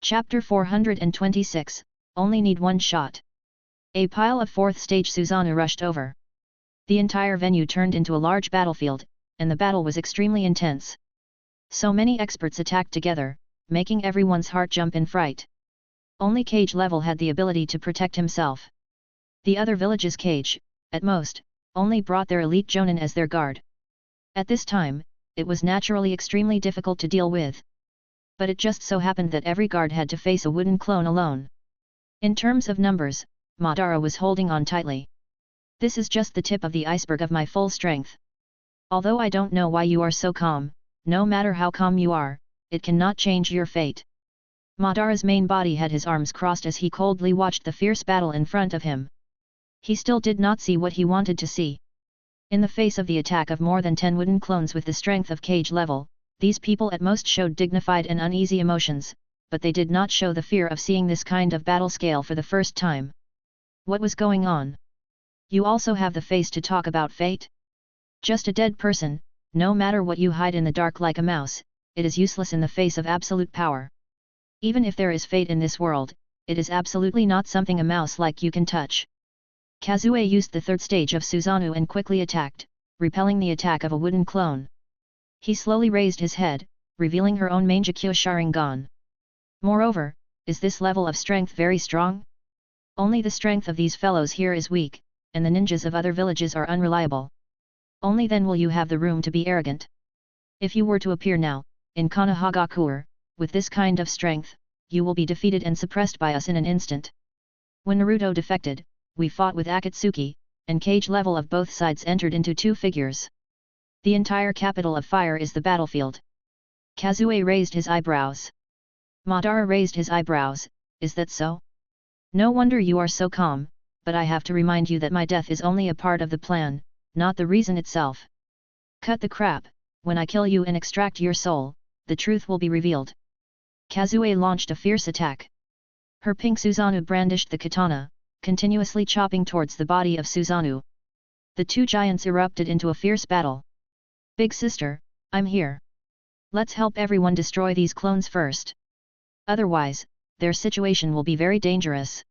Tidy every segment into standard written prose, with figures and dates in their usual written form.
Chapter 426, Only Need One Shot. A pile of 4th stage Susanoo rushed over. The entire venue turned into a large battlefield, and the battle was extremely intense. So many experts attacked together, making everyone's heart jump in fright. Only Cage Level had the ability to protect himself. The other villages' Cage, at most, only brought their elite jonin as their guard. At this time, it was naturally extremely difficult to deal with. But it just so happened that every guard had to face a wooden clone alone. In terms of numbers, Madara was holding on tightly. This is just the tip of the iceberg of my full strength. Although I don't know why you are so calm, no matter how calm you are, it cannot change your fate. Madara's main body had his arms crossed as he coldly watched the fierce battle in front of him. He still did not see what he wanted to see. In the face of the attack of more than 10 wooden clones with the strength of Cage Level, these people at most showed dignified and uneasy emotions, but they did not show the fear of seeing this kind of battle scale for the first time. What was going on? You also have the face to talk about fate? Just a dead person, no matter what you hide in the dark like a mouse, it is useless in the face of absolute power. Even if there is fate in this world, it is absolutely not something a mouse like you can touch. Kazue used the 3rd stage of Susanoo and quickly attacked, repelling the attack of a wooden clone. He slowly raised his head, revealing her own Mangekyo Sharingan. Moreover, is this level of strength very strong? Only the strength of these fellows here is weak, and the ninjas of other villages are unreliable. Only then will you have the room to be arrogant. If you were to appear now, in Konoha, with this kind of strength, you will be defeated and suppressed by us in an instant. When Naruto defected, we fought with Akatsuki, and Cage Level of both sides entered into 2 figures. The entire capital of fire is the battlefield. Kazue raised his eyebrows. Madara raised his eyebrows, is that so? No wonder you are so calm, but I have to remind you that my death is only a part of the plan, not the reason itself. Cut the crap, when I kill you and extract your soul, the truth will be revealed. Kazue launched a fierce attack. Her pink Susanoo brandished the katana, continuously chopping towards the body of Susanoo. The 2 giants erupted into a fierce battle. Big sister, I'm here. Let's help everyone destroy these clones first. Otherwise, their situation will be very dangerous.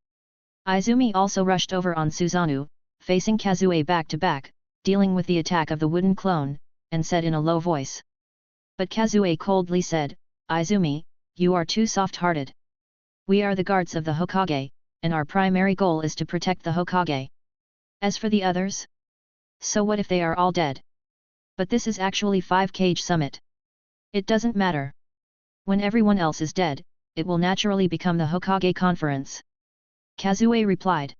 Izumi also rushed over on Susanoo, facing Kazue back to back, dealing with the attack of the wooden clone, and said in a low voice. But Kazue coldly said, Izumi, you are too soft-hearted. We are the guards of the Hokage, and our primary goal is to protect the Hokage. As for the others? So what if they are all dead? But this is actually 5 Cage Summit. It doesn't matter. When everyone else is dead, it will naturally become the Hokage Conference. Kazue replied.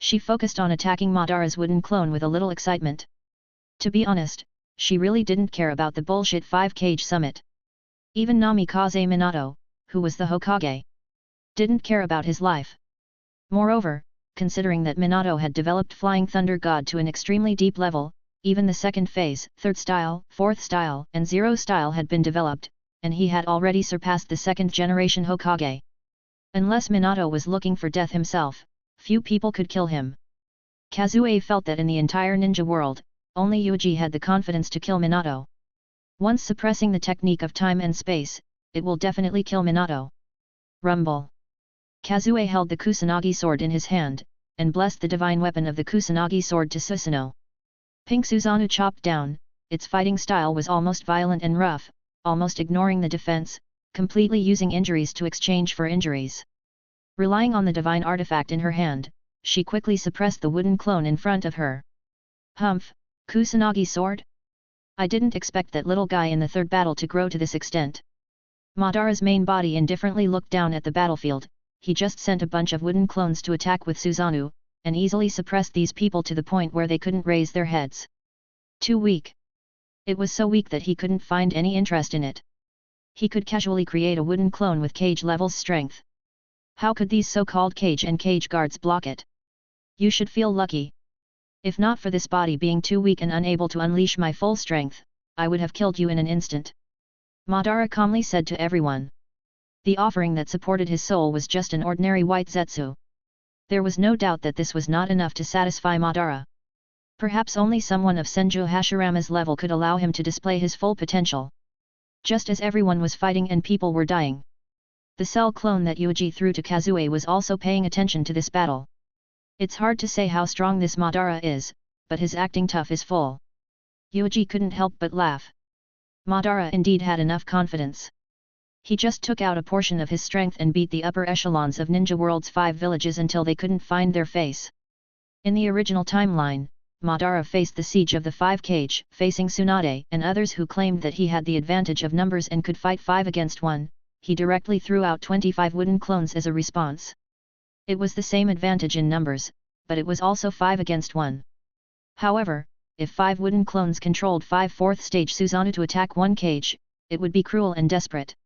She focused on attacking Madara's wooden clone with a little excitement. To be honest, she really didn't care about the bullshit 5 Cage Summit. Even Namikaze Minato, who was the Hokage, didn't care about his life. Moreover, considering that Minato had developed Flying Thunder God to an extremely deep level, even the 2nd phase, 3rd style, 4th style and 0 style had been developed, and he had already surpassed the 2nd generation Hokage. Unless Minato was looking for death himself, few people could kill him. Kazue felt that in the entire ninja world, only Yuuji had the confidence to kill Minato. Once suppressing the technique of time and space, it will definitely kill Minato. Rumble. Kazue held the Kusanagi sword in his hand, and blessed the divine weapon of the Kusanagi sword to Susanoo. Pink Susanoo chopped down, its fighting style was almost violent and rough, almost ignoring the defense, completely using injuries to exchange for injuries. Relying on the divine artifact in her hand, she quickly suppressed the wooden clone in front of her. Humph, Kusanagi sword? I didn't expect that little guy in the 3rd battle to grow to this extent. Madara's main body indifferently looked down at the battlefield. He just sent a bunch of wooden clones to attack with Susanoo, and easily suppressed these people to the point where they couldn't raise their heads. Too weak. It was so weak that he couldn't find any interest in it. He could casually create a wooden clone with Cage Level's strength. How could these so-called Cage and Cage guards block it? You should feel lucky. If not for this body being too weak and unable to unleash my full strength, I would have killed you in an instant. Madara calmly said to everyone. The offering that supported his soul was just an ordinary white zetsu. There was no doubt that this was not enough to satisfy Madara. Perhaps only someone of Senju Hashirama's level could allow him to display his full potential. Just as everyone was fighting and people were dying, The cell clone that Yuuji threw to Kazue was also paying attention to this battle. It's hard to say how strong this Madara is, but his acting tough is full. Yuuji couldn't help but laugh. Madara indeed had enough confidence. He just took out a portion of his strength and beat the upper echelons of Ninja World's 5 villages until they couldn't find their face. In the original timeline, Madara faced the siege of the 5 cage, facing Tsunade and others who claimed that he had the advantage of numbers and could fight 5 against 1, he directly threw out 25 wooden clones as a response. It was the same advantage in numbers, but it was also 5 against 1. However, if 5 wooden clones controlled 5 4th stage Susanoo to attack 1 cage, it would be cruel and desperate.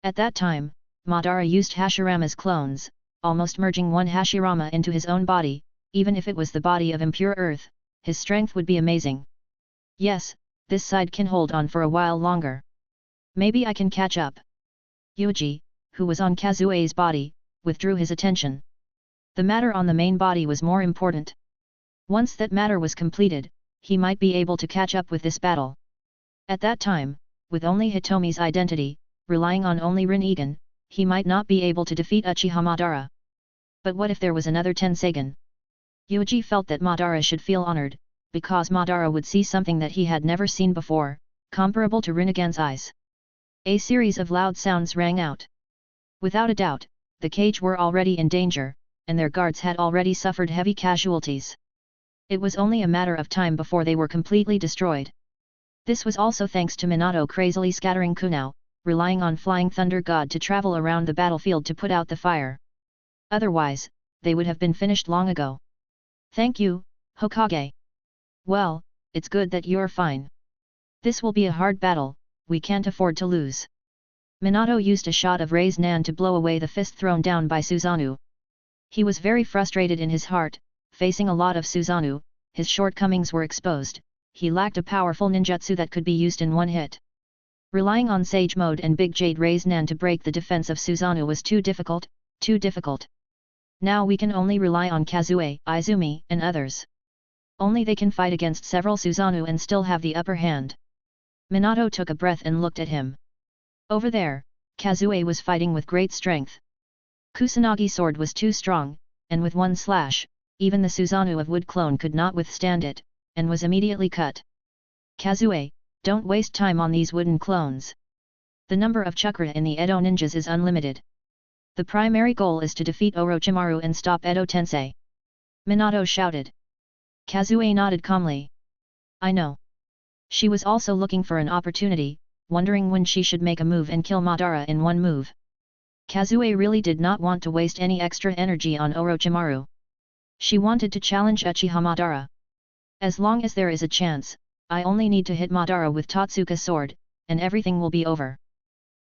At that time, Madara used Hashirama's clones, almost merging one Hashirama into his own body. Even if it was the body of impure earth, his strength would be amazing. Yes, this side can hold on for a while longer. Maybe I can catch up. Yuuji, who was on Kazue's body, withdrew his attention. The matter on the main body was more important. Once that matter was completed, he might be able to catch up with this battle. At that time, with only Hitomi's identity, relying on only Rinnegan, he might not be able to defeat Uchiha Madara. But what if there was another Tensagen? Yuuji felt that Madara should feel honored, because Madara would see something that he had never seen before, comparable to Rinnegan's eyes. A series of loud sounds rang out. Without a doubt, the cage were already in danger, and their guards had already suffered heavy casualties. It was only a matter of time before they were completely destroyed. This was also thanks to Minato crazily scattering Kunao, relying on Flying Thunder God to travel around the battlefield to put out the fire. Otherwise, they would have been finished long ago. Thank you, Hokage. Well, it's good that you're fine. This will be a hard battle, we can't afford to lose. Minato used a shot of Rei's Nan to blow away the fist thrown down by Susanoo. He was very frustrated in his heart, facing a lot of Susanoo, his shortcomings were exposed, he lacked a powerful ninjutsu that could be used in one hit. Relying on Sage Mode and Big Jade Rei's Nan to break the defense of Susanoo was too difficult, too difficult. Now we can only rely on Kazue, Izumi, and others. Only they can fight against several Susanoo and still have the upper hand. Minato took a breath and looked at him. Over there, Kazue was fighting with great strength. Kusanagi's sword was too strong, and with one slash, even the Susanoo of Wood Clone could not withstand it, and was immediately cut. Kazue, don't waste time on these wooden clones. The number of chakra in the Edo ninjas is unlimited. The primary goal is to defeat Orochimaru and stop Edo Tensei. Minato shouted. Kazue nodded calmly. I know. She was also looking for an opportunity, wondering when she should make a move and kill Madara in one move. Kazue really did not want to waste any extra energy on Orochimaru. She wanted to challenge Uchiha Madara. As long as there is a chance, I only need to hit Madara with Totsuka's sword, and everything will be over.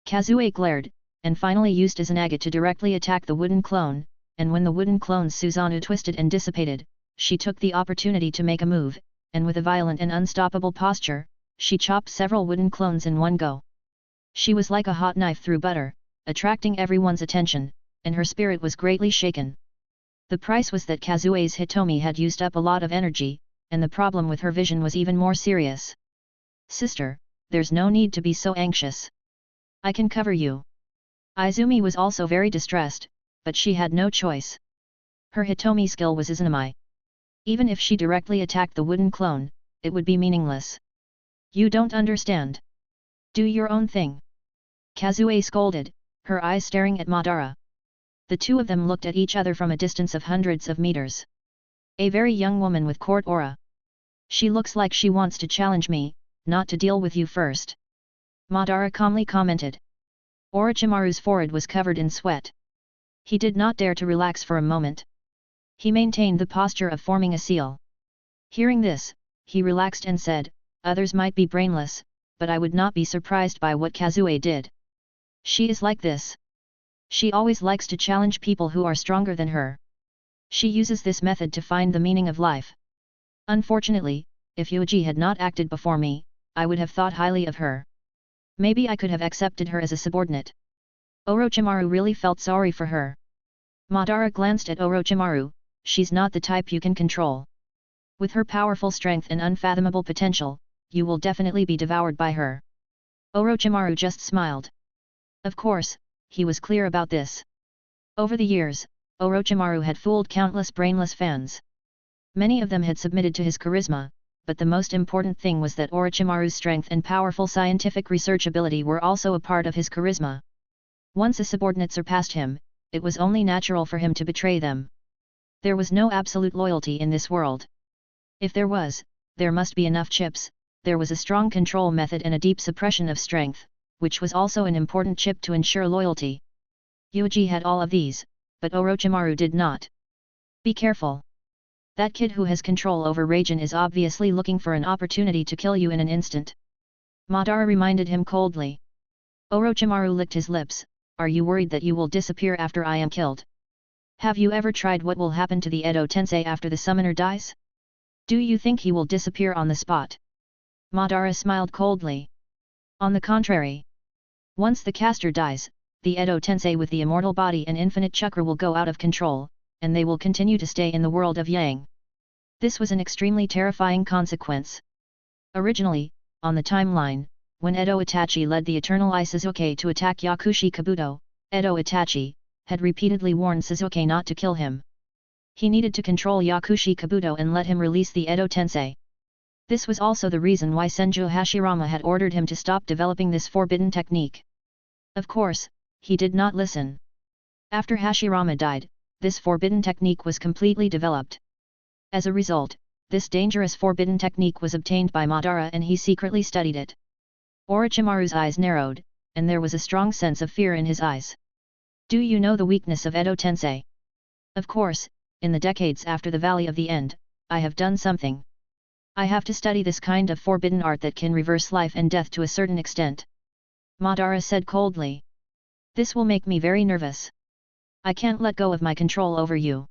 Kazue glared, and finally used Izanagi to directly attack the wooden clone, and when the wooden clone's Susanoo twisted and dissipated, she took the opportunity to make a move, and with a violent and unstoppable posture, she chopped several wooden clones in one go. She was like a hot knife through butter, attracting everyone's attention, and her spirit was greatly shaken. The price was that Kazue's Hitomi had used up a lot of energy, and the problem with her vision was even more serious. Sister, there's no need to be so anxious. I can cover you. Izumi was also very distressed, but she had no choice. Her Hitomi skill was Izanami. Even if she directly attacked the wooden clone, it would be meaningless. You don't understand. Do your own thing. Kazue scolded, her eyes staring at Madara. The two of them looked at each other from a distance of hundreds of meters. A very young woman with court aura. She looks like she wants to challenge me, not to deal with you first. Madara calmly commented. Orochimaru's forehead was covered in sweat. He did not dare to relax for a moment. He maintained the posture of forming a seal. Hearing this, he relaxed and said, others might be brainless, but I would not be surprised by what Kazue did. She is like this. She always likes to challenge people who are stronger than her. She uses this method to find the meaning of life. Unfortunately, if Yuuji had not acted before me, I would have thought highly of her. Maybe I could have accepted her as a subordinate. Orochimaru really felt sorry for her. Madara glanced at Orochimaru, she's not the type you can control. With her powerful strength and unfathomable potential, you will definitely be devoured by her. Orochimaru just smiled. Of course, he was clear about this. Over the years, Orochimaru had fooled countless brainless fans. Many of them had submitted to his charisma, but the most important thing was that Orochimaru's strength and powerful scientific research ability were also a part of his charisma. Once a subordinate surpassed him, it was only natural for him to betray them. There was no absolute loyalty in this world. If there was, there must be enough chips. There was a strong control method and a deep suppression of strength, which was also an important chip to ensure loyalty. Yuuji had all of these, but Orochimaru did not. Be careful. That kid who has control over Raijin is obviously looking for an opportunity to kill you in an instant. Madara reminded him coldly. Orochimaru licked his lips. Are you worried that you will disappear after I am killed? Have you ever tried what will happen to the Edo Tensei after the summoner dies? Do you think he will disappear on the spot? Madara smiled coldly. On the contrary. Once the caster dies, the Edo Tensei with the immortal body and infinite chakra will go out of control, and they will continue to stay in the world of Yang. This was an extremely terrifying consequence. Originally, on the timeline, when Edo Itachi led the Eternal Eye Sasuke to attack Yakushi Kabuto, Edo Itachi had repeatedly warned Sasuke not to kill him. He needed to control Yakushi Kabuto and let him release the Edo Tensei. This was also the reason why Senju Hashirama had ordered him to stop developing this forbidden technique. Of course, he did not listen. After Hashirama died, this forbidden technique was completely developed. As a result, this dangerous forbidden technique was obtained by Madara and he secretly studied it. Orochimaru's eyes narrowed, and there was a strong sense of fear in his eyes. Do you know the weakness of Edo Tensei? Of course, in the decades after the Valley of the End, I have done something. I have to study this kind of forbidden art that can reverse life and death to a certain extent. Madara said coldly. This will make me very nervous. I can't let go of my control over you.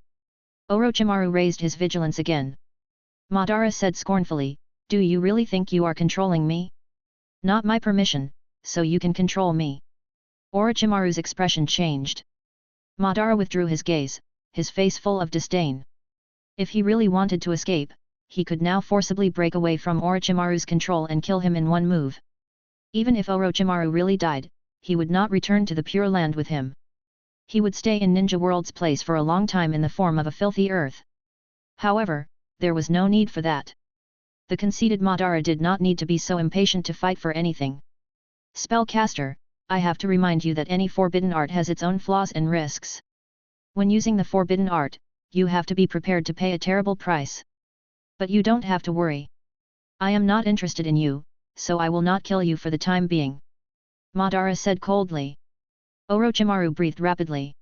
Orochimaru raised his vigilance again. Madara said scornfully, do you really think you are controlling me? Not my permission, so you can control me. Orochimaru's expression changed. Madara withdrew his gaze, his face full of disdain. If he really wanted to escape, he could now forcibly break away from Orochimaru's control and kill him in one move. Even if Orochimaru really died, he would not return to the Pure Land with him. He would stay in Ninja World's place for a long time in the form of a filthy earth. However, there was no need for that. The conceited Madara did not need to be so impatient to fight for anything. Spellcaster, I have to remind you that any forbidden art has its own flaws and risks. When using the forbidden art, you have to be prepared to pay a terrible price. But you don't have to worry. I am not interested in you, so I will not kill you for the time being. Madara said coldly. Orochimaru breathed rapidly.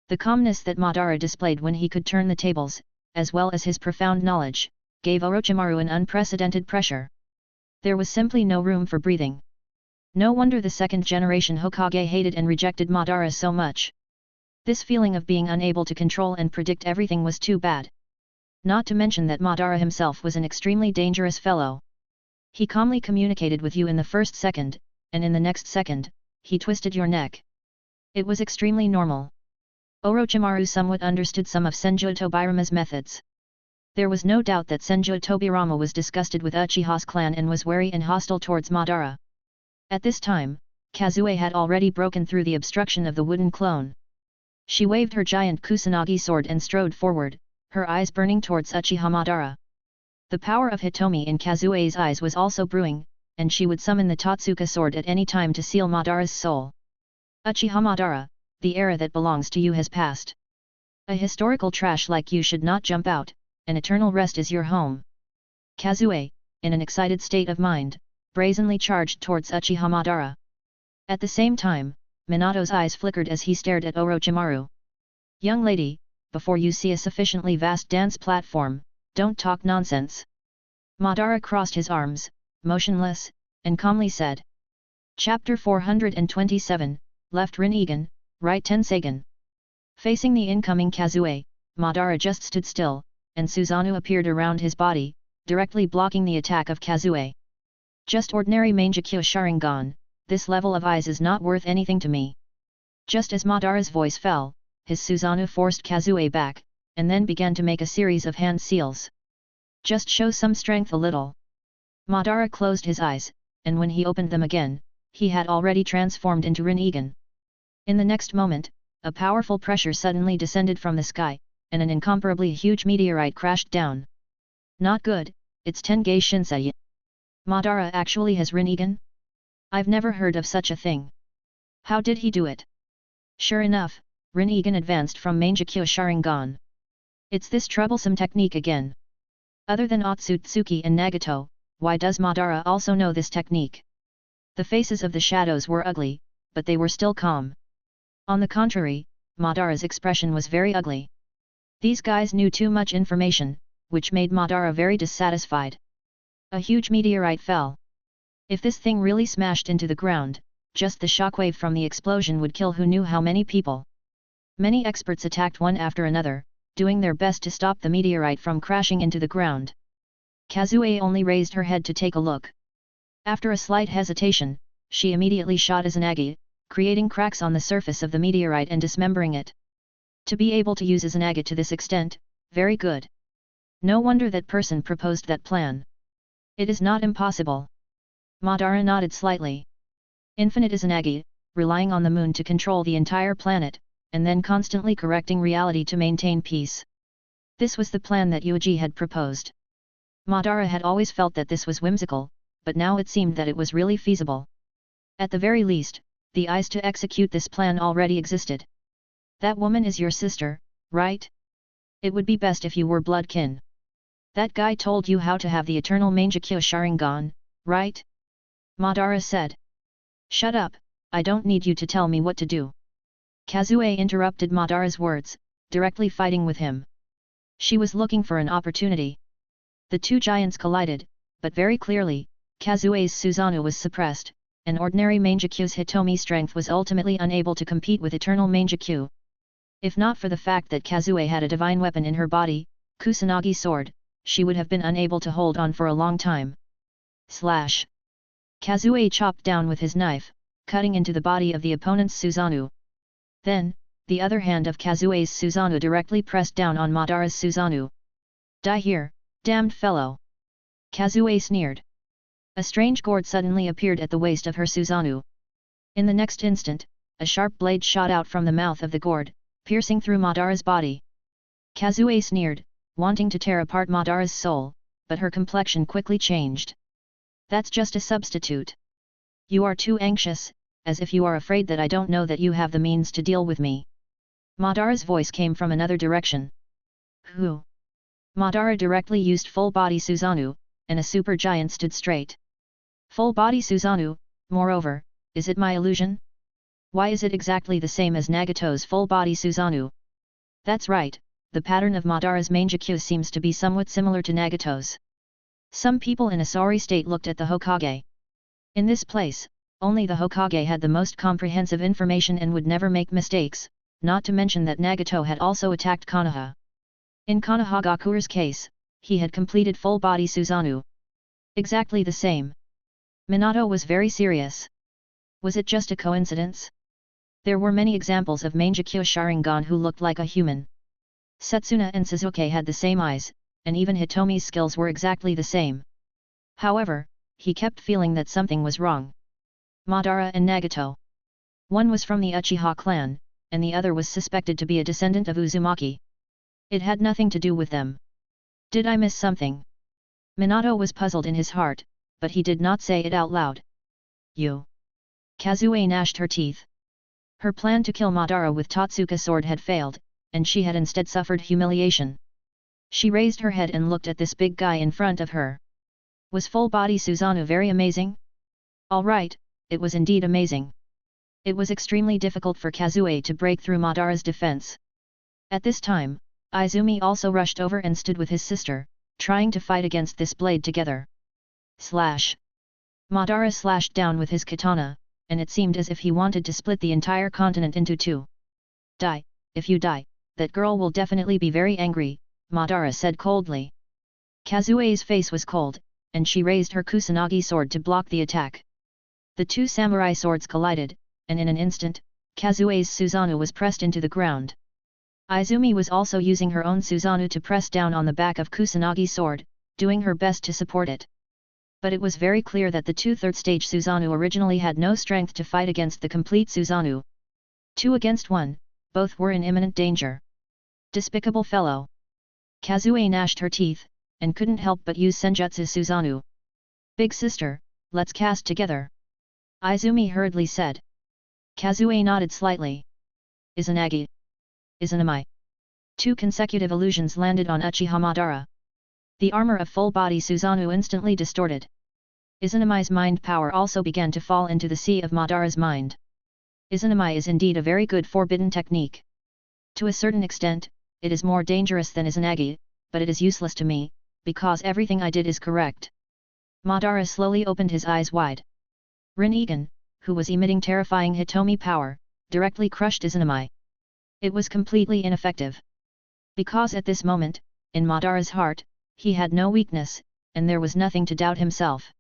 The calmness that Madara displayed when he could turn the tables, as well as his profound knowledge, gave Orochimaru an unprecedented pressure. There was simply no room for breathing. No wonder the second-generation Hokage hated and rejected Madara so much. This feeling of being unable to control and predict everything was too bad. Not to mention that Madara himself was an extremely dangerous fellow. He calmly communicated with you in the first second, and in the next second, he twisted your neck. It was extremely normal. Orochimaru somewhat understood some of Senju Tobirama's methods. There was no doubt that Senju Tobirama was disgusted with Uchiha's clan and was wary and hostile towards Madara. At this time, Kazue had already broken through the obstruction of the wooden clone. She waved her giant Kusanagi sword and strode forward, her eyes burning towards Uchiha Madara. The power of Hitomi in Kazue's eyes was also brewing, and she would summon the Totsuka sword at any time to seal Madara's soul. Uchiha Madara, the era that belongs to you has passed. A historical trash like you should not jump out, and eternal rest is your home. Kazue, in an excited state of mind, brazenly charged towards Uchiha Madara. At the same time, Minato's eyes flickered as he stared at Orochimaru. Young lady, before you see a sufficiently vast dance platform, don't talk nonsense. Madara crossed his arms, motionless, and calmly said. Chapter 427, Left Rinnegan, Right Tensegan. Facing the incoming Kazue, Madara just stood still, and Susanoo appeared around his body, directly blocking the attack of Kazue. Just ordinary Mangekyo Sharingan, this level of eyes is not worth anything to me. Just as Madara's voice fell, his Susanoo forced Kazue back, and then began to make a series of hand seals. Just show some strength a little. Madara closed his eyes, and when he opened them again, he had already transformed into Rinnegan. In the next moment, a powerful pressure suddenly descended from the sky, and an incomparably huge meteorite crashed down. Not good, it's Tengai Shinsei. Madara actually has Rinnegan? I've never heard of such a thing. How did he do it? Sure enough, Rinnegan advanced from Mangekyo Sharingan. It's this troublesome technique again. Other than Otsutsuki and Nagato, why does Madara also know this technique? The faces of the shadows were ugly, but they were still calm. On the contrary, Madara's expression was very ugly. These guys knew too much information, which made Madara very dissatisfied. A huge meteorite fell. If this thing really smashed into the ground, just the shockwave from the explosion would kill who knew how many people. Many experts attacked one after another, doing their best to stop the meteorite from crashing into the ground. Kazue only raised her head to take a look. After a slight hesitation, she immediately shot Izanagi, creating cracks on the surface of the meteorite and dismembering it. To be able to use Izanagi to this extent, very good. No wonder that person proposed that plan. It is not impossible. Madara nodded slightly. Infinite Izanagi, relying on the moon to control the entire planet, and then constantly correcting reality to maintain peace. This was the plan that Yuuji had proposed. Madara had always felt that this was whimsical, but now it seemed that it was really feasible. At the very least, the eyes to execute this plan already existed. That woman is your sister, right? It would be best if you were blood kin. That guy told you how to have the eternal Mangekyo Sharingan, right? Madara said. Shut up, I don't need you to tell me what to do. Kazue interrupted Madara's words, directly fighting with him. She was looking for an opportunity. The two giants collided, but very clearly, Kazue's Susanoo was suppressed, and ordinary Mangekyo's Hitomi strength was ultimately unable to compete with eternal Mangekyo. If not for the fact that Kazue had a divine weapon in her body, Kusanagi sword, she would have been unable to hold on for a long time. Slash! Kazue chopped down with his knife, cutting into the body of the opponent's Susanoo. Then, the other hand of Kazue's Susanoo directly pressed down on Madara's Susanoo. Die here, damned fellow! Kazue sneered. A strange gourd suddenly appeared at the waist of her Susanoo. In the next instant, a sharp blade shot out from the mouth of the gourd, piercing through Madara's body. Kazue sneered, wanting to tear apart Madara's soul, but her complexion quickly changed. That's just a substitute. You are too anxious, as if you are afraid that I don't know that you have the means to deal with me. Madara's voice came from another direction. Who? Madara directly used full-body Susanoo, and a super giant stood straight. Full-body Susanoo, moreover, is it my illusion? Why is it exactly the same as Nagato's full-body Susanoo? That's right, the pattern of Madara's Mangekyo seems to be somewhat similar to Nagato's. Some people in a sorry state looked at the Hokage. In this place, only the Hokage had the most comprehensive information and would never make mistakes, not to mention that Nagato had also attacked Konoha. In Konoha Gaku's case, he had completed full-body Susanoo. Exactly the same. Minato was very serious. Was it just a coincidence? There were many examples of Mangekyo Sharingan who looked like a human. Setsuna and Suzuki had the same eyes, and even Hitomi's skills were exactly the same. However, he kept feeling that something was wrong. Madara and Nagato. One was from the Uchiha clan, and the other was suspected to be a descendant of Uzumaki. It had nothing to do with them. Did I miss something? Minato was puzzled in his heart, but he did not say it out loud. You. Kazue gnashed her teeth. Her plan to kill Madara with Totsuka sword had failed, and she had instead suffered humiliation. She raised her head and looked at this big guy in front of her. Was full-body Susanoo very amazing? All right, it was indeed amazing. It was extremely difficult for Kazue to break through Madara's defense. At this time, Izumi also rushed over and stood with his sister, trying to fight against this blade together. Slash! Madara slashed down with his katana, and it seemed as if he wanted to split the entire continent into two. Die, if you die, that girl will definitely be very angry, Madara said coldly. Kazue's face was cold, and she raised her Kusanagi sword to block the attack. The two samurai swords collided, and in an instant, Kazue's Susanoo was pressed into the ground. Izumi was also using her own Susanoo to press down on the back of Kusanagi's sword, doing her best to support it. But it was very clear that the 2/3 stage Susanoo originally had no strength to fight against the complete Susanoo. 2 against 1, both were in imminent danger. Despicable fellow. Kazue gnashed her teeth, and couldn't help but use Senjutsu Susanoo. Big sister, let's cast together. Izumi hurriedly said. Kazue nodded slightly. Izanagi. Izanami. 2 consecutive illusions landed on Uchiha Madara. The armor of full-body Susanoo instantly distorted. Izanami's mind power also began to fall into the sea of Madara's mind. Izanami is indeed a very good forbidden technique. To a certain extent, it is more dangerous than Izanagi, but it is useless to me, because everything I did is correct. Madara slowly opened his eyes wide. Rinnegan, who was emitting terrifying Hitomi power, directly crushed Izanami. It was completely ineffective. Because at this moment, in Madara's heart, he had no weakness, and there was nothing to doubt himself.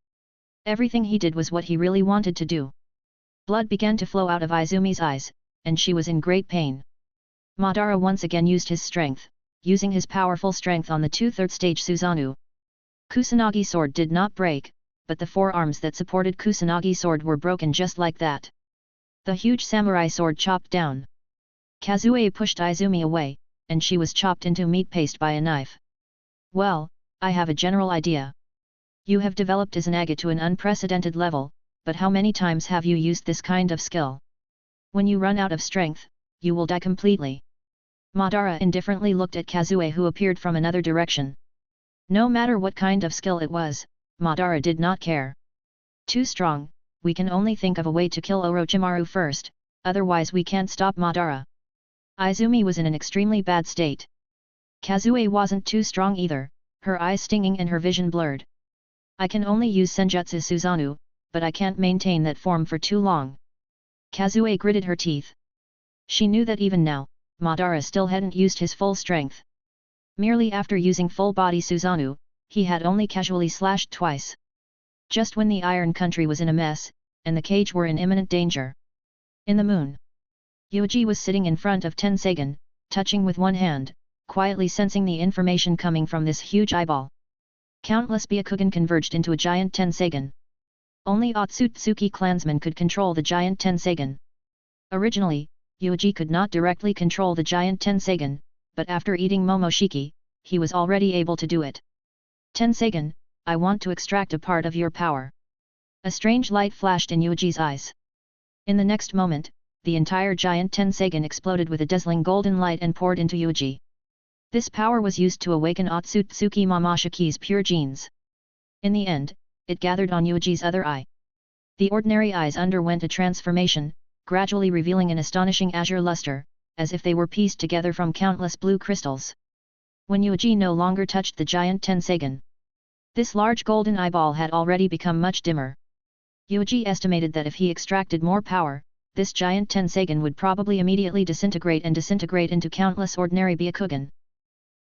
Everything he did was what he really wanted to do. Blood began to flow out of Izumi's eyes, and she was in great pain. Madara once again used his strength, using his powerful strength on the 2/3 stage Susanoo. Kusanagi sword did not break, but the 4 arms that supported Kusanagi sword were broken just like that. The huge samurai sword chopped down. Kazue pushed Izumi away, and she was chopped into meat paste by a knife. Well, I have a general idea. You have developed Izanagi to an unprecedented level, but how many times have you used this kind of skill? When you run out of strength, you will die completely. Madara indifferently looked at Kazue, who appeared from another direction. No matter what kind of skill it was, Madara did not care. Too strong, we can only think of a way to kill Orochimaru first, otherwise we can't stop Madara. Izumi was in an extremely bad state. Kazue wasn't too strong either, her eyes stinging and her vision blurred. I can only use Senjutsu Susanoo, but I can't maintain that form for too long. Kazue gritted her teeth. She knew that even now, Madara still hadn't used his full strength. Merely after using full-body Susanoo, he had only casually slashed twice. Just when the Iron Country was in a mess, and the cage were in imminent danger. In the moon. Yuuji was sitting in front of Tensagen, touching with one hand, quietly sensing the information coming from this huge eyeball. Countless Byakugan converged into a giant Tensagen. Only Otsutsuki clansmen could control the giant Tensagen. Originally, Yuuji could not directly control the giant Tensagen, but after eating Momoshiki, he was already able to do it. Tensagen, I want to extract a part of your power. A strange light flashed in Yuuji's eyes. In the next moment, the entire giant Tensagen exploded with a dazzling golden light and poured into Yuuji. This power was used to awaken Otsutsuki Momoshiki's pure genes. In the end, it gathered on Yuuji's other eye. The ordinary eyes underwent a transformation, gradually revealing an astonishing azure luster, as if they were pieced together from countless blue crystals. When Yuuji no longer touched the giant Tensagen, this large golden eyeball had already become much dimmer. Yuuji estimated that if he extracted more power, this giant Tensagen would probably immediately disintegrate into countless ordinary Byakugan.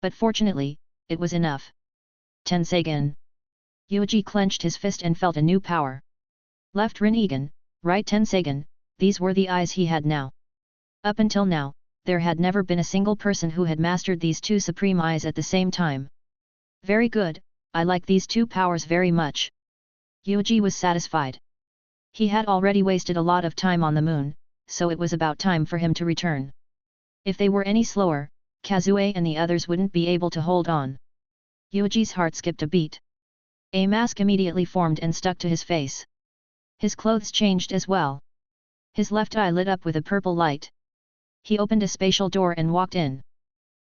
But fortunately, it was enough. Tensagen. Yuuji clenched his fist and felt a new power. Left Rinnegan, right Tensagen, these were the eyes he had now. Up until now, there had never been a single person who had mastered these 2 supreme eyes at the same time. Very good, I like these 2 powers very much. Yuuji was satisfied. He had already wasted a lot of time on the moon, so it was about time for him to return. If they were any slower, Kazue and the others wouldn't be able to hold on. Yuuji's heart skipped a beat. A mask immediately formed and stuck to his face. His clothes changed as well. His left eye lit up with a purple light. He opened a spatial door and walked in.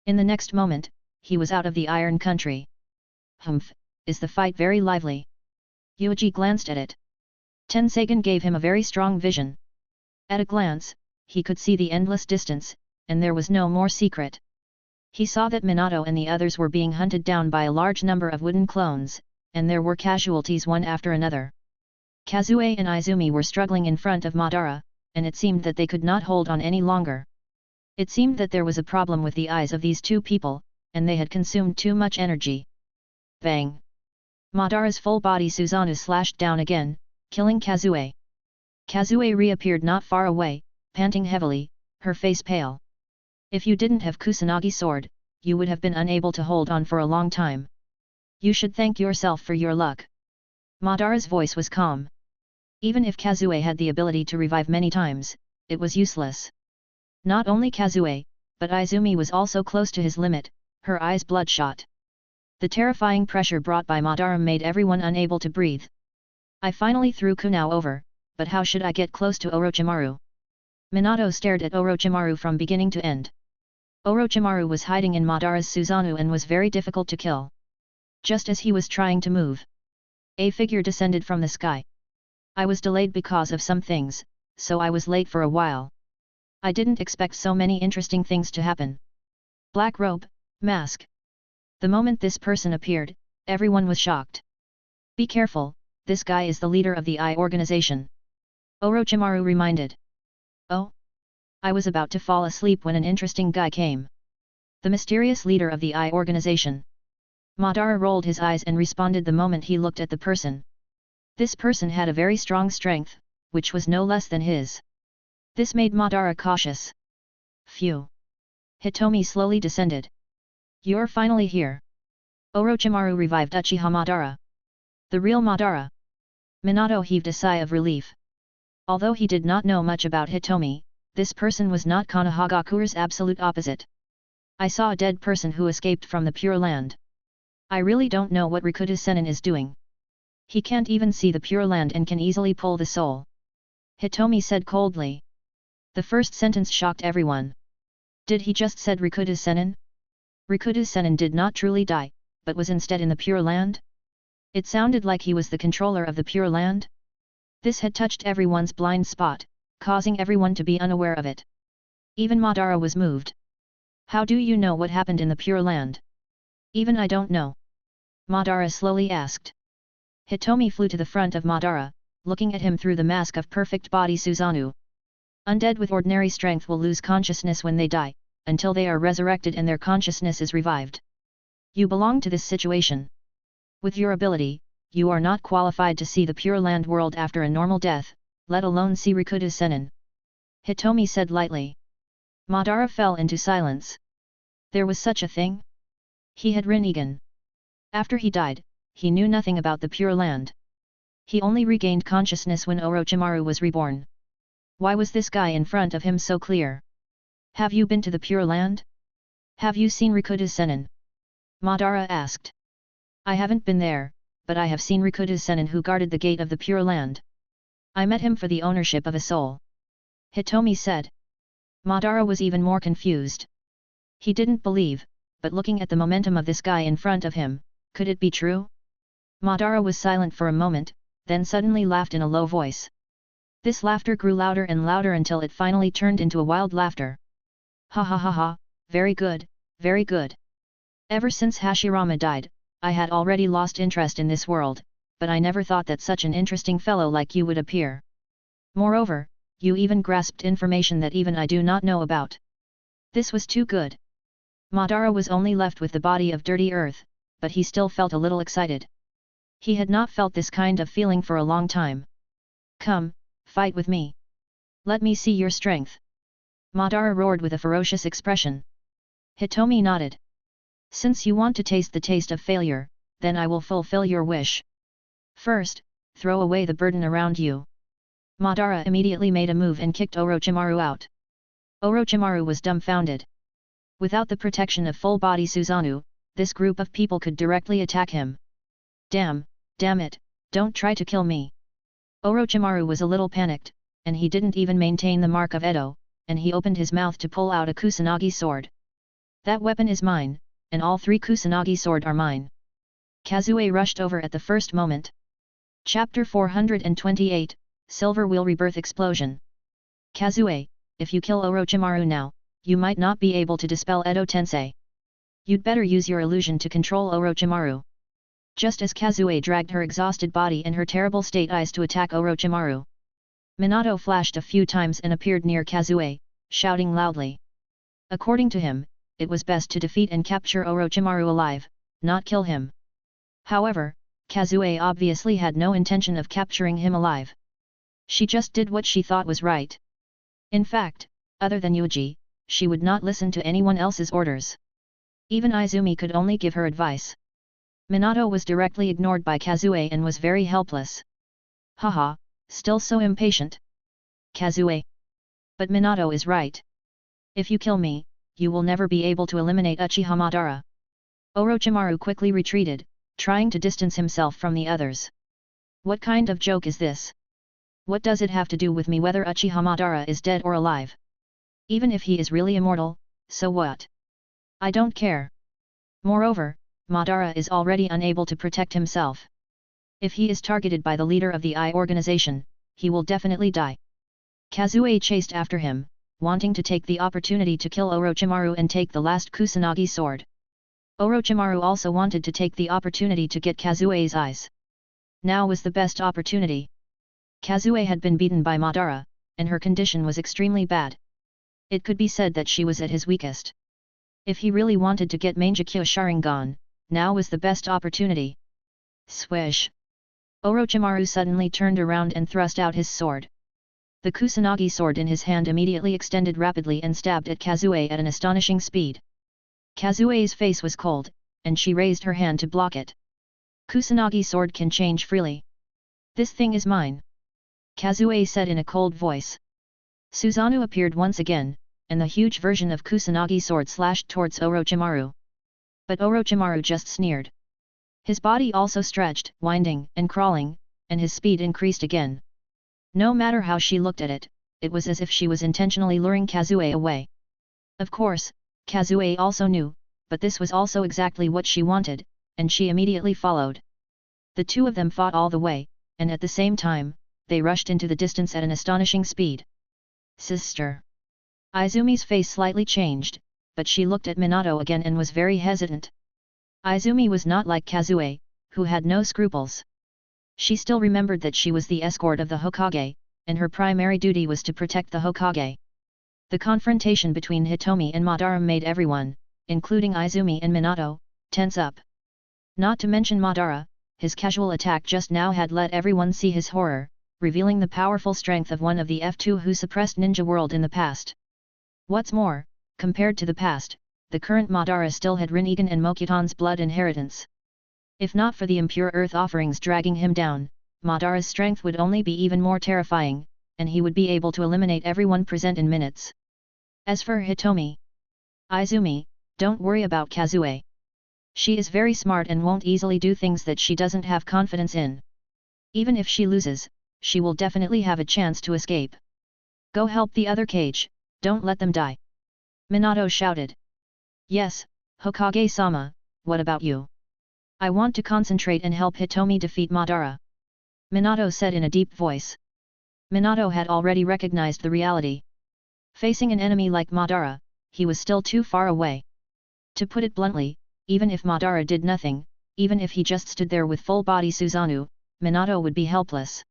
In the next moment, he was out of the Iron Country. Humph, is the fight very lively? Yuuji glanced at it. Tensagen gave him a very strong vision. At a glance, he could see the endless distance, and there was no more secret. He saw that Minato and the others were being hunted down by a large number of wooden clones, and there were casualties one after another. Kazue and Izumi were struggling in front of Madara, and it seemed that they could not hold on any longer. It seemed that there was a problem with the eyes of these 2 people, and they had consumed too much energy. Bang! Madara's full-body Susanoo slashed down again, killing Kazue. Kazue reappeared not far away, panting heavily, her face pale. If you didn't have Kusanagi sword, you would have been unable to hold on for a long time. You should thank yourself for your luck. Madara's voice was calm. Even if Kazue had the ability to revive many times, it was useless. Not only Kazue, but Izumi was also close to his limit, her eyes bloodshot. The terrifying pressure brought by Madara made everyone unable to breathe. I finally threw Kunao over, but how should I get close to Orochimaru? Minato stared at Orochimaru from beginning to end. Orochimaru was hiding in Madara's Susanoo and was very difficult to kill. Just as he was trying to move, a figure descended from the sky. I was delayed because of some things, so I was late for a while. I didn't expect so many interesting things to happen. Black robe, mask. The moment this person appeared, everyone was shocked. Be careful, this guy is the leader of the I organization. Orochimaru reminded. Oh? I was about to fall asleep when an interesting guy came. The mysterious leader of the I organization. Madara rolled his eyes and responded the moment he looked at the person. This person had a very strong strength, which was no less than his. This made Madara cautious. Phew. Hitomi slowly descended. You're finally here. Orochimaru revived Uchiha Madara. The real Madara. Minato heaved a sigh of relief. Although he did not know much about Hitomi, this person was not Konohagakure's absolute opposite. I saw a dead person who escaped from the Pure Land. I really don't know what Rikuta Sennin is doing. He can't even see the Pure Land and can easily pull the soul. Hitomi said coldly. The first sentence shocked everyone. Did he just said Rikuta Sennin? Rikuta Sennin did not truly die, but was instead in the Pure Land? It sounded like he was the controller of the Pure Land? This had touched everyone's blind spot, causing everyone to be unaware of it. Even Madara was moved. How do you know what happened in the Pure Land? Even I don't know. Madara slowly asked. Hitomi flew to the front of Madara, looking at him through the mask of perfect body Susanoo. Undead with ordinary strength will lose consciousness when they die, until they are resurrected and their consciousness is revived. You belong to this situation. With your ability, you are not qualified to see the Pure Land world after a normal death, let alone see Rikuta Sennin. Hitomi said lightly. Madara fell into silence. There was such a thing? He had Rinnegan. After he died, he knew nothing about the Pure Land. He only regained consciousness when Orochimaru was reborn. Why was this guy in front of him so clear? Have you been to the Pure Land? Have you seen Rikuta Sennin? Madara asked. I haven't been there, but I have seen Rikuta Sennin who guarded the gate of the Pure Land. I met him for the ownership of a soul. Hitomi said. Madara was even more confused. He didn't believe, but looking at the momentum of this guy in front of him, could it be true? Madara was silent for a moment, then suddenly laughed in a low voice. This laughter grew louder and louder until it finally turned into a wild laughter. Ha ha ha ha, very good, very good. Ever since Hashirama died, I had already lost interest in this world, but I never thought that such an interesting fellow like you would appear. Moreover, you even grasped information that even I do not know about. This was too good. Madara was only left with the body of dirty earth, but he still felt a little excited. He had not felt this kind of feeling for a long time. Come, fight with me. Let me see your strength. Madara roared with a ferocious expression. Hitomi nodded. Since you want to taste the taste of failure, then I will fulfill your wish. First, throw away the burden around you. Madara immediately made a move and kicked Orochimaru out. Orochimaru was dumbfounded. Without the protection of full-body Susanoo, this group of people could directly attack him. Damn it, don't try to kill me. Orochimaru was a little panicked, and he didn't even maintain the mark of Edo, and he opened his mouth to pull out a Kusanagi sword. That weapon is mine, and all 3 Kusanagi sword are mine. Kazue rushed over at the first moment. Chapter 428, Silver Wheel Rebirth Explosion. Kazue, if you kill Orochimaru now, you might not be able to dispel Edo Tensei. You'd better use your illusion to control Orochimaru. Just as Kazue dragged her exhausted body and her terrible state eyes to attack Orochimaru, Minato flashed a few times and appeared near Kazue, shouting loudly. According to him, it was best to defeat and capture Orochimaru alive, not kill him. However, Kazue obviously had no intention of capturing him alive. She just did what she thought was right. In fact, other than Yuuji, she would not listen to anyone else's orders. Even Izumi could only give her advice. Minato was directly ignored by Kazue and was very helpless. Haha, still so impatient. Kazue. But Minato is right. If you kill me, you will never be able to eliminate Uchiha Madara. Orochimaru quickly retreated, trying to distance himself from the others. What kind of joke is this? What does it have to do with me whether Uchiha Madara is dead or alive? Even if he is really immortal, so what? I don't care. Moreover, Madara is already unable to protect himself. If he is targeted by the leader of the I organization, he will definitely die. Kazue chased after him, wanting to take the opportunity to kill Orochimaru and take the last Kusanagi sword. Orochimaru also wanted to take the opportunity to get Kazue's eyes. Now was the best opportunity. Kazue had been beaten by Madara, and her condition was extremely bad. It could be said that she was at his weakest. If he really wanted to get Mangekyo Sharingan, now was the best opportunity. Swish! Orochimaru suddenly turned around and thrust out his sword. The Kusanagi sword in his hand immediately extended rapidly and stabbed at Kazue at an astonishing speed. Kazue's face was cold, and she raised her hand to block it. Kusanagi sword can change freely. This thing is mine, Kazue said in a cold voice. Susanoo appeared once again, and the huge version of Kusanagi sword slashed towards Orochimaru. But Orochimaru just sneered. His body also stretched, winding and crawling, and his speed increased again. No matter how she looked at it, it was as if she was intentionally luring Kazue away. Of course, Kazue also knew, but this was also exactly what she wanted, and she immediately followed. The two of them fought all the way, and at the same time, they rushed into the distance at an astonishing speed. Sister! Izumi's face slightly changed, but she looked at Minato again and was very hesitant. Izumi was not like Kazue, who had no scruples. She still remembered that she was the escort of the Hokage, and her primary duty was to protect the Hokage. The confrontation between Hitomi and Madara made everyone, including Izumi and Minato, tense up. Not to mention Madara, his casual attack just now had let everyone see his horror, revealing the powerful strength of one of the F2 who suppressed Ninja World in the past. What's more, compared to the past, the current Madara still had Rinnegan and Mokutan's blood inheritance. If not for the impure earth offerings dragging him down, Madara's strength would only be even more terrifying, and he would be able to eliminate everyone present in minutes. As for Hitomi, Izumi, don't worry about Kazue. She is very smart and won't easily do things that she doesn't have confidence in. Even if she loses, she will definitely have a chance to escape. Go help the other cage, don't let them die. Minato shouted. Yes, Hokage-sama, what about you? I want to concentrate and help Hitomi defeat Madara. Minato said in a deep voice. Minato had already recognized the reality. Facing an enemy like Madara, he was still too far away. To put it bluntly, even if Madara did nothing, even if he just stood there with full-body Susanoo, Minato would be helpless.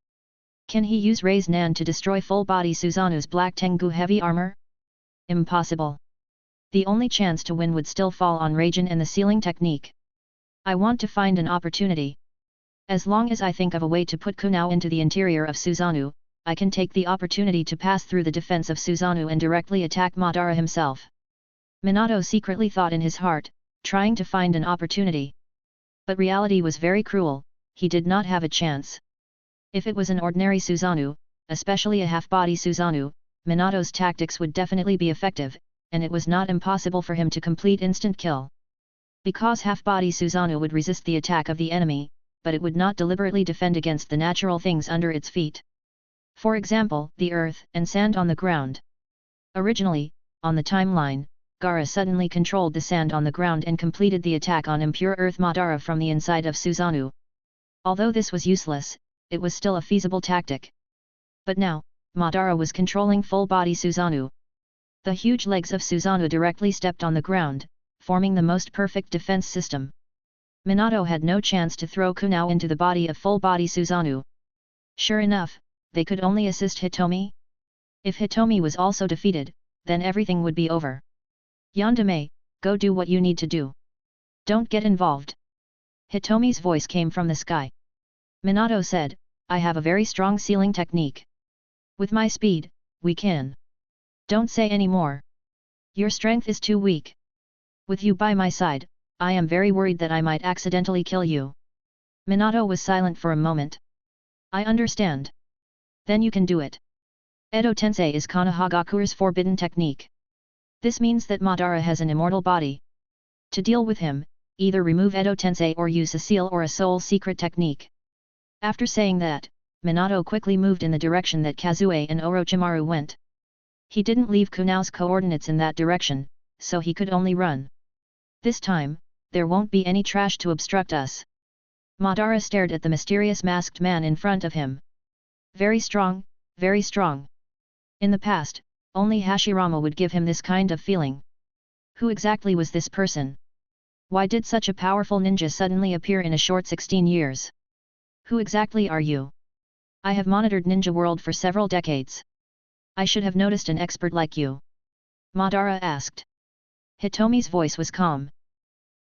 Can he use Raise Nan to destroy full-body Susanoo's Black Tengu heavy armor? Impossible. The only chance to win would still fall on Raijin and the sealing technique. I want to find an opportunity. As long as I think of a way to put Kunao into the interior of Susanoo, I can take the opportunity to pass through the defense of Susanoo and directly attack Madara himself. Minato secretly thought in his heart, trying to find an opportunity. But reality was very cruel, he did not have a chance. If it was an ordinary Susanoo, especially a half-body Susanoo, Minato's tactics would definitely be effective, and it was not impossible for him to complete instant kill. Because half-body Susanoo would resist the attack of the enemy, but it would not deliberately defend against the natural things under its feet. For example, the earth and sand on the ground. Originally, on the timeline, Gaara suddenly controlled the sand on the ground and completed the attack on impure earth Madara from the inside of Susanoo. Although this was useless, it was still a feasible tactic. But now, Madara was controlling full-body Susanoo. The huge legs of Susanoo directly stepped on the ground, forming the most perfect defense system. Minato had no chance to throw Kunao into the body of full-body Susanoo. Sure enough, they could only assist Hitomi. If Hitomi was also defeated, then everything would be over. Yandere, go do what you need to do. Don't get involved. Hitomi's voice came from the sky. Minato said, I have a very strong sealing technique. With my speed, we can. Don't say any more. Your strength is too weak. With you by my side, I am very worried that I might accidentally kill you. Minato was silent for a moment. I understand. Then you can do it. Edo Tensei is Konoha Gaku's forbidden technique. This means that Madara has an immortal body. To deal with him, either remove Edo Tensei or use a seal or a soul secret technique. After saying that, Minato quickly moved in the direction that Kazue and Orochimaru went. He didn't leave Kunao's coordinates in that direction, so he could only run. This time, there won't be any trash to obstruct us. Madara stared at the mysterious masked man in front of him. Very strong, very strong. In the past, only Hashirama would give him this kind of feeling. Who exactly was this person? Why did such a powerful ninja suddenly appear in a short 16 years? Who exactly are you? I have monitored Ninja World for several decades. I should have noticed an expert like you. Madara asked. Hitomi's voice was calm.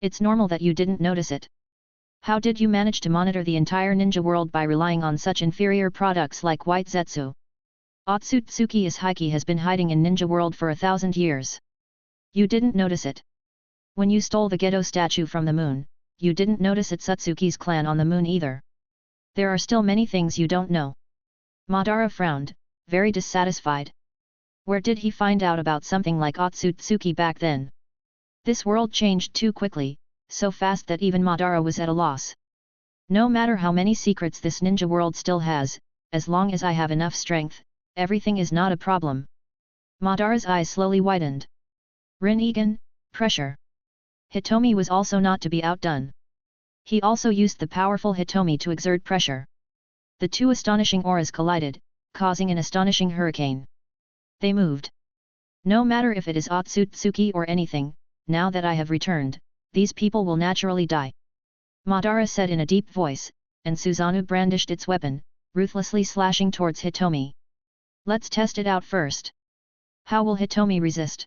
It's normal that you didn't notice it. How did you manage to monitor the entire Ninja World by relying on such inferior products like White Zetsu? Otsutsuki Ishiki has been hiding in Ninja World for 1,000 years. You didn't notice it. When you stole the Gedo statue from the moon, you didn't notice Otsutsuki's clan on the moon either. There are still many things you don't know. Madara frowned, very dissatisfied. Where did he find out about something like Otsutsuki back then? This world changed too quickly, so fast that even Madara was at a loss. No matter how many secrets this ninja world still has, as long as I have enough strength, everything is not a problem. Madara's eyes slowly widened. Rinnegan, pressure. Hitomi was also not to be outdone. He also used the powerful Hitomi to exert pressure. The two astonishing auras collided, causing an astonishing hurricane. They moved. No matter if it is Otsutsuki or anything, now that I have returned, these people will naturally die. Madara said in a deep voice, and Susanoo brandished its weapon, ruthlessly slashing towards Hitomi. Let's test it out first. How will Hitomi resist?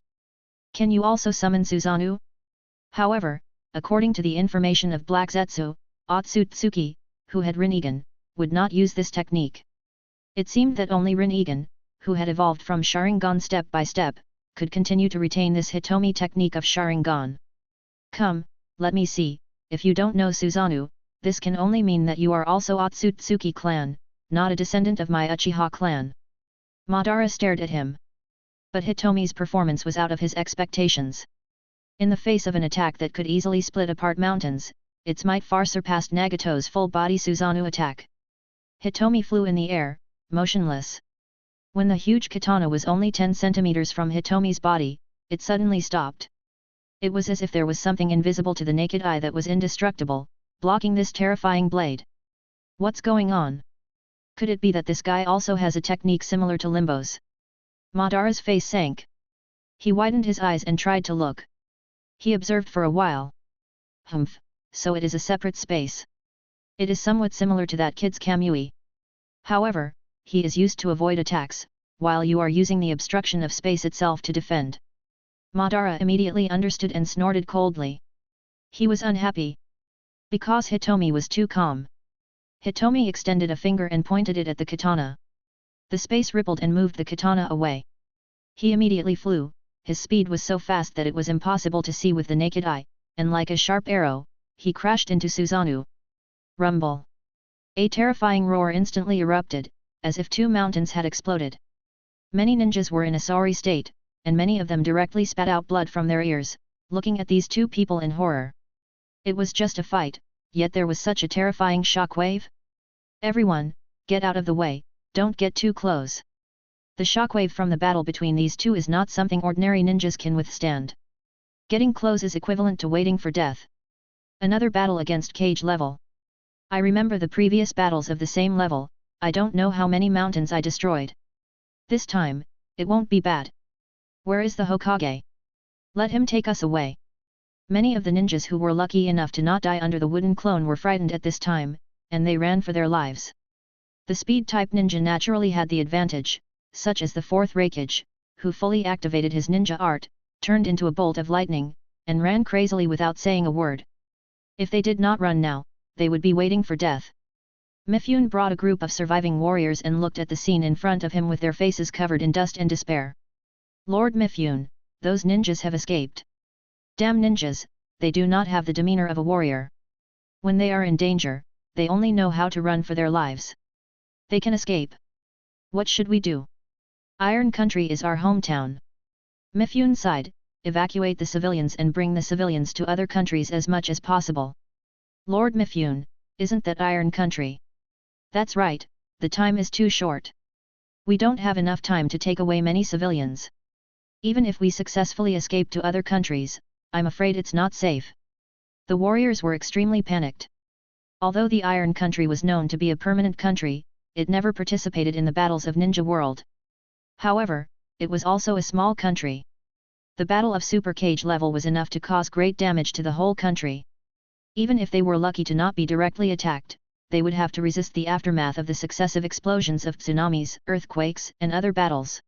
Can you also summon Susanoo? However, according to the information of Black Zetsu, Otsutsuki, who had Rinnegan, would not use this technique. It seemed that only Rinnegan, who had evolved from Sharingan step by step, could continue to retain this Hitomi technique of Sharingan. Come, let me see, if you don't know Susanoo, this can only mean that you are also Otsutsuki clan, not a descendant of my Uchiha clan. Madara stared at him. But Hitomi's performance was out of his expectations. In the face of an attack that could easily split apart mountains, its might far surpassed Nagato's full-body Susanoo attack. Hitomi flew in the air, motionless. When the huge katana was only 10 centimeters from Hitomi's body, it suddenly stopped. It was as if there was something invisible to the naked eye that was indestructible, blocking this terrifying blade. What's going on? Could it be that this guy also has a technique similar to Limbo's? Madara's face sank. He widened his eyes and tried to look. He observed for a while. Humph, so it is a separate space. It is somewhat similar to that kid's Kamui. However, he is used to avoid attacks, while you are using the obstruction of space itself to defend. Madara immediately understood and snorted coldly. He was unhappy. Because Hitomi was too calm. Hitomi extended a finger and pointed it at the katana. The space rippled and moved the katana away. He immediately flew. His speed was so fast that it was impossible to see with the naked eye, and like a sharp arrow, he crashed into Susanoo. Rumble. A terrifying roar instantly erupted, as if 2 mountains had exploded. Many ninjas were in a sorry state, and many of them directly spat out blood from their ears, looking at these 2 people in horror. It was just a fight, yet there was such a terrifying shockwave. Everyone, get out of the way, don't get too close. The shockwave from the battle between these 2 is not something ordinary ninjas can withstand. Getting close is equivalent to waiting for death. Another battle against cage level. I remember the previous battles of the same level, I don't know how many mountains I destroyed. This time, it won't be bad. Where is the Hokage? Let him take us away. Many of the ninjas who were lucky enough to not die under the wooden clone were frightened at this time, and they ran for their lives. The speed-type ninja naturally had the advantage, such as the 4th Raikage, who fully activated his ninja art, turned into a bolt of lightning, and ran crazily without saying a word. If they did not run now, they would be waiting for death. Mifune brought a group of surviving warriors and looked at the scene in front of him with their faces covered in dust and despair. Lord Mifune, those ninjas have escaped. Damn ninjas, they do not have the demeanor of a warrior. When they are in danger, they only know how to run for their lives. They can escape. What should we do? Iron Country is our hometown. Mifune sighed, evacuate the civilians and bring the civilians to other countries as much as possible. Lord Mifune, isn't that Iron Country? That's right, the time is too short. We don't have enough time to take away many civilians. Even if we successfully escape to other countries, I'm afraid it's not safe. The warriors were extremely panicked. Although the Iron Country was known to be a permanent country, it never participated in the battles of Ninja World. However, it was also a small country. The battle of Super Cage level was enough to cause great damage to the whole country. Even if they were lucky to not be directly attacked, they would have to resist the aftermath of the successive explosions of tsunamis, earthquakes, and other battles.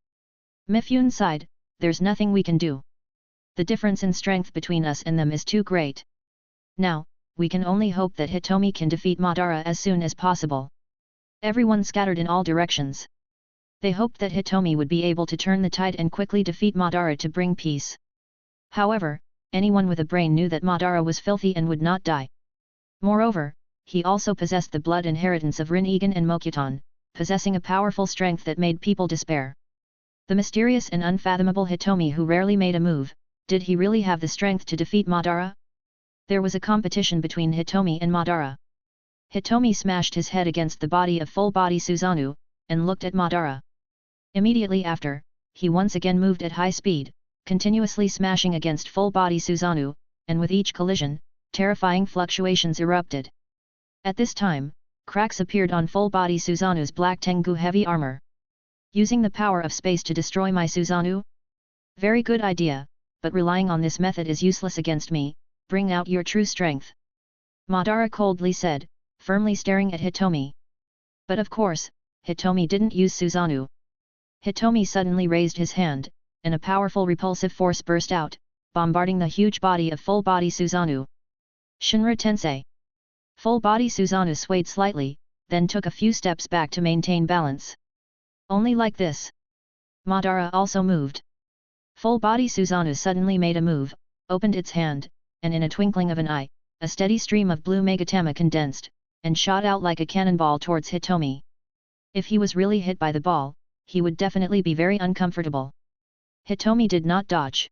Mifune sighed, there's nothing we can do. The difference in strength between us and them is too great. Now, we can only hope that Hitomi can defeat Madara as soon as possible. Everyone scattered in all directions. They hoped that Hitomi would be able to turn the tide and quickly defeat Madara to bring peace. However, anyone with a brain knew that Madara was filthy and would not die. Moreover, he also possessed the blood inheritance of Rinnegan and Mokuton, possessing a powerful strength that made people despair. The mysterious and unfathomable Hitomi who rarely made a move, did he really have the strength to defeat Madara? There was a competition between Hitomi and Madara. Hitomi smashed his head against the body of full-body Susanoo, and looked at Madara. Immediately after, he once again moved at high speed, continuously smashing against full-body Susanoo, and with each collision, terrifying fluctuations erupted. At this time, cracks appeared on full-body Susanoo's black Tengu heavy armor. Using the power of space to destroy my Susanoo? Very good idea, but relying on this method is useless against me, bring out your true strength. Madara coldly said, firmly staring at Hitomi. But of course, Hitomi didn't use Susanoo. Hitomi suddenly raised his hand, and a powerful repulsive force burst out, bombarding the huge body of full-body Susanoo. Shinra Tensei. Full-body Susanoo swayed slightly, then took a few steps back to maintain balance. Only like this. Madara also moved. Full-body Susanoo suddenly made a move, opened its hand, and in a twinkling of an eye, a steady stream of blue Megatama condensed, and shot out like a cannonball towards Hitomi. If he was really hit by the ball, he would definitely be very uncomfortable. Hitomi did not dodge.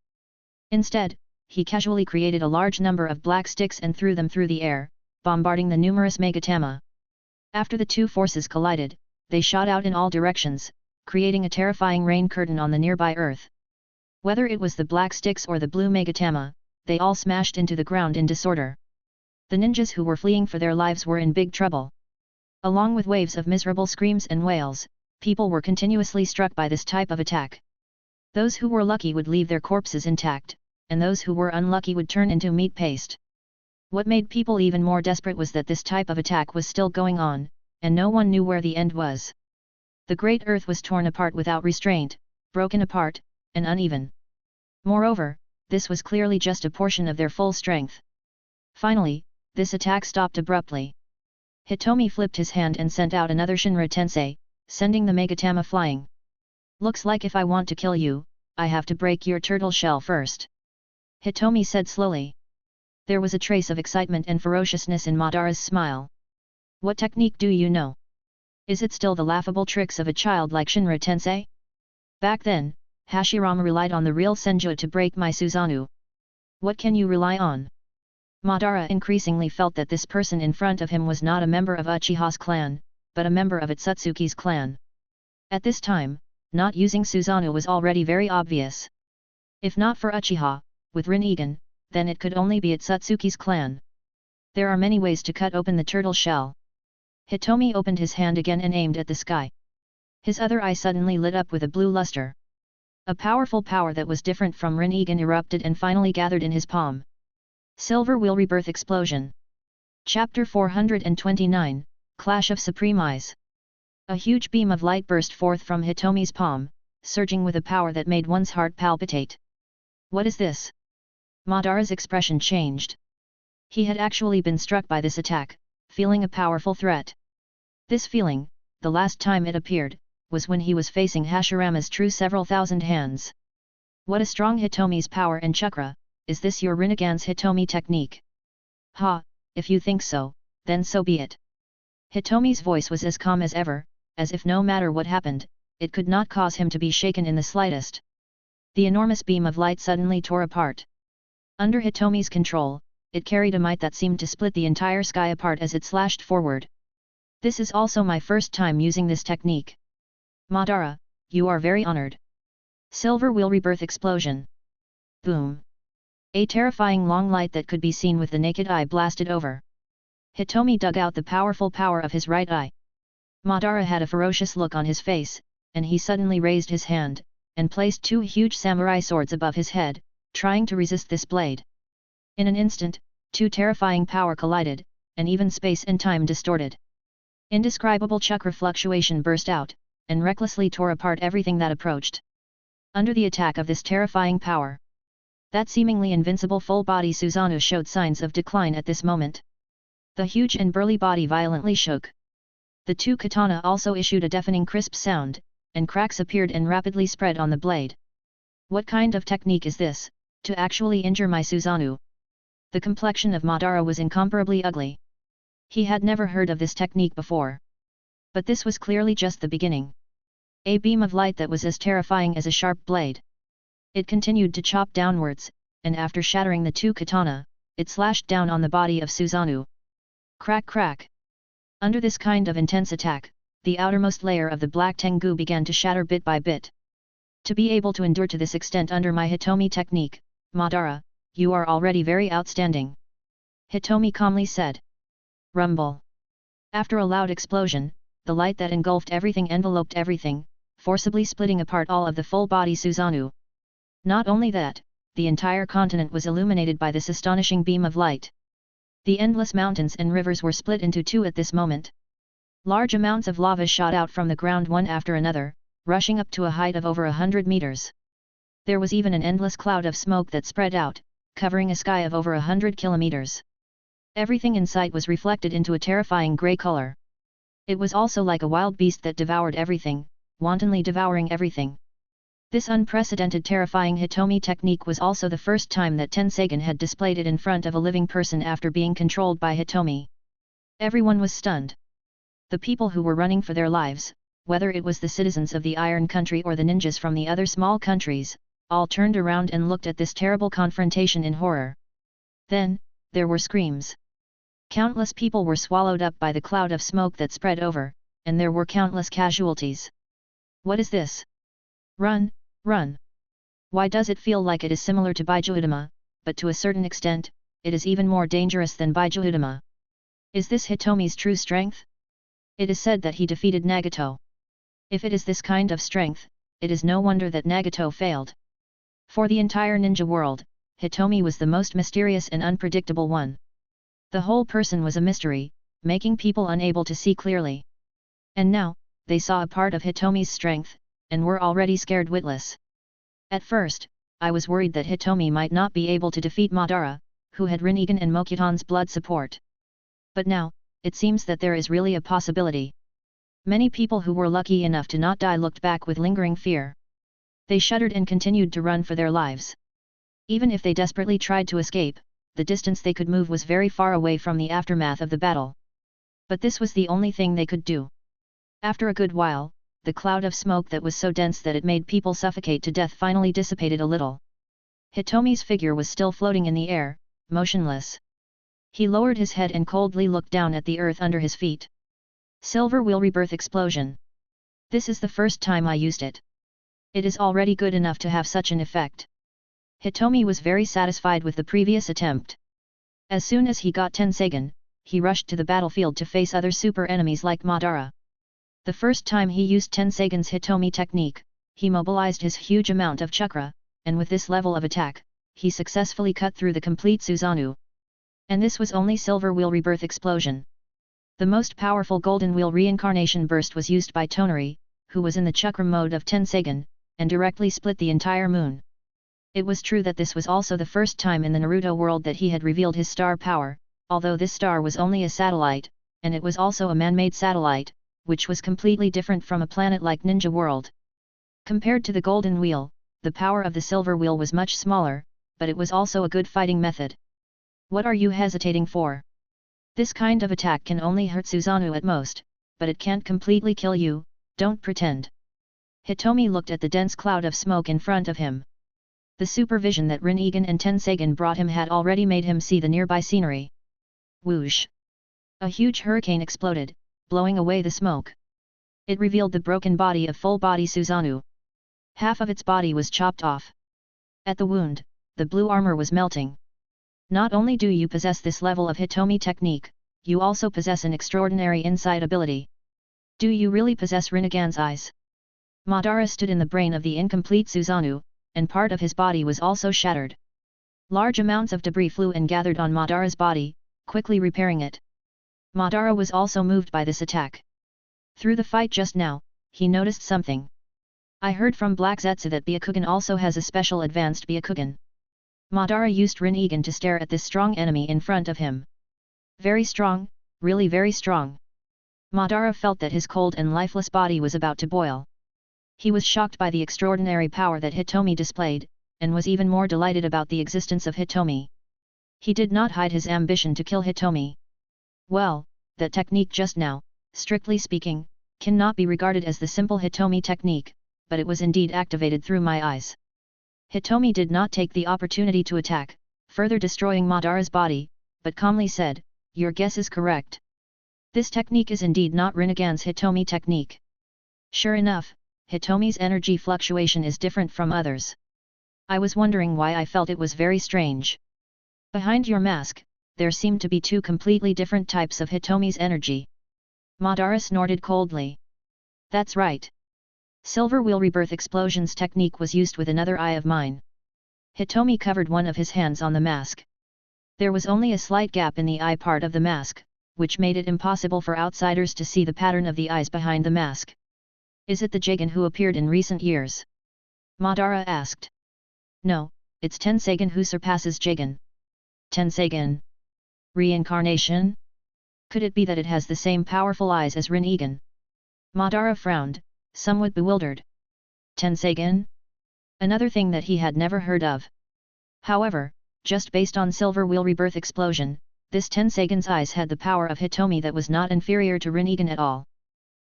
Instead, he casually created a large number of black sticks and threw them through the air, bombarding the numerous Megatama. After the two forces collided, they shot out in all directions, creating a terrifying rain curtain on the nearby earth. Whether it was the black sticks or the blue Megatama, they all smashed into the ground in disorder. The ninjas who were fleeing for their lives were in big trouble. Along with waves of miserable screams and wails, people were continuously struck by this type of attack. Those who were lucky would leave their corpses intact, and those who were unlucky would turn into meat paste. What made people even more desperate was that this type of attack was still going on, and no one knew where the end was. The great earth was torn apart without restraint, broken apart, and uneven. Moreover, this was clearly just a portion of their full strength. Finally, this attack stopped abruptly. Hitomi flipped his hand and sent out another Shinra Tensei, sending the Megatama flying. Looks like if I want to kill you, I have to break your turtle shell first. Hitomi said slowly. There was a trace of excitement and ferociousness in Madara's smile. What technique do you know? Is it still the laughable tricks of a child like Shinra Tensei? Back then, Hashirama relied on the real Senju to break my Susanoo. What can you rely on? Madara increasingly felt that this person in front of him was not a member of Uchiha's clan, but a member of Otsutsuki's clan. At this time, not using Susanoo was already very obvious. If not for Uchiha, with Rinnegan, then it could only be Otsutsuki's clan. There are many ways to cut open the turtle shell. Hitomi opened his hand again and aimed at the sky. His other eye suddenly lit up with a blue luster. A powerful power that was different from Rinnegan erupted and finally gathered in his palm. Silver Wheel Rebirth Explosion. Chapter 429, Clash of Supreme Eyes. A huge beam of light burst forth from Hitomi's palm, surging with a power that made one's heart palpitate. What is this? Madara's expression changed. He had actually been struck by this attack, feeling a powerful threat. This feeling, the last time it appeared, was when he was facing Hashirama's true several thousand hands. What a strong Hitomi's power and chakra! Is this your Rinnegan's Hitomi technique? Ha, if you think so, then so be it. Hitomi's voice was as calm as ever, as if no matter what happened, it could not cause him to be shaken in the slightest. The enormous beam of light suddenly tore apart. Under Hitomi's control, it carried a might that seemed to split the entire sky apart as it slashed forward. This is also my first time using this technique. Madara, you are very honored. Silver Wheel Rebirth Explosion. Boom. A terrifying long light that could be seen with the naked eye blasted over. Hitomi dug out the powerful power of his right eye. Madara had a ferocious look on his face, and he suddenly raised his hand, and placed two huge samurai swords above his head, trying to resist this blade. In an instant, two terrifying power collided, and even space and time distorted. Indescribable chakra fluctuation burst out, and recklessly tore apart everything that approached. Under the attack of this terrifying power, that seemingly invincible full-body Susanoo showed signs of decline at this moment. The huge and burly body violently shook. The two katana also issued a deafening crisp sound, and cracks appeared and rapidly spread on the blade. What kind of technique is this, to actually injure my Susanoo? The complexion of Madara was incomparably ugly. He had never heard of this technique before. But this was clearly just the beginning. A beam of light that was as terrifying as a sharp blade. It continued to chop downwards, and after shattering the two katana, it slashed down on the body of Susanoo. Crack crack. Under this kind of intense attack, the outermost layer of the black Tengu began to shatter bit by bit. To be able to endure to this extent under my Hitomi technique, Madara, you are already very outstanding. Hitomi calmly said. Rumble. After a loud explosion, the light that engulfed everything enveloped everything, forcibly splitting apart all of the full-body Susanoo. Not only that, the entire continent was illuminated by this astonishing beam of light. The endless mountains and rivers were split into two at this moment. Large amounts of lava shot out from the ground one after another, rushing up to a height of over 100 meters. There was even an endless cloud of smoke that spread out, covering a sky of over 100 kilometers. Everything in sight was reflected into a terrifying grey color. It was also like a wild beast that devoured everything, wantonly devouring everything. This unprecedented terrifying Hitomi technique was also the first time that Tensagen had displayed it in front of a living person after being controlled by Hitomi. Everyone was stunned. The people who were running for their lives, whether it was the citizens of the Iron Country or the ninjas from the other small countries, all turned around and looked at this terrible confrontation in horror. Then, there were screams. Countless people were swallowed up by the cloud of smoke that spread over, and there were countless casualties. What is this? Run, run! Why does it feel like it is similar to Bijuudama, but to a certain extent, it is even more dangerous than Bijuudama? Is this Hitomi's true strength? It is said that he defeated Nagato. If it is this kind of strength, it is no wonder that Nagato failed. For the entire ninja world, Hitomi was the most mysterious and unpredictable one. The whole person was a mystery, making people unable to see clearly. And now, they saw a part of Hitomi's strength, and were already scared witless. At first, I was worried that Hitomi might not be able to defeat Madara, who had Rinnegan and Mokutan's blood support. But now, it seems that there is really a possibility. Many people who were lucky enough to not die looked back with lingering fear. They shuddered and continued to run for their lives. Even if they desperately tried to escape, the distance they could move was very far away from the aftermath of the battle. But this was the only thing they could do. After a good while, the cloud of smoke that was so dense that it made people suffocate to death finally dissipated a little. Hitomi's figure was still floating in the air, motionless. He lowered his head and coldly looked down at the earth under his feet. Silver Wheel Rebirth Explosion. This is the first time I used it. It is already good enough to have such an effect. Hitomi was very satisfied with the previous attempt. As soon as he got Tensagen, he rushed to the battlefield to face other super enemies like Madara. The first time he used Tensagen's Hitomi technique, he mobilized his huge amount of chakra, and with this level of attack, he successfully cut through the complete Susanoo. And this was only Silver Wheel Rebirth Explosion. The most powerful Golden Wheel Reincarnation Burst was used by Tonari, who was in the chakra mode of Tensagen, and directly split the entire moon. It was true that this was also the first time in the Naruto world that he had revealed his star power, although this star was only a satellite, and it was also a man-made satellite, which was completely different from a planet like Ninja World. Compared to the Golden Wheel, the power of the Silver Wheel was much smaller, but it was also a good fighting method. What are you hesitating for? This kind of attack can only hurt Susanoo at most, but it can't completely kill you, don't pretend. Hitomi looked at the dense cloud of smoke in front of him. The supervision that Rinnegan and Tenseigan brought him had already made him see the nearby scenery. Whoosh! A huge hurricane exploded, blowing away the smoke. It revealed the broken body of full-body Susanoo. Half of its body was chopped off. At the wound, the blue armor was melting. Not only do you possess this level of Hitomi technique, you also possess an extraordinary insight ability. Do you really possess Rinnegan's eyes? Madara stood in the brain of the incomplete Susanoo, and part of his body was also shattered. Large amounts of debris flew and gathered on Madara's body, quickly repairing it. Madara was also moved by this attack. Through the fight just now, he noticed something. I heard from Black Zetsu that Byakugan also has a special advanced Byakugan. Madara used Rinnegan to stare at this strong enemy in front of him. Very strong, really very strong. Madara felt that his cold and lifeless body was about to boil. He was shocked by the extraordinary power that Hitomi displayed, and was even more delighted about the existence of Hitomi. He did not hide his ambition to kill Hitomi. Well, that technique just now, strictly speaking, cannot be regarded as the simple Hitomi technique, but it was indeed activated through my eyes. Hitomi did not take the opportunity to attack, further destroying Madara's body, but calmly said, "Your guess is correct. This technique is indeed not Rinnegan's Hitomi technique. Sure enough, Hitomi's energy fluctuation is different from others. I was wondering why I felt it was very strange. Behind your mask, there seemed to be two completely different types of Hitomi's energy." Madara snorted coldly. That's right. Silver Wheel Rebirth Explosion's technique was used with another eye of mine. Hitomi covered one of his hands on the mask. There was only a slight gap in the eye part of the mask, which made it impossible for outsiders to see the pattern of the eyes behind the mask. Is it the Jigen who appeared in recent years? Madara asked. No, it's Tenseigan who surpasses Jigen. Tenseigan? Reincarnation? Could it be that it has the same powerful eyes as Rinnegan? Madara frowned, somewhat bewildered. Tenseigan? Another thing that he had never heard of. However, just based on Silver Wheel Rebirth Explosion, this Tenseigan's eyes had the power of Hitomi that was not inferior to Rinnegan at all.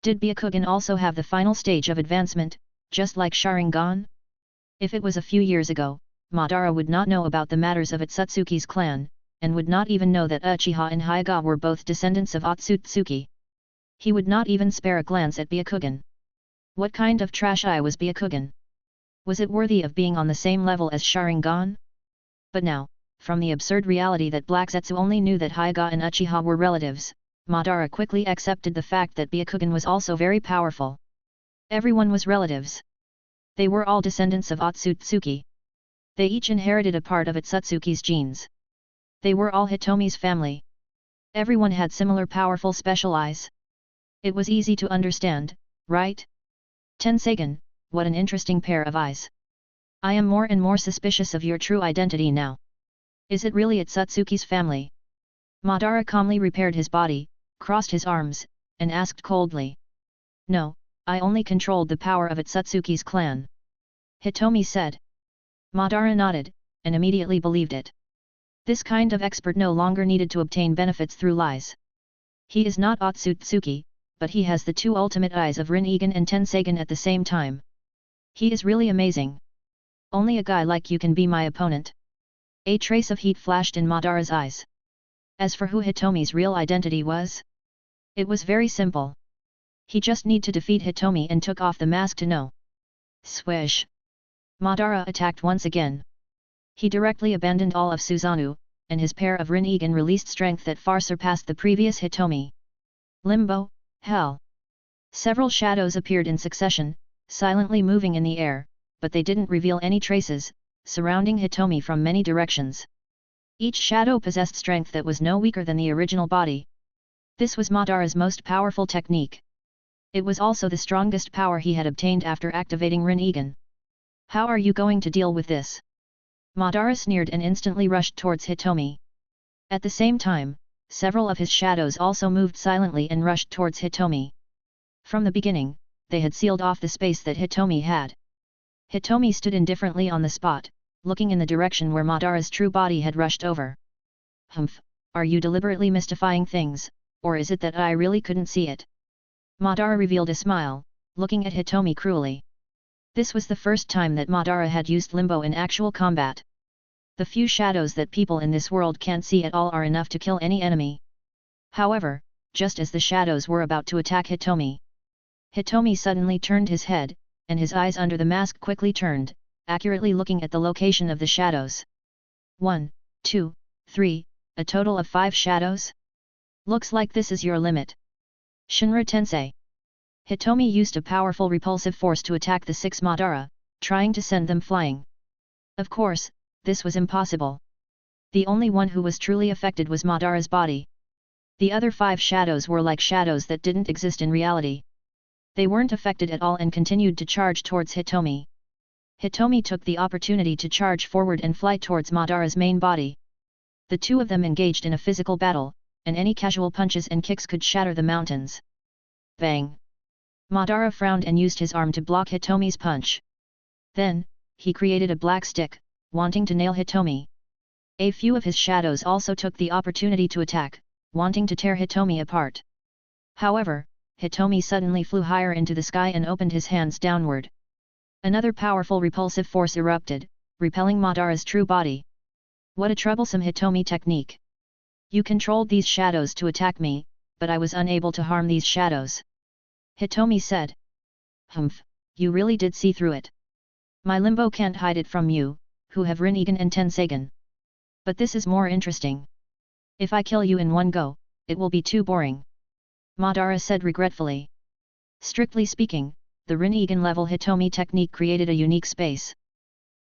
Did Byakugan also have the final stage of advancement, just like Sharingan? If it was a few years ago, Madara would not know about the matters of Otsutsuki's clan, and would not even know that Uchiha and Hyuga were both descendants of Otsutsuki. He would not even spare a glance at Byakugan. What kind of trash eye was Byakugan? Was it worthy of being on the same level as Sharingan? But now, from the absurd reality that Black Zetsu only knew that Hyuga and Uchiha were relatives, Madara quickly accepted the fact that Byakugan was also very powerful. Everyone was relatives. They were all descendants of Otsutsuki. They each inherited a part of Otsutsuki's genes. They were all Hitomi's family. Everyone had similar powerful special eyes. It was easy to understand, right? Tenseigan, what an interesting pair of eyes. I am more and more suspicious of your true identity now. Is it really Otsutsuki's family? Madara calmly repaired his body, crossed his arms, and asked coldly. No, I only controlled the power of Otsutsuki's clan. Hitomi said. Madara nodded, and immediately believed it. This kind of expert no longer needed to obtain benefits through lies. He is not Otsutsuki, but he has the two ultimate eyes of Rinnegan and Tenseigan at the same time. He is really amazing. Only a guy like you can be my opponent. A trace of heat flashed in Madara's eyes. As for who Hitomi's real identity was, it was very simple. He just need to defeat Hitomi and took off the mask to know. Swish! Madara attacked once again. He directly abandoned all of Susanoo, and his pair of Rinnegan released strength that far surpassed the previous Hitomi. Limbo, hell! Several shadows appeared in succession, silently moving in the air, but they didn't reveal any traces, surrounding Hitomi from many directions. Each shadow possessed strength that was no weaker than the original body. This was Madara's most powerful technique. It was also the strongest power he had obtained after activating Rinnegan. How are you going to deal with this? Madara sneered and instantly rushed towards Hitomi. At the same time, several of his shadows also moved silently and rushed towards Hitomi. From the beginning, they had sealed off the space that Hitomi had. Hitomi stood indifferently on the spot, looking in the direction where Madara's true body had rushed over. Humph, are you deliberately mystifying things, or is it that I really couldn't see it? Madara revealed a smile, looking at Hitomi cruelly. This was the first time that Madara had used limbo in actual combat. The few shadows that people in this world can't see at all are enough to kill any enemy. However, just as the shadows were about to attack Hitomi suddenly turned his head, and his eyes under the mask quickly turned, accurately looking at the location of the shadows. 1, 2, 3, a total of 5 shadows? Looks like this is your limit. Shinra Tensei. Hitomi used a powerful repulsive force to attack the 6 Madara, trying to send them flying. Of course, this was impossible. The only one who was truly affected was Madara's body. The other 5 shadows were like shadows that didn't exist in reality. They weren't affected at all and continued to charge towards Hitomi. Hitomi took the opportunity to charge forward and fly towards Madara's main body. The two of them engaged in a physical battle, and any casual punches and kicks could shatter the mountains. Bang! Madara frowned and used his arm to block Hitomi's punch. Then, he created a black stick, wanting to nail Hitomi. A few of his shadows also took the opportunity to attack, wanting to tear Hitomi apart. However, Hitomi suddenly flew higher into the sky and opened his hands downward. Another powerful repulsive force erupted, repelling Madara's true body. What a troublesome Hitomi technique! You controlled these shadows to attack me, but I was unable to harm these shadows. Hitomi said. Humph, you really did see through it. My limbo can't hide it from you, who have Rinnegan and Tenseigan. But this is more interesting. If I kill you in one go, it will be too boring. Madara said regretfully. Strictly speaking, the Rinnegan level Hitomi technique created a unique space.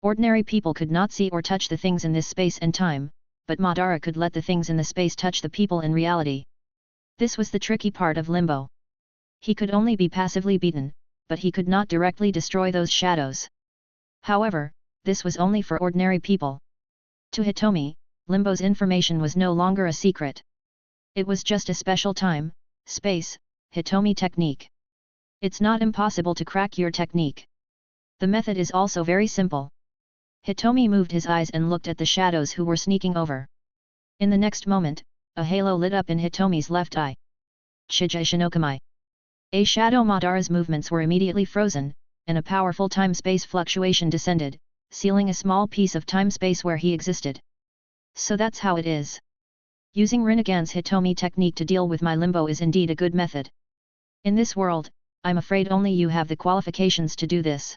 Ordinary people could not see or touch the things in this space and time, but Madara could let the things in the space touch the people in reality. This was the tricky part of limbo. He could only be passively beaten, but he could not directly destroy those shadows. However, this was only for ordinary people. To Hitomi, limbo's information was no longer a secret. It was just a special time, space, Hitomi technique. It's not impossible to crack your technique. The method is also very simple. Hitomi moved his eyes and looked at the shadows who were sneaking over. In the next moment, a halo lit up in Hitomi's left eye. Chijai Shinokamai. A shadow Madara's movements were immediately frozen, and a powerful time-space fluctuation descended, sealing a small piece of time-space where he existed. So that's how it is. Using Rinnegan's Hitomi technique to deal with my limbo is indeed a good method. In this world, I'm afraid only you have the qualifications to do this.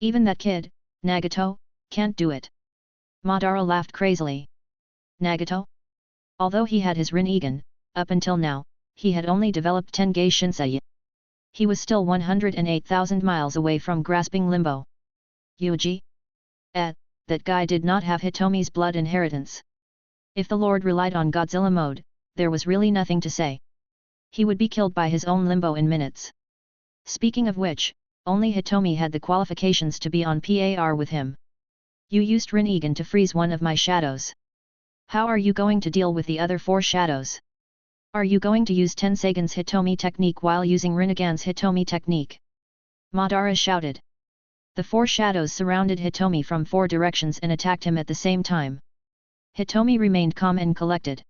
Even that kid, Nagato, can't do it. Madara laughed crazily. Nagato? Although he had his Rinnegan, up until now, he had only developed Tengai Shinsei. He was still 108,000 miles away from grasping limbo. Yuuji? That guy did not have Hitomi's blood inheritance. If the Lord relied on Godzilla mode, there was really nothing to say. He would be killed by his own limbo in minutes. Speaking of which, only Hitomi had the qualifications to be on par with him. You used Rinnegan to freeze one of my shadows. How are you going to deal with the other 4 shadows? Are you going to use Tenseigan's Hitomi technique while using Rinnegan's Hitomi technique? Madara shouted. The 4 shadows surrounded Hitomi from 4 directions and attacked him at the same time. Hitomi remained calm and collected.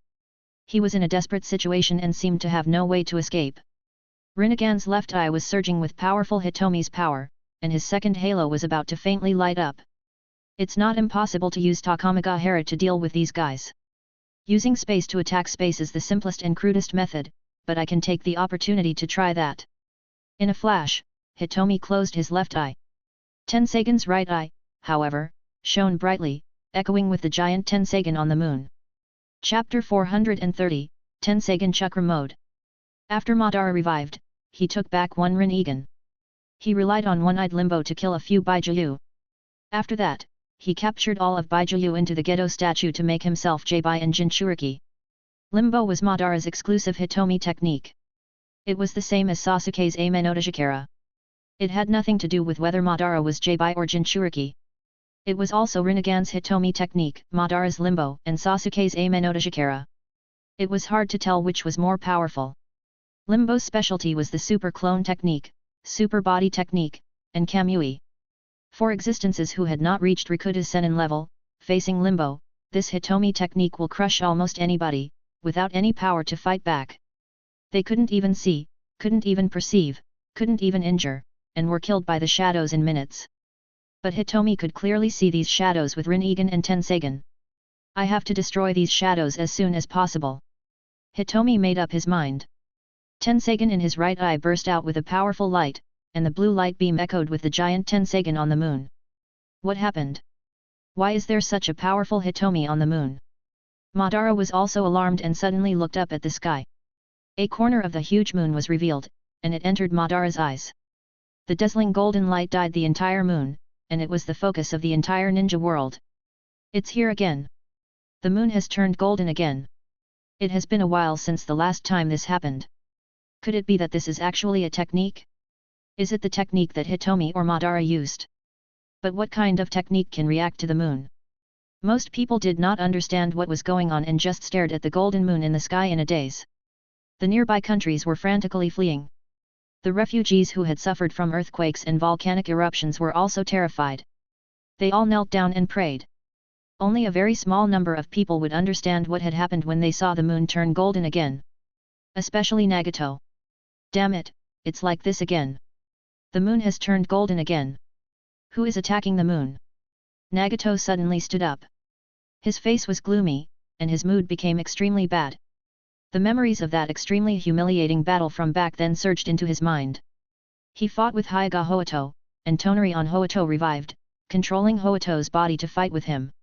He was in a desperate situation and seemed to have no way to escape. Rinnegan's left eye was surging with powerful Hitomi's power, and his second halo was about to faintly light up. It's not impossible to use Takamagahara to deal with these guys. Using space to attack space is the simplest and crudest method, but I can take the opportunity to try that. In a flash, Hitomi closed his left eye. Tenseigan's right eye, however, shone brightly, echoing with the giant Tenseigan on the moon. Chapter 430, Tenseigan Chakra Mode. After Madara revived, he took back one Rinnegan. He relied on one-eyed Limbo to kill a few Bijuu. After that, he captured all of Bijuu into the Gedo statue to make himself J-Bai and Jinchuriki. Limbo was Madara's exclusive Hitomi technique. It was the same as Sasuke's Ame no Tajikara. It had nothing to do with whether Madara was J-Bai or Jinchuriki. It was also Rinnegan's Hitomi technique, Madara's Limbo, and Sasuke's Ame no Tajikara. It was hard to tell which was more powerful. Limbo's specialty was the Super Clone technique, Super Body technique, and Kamui. For existences who had not reached Rikuta Sennin level, facing Limbo, this Hitomi technique will crush almost anybody, without any power to fight back. They couldn't even see, couldn't even perceive, couldn't even injure, and were killed by the shadows in minutes. But Hitomi could clearly see these shadows with Rinnegan and Tensegan. I have to destroy these shadows as soon as possible. Hitomi made up his mind. Tensegan in his right eye burst out with a powerful light, and the blue light beam echoed with the giant Tensegan on the moon. What happened? Why is there such a powerful Hitomi on the moon? Madara was also alarmed and suddenly looked up at the sky. A corner of the huge moon was revealed, and it entered Madara's eyes. The dazzling golden light dyed the entire moon, and it was the focus of the entire ninja world. It's here again. The moon has turned golden again. It has been a while since the last time this happened. Could it be that this is actually a technique? Is it the technique that Hitomi or Madara used? But what kind of technique can react to the moon? Most people did not understand what was going on and just stared at the golden moon in the sky in a daze. The nearby countries were frantically fleeing. The refugees who had suffered from earthquakes and volcanic eruptions were also terrified. They all knelt down and prayed. Only a very small number of people would understand what had happened when they saw the moon turn golden again. Especially Nagato. Damn it, it's like this again. The moon has turned golden again. Who is attacking the moon? Nagato suddenly stood up. His face was gloomy, and his mood became extremely bad. The memories of that extremely humiliating battle from back then surged into his mind. He fought with Hyuga Hoito, and Tonarion Hoito revived, controlling Hoito's body to fight with him.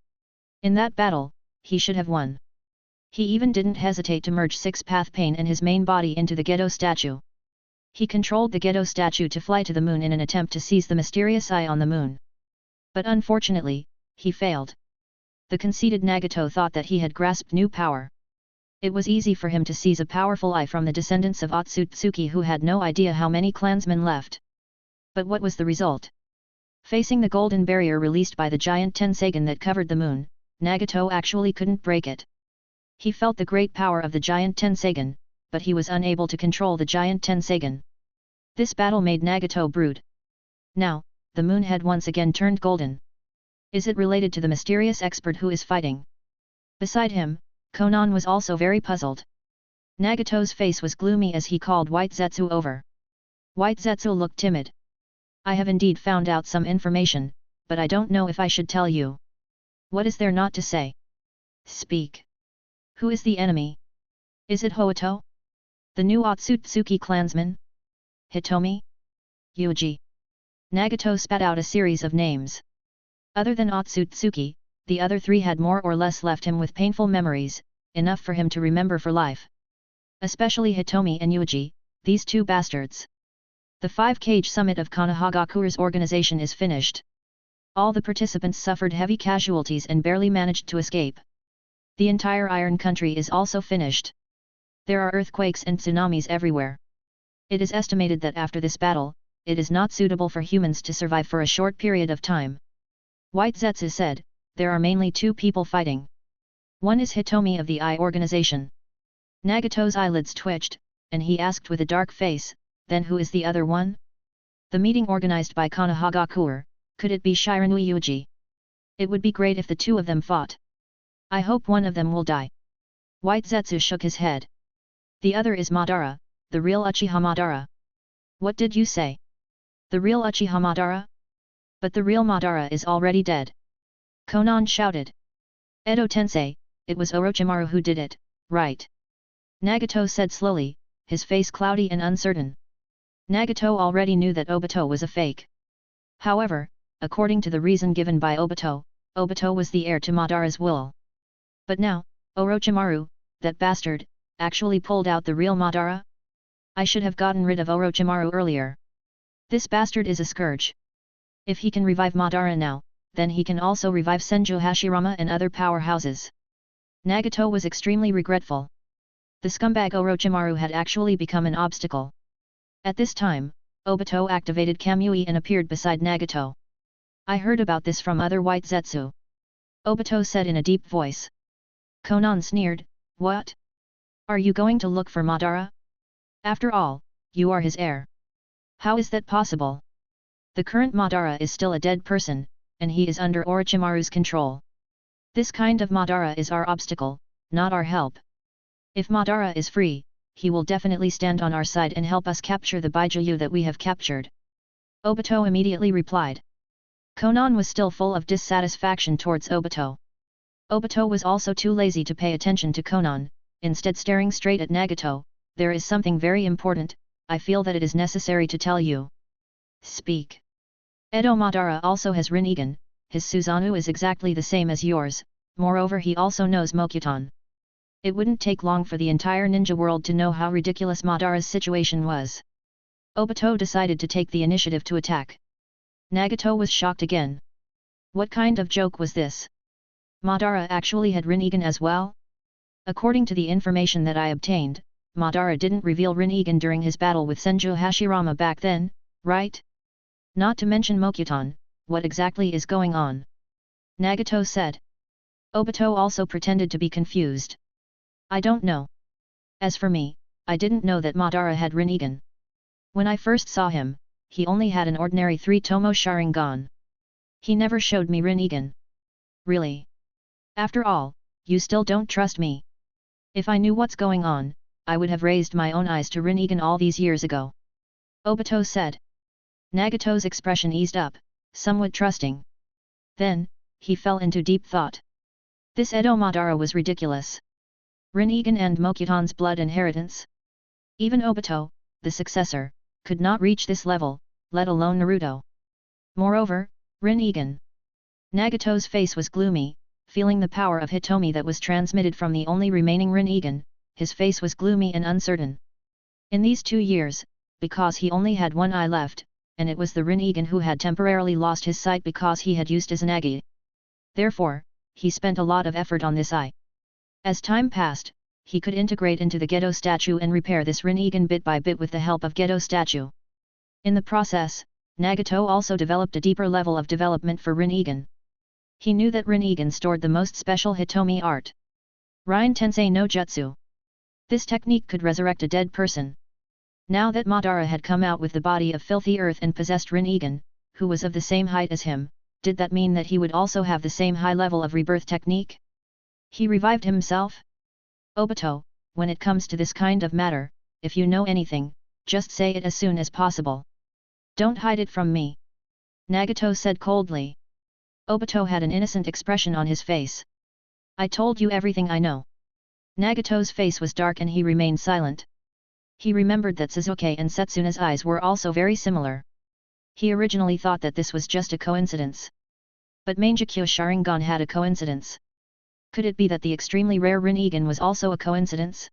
In that battle, he should have won. He even didn't hesitate to merge Six-Path Pain and his main body into the Gedo statue. He controlled the Gedo statue to fly to the moon in an attempt to seize the mysterious eye on the moon. But unfortunately, he failed. The conceited Nagato thought that he had grasped new power. It was easy for him to seize a powerful eye from the descendants of Otsutsuki who had no idea how many clansmen left. But what was the result? Facing the golden barrier released by the giant Tensegan that covered the moon, Nagato actually couldn't break it. He felt the great power of the giant Tensegan, but he was unable to control the giant Tensegan. This battle made Nagato brood. Now, the moon had once again turned golden. Is it related to the mysterious expert who is fighting? Beside him, Konan was also very puzzled. Nagato's face was gloomy as he called White Zetsu over. White Zetsu looked timid. I have indeed found out some information, but I don't know if I should tell you. What is there not to say? Speak. Who is the enemy? Is it Hoito? The new Otsutsuki clansman? Hitomi? Yuuji? Nagato spat out a series of names. Other than Otsutsuki, the other three had more or less left him with painful memories, enough for him to remember for life. Especially Hitomi and Yuuji, these two bastards. The 5-cage summit of Konohagakure's organization is finished. All the participants suffered heavy casualties and barely managed to escape. The entire Iron Country is also finished. There are earthquakes and tsunamis everywhere. It is estimated that after this battle, it is not suitable for humans to survive for a short period of time. White Zetsu said, there are mainly two people fighting. One is Hitomi of the Eye Organization. Nagato's eyelids twitched, and he asked with a dark face, then who is the other one? The meeting organized by Konohagakure, could it be Shiranui Yuuji? It would be great if the two of them fought. I hope one of them will die. White Zetsu shook his head. The other is Madara, the real Uchiha Madara. What did you say? The real Uchiha Madara? But the real Madara is already dead. Konan shouted. Edo Tensei, it was Orochimaru who did it, right? Nagato said slowly, his face cloudy and uncertain. Nagato already knew that Obito was a fake. However, according to the reason given by Obito, Obito was the heir to Madara's will. But now, Orochimaru, that bastard, actually pulled out the real Madara? I should have gotten rid of Orochimaru earlier. This bastard is a scourge. If he can revive Madara now, then he can also revive Senju Hashirama and other powerhouses. Nagato was extremely regretful. The scumbag Orochimaru had actually become an obstacle. At this time, Obito activated Kamui and appeared beside Nagato. I heard about this from other White Zetsu. Obito said in a deep voice. Konan sneered, what? Are you going to look for Madara? After all, you are his heir. How is that possible? The current Madara is still a dead person, and he is under Orochimaru's control. This kind of Madara is our obstacle, not our help. If Madara is free, he will definitely stand on our side and help us capture the Bijuu that we have captured. Obito immediately replied. Konan was still full of dissatisfaction towards Obito. Obito was also too lazy to pay attention to Konan, instead staring straight at Nagato. There is something very important, I feel that it is necessary to tell you. Speak. Edo Madara also has Rinnegan, his Susanoo is exactly the same as yours, moreover he also knows Mokuton. It wouldn't take long for the entire ninja world to know how ridiculous Madara's situation was. Obito decided to take the initiative to attack. Nagato was shocked again. What kind of joke was this? Madara actually had Rinnegan as well? According to the information that I obtained, Madara didn't reveal Rinnegan during his battle with Senju Hashirama back then, right? Not to mention Mokuton, what exactly is going on? Nagato said. Obito also pretended to be confused. I don't know. As for me, I didn't know that Madara had Rinnegan. When I first saw him, he only had an ordinary 3-tomo Sharingan. He never showed me Rinnegan. Really? After all, you still don't trust me. If I knew what's going on, I would have raised my own eyes to Rinnegan all these years ago. Obito said. Nagato's expression eased up, somewhat trusting. Then, he fell into deep thought. This Edo Madara was ridiculous. Rinnegan and Mokuton's blood inheritance? Even Obito, the successor, could not reach this level, let alone Naruto. Moreover, Rinnegan. Nagato's face was gloomy, feeling the power of Hitomi that was transmitted from the only remaining Rinnegan, his face was gloomy and uncertain. In these 2 years, because he only had one eye left, and it was the Rinnegan who had temporarily lost his sight because he had used Izanagi. Therefore, he spent a lot of effort on this eye. As time passed, he could integrate into the Gedo statue and repair this Rinnegan bit by bit with the help of Gedo statue. In the process, Nagato also developed a deeper level of development for Rinnegan. He knew that Rinnegan stored the most special Hitomi art. Rain Tensei no Jutsu. This technique could resurrect a dead person. Now that Madara had come out with the body of filthy earth and possessed Rinnegan, who was of the same height as him, did that mean that he would also have the same high level of rebirth technique? He revived himself? Obito, when it comes to this kind of matter, if you know anything, just say it as soon as possible. Don't hide it from me. Nagato said coldly. Obito had an innocent expression on his face. I told you everything I know. Nagato's face was dark and he remained silent. He remembered that Sasuke and Setsuna's eyes were also very similar. He originally thought that this was just a coincidence. But Mangekyo Sharingan had a coincidence. Could it be that the extremely rare Rinnegan was also a coincidence?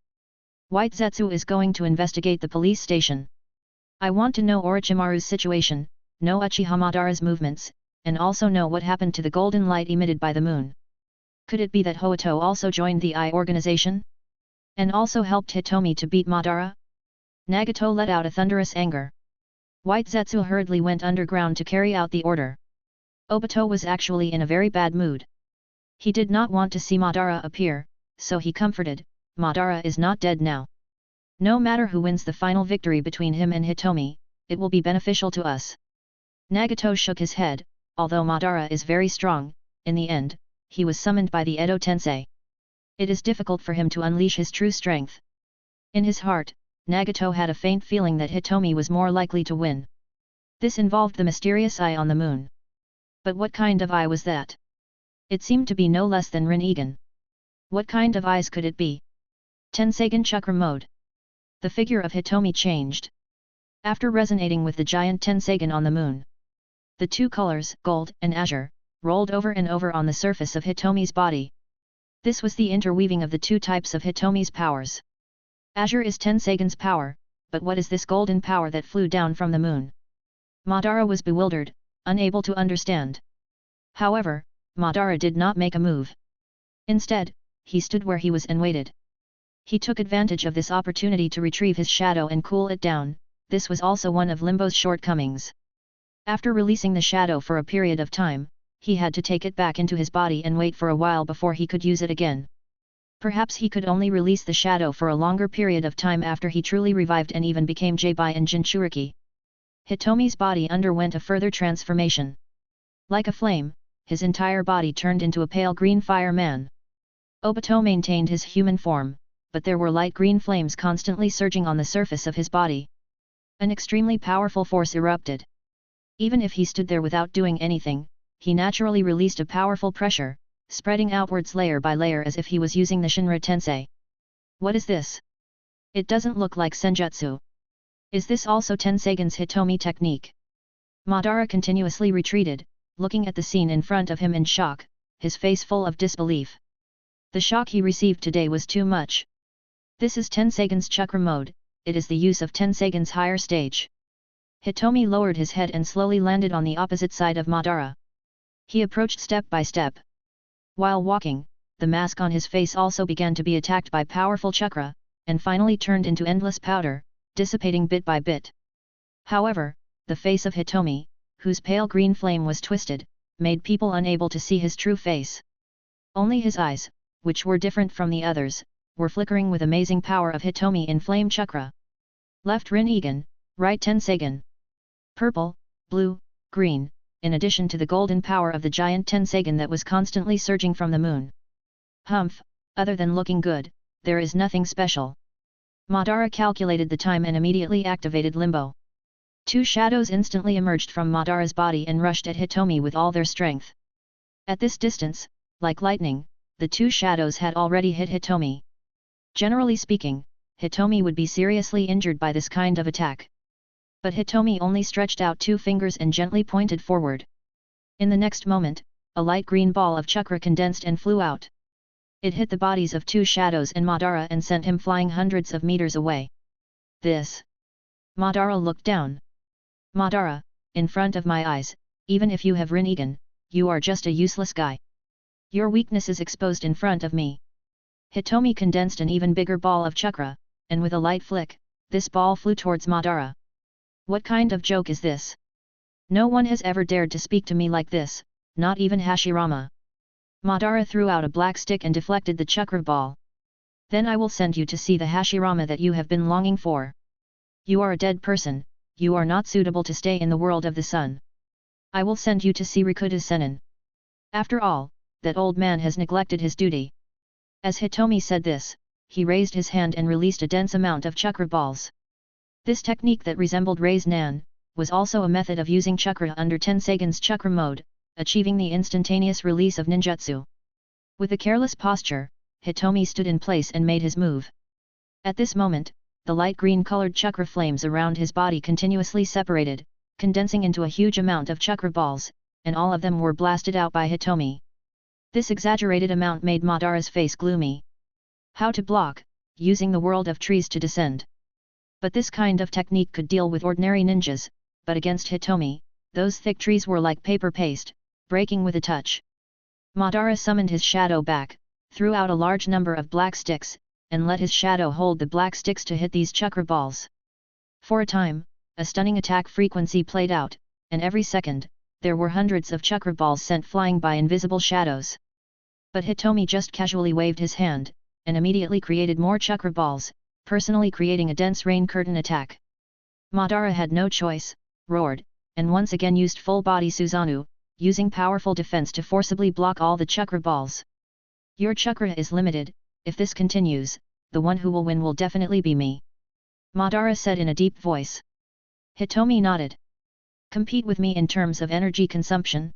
White Zetsu is going to investigate the police station. I want to know Orochimaru's situation, know Uchiha Madara's movements, and also know what happened to the golden light emitted by the moon. Could it be that Hoito also joined the Eye organization? And also helped Hitomi to beat Madara? Nagato let out a thunderous anger. White Zetsu hurriedly went underground to carry out the order. Obito was actually in a very bad mood. He did not want to see Madara appear, so he comforted, Madara is not dead now. No matter who wins the final victory between him and Hitomi, it will be beneficial to us. Nagato shook his head, although Madara is very strong, in the end, he was summoned by the Edo Tensei. It is difficult for him to unleash his true strength. In his heart, Nagato had a faint feeling that Hitomi was more likely to win. This involved the mysterious eye on the moon. But what kind of eye was that? It seemed to be no less than Rinnegan. What kind of eyes could it be? Tenseigan Chakra mode. The figure of Hitomi changed. After resonating with the giant Tenseigan on the moon, the two colors, gold and azure, rolled over and over on the surface of Hitomi's body. This was the interweaving of the two types of Hitomi's powers. Azure is Tenseigan's power, but what is this golden power that flew down from the moon? Madara was bewildered, unable to understand. However, Madara did not make a move. Instead, he stood where he was and waited. He took advantage of this opportunity to retrieve his shadow and cool it down. This was also one of Limbo's shortcomings. After releasing the shadow for a period of time, he had to take it back into his body and wait for a while before he could use it again. Perhaps he could only release the shadow for a longer period of time after he truly revived and even became J-Bai and Jinchuriki. Hitomi's body underwent a further transformation. Like a flame, his entire body turned into a pale green fire man. Obito maintained his human form, but there were light green flames constantly surging on the surface of his body. An extremely powerful force erupted. Even if he stood there without doing anything, he naturally released a powerful pressure, spreading outwards layer by layer as if he was using the Shinra Tensei. What is this? It doesn't look like senjutsu. Is this also Tenseigan's Hitomi technique? Madara continuously retreated, looking at the scene in front of him in shock, his face full of disbelief. The shock he received today was too much. This is Tenseigan's chakra mode, it is the use of Tenseigan's higher stage. Hitomi lowered his head and slowly landed on the opposite side of Madara. He approached step by step. While walking, the mask on his face also began to be attacked by powerful chakra, and finally turned into endless powder, dissipating bit by bit. However, the face of Hitomi, whose pale green flame was twisted, made people unable to see his true face. Only his eyes, which were different from the others, were flickering with amazing power of Hitomi in flame chakra. Left Rinnegan, right Tenseigan. Purple, blue, green, in addition to the golden power of the giant Tenseigan that was constantly surging from the moon. Humph, other than looking good, there is nothing special. Madara calculated the time and immediately activated Limbo. Two shadows instantly emerged from Madara's body and rushed at Hitomi with all their strength. At this distance, like lightning, the two shadows had already hit Hitomi. Generally speaking, Hitomi would be seriously injured by this kind of attack. But Hitomi only stretched out two fingers and gently pointed forward. In the next moment, a light green ball of chakra condensed and flew out. It hit the bodies of two shadows and Madara and sent him flying hundreds of meters away. This. Madara looked down. Madara, in front of my eyes, even if you have Rinnegan, you are just a useless guy. Your weakness is exposed in front of me. Hitomi condensed an even bigger ball of chakra, and with a light flick, this ball flew towards Madara. What kind of joke is this? No one has ever dared to speak to me like this, not even Hashirama. Madara threw out a black stick and deflected the chakra ball. Then I will send you to see the Hashirama that you have been longing for. You are a dead person, you are not suitable to stay in the world of the sun. I will send you to see Rikuta Sennin. After all, that old man has neglected his duty. As Hitomi said this, he raised his hand and released a dense amount of chakra balls. This technique that resembled Raise Nan, was also a method of using chakra under Tenseigan's chakra mode, achieving the instantaneous release of ninjutsu. With a careless posture, Hitomi stood in place and made his move. At this moment, the light green-colored chakra flames around his body continuously separated, condensing into a huge amount of chakra balls, and all of them were blasted out by Hitomi. This exaggerated amount made Madara's face gloomy. How to block, using the world of trees to descend. But this kind of technique could deal with ordinary ninjas, but against Hitomi, those thick trees were like paper paste, breaking with a touch. Madara summoned his shadow back, threw out a large number of black sticks, and let his shadow hold the black sticks to hit these chakra balls. For a time, a stunning attack frequency played out, and every second, there were hundreds of chakra balls sent flying by invisible shadows. But Hitomi just casually waved his hand, and immediately created more chakra balls, personally creating a dense rain curtain attack. Madara had no choice, roared, and once again used full-body Susanoo, using powerful defense to forcibly block all the chakra balls. Your chakra is limited, if this continues, the one who will win will definitely be me. Madara said in a deep voice. Hitomi nodded. Compete with me in terms of energy consumption?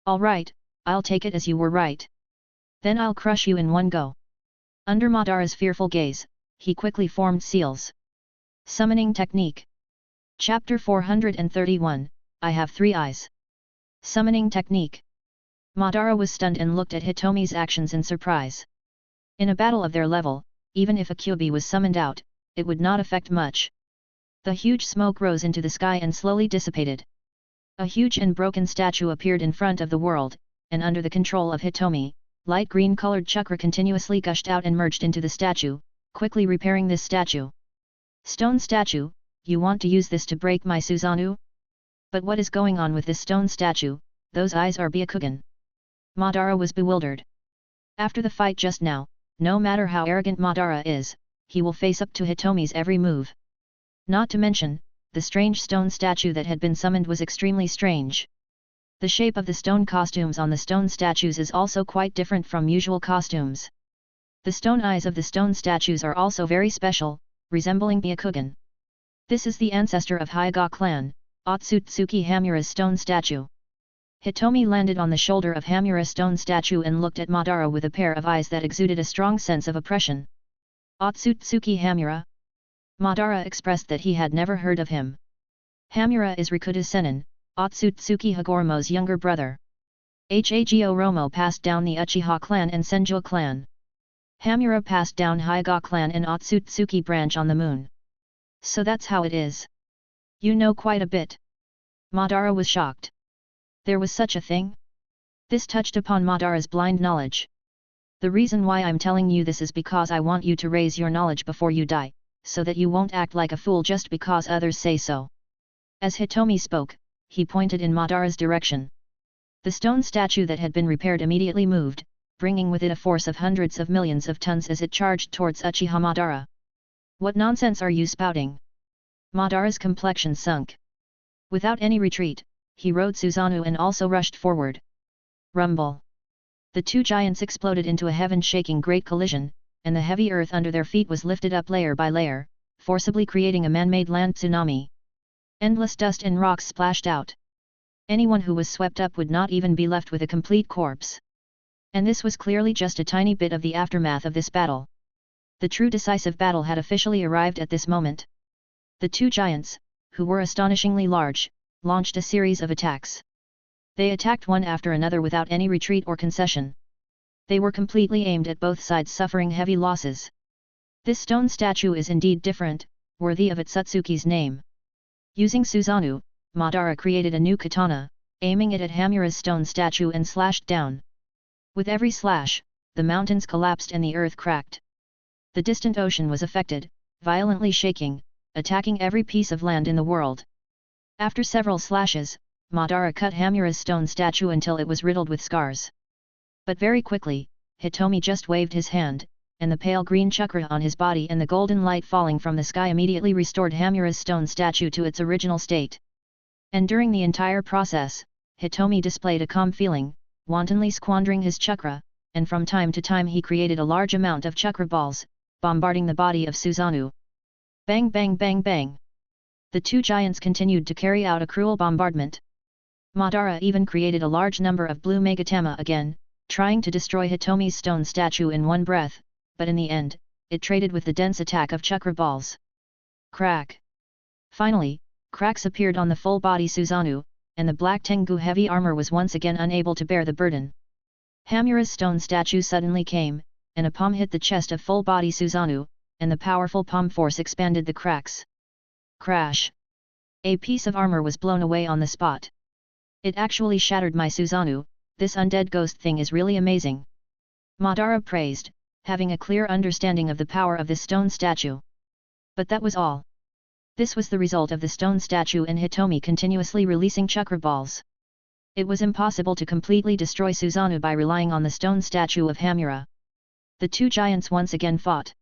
Alright, I'll take it as you were right. Then I'll crush you in one go. Under Madara's fearful gaze, he quickly formed seals. Summoning Technique. Chapter 431, I Have Three Eyes. Summoning Technique. Madara was stunned and looked at Hitomi's actions in surprise. In a battle of their level, even if a Kyuubi was summoned out, it would not affect much. The huge smoke rose into the sky and slowly dissipated. A huge and broken statue appeared in front of the world, and under the control of Hitomi, light green-colored chakra continuously gushed out and merged into the statue, quickly repairing this statue. Stone statue, you want to use this to break my Susanoo? But what is going on with this stone statue? Those eyes are Byakugan. Madara was bewildered. After the fight just now, no matter how arrogant Madara is, he will face up to Hitomi's every move. Not to mention, the strange stone statue that had been summoned was extremely strange. The shape of the stone costumes on the stone statues is also quite different from usual costumes. The stone eyes of the stone statues are also very special, resembling Byakugan. This is the ancestor of Hyuga clan, Otsutsuki Hamura's stone statue. Hitomi landed on the shoulder of Hamura's stone statue and looked at Madara with a pair of eyes that exuded a strong sense of oppression. Otsutsuki Hamura? Madara expressed that he had never heard of him. Hamura is Rikuta Sennin, Otsutsuki Hagoromo's younger brother. Hago Romo passed down the Uchiha clan and Senju clan. Hamura passed down Hyuga clan and Otsutsuki branch on the moon. So that's how it is. You know quite a bit. Madara was shocked. There was such a thing? This touched upon Madara's blind knowledge. The reason why I'm telling you this is because I want you to raise your knowledge before you die, so that you won't act like a fool just because others say so. As Hitomi spoke, he pointed in Madara's direction. The stone statue that had been repaired immediately moved, bringing with it a force of hundreds of millions of tons as it charged towards Uchiha Madara. What nonsense are you spouting? Madara's complexion sunk. Without any retreat, he rode Susanoo and also rushed forward. Rumble. The two giants exploded into a heaven-shaking great collision, and the heavy earth under their feet was lifted up layer by layer, forcibly creating a man-made land tsunami. Endless dust and rocks splashed out. Anyone who was swept up would not even be left with a complete corpse. And this was clearly just a tiny bit of the aftermath of this battle. The true decisive battle had officially arrived at this moment. The two giants, who were astonishingly large, launched a series of attacks. They attacked one after another without any retreat or concession. They were completely aimed at both sides, suffering heavy losses. This stone statue is indeed different, worthy of its Otsutsuki's name. Using Susanoo, Madara created a new katana, aiming it at Hamura's stone statue and slashed down. With every slash, the mountains collapsed and the earth cracked. The distant ocean was affected, violently shaking, attacking every piece of land in the world. After several slashes, Madara cut Hamura's stone statue until it was riddled with scars. But very quickly, Hitomi just waved his hand, and the pale green chakra on his body and the golden light falling from the sky immediately restored Hamura's stone statue to its original state. And during the entire process, Hitomi displayed a calm feeling, wantonly squandering his chakra, and from time to time he created a large amount of chakra balls, bombarding the body of Susanoo. Bang bang bang bang! The two giants continued to carry out a cruel bombardment. Madara even created a large number of blue megatama again, trying to destroy Hitomi's stone statue in one breath, but in the end, it traded with the dense attack of chakra balls. Crack! Finally, cracks appeared on the full body Susanoo, and the black Tengu heavy armor was once again unable to bear the burden. Hamura's stone statue suddenly came, and a palm hit the chest of full body Susanoo, and the powerful palm force expanded the cracks. Crash! A piece of armor was blown away on the spot. It actually shattered my Susanoo. This undead ghost thing is really amazing. Madara praised, having a clear understanding of the power of this stone statue. But that was all. This was the result of the stone statue and Hitomi continuously releasing chakra balls. It was impossible to completely destroy Susanoo by relying on the stone statue of Hamura. The two giants once again fought.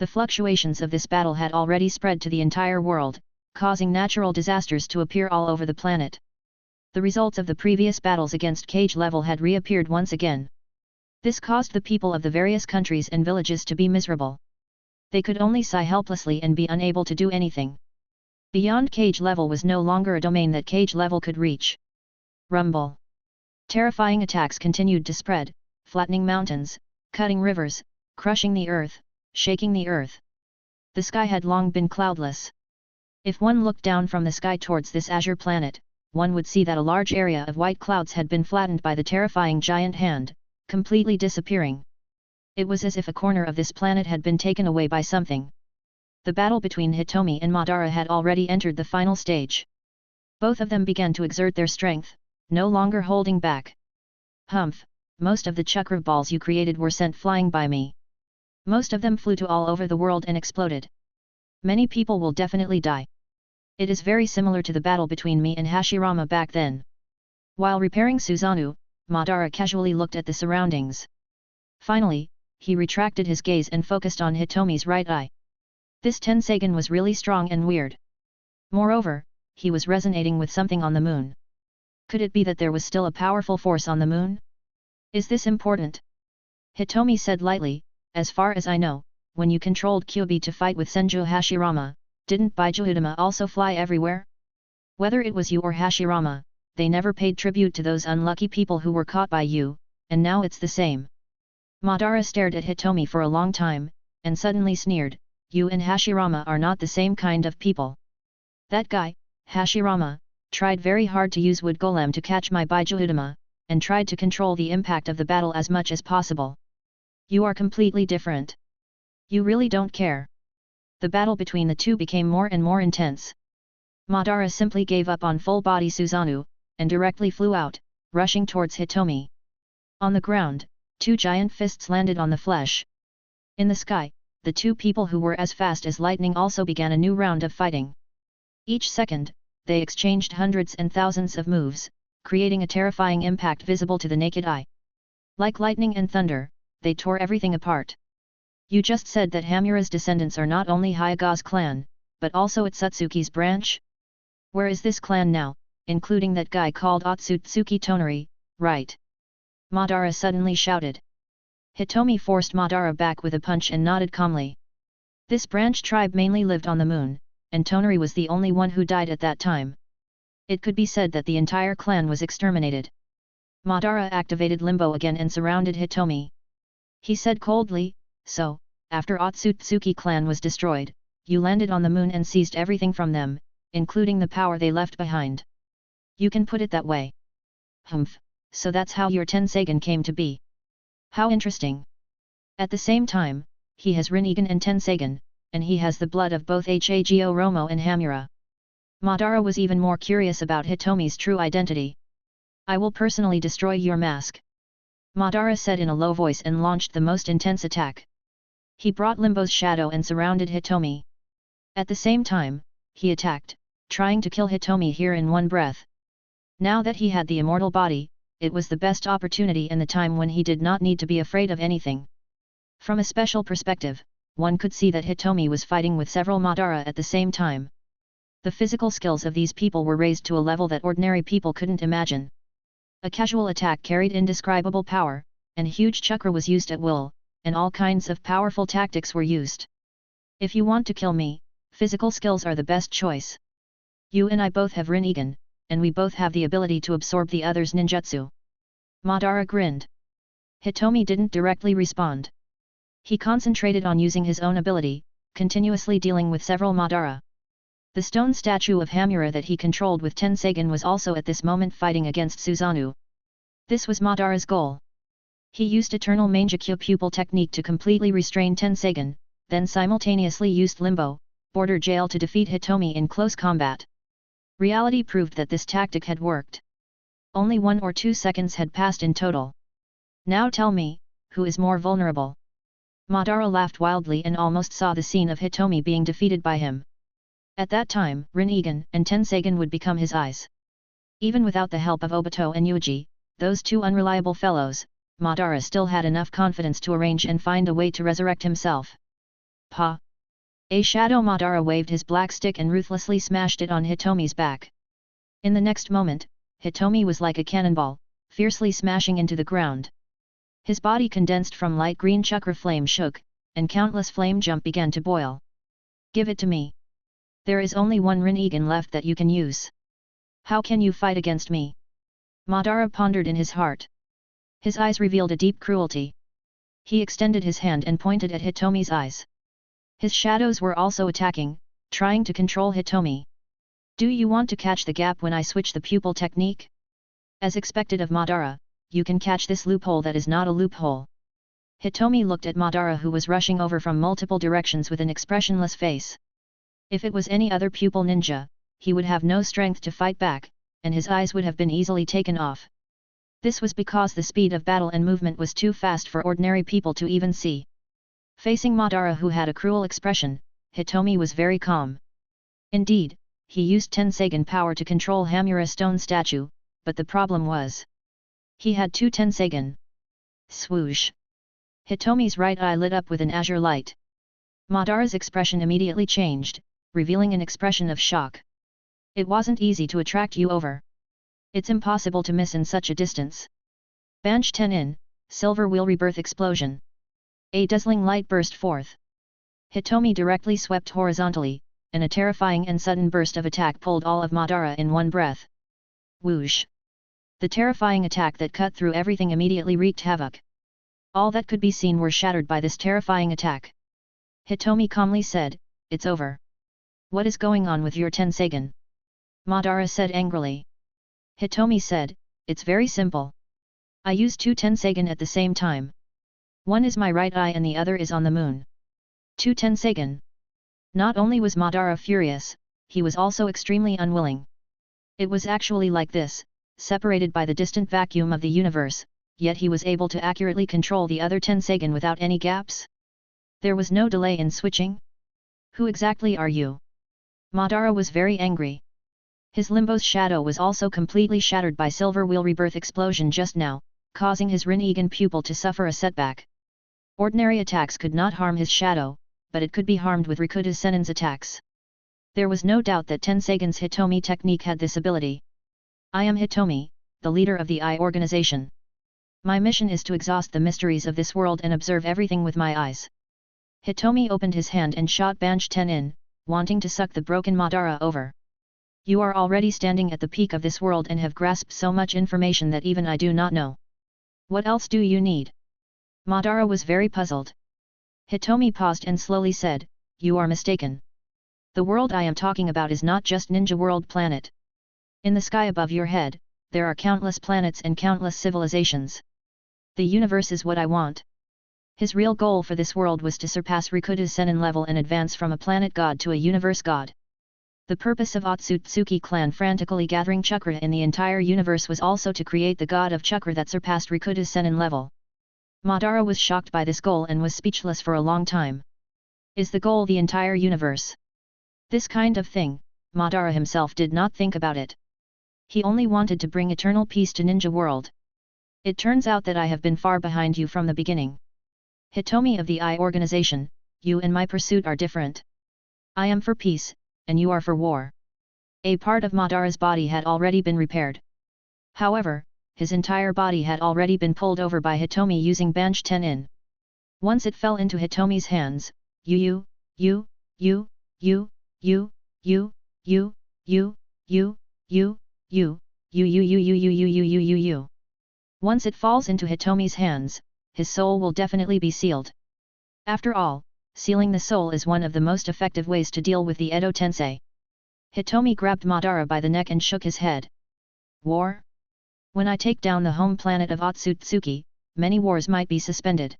The fluctuations of this battle had already spread to the entire world, causing natural disasters to appear all over the planet. The results of the previous battles against Cage Level had reappeared once again. This caused the people of the various countries and villages to be miserable. They could only sigh helplessly and be unable to do anything. Beyond Cage Level was no longer a domain that Cage Level could reach. Rumble. Terrifying attacks continued to spread, flattening mountains, cutting rivers, crushing the earth, shaking the earth. The sky had long been cloudless. If one looked down from the sky towards this azure planet, one would see that a large area of white clouds had been flattened by the terrifying giant hand, completely disappearing. It was as if a corner of this planet had been taken away by something. The battle between Hitomi and Madara had already entered the final stage. Both of them began to exert their strength, no longer holding back. Humph, most of the chakra balls you created were sent flying by me. Most of them flew to all over the world and exploded. Many people will definitely die. It is very similar to the battle between me and Hashirama back then. While repairing Susanoo, Madara casually looked at the surroundings. Finally, he retracted his gaze and focused on Hitomi's right eye. This Tensagen was really strong and weird. Moreover, he was resonating with something on the moon. Could it be that there was still a powerful force on the moon? Is this important? Hitomi said lightly, as far as I know, when you controlled Kyuubi to fight with Senju Hashirama, didn't Bijuudama also fly everywhere? Whether it was you or Hashirama, they never paid tribute to those unlucky people who were caught by you, and now it's the same. Madara stared at Hitomi for a long time, and suddenly sneered, you and Hashirama are not the same kind of people. That guy, Hashirama, tried very hard to use wood golem to catch my Bijuudama, and tried to control the impact of the battle as much as possible. You are completely different. You really don't care. The battle between the two became more and more intense. Madara simply gave up on full-body Susanoo, and directly flew out, rushing towards Hitomi. On the ground, two giant fists landed on the flesh. In the sky, the two people who were as fast as lightning also began a new round of fighting. Each second, they exchanged hundreds and thousands of moves, creating a terrifying impact visible to the naked eye. Like lightning and thunder, they tore everything apart. You just said that Hamura's descendants are not only Hyaga's clan, but also Otsutsuki's branch? Where is this clan now, including that guy called Otsutsuki Tonari, right? Madara suddenly shouted. Hitomi forced Madara back with a punch and nodded calmly. This branch tribe mainly lived on the moon, and Tonari was the only one who died at that time. It could be said that the entire clan was exterminated. Madara activated Limbo again and surrounded Hitomi. He said coldly, so, after Otsutsuki clan was destroyed, you landed on the moon and seized everything from them, including the power they left behind. You can put it that way. Humph, so that's how your Tenseigan came to be. How interesting. At the same time, he has Rinnegan and Tenseigan, and he has the blood of both Hago Romo and Hamura. Madara was even more curious about Hitomi's true identity. I will personally destroy your mask. Madara said in a low voice and launched the most intense attack. He brought Limbo's shadow and surrounded Hitomi. At the same time, he attacked, trying to kill Hitomi here in one breath. Now that he had the immortal body, it was the best opportunity and the time when he did not need to be afraid of anything. From a special perspective, one could see that Hitomi was fighting with several Madara at the same time. The physical skills of these people were raised to a level that ordinary people couldn't imagine. A casual attack carried indescribable power, and huge chakra was used at will, and all kinds of powerful tactics were used. If you want to kill me, physical skills are the best choice. You and I both have Rinnegan, and we both have the ability to absorb the other's ninjutsu. Madara grinned. Hitomi didn't directly respond. He concentrated on using his own ability, continuously dealing with several Madara. The stone statue of Hamura that he controlled with Tenseigan was also at this moment fighting against Susanoo. This was Madara's goal. He used Eternal Mangekyo pupil technique to completely restrain Tenseigan, then simultaneously used Limbo, Border Jail to defeat Hitomi in close combat. Reality proved that this tactic had worked. Only 1 or 2 seconds had passed in total. Now tell me, who is more vulnerable? Madara laughed wildly and almost saw the scene of Hitomi being defeated by him. At that time, Rinnegan and Tenseigan would become his eyes. Even without the help of Obito and Yuuji, those two unreliable fellows, Madara still had enough confidence to arrange and find a way to resurrect himself. Pa! A shadow Madara waved his black stick and ruthlessly smashed it on Hitomi's back. In the next moment, Hitomi was like a cannonball, fiercely smashing into the ground. His body condensed from light green chakra flame shook, and countless flame jump began to boil. Give it to me. There is only one Rinnegan left that you can use. How can you fight against me? Madara pondered in his heart. His eyes revealed a deep cruelty. He extended his hand and pointed at Hitomi's eyes. His shadows were also attacking, trying to control Hitomi. Do you want to catch the gap when I switch the pupil technique? As expected of Madara, you can catch this loophole that is not a loophole. Hitomi looked at Madara who was rushing over from multiple directions with an expressionless face. If it was any other pupil ninja, he would have no strength to fight back, and his eyes would have been easily taken off. This was because the speed of battle and movement was too fast for ordinary people to even see. Facing Madara who had a cruel expression, Hitomi was very calm. Indeed, he used Tenseigan power to control Hamura's stone statue, but the problem was, he had 2 Tenseigan. Swoosh! Hitomi's right eye lit up with an azure light. Madara's expression immediately changed, revealing an expression of shock. It wasn't easy to attract you over. It's impossible to miss in such a distance. Banch 10 in, Silver Wheel Rebirth Explosion. A dazzling light burst forth. Hitomi directly swept horizontally, and a terrifying and sudden burst of attack pulled all of Madara in one breath. Whoosh! The terrifying attack that cut through everything immediately wreaked havoc. All that could be seen were shattered by this terrifying attack. Hitomi calmly said, "It's over." "What is going on with your Tenseigen?" Madara said angrily. Hitomi said, "It's very simple. I use two Tenseigen at the same time. One is my right eye and the other is on the moon." Two Tenseigen. Not only was Madara furious, he was also extremely unwilling. It was actually like this, separated by the distant vacuum of the universe, yet he was able to accurately control the other Tenseigen without any gaps. There was no delay in switching. "Who exactly are you?" Madara was very angry. His Limbo's shadow was also completely shattered by Silver Wheel Rebirth explosion just now, causing his Rinnegan pupil to suffer a setback. Ordinary attacks could not harm his shadow, but it could be harmed with Rikuta Sennin's attacks. There was no doubt that Tenseigen's Hitomi technique had this ability. "I am Hitomi, the leader of the Eye organization. My mission is to exhaust the mysteries of this world and observe everything with my eyes." Hitomi opened his hand and shot Banch Ten in, wanting to suck the broken Madara over. "You are already standing at the peak of this world and have grasped so much information that even I do not know. What else do you need?" Madara was very puzzled. Hitomi paused and slowly said, "You are mistaken. The world I am talking about is not just Ninja World planet. In the sky above your head, there are countless planets and countless civilizations. The universe is what I want." His real goal for this world was to surpass Rikuta Sennin level and advance from a planet god to a universe god. The purpose of Otsutsuki clan frantically gathering chakra in the entire universe was also to create the god of chakra that surpassed Rikuta Sennin level. Madara was shocked by this goal and was speechless for a long time. Is the goal the entire universe? This kind of thing, Madara himself did not think about it. He only wanted to bring eternal peace to Ninja World. "It turns out that I have been far behind you from the beginning. Hitomi of the Eye organization, you and my pursuit are different. I am for peace, and you are for war." A part of Madara's body had already been repaired. However, his entire body had already been pulled over by Hitomi using Banch Ten-in. Once it fell into Hitomi's hands, you. Once it falls into Hitomi's hands, his soul will definitely be sealed. After all, sealing the soul is one of the most effective ways to deal with the Edo Tensei. Hitomi grabbed Madara by the neck and shook his head. "War? When I take down the home planet of Otsutsuki, many wars might be suspended.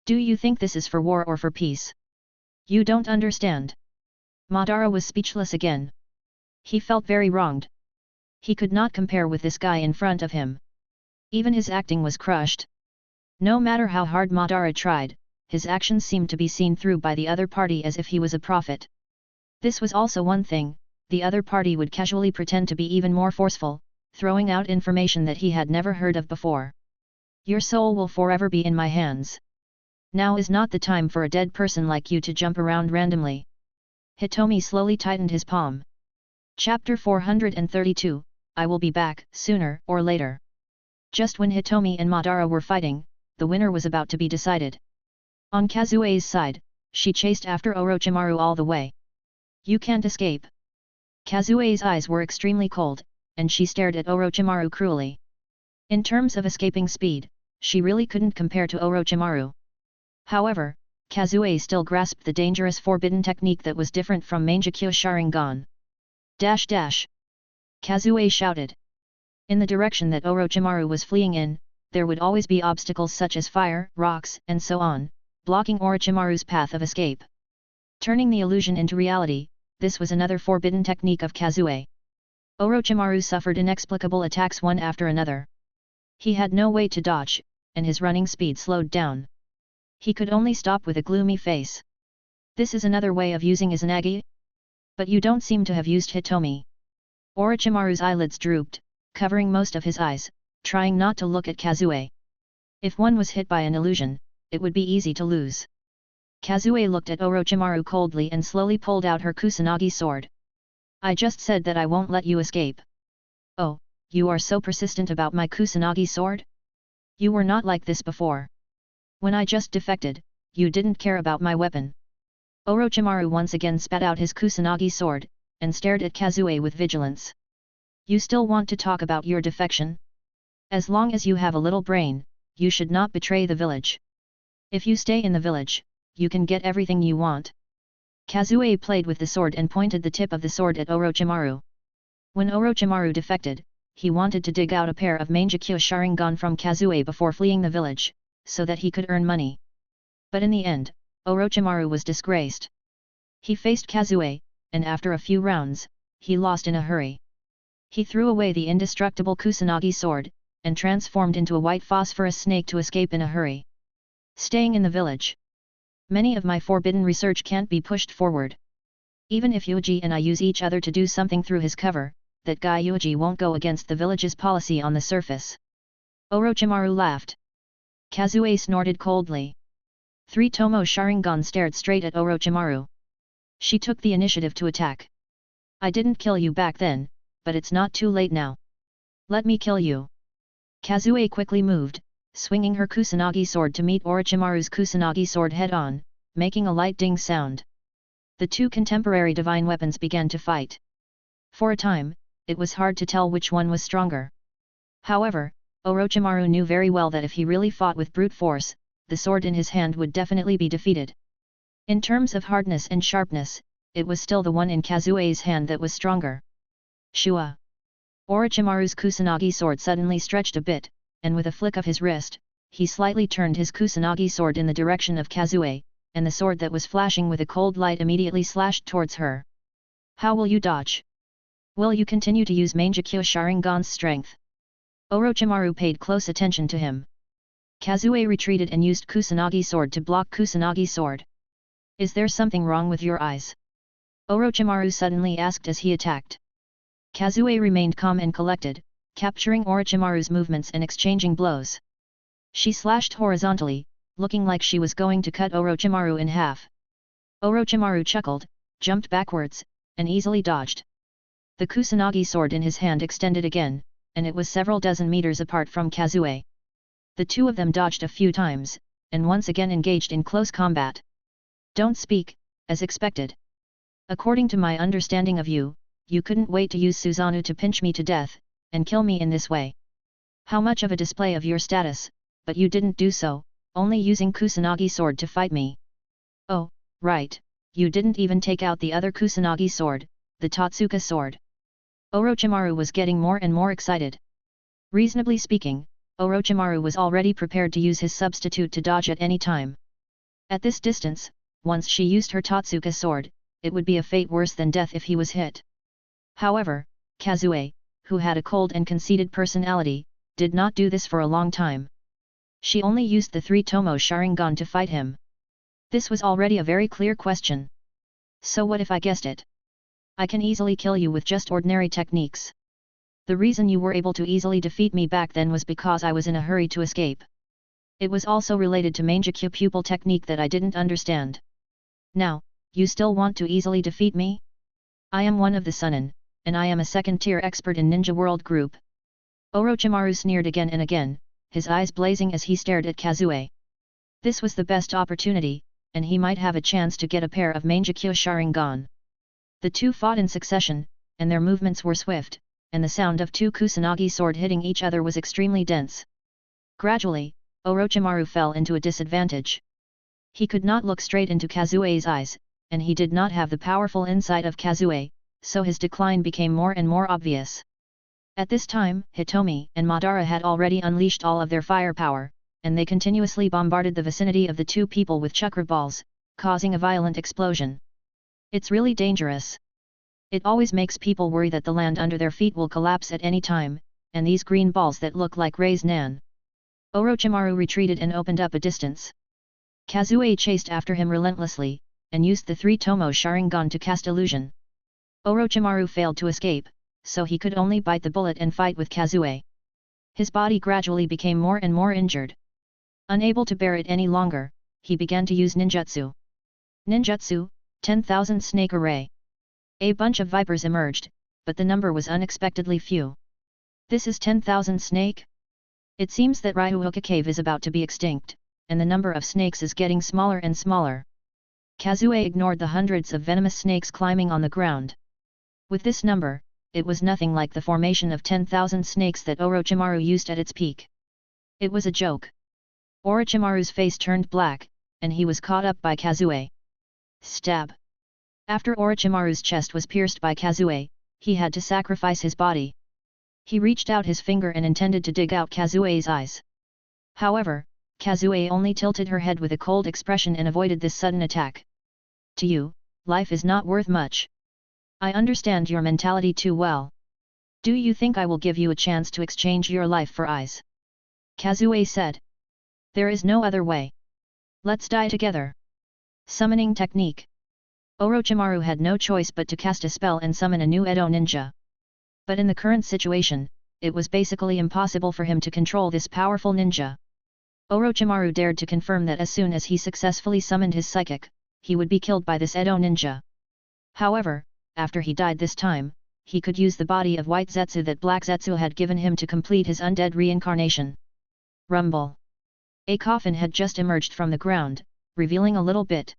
Do you think this is for war or for peace? You don't understand." Madara was speechless again. He felt very wronged. He could not compare with this guy in front of him. Even his acting was crushed. No matter how hard Madara tried, his actions seemed to be seen through by the other party as if he was a prophet. This was also one thing, the other party would casually pretend to be even more forceful, throwing out information that he had never heard of before. "Your soul will forever be in my hands. Now is not the time for a dead person like you to jump around randomly." Hitomi slowly tightened his palm. Chapter 432, I will be back, sooner or later. Just when Hitomi and Madara were fighting, the winner was about to be decided. On Kazue's side, she chased after Orochimaru all the way. "You can't escape." Kazue's eyes were extremely cold, and she stared at Orochimaru cruelly. In terms of escaping speed, she really couldn't compare to Orochimaru. However, Kazue still grasped the dangerous forbidden technique that was different from Mangekyo Sharingan. Kazue shouted. In the direction that Orochimaru was fleeing in, there would always be obstacles such as fire, rocks, and so on, blocking Orochimaru's path of escape. Turning the illusion into reality, this was another forbidden technique of Kazue. Orochimaru suffered inexplicable attacks one after another. He had no way to dodge, and his running speed slowed down. He could only stop with a gloomy face. "This is another way of using Izanagi? But you don't seem to have used Hitomi." Orochimaru's eyelids drooped, covering most of his eyes, trying not to look at Kazue. If one was hit by an illusion, it would be easy to lose. Kazue looked at Orochimaru coldly and slowly pulled out her Kusanagi sword. "I just said that I won't let you escape." "Oh, you are so persistent about my Kusanagi sword? You were not like this before. When I just defected, you didn't care about my weapon." Orochimaru once again spat out his Kusanagi sword, and stared at Kazuo with vigilance. You still want to talk about your defection? As long as you have a little brain, you should not betray the village. If you stay in the village, you can get everything you want. Kazuo played with the sword and pointed the tip of the sword at Orochimaru. When Orochimaru defected, he wanted to dig out a pair of Mangekyo Sharingan from Kazuo before fleeing the village, so that he could earn money. But in the end, Orochimaru was disgraced. He faced Kazuo, and after a few rounds, he lost in a hurry. He threw away the indestructible Kusanagi sword, and transformed into a white phosphorus snake to escape in a hurry. Staying in the village. Many of my forbidden research can't be pushed forward. Even if Yuuji and I use each other to do something through his cover, that guy Yuuji won't go against the village's policy on the surface. Orochimaru laughed. Kazuo snorted coldly. 3 Tomo Sharingan stared straight at Orochimaru. She took the initiative to attack. I didn't kill you back then, but it's not too late now. Let me kill you. Kazuo quickly moved, swinging her Kusanagi sword to meet Orochimaru's Kusanagi sword head-on, making a light ding sound. The two contemporary divine weapons began to fight. For a time, it was hard to tell which one was stronger. However, Orochimaru knew very well that if he really fought with brute force, the sword in his hand would definitely be defeated. In terms of hardness and sharpness, it was still the one in Kazuo's hand that was stronger. Shua! Orochimaru's Kusanagi sword suddenly stretched a bit, and with a flick of his wrist, he slightly turned his Kusanagi sword in the direction of Kazuo, and the sword that was flashing with a cold light immediately slashed towards her. How will you dodge? Will you continue to use Mangekyo Sharingan's strength? Orochimaru paid close attention to him. Kazuo retreated and used Kusanagi sword to block Kusanagi sword. Is there something wrong with your eyes? Orochimaru suddenly asked as he attacked. Kazuo remained calm and collected, capturing Orochimaru's movements and exchanging blows. She slashed horizontally, looking like she was going to cut Orochimaru in half. Orochimaru chuckled, jumped backwards, and easily dodged. The Kusanagi sword in his hand extended again, and it was several dozen meters apart from Kazuo. The two of them dodged a few times, and once again engaged in close combat. Don't speak, as expected. According to my understanding of you, you couldn't wait to use Susanoo to pinch me to death, and kill me in this way. How much of a display of your status, but you didn't do so, only using Kusanagi sword to fight me. Oh, right, you didn't even take out the other Kusanagi sword, the Totsuka sword. Orochimaru was getting more and more excited. Reasonably speaking, Orochimaru was already prepared to use his substitute to dodge at any time. At this distance, once she used her Totsuka sword, it would be a fate worse than death if he was hit. However, Kazuo, who had a cold and conceited personality, did not do this for a long time. She only used the 3 Tomo Sharingan to fight him. This was already a very clear question. So what if I guessed it? I can easily kill you with just ordinary techniques. The reason you were able to easily defeat me back then was because I was in a hurry to escape. It was also related to Mangekyo pupil technique that I didn't understand. Now, you still want to easily defeat me? I am one of the Sunin, and I am a second-tier expert in Ninja World group. Orochimaru sneered again and again, his eyes blazing as he stared at Kazuo. This was the best opportunity, and he might have a chance to get a pair of Mangekyo Sharingan. The two fought in succession, and their movements were swift, and the sound of 2 Kusanagi sword hitting each other was extremely dense. Gradually, Orochimaru fell into a disadvantage. He could not look straight into Kazuo's eyes, and he did not have the powerful insight of Kazuo, so his decline became more and more obvious. At this time, Hitomi and Madara had already unleashed all of their firepower, and they continuously bombarded the vicinity of the two people with chakra balls, causing a violent explosion. It's really dangerous. It always makes people worry that the land under their feet will collapse at any time, and these green balls that look like Rei's Nan. Orochimaru retreated and opened up a distance. Kazuo chased after him relentlessly, and used the 3 Tomo Sharingan to cast illusion. Orochimaru failed to escape, so he could only bite the bullet and fight with Kazuo. His body gradually became more and more injured. Unable to bear it any longer, he began to use ninjutsu. Ninjutsu, 10,000 snake array. A bunch of vipers emerged, but the number was unexpectedly few. This is 10,000 snake? It seems that Ryuhoka Cave is about to be extinct, and the number of snakes is getting smaller and smaller. Kazue ignored the hundreds of venomous snakes climbing on the ground. With this number, it was nothing like the formation of 10,000 snakes that Orochimaru used at its peak. It was a joke. Orochimaru's face turned black, and he was caught up by Kazue. Stab! After Orochimaru's chest was pierced by Kazue, he had to sacrifice his body. He reached out his finger and intended to dig out Kazue's eyes. However, Kazue only tilted her head with a cold expression and avoided this sudden attack. To you, life is not worth much. I understand your mentality too well. Do you think I will give you a chance to exchange your life for eyes? Kazue said. There is no other way. Let's die together. Summoning technique. Orochimaru had no choice but to cast a spell and summon a new Edo ninja. But in the current situation, it was basically impossible for him to control this powerful ninja. Orochimaru dared to confirm that as soon as he successfully summoned his psychic, he would be killed by this Edo ninja. However, after he died this time, he could use the body of White Zetsu that Black Zetsu had given him to complete his undead reincarnation. Rumble. A coffin had just emerged from the ground, revealing a little bit.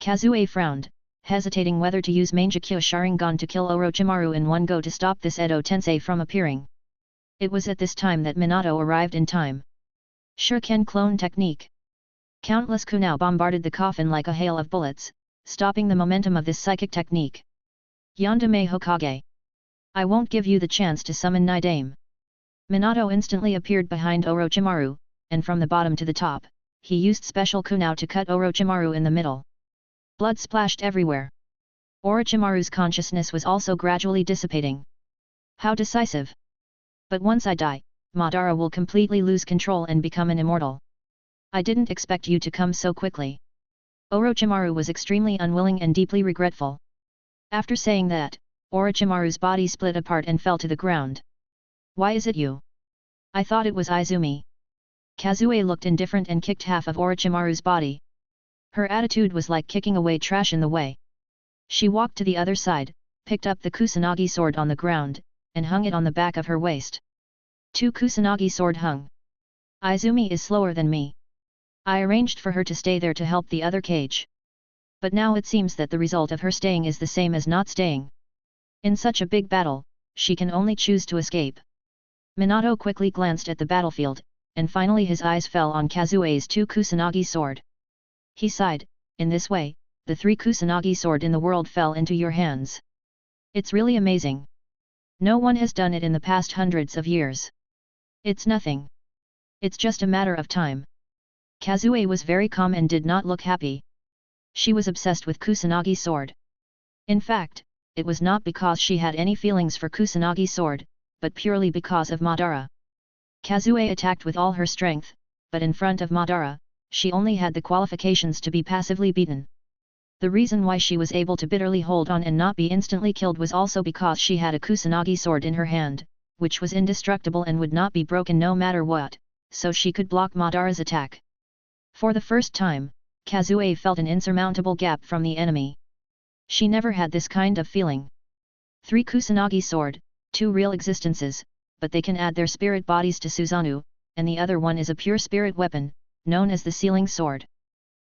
Kazue frowned, hesitating whether to use Mangekyo Sharingan to kill Orochimaru in one go to stop this Edo Tensei from appearing. It was at this time that Minato arrived in time. Shuriken clone technique. Countless kunai bombarded the coffin like a hail of bullets, stopping the momentum of this psychic technique. Yandere Hokage. I won't give you the chance to summon Nidame. Minato instantly appeared behind Orochimaru, and from the bottom to the top, he used special kunai to cut Orochimaru in the middle. Blood splashed everywhere. Orochimaru's consciousness was also gradually dissipating. How decisive! But once I die, Madara will completely lose control and become an immortal. I didn't expect you to come so quickly. Orochimaru was extremely unwilling and deeply regretful. After saying that, Orochimaru's body split apart and fell to the ground. Why is it you? I thought it was Izumi. Kazue looked indifferent and kicked half of Orochimaru's body. Her attitude was like kicking away trash in the way. She walked to the other side, picked up the Kusanagi sword on the ground, and hung it on the back of her waist. 2 Kusanagi sword hung. Izumi is slower than me. I arranged for her to stay there to help the other cage. But now it seems that the result of her staying is the same as not staying. In such a big battle, she can only choose to escape. Minato quickly glanced at the battlefield, and finally his eyes fell on Kazue's 2 Kusanagi sword. He sighed, in this way, the 3 Kusanagi sword in the world fell into your hands. It's really amazing. No one has done it in the past hundreds of years. It's nothing. It's just a matter of time. Kazue was very calm and did not look happy. She was obsessed with Kusanagi sword. In fact, it was not because she had any feelings for Kusanagi sword, but purely because of Madara. Kazue attacked with all her strength, but in front of Madara, she only had the qualifications to be passively beaten. The reason why she was able to bitterly hold on and not be instantly killed was also because she had a Kusanagi sword in her hand, which was indestructible and would not be broken no matter what, so she could block Madara's attack. For the first time, Kazue felt an insurmountable gap from the enemy. She never had this kind of feeling. 3 Kusanagi sword, 2 real existences, but they can add their spirit bodies to Susanoo, and the other one is a pure spirit weapon, known as the sealing sword.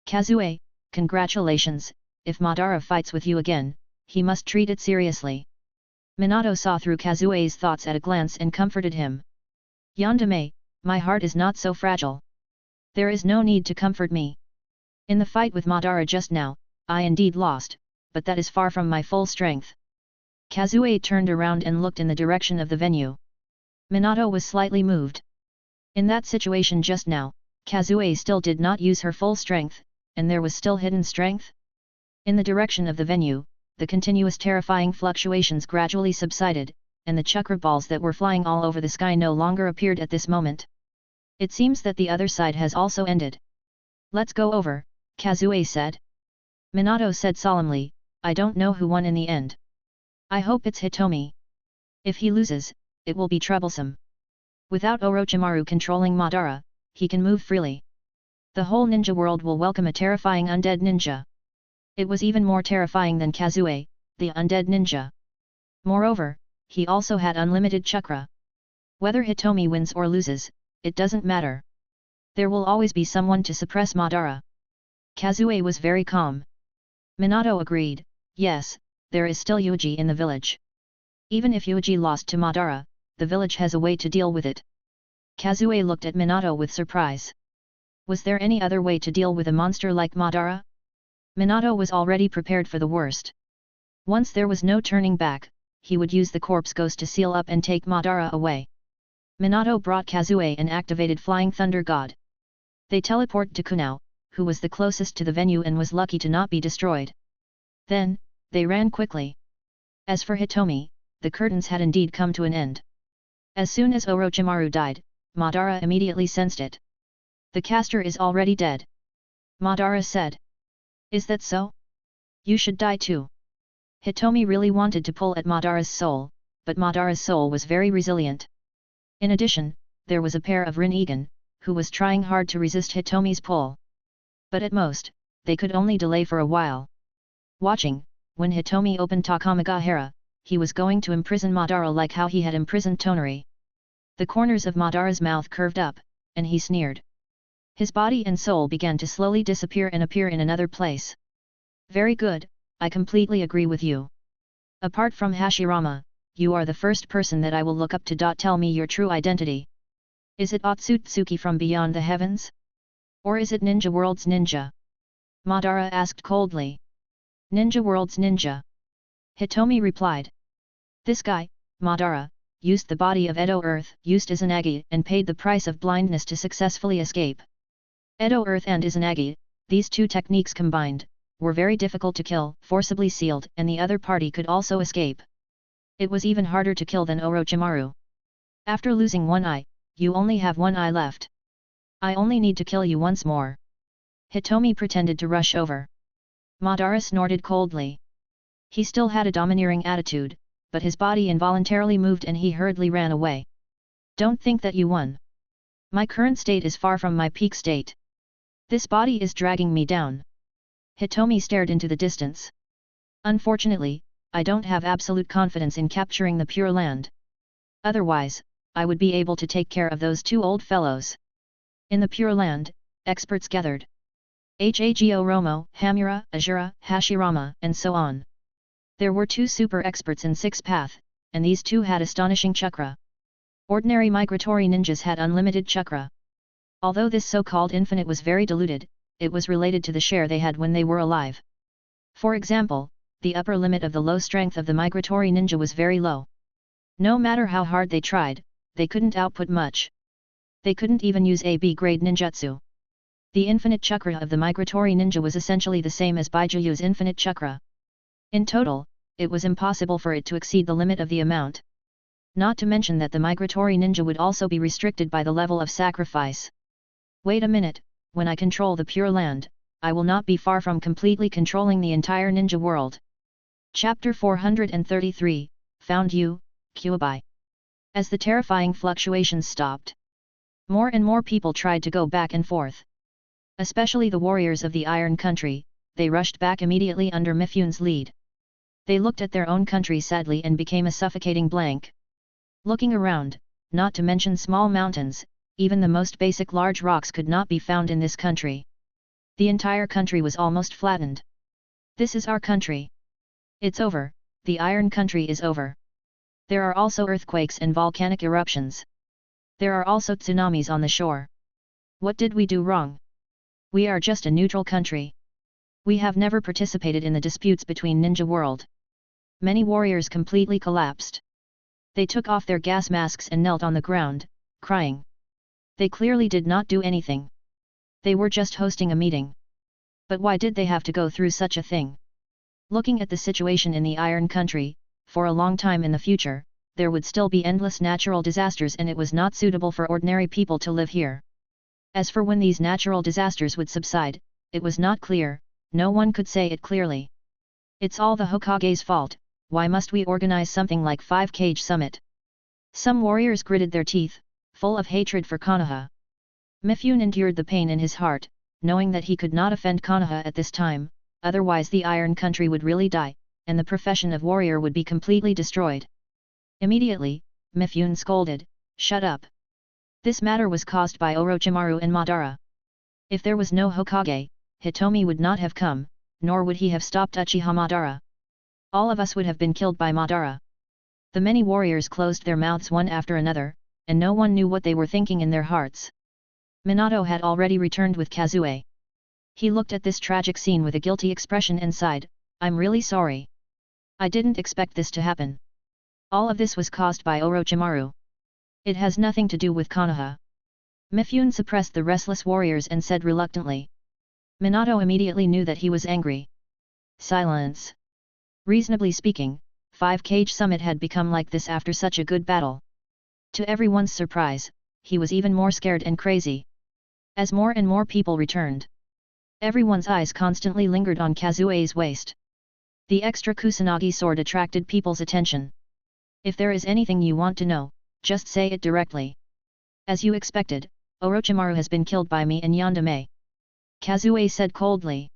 Kazue, congratulations, if Madara fights with you again, he must treat it seriously. Minato saw through Kazue's thoughts at a glance and comforted him. Yandere, my heart is not so fragile. There is no need to comfort me. In the fight with Madara just now, I indeed lost, but that is far from my full strength. Kazue turned around and looked in the direction of the venue. Minato was slightly moved. In that situation just now, Kazue still did not use her full strength, and there was still hidden strength. In the direction of the venue, the continuous terrifying fluctuations gradually subsided, and the chakra balls that were flying all over the sky no longer appeared at this moment. It seems that the other side has also ended. Let's go over, Kazue said. Minato said solemnly, I don't know who won in the end. I hope it's Hitomi. If he loses, it will be troublesome. Without Orochimaru controlling Madara, he can move freely. The whole ninja world will welcome a terrifying undead ninja. It was even more terrifying than Kazue, the undead ninja. Moreover, he also had unlimited chakra. Whether Hitomi wins or loses, it doesn't matter. There will always be someone to suppress Madara. Kazue was very calm. Minato agreed, yes, there is still Yuuji in the village. Even if Yuuji lost to Madara, the village has a way to deal with it. Kazue looked at Minato with surprise. Was there any other way to deal with a monster like Madara? Minato was already prepared for the worst. Once there was no turning back, he would use the corpse ghost to seal up and take Madara away. Minato brought Kazue and activated Flying Thunder God. They teleported to Kunao, who was the closest to the venue and was lucky to not be destroyed. Then, they ran quickly. As for Hitomi, the curtains had indeed come to an end. As soon as Orochimaru died, Madara immediately sensed it. The caster is already dead. Madara said. Is that so? You should die too. Hitomi really wanted to pull at Madara's soul, but Madara's soul was very resilient. In addition, there was a pair of Rinnegan, who was trying hard to resist Hitomi's pull. But at most, they could only delay for a while. Watching, when Hitomi opened Takamagahara, he was going to imprison Madara like how he had imprisoned Tonari. The corners of Madara's mouth curved up, and he sneered. His body and soul began to slowly disappear and appear in another place. Very good, I completely agree with you. Apart from Hashirama, you are the first person that I will look up to. Tell me your true identity. Is it Otsutsuki from beyond the heavens? Or is it Ninja World's ninja? Madara asked coldly. Ninja World's ninja. Hitomi replied. This guy, Madara, used the body of Edo Earth, used Izanagi, and paid the price of blindness to successfully escape. Edo Earth and Izanagi, these two techniques combined, were very difficult to kill, forcibly sealed, and the other party could also escape. It was even harder to kill than Orochimaru. After losing one eye, you only have one eye left. I only need to kill you once more. Hitomi pretended to rush over. Madara snorted coldly. He still had a domineering attitude, but his body involuntarily moved and he hurriedly ran away. Don't think that you won. My current state is far from my peak state. This body is dragging me down. Hitomi stared into the distance. Unfortunately, I don't have absolute confidence in capturing the Pure Land. Otherwise, I would be able to take care of those two old fellows. In the Pure Land, experts gathered. Hago Romo, Hamura, Azura, Hashirama, and so on. There were two super experts in Six Path, and these two had astonishing chakra. Ordinary migratory ninjas had unlimited chakra. Although this so-called infinite was very diluted, it was related to the share they had when they were alive. For example, the upper limit of the low strength of the migratory ninja was very low. No matter how hard they tried, they couldn't output much. They couldn't even use a B-grade ninjutsu. The infinite chakra of the migratory ninja was essentially the same as Bijuu's infinite chakra. In total, it was impossible for it to exceed the limit of the amount. Not to mention that the migratory ninja would also be restricted by the level of sacrifice. Wait a minute, when I control the Pure Land, I will not be far from completely controlling the entire ninja world. Chapter 433, Found You, Kyuubi. As the terrifying fluctuations stopped, more and more people tried to go back and forth. Especially the warriors of the Iron Country, they rushed back immediately under Mifune's lead. They looked at their own country sadly and became a suffocating blank. Looking around, not to mention small mountains, even the most basic large rocks could not be found in this country. The entire country was almost flattened. This is our country. It's over, the Iron Country is over. There are also earthquakes and volcanic eruptions. There are also tsunamis on the shore. What did we do wrong? We are just a neutral country. We have never participated in the disputes between Ninja World. Many warriors completely collapsed. They took off their gas masks and knelt on the ground, crying. They clearly did not do anything. They were just hosting a meeting. But why did they have to go through such a thing? Looking at the situation in the Iron Country, for a long time in the future, there would still be endless natural disasters and it was not suitable for ordinary people to live here. As for when these natural disasters would subside, it was not clear, no one could say it clearly. It's all the Hokage's fault, why must we organize something like 5-cage summit? Some warriors gritted their teeth, full of hatred for Konoha. Mifune endured the pain in his heart, knowing that he could not offend Konoha at this time, otherwise the Iron Country would really die, and the profession of warrior would be completely destroyed. Immediately, Mifune scolded, "Shut up! This matter was caused by Orochimaru and Madara. If there was no Hokage, Hitomi would not have come, nor would he have stopped Uchiha Madara. All of us would have been killed by Madara. The many warriors closed their mouths one after another, and no one knew what they were thinking in their hearts. Minato had already returned with Kazuo. He looked at this tragic scene with a guilty expression and sighed, "I'm really sorry. I didn't expect this to happen. All of this was caused by Orochimaru. It has nothing to do with Konoha." Mifune suppressed the restless warriors and said reluctantly. Minato immediately knew that he was angry. Silence. Reasonably speaking, 5-Cage Summit had become like this after such a good battle. To everyone's surprise, he was even more scared and crazy. As more and more people returned, everyone's eyes constantly lingered on Kazuo's waist. The extra Kusanagi sword attracted people's attention. "If there is anything you want to know, just say it directly. As you expected, Orochimaru has been killed by me and Yondaime," Kazuo said coldly.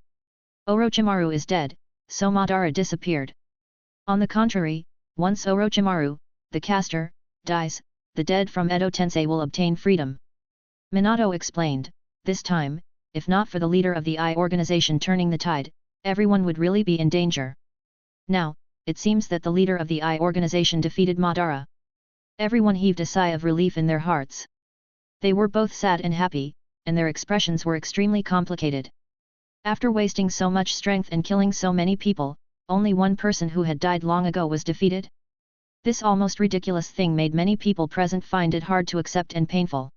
"Orochimaru is dead, so Madara disappeared. On the contrary, once Orochimaru, the caster, dies, the dead from Edo Tensei will obtain freedom." Minato explained, "This time, if not for the leader of the I organization turning the tide, everyone would really be in danger. Now, it seems that the leader of the I organization defeated Madara." Everyone heaved a sigh of relief in their hearts. They were both sad and happy, and their expressions were extremely complicated. After wasting so much strength and killing so many people, only one person who had died long ago was defeated? This almost ridiculous thing made many people present find it hard to accept and painful.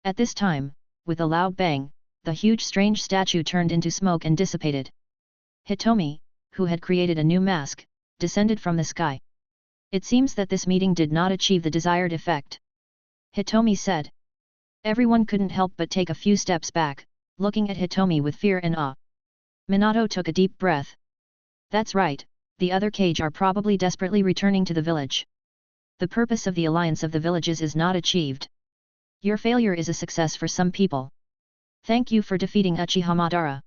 At this time, with a loud bang, the huge strange statue turned into smoke and dissipated. Hitomi, who had created a new mask, descended from the sky. "It seems that this meeting did not achieve the desired effect," Hitomi said. Everyone couldn't help but take a few steps back, looking at Hitomi with fear and awe. Minato took a deep breath. "That's right, the other Cage are probably desperately returning to the village. The purpose of the alliance of the villages is not achieved. Your failure is a success for some people. Thank you for defeating Uchiha Madara,"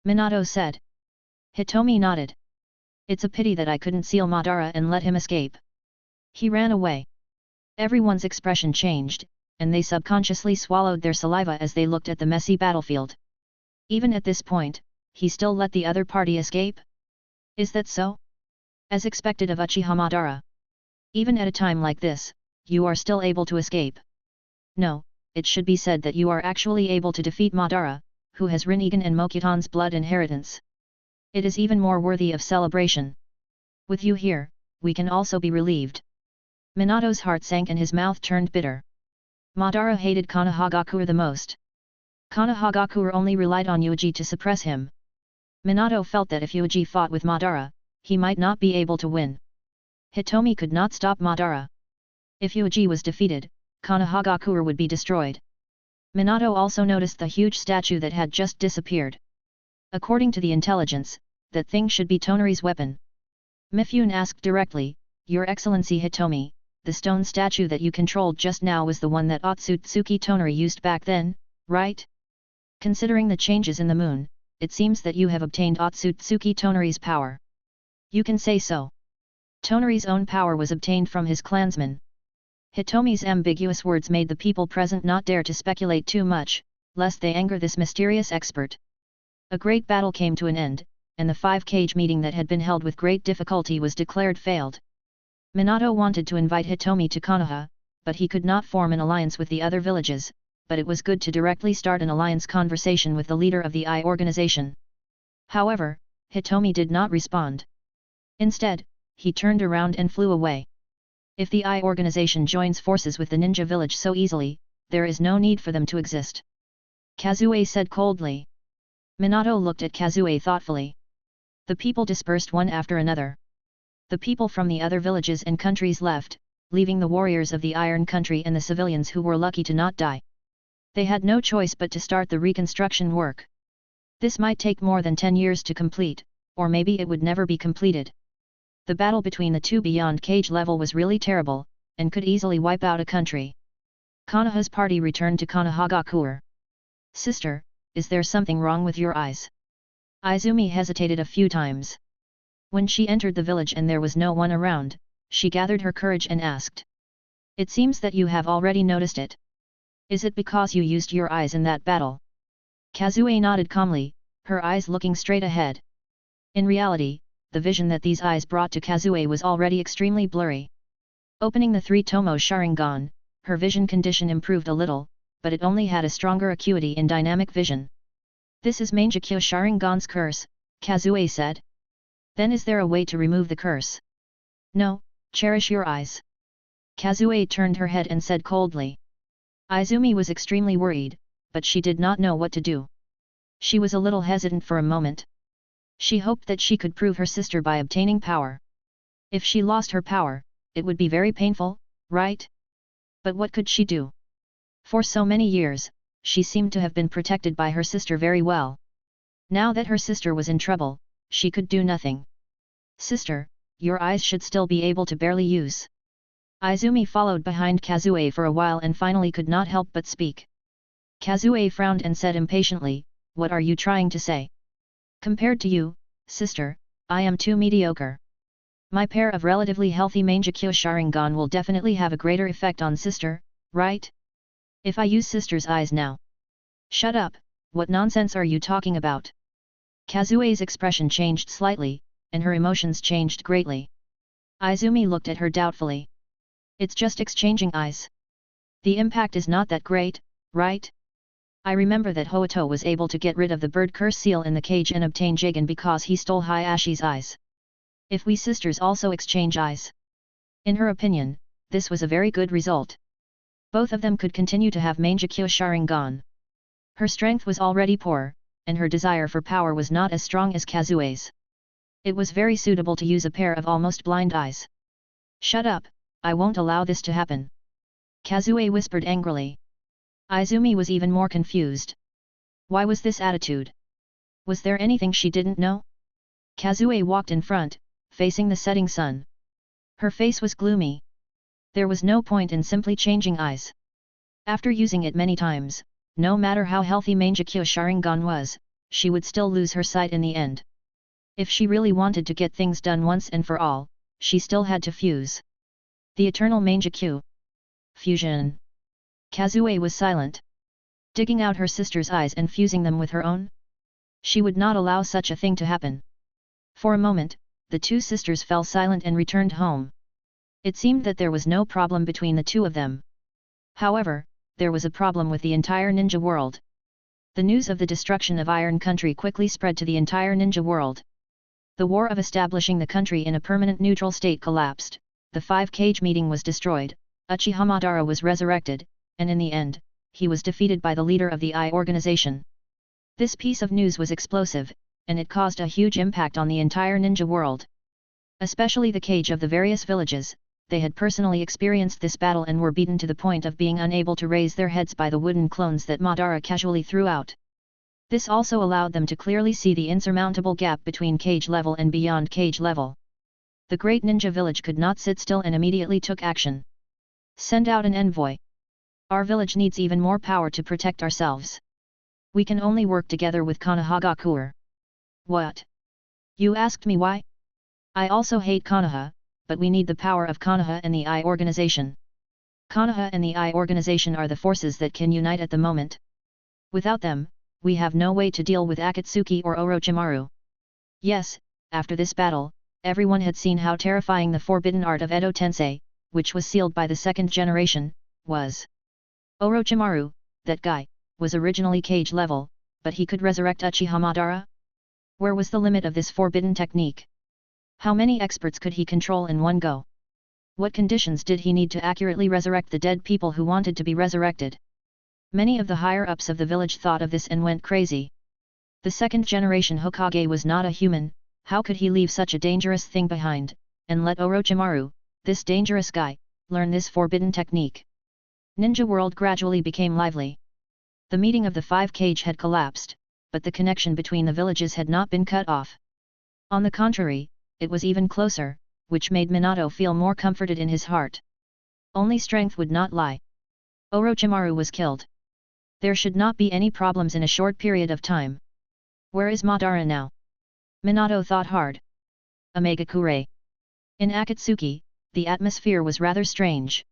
Minato said. Hitomi nodded. "It's a pity that I couldn't seal Madara and let him escape. He ran away." Everyone's expression changed, and they subconsciously swallowed their saliva as they looked at the messy battlefield. Even at this point, he still let the other party escape? Is that so? As expected of Uchiha Madara. Even at a time like this, you are still able to escape. No, it should be said that you are actually able to defeat Madara, who has Rinnegan and Mokutan's blood inheritance. It is even more worthy of celebration. With you here, we can also be relieved." Minato's heart sank and his mouth turned bitter. Madara hated Konohagakure the most. Konohagakure only relied on Yuuji to suppress him. Minato felt that if Yuuji fought with Madara, he might not be able to win. Hitomi could not stop Madara. If Yuuji was defeated, Konohagakure would be destroyed. Minato also noticed the huge statue that had just disappeared. According to the intelligence, that thing should be Tonari's weapon. Mifune asked directly, "Your Excellency Hitomi, the stone statue that you controlled just now was the one that Otsutsuki Tonari used back then, right? Considering the changes in the moon, it seems that you have obtained Otsutsuki Tonari's power." "You can say so. Tonari's own power was obtained from his clansmen." Hitomi's ambiguous words made the people present not dare to speculate too much, lest they anger this mysterious expert. A great battle came to an end, and the 5-Cage meeting that had been held with great difficulty was declared failed. Minato wanted to invite Hitomi to Konoha, but he could not form an alliance with the other villages, but it was good to directly start an alliance conversation with the leader of the I organization. However, Hitomi did not respond. Instead, he turned around and flew away. If the I organization joins forces with the ninja village so easily, there is no need for them to exist, Kazuo said coldly. Minato looked at Kazuo thoughtfully. The people dispersed one after another. The people from the other villages and countries left, leaving the warriors of the Iron Country and the civilians who were lucky to not die. They had no choice but to start the reconstruction work. This might take more than 10 years to complete, or maybe it would never be completed. The battle between the two beyond Cage level was really terrible, and could easily wipe out a country. Konoha's party returned to Konohagakure. "Sister, is there something wrong with your eyes?" Izumi hesitated a few times. When she entered the village and there was no one around, she gathered her courage and asked. "It seems that you have already noticed it. Is it because you used your eyes in that battle?" Kazuo nodded calmly, her eyes looking straight ahead. In reality, the vision that these eyes brought to Kazue was already extremely blurry. Opening the 3-tomo Sharingan, her vision condition improved a little, but it only had a stronger acuity in dynamic vision. This is Mangekyo Sharingan's curse, Kazue said. Then is there a way to remove the curse? No, cherish your eyes. Kazue turned her head and said coldly. Izumi was extremely worried, but she did not know what to do. She was a little hesitant for a moment. She hoped that she could prove her sister by obtaining power. If she lost her power, it would be very painful, right? But what could she do? For so many years, she seemed to have been protected by her sister very well. Now that her sister was in trouble, she could do nothing. Sister, your eyes should still be able to barely use. Izumi followed behind Kazue for a while and finally could not help but speak. Kazue frowned and said impatiently, what are you trying to say? Compared to you, sister, I am too mediocre. My pair of relatively healthy Mangekyo Sharingan will definitely have a greater effect on sister, right? If I use sister's eyes now. Shut up, what nonsense are you talking about? Kazue's expression changed slightly, and her emotions changed greatly. Izumi looked at her doubtfully. It's just exchanging eyes. The impact is not that great, right? I remember that Hoito was able to get rid of the bird curse seal in the cage and obtain Jigen because he stole Hayashi's eyes. If we sisters also exchange eyes. In her opinion, this was a very good result. Both of them could continue to have Mangekyo Sharingan. Her strength was already poor, and her desire for power was not as strong as Kazue's. It was very suitable to use a pair of almost blind eyes. Shut up, I won't allow this to happen. Kazue whispered angrily. Izumi was even more confused. Why was this attitude? Was there anything she didn't know? Kazue walked in front, facing the setting sun. Her face was gloomy. There was no point in simply changing eyes. After using it many times, no matter how healthy Mangekyo Sharingan was, she would still lose her sight in the end. If she really wanted to get things done once and for all, she still had to fuse. The eternal Mangekyo fusion. Kazue was silent. Digging out her sister's eyes and fusing them with her own? She would not allow such a thing to happen. For a moment, the two sisters fell silent and returned home. It seemed that there was no problem between the two of them. However, there was a problem with the entire ninja world. The news of the destruction of Iron Country quickly spread to the entire ninja world. The war of establishing the country in a permanent neutral state collapsed, the 5-cage meeting was destroyed, Uchiha Madara was resurrected, and in the end, he was defeated by the leader of the I organization. This piece of news was explosive, and it caused a huge impact on the entire ninja world. Especially the cage of the various villages, they had personally experienced this battle and were beaten to the point of being unable to raise their heads by the wooden clones that Madara casually threw out. This also allowed them to clearly see the insurmountable gap between cage level and beyond cage level. The great ninja village could not sit still and immediately took action. Send out an envoy. Our village needs even more power to protect ourselves. We can only work together with Konoha Gakure. What? You asked me why? I also hate Konoha, but we need the power of Konoha and the I organization. Konoha and the I organization are the forces that can unite at the moment. Without them, we have no way to deal with Akatsuki or Orochimaru. Yes, after this battle, everyone had seen how terrifying the forbidden art of Edo Tensei, which was sealed by the second generation, was. Orochimaru, that guy, was originally cage level, but he could resurrect Uchiha Madara? Where was the limit of this forbidden technique? How many experts could he control in one go? What conditions did he need to accurately resurrect the dead people who wanted to be resurrected? Many of the higher-ups of the village thought of this and went crazy. The second generation Hokage was not a human, how could he leave such a dangerous thing behind, and let Orochimaru, this dangerous guy, learn this forbidden technique? Ninja World gradually became lively. The meeting of the 5-cage had collapsed, but the connection between the villages had not been cut off. On the contrary, it was even closer, which made Minato feel more comforted in his heart. Only strength would not lie. Orochimaru was killed. There should not be any problems in a short period of time. Where is Madara now? Minato thought hard. Omegakure. In Akatsuki, the atmosphere was rather strange.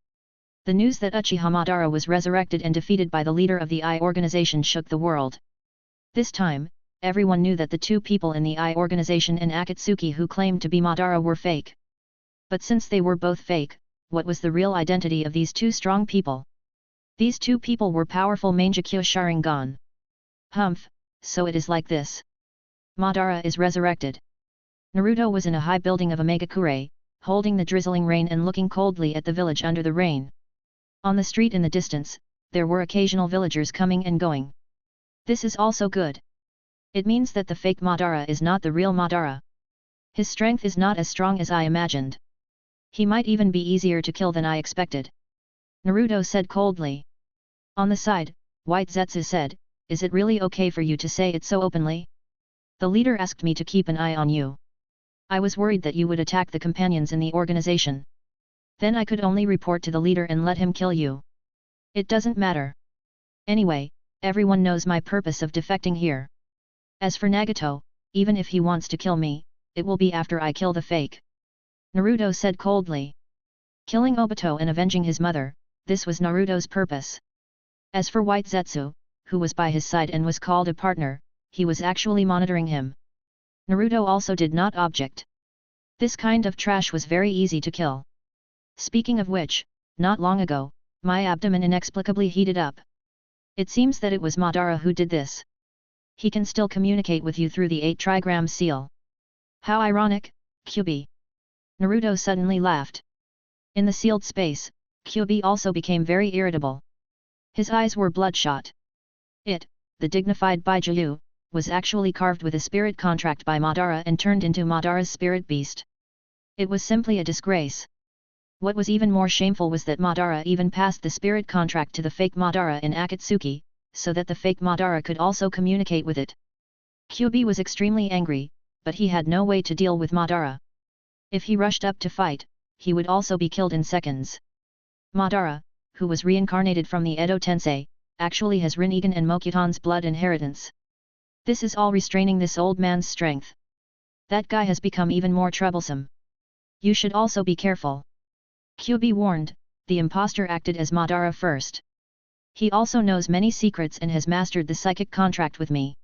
The news that Uchiha Madara was resurrected and defeated by the leader of the I organization shook the world. This time, everyone knew that the two people in the I organization and Akatsuki who claimed to be Madara were fake. But since they were both fake, what was the real identity of these two strong people? These two people were powerful Mangekyo Sharingan. Humph, so it is like this. Madara is resurrected. Naruto was in a high building of Omegakure, holding the drizzling rain and looking coldly at the village under the rain. On the street in the distance, there were occasional villagers coming and going. This is also good. It means that the fake Madara is not the real Madara. His strength is not as strong as I imagined. He might even be easier to kill than I expected. Naruto said coldly. On the side, White Zetsu said, is it really okay for you to say it so openly? The leader asked me to keep an eye on you. I was worried that you would attack the companions in the organization. Then I could only report to the leader and let him kill you. It doesn't matter. Anyway, everyone knows my purpose of defecting here. As for Nagato, even if he wants to kill me, it will be after I kill the fake. Naruto said coldly. Killing Obito and avenging his mother, this was Naruto's purpose. As for White Zetsu, who was by his side and was called a partner, he was actually monitoring him. Naruto also did not object. This kind of trash was very easy to kill. Speaking of which, not long ago, my abdomen inexplicably heated up. It seems that it was Madara who did this. He can still communicate with you through the 8 trigram seal. How ironic, Kyuubi. Naruto suddenly laughed. In the sealed space, Kyuubi also became very irritable. His eyes were bloodshot. It, the dignified Bijuu, was actually carved with a spirit contract by Madara and turned into Madara's spirit beast. It was simply a disgrace. What was even more shameful was that Madara even passed the spirit contract to the fake Madara in Akatsuki, so that the fake Madara could also communicate with it. Kyuubi was extremely angry, but he had no way to deal with Madara. If he rushed up to fight, he would also be killed in seconds. Madara, who was reincarnated from the Edo Tensei, actually has Rinnegan and Mokutan's blood inheritance. This is all restraining this old man's strength. That guy has become even more troublesome. You should also be careful. Kyuubi warned, the impostor acted as Madara first. He also knows many secrets and has mastered the psychic contract with me.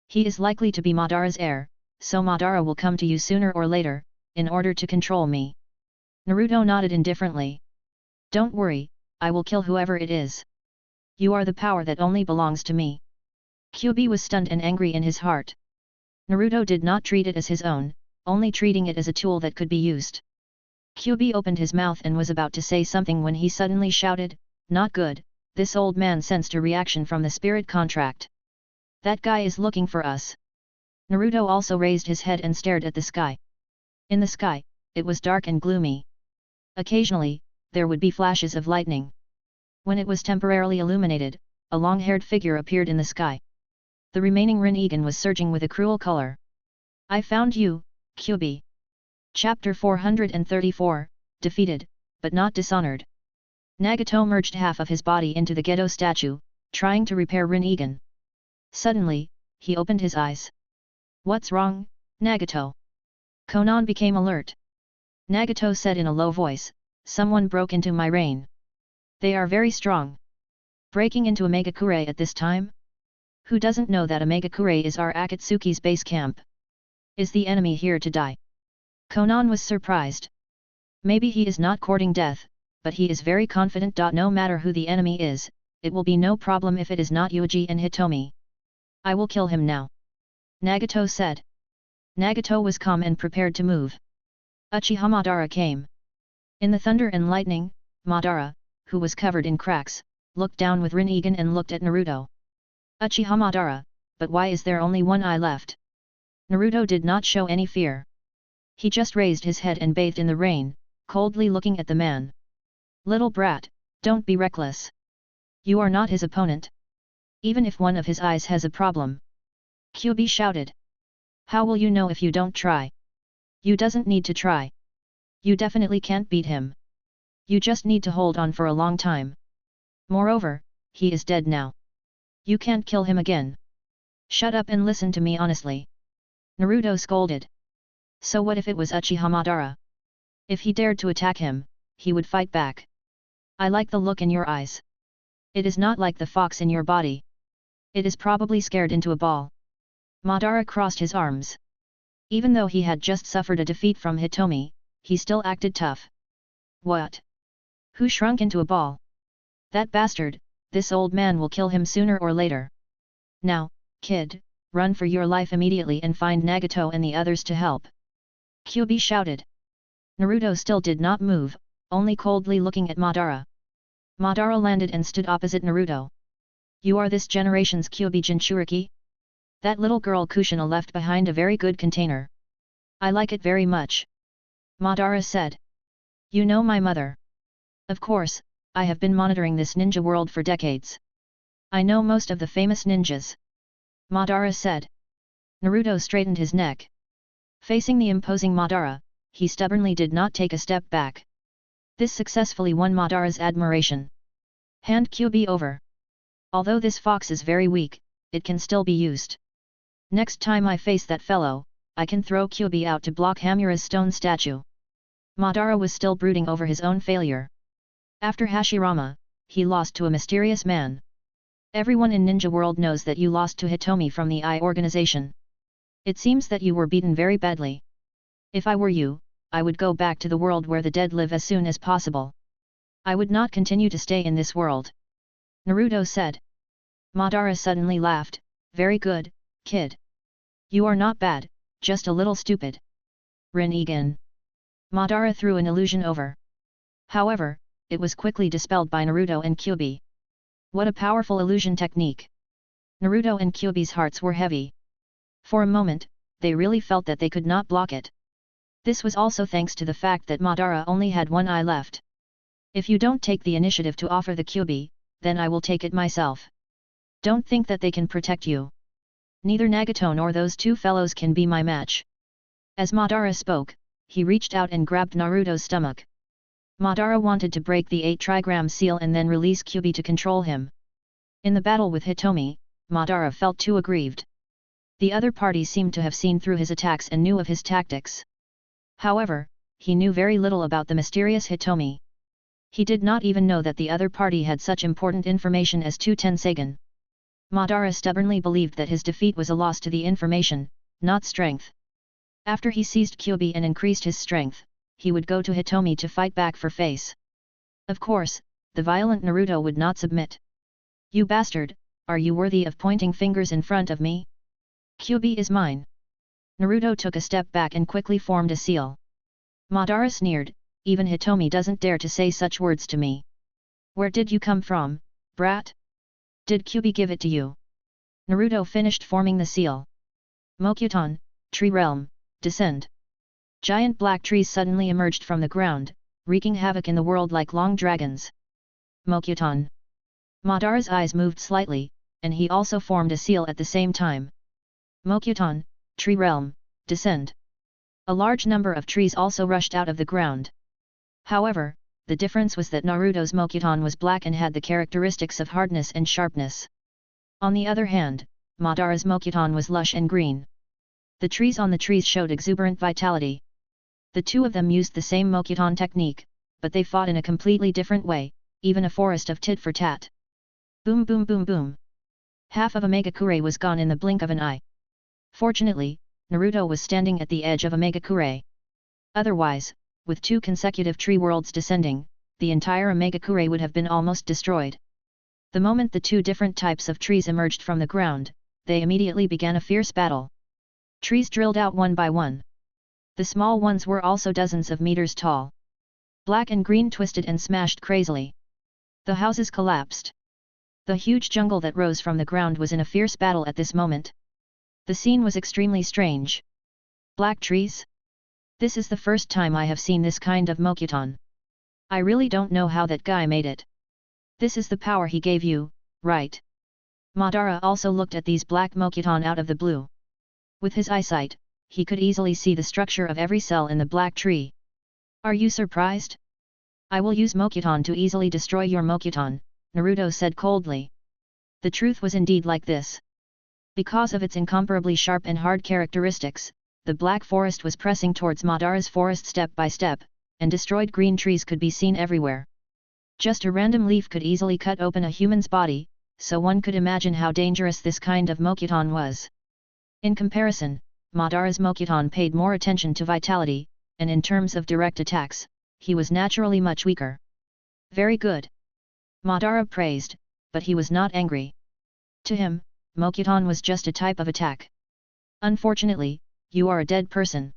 He is likely to be Madara's heir, so Madara will come to you sooner or later, in order to control me. Naruto nodded indifferently. Don't worry, I will kill whoever it is. You are the power that only belongs to me. Kyuubi was stunned and angry in his heart. Naruto did not treat it as his own, only treating it as a tool that could be used. Kyuubi opened his mouth and was about to say something when he suddenly shouted, not good. This old man sensed a reaction from the spirit contract. That guy is looking for us. Naruto also raised his head and stared at the sky. In the sky, it was dark and gloomy. Occasionally, there would be flashes of lightning. When it was temporarily illuminated, a long-haired figure appeared in the sky. The remaining Rinnegan was surging with a cruel color. I found you, Kyuubi. Chapter 434, Defeated, but not dishonored. Nagato merged half of his body into the Gedo statue, trying to repair Rinnegan. Suddenly, he opened his eyes. What's wrong, Nagato? Konan became alert. Nagato said in a low voice, someone broke into my reign. They are very strong. Breaking into Omegakure at this time? Who doesn't know that Omegakure is our Akatsuki's base camp? Is the enemy here to die? Konan was surprised. Maybe he is not courting death, but he is very confident. No matter who the enemy is, it will be no problem if it is not Yuuji and Hitomi. I will kill him now. Nagato said. Nagato was calm and prepared to move. Uchiha Madara came. In the thunder and lightning, Madara, who was covered in cracks, looked down with Rinnegan and looked at Naruto. Uchiha Madara, but why is there only one eye left? Naruto did not show any fear. He just raised his head and bathed in the rain, coldly looking at the man. Little brat, don't be reckless. You are not his opponent. Even if one of his eyes has a problem. Kyuubi shouted. How will you know if you don't try? You doesn't need to try. You definitely can't beat him. You just need to hold on for a long time. Moreover, he is dead now. You can't kill him again. Shut up and listen to me honestly. Naruto scolded. So what if it was Uchiha Madara? If he dared to attack him, he would fight back. I like the look in your eyes. It is not like the fox in your body. It is probably scared into a ball. Madara crossed his arms. Even though he had just suffered a defeat from Hitomi, he still acted tough. What? Who shrunk into a ball? That bastard, this old man will kill him sooner or later. Now, kid, run for your life immediately and find Nagato and the others to help. Kyuubi shouted. Naruto still did not move, only coldly looking at Madara. Madara landed and stood opposite Naruto. You are this generation's Kyuubi Jinchuriki? That little girl Kushina left behind a very good container. I like it very much. Madara said. You know my mother. Of course, I have been monitoring this ninja world for decades. I know most of the famous ninjas. Madara said. Naruto straightened his neck. Facing the imposing Madara, he stubbornly did not take a step back. This successfully won Madara's admiration. Hand Kyuubi over. Although this fox is very weak, it can still be used. Next time I face that fellow, I can throw Kyuubi out to block Hamura's stone statue. Madara was still brooding over his own failure. After Hashirama, he lost to a mysterious man. Everyone in Ninja World knows that you lost to Hitomi from the I organization. It seems that you were beaten very badly. If I were you, I would go back to the world where the dead live as soon as possible. I would not continue to stay in this world. Naruto said. Madara suddenly laughed. Very good, kid. You are not bad, just a little stupid. Rinnegan. Madara threw an illusion over. However, it was quickly dispelled by Naruto and Kyuubi. What a powerful illusion technique! Naruto and Kyuubi's hearts were heavy. For a moment, they really felt that they could not block it. This was also thanks to the fact that Madara only had one eye left. If you don't take the initiative to offer the Kyuubi, then I will take it myself. Don't think that they can protect you. Neither Nagato nor those two fellows can be my match. As Madara spoke, he reached out and grabbed Naruto's stomach. Madara wanted to break the 8-trigram seal and then release Kyuubi to control him. In the battle with Hitomi, Madara felt too aggrieved. The other party seemed to have seen through his attacks and knew of his tactics. However, he knew very little about the mysterious Hitomi. He did not even know that the other party had such important information as two Tensagen. Madara stubbornly believed that his defeat was a loss to the information, not strength. After he seized Kyuubi and increased his strength, he would go to Hitomi to fight back for face. Of course, the violent Naruto would not submit. You bastard, are you worthy of pointing fingers in front of me? Kyuubi is mine. Naruto took a step back and quickly formed a seal. Madara sneered, even Hitomi doesn't dare to say such words to me. Where did you come from, brat? Did Kyuubi give it to you? Naruto finished forming the seal. Mokuton, Tree Realm, descend. Giant black trees suddenly emerged from the ground, wreaking havoc in the world like long dragons. Mokuton. Madara's eyes moved slightly, and he also formed a seal at the same time. Mokuton, Tree Realm, descend. A large number of trees also rushed out of the ground. However, the difference was that Naruto's Mokuton was black and had the characteristics of hardness and sharpness. On the other hand, Madara's Mokuton was lush and green. The trees on the trees showed exuberant vitality. The two of them used the same Mokuton technique, but they fought in a completely different way, even a forest of tit for tat. Boom boom boom boom. Half of a Megakure was gone in the blink of an eye. Fortunately, Naruto was standing at the edge of a Megakure. Otherwise, with two consecutive tree worlds descending, the entire Megakure would have been almost destroyed. The moment the two different types of trees emerged from the ground, they immediately began a fierce battle. Trees drilled out one by one. The small ones were also dozens of meters tall. Black and green twisted and smashed crazily. The houses collapsed. The huge jungle that rose from the ground was in a fierce battle at this moment. The scene was extremely strange. Black trees? This is the first time I have seen this kind of Mokuton. I really don't know how that guy made it. This is the power he gave you, right? Madara also looked at these black Mokuton out of the blue. With his eyesight, he could easily see the structure of every cell in the black tree. Are you surprised? I will use Mokuton to easily destroy your Mokuton, Naruto said coldly. The truth was indeed like this. Because of its incomparably sharp and hard characteristics, the black forest was pressing towards Madara's forest step by step, and destroyed green trees could be seen everywhere. Just a random leaf could easily cut open a human's body, so one could imagine how dangerous this kind of Mokuton was. In comparison, Madara's Mokuton paid more attention to vitality, and in terms of direct attacks, he was naturally much weaker. Very good. Madara praised, but he was not angry. To him, Mokuton was just a type of attack. Unfortunately, you are a dead person.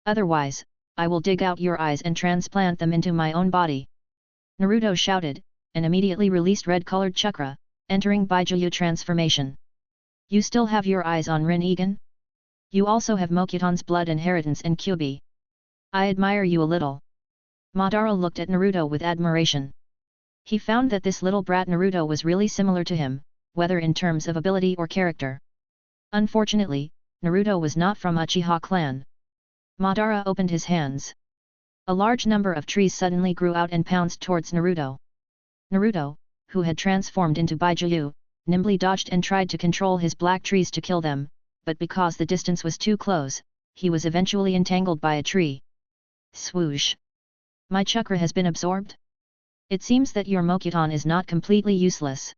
Otherwise, I will dig out your eyes and transplant them into my own body. Naruto shouted, and immediately released red-colored chakra, entering Bijuu transformation. You still have your eyes on Rinnegan? You also have Mokuton's blood inheritance and Kyuubi. I admire you a little. Madara looked at Naruto with admiration. He found that this little brat Naruto was really similar to him, whether in terms of ability or character. Unfortunately, Naruto was not from Uchiha clan. Madara opened his hands. A large number of trees suddenly grew out and pounced towards Naruto. Naruto, who had transformed into Bijuu, nimbly dodged and tried to control his black trees to kill them, but because the distance was too close, he was eventually entangled by a tree. Swoosh! My chakra has been absorbed? It seems that your Mokuton is not completely useless.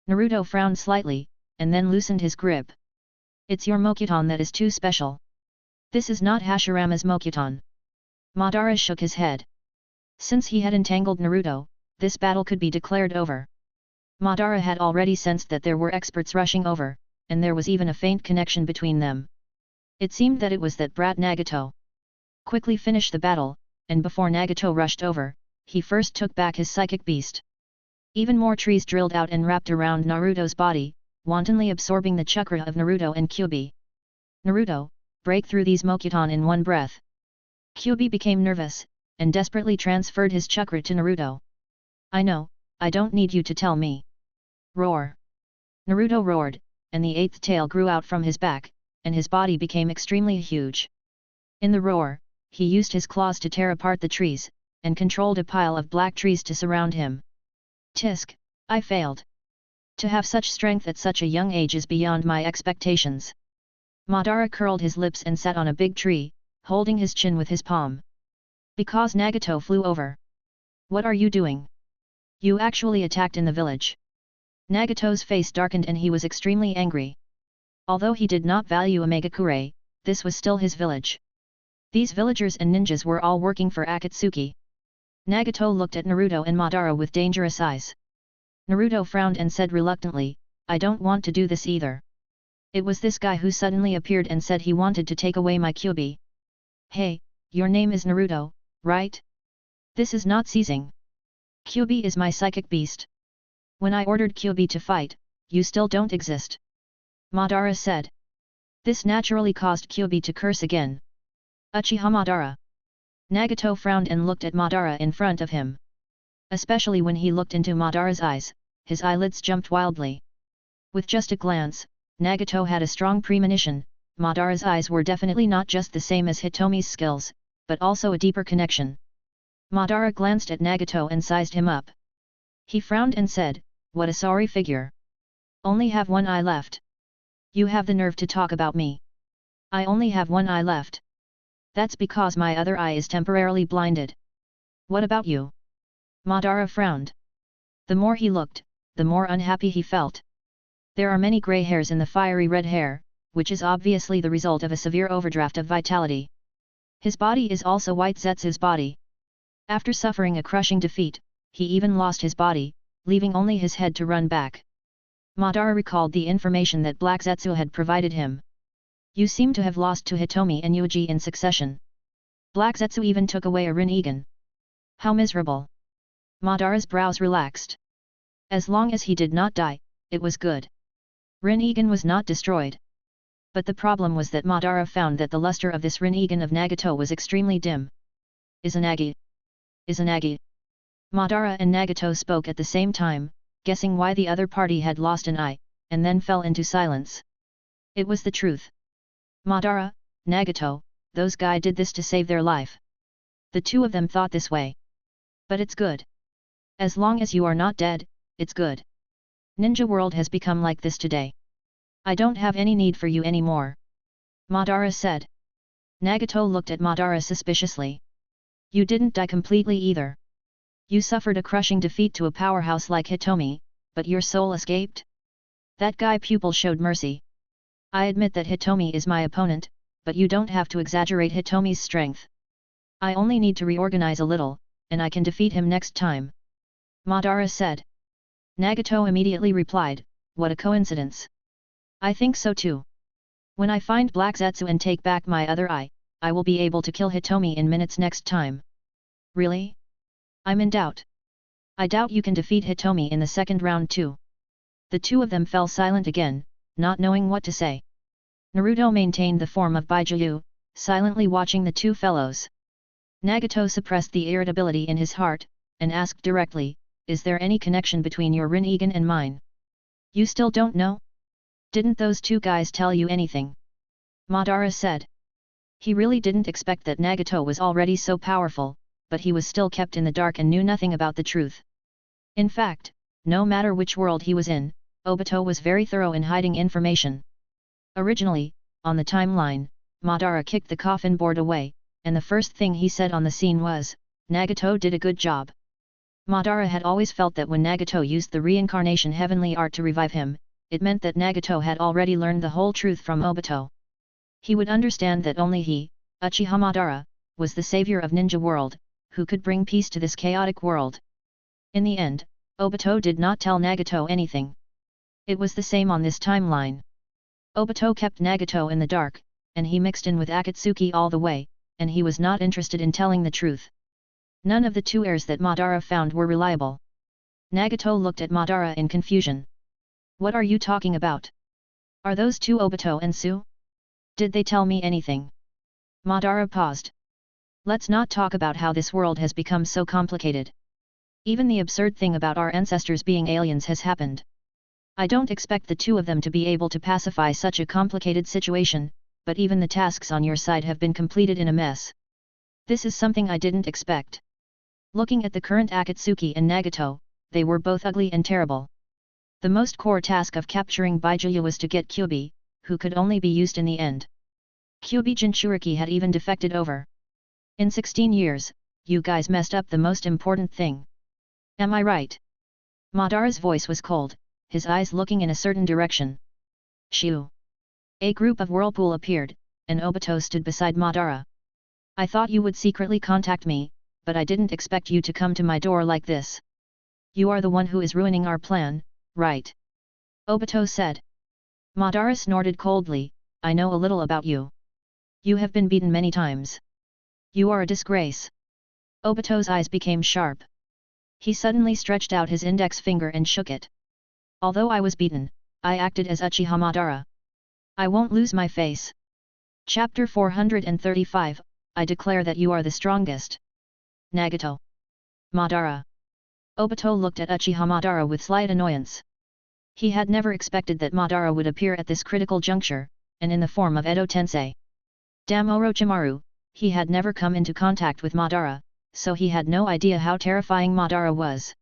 Naruto frowned slightly, and then loosened his grip. It's your Mokuton that is too special. This is not Hashirama's Mokuton. Madara shook his head. Since he had entangled Naruto, this battle could be declared over. Madara had already sensed that there were experts rushing over, and there was even a faint connection between them. It seemed that it was that brat Nagato. Quickly finish the battle, and before Nagato rushed over, he first took back his psychic beast. Even more trees drilled out and wrapped around Naruto's body, wantonly absorbing the chakra of Naruto and Kyuubi. Naruto, break through these Mokuton in one breath. Kyuubi became nervous, and desperately transferred his chakra to Naruto. I know, I don't need you to tell me. Roar! Naruto roared, and the eighth tail grew out from his back, and his body became extremely huge. In the roar, he used his claws to tear apart the trees, and controlled a pile of black trees to surround him. Tisk, I failed. To have such strength at such a young age is beyond my expectations. Madara curled his lips and sat on a big tree, holding his chin with his palm. Because Nagato flew over. What are you doing? You actually attacked in the village. Nagato's face darkened and he was extremely angry. Although he did not value Omegakure, this was still his village. These villagers and ninjas were all working for Akatsuki. Nagato looked at Naruto and Madara with dangerous eyes. Naruto frowned and said reluctantly, I don't want to do this either. It was this guy who suddenly appeared and said he wanted to take away my Kyuubi. Hey, your name is Naruto, right? This is not seizing. Kyuubi is my psychic beast. When I ordered Kyuubi to fight, you still don't exist. Madara said. This naturally caused Kyuubi to curse again. Uchiha Madara. Nagato frowned and looked at Madara in front of him. Especially when he looked into Madara's eyes, his eyelids jumped wildly. With just a glance, Nagato had a strong premonition, Madara's eyes were definitely not just the same as Hitomi's skills, but also a deeper connection. Madara glanced at Nagato and sized him up. He frowned and said, what a sorry figure. Only have one eye left. You have the nerve to talk about me. I only have one eye left. That's because my other eye is temporarily blinded. What about you? Madara frowned. The more he looked, the more unhappy he felt. There are many grey hairs in the fiery red hair, which is obviously the result of a severe overdraft of vitality. His body is also White Zetsu's body. After suffering a crushing defeat, he even lost his body, leaving only his head to run back. Madara recalled the information that Black Zetsu had provided him. You seem to have lost to Hitomi and Yuuji in succession. Black Zetsu even took away a Rinnegan. How miserable. Madara's brows relaxed. As long as he did not die, it was good. Rinnegan was not destroyed. But the problem was that Madara found that the luster of this Rinnegan of Nagato was extremely dim. Izanagi. Izanagi. Madara and Nagato spoke at the same time, guessing why the other party had lost an eye, and then fell into silence. It was the truth. Madara, Nagato, those guy did this to save their life. The two of them thought this way. But it's good. As long as you are not dead, it's good. Ninja World has become like this today. I don't have any need for you anymore. Madara said. Nagato looked at Madara suspiciously. You didn't die completely either. You suffered a crushing defeat to a powerhouse like Hitomi, but your soul escaped? That guy pupil showed mercy. I admit that Hitomi is my opponent, but you don't have to exaggerate Hitomi's strength. I only need to reorganize a little, and I can defeat him next time. Madara said. Nagato immediately replied, what a coincidence. I think so too. When I find Black Zetsu and take back my other eye, I will be able to kill Hitomi in minutes next time. Really? I'm in doubt. I doubt you can defeat Hitomi in the second round too. The two of them fell silent again, not knowing what to say. Naruto maintained the form of Bijuu, silently watching the two fellows. Nagato suppressed the irritability in his heart, and asked directly, is there any connection between your Rinnegan and mine? You still don't know? Didn't those two guys tell you anything? Madara said. He really didn't expect that Nagato was already so powerful, but he was still kept in the dark and knew nothing about the truth. In fact, no matter which world he was in, Obito was very thorough in hiding information. Originally, on the timeline, Madara kicked the coffin board away, and the first thing he said on the scene was, Nagato did a good job. Madara had always felt that when Nagato used the reincarnation heavenly art to revive him, it meant that Nagato had already learned the whole truth from Obito. He would understand that only he, Uchiha Madara, was the savior of Ninja World, who could bring peace to this chaotic world. In the end, Obito did not tell Nagato anything. It was the same on this timeline. Obito kept Nagato in the dark, and he mixed in with Akatsuki all the way, and he was not interested in telling the truth. None of the two heirs that Madara found were reliable. Nagato looked at Madara in confusion. What are you talking about? Are those two Obito and Su? Did they tell me anything? Madara paused. Let's not talk about how this world has become so complicated. Even the absurd thing about our ancestors being aliens has happened. I don't expect the two of them to be able to pacify such a complicated situation, but even the tasks on your side have been completed in a mess. This is something I didn't expect. Looking at the current Akatsuki and Nagato, they were both ugly and terrible. The most core task of capturing Bijuu was to get Kyuubi, who could only be used in the end. Kyuubi Jinchuriki had even defected over. In 16 years, you guys messed up the most important thing. Am I right? Madara's voice was cold, his eyes looking in a certain direction. Shoo! A group of whirlpool appeared, and Obito stood beside Madara. I thought you would secretly contact me, but I didn't expect you to come to my door like this. You are the one who is ruining our plan, right? Obito said. Madara snorted coldly, I know a little about you. You have been beaten many times. You are a disgrace. Obito's eyes became sharp. He suddenly stretched out his index finger and shook it. Although I was beaten, I acted as Uchiha Madara. I won't lose my face. Chapter 435, I declare that you are the strongest. Nagato. Madara. Obito looked at Uchiha Madara with slight annoyance. He had never expected that Madara would appear at this critical juncture, and in the form of Edo Tensei. Damn Orochimaru, he had never come into contact with Madara, so he had no idea how terrifying Madara was.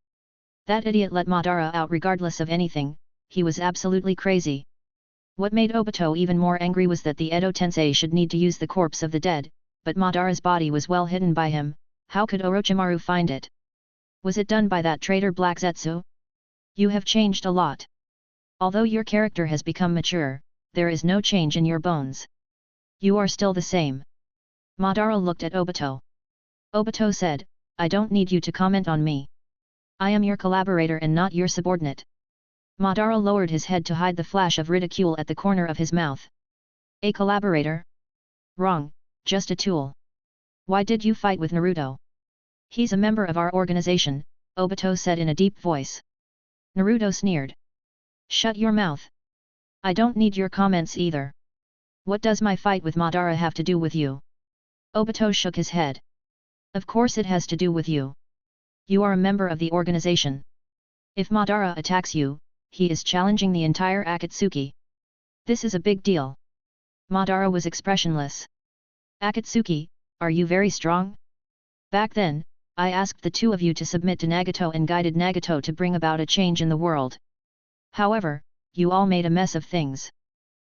That idiot let Madara out regardless of anything, he was absolutely crazy. What made Obito even more angry was that the Edo Tensei should need to use the corpse of the dead, but Madara's body was well hidden by him, how could Orochimaru find it? Was it done by that traitor Black Zetsu? You have changed a lot. Although your character has become mature, there is no change in your bones. You are still the same. Madara looked at Obito. Obito said, I don't need you to comment on me. I am your collaborator and not your subordinate. Madara lowered his head to hide the flash of ridicule at the corner of his mouth. A collaborator? Wrong, just a tool. Why did you fight with Naruto? He's a member of our organization, Obito said in a deep voice. Naruto sneered. Shut your mouth. I don't need your comments either. What does my fight with Madara have to do with you? Obito shook his head. Of course it has to do with you. You are a member of the organization. If Madara attacks you, he is challenging the entire Akatsuki. This is a big deal. Madara was expressionless. Akatsuki, are you very strong? Back then, I asked the two of you to submit to Nagato and guided Nagato to bring about a change in the world. However, you all made a mess of things.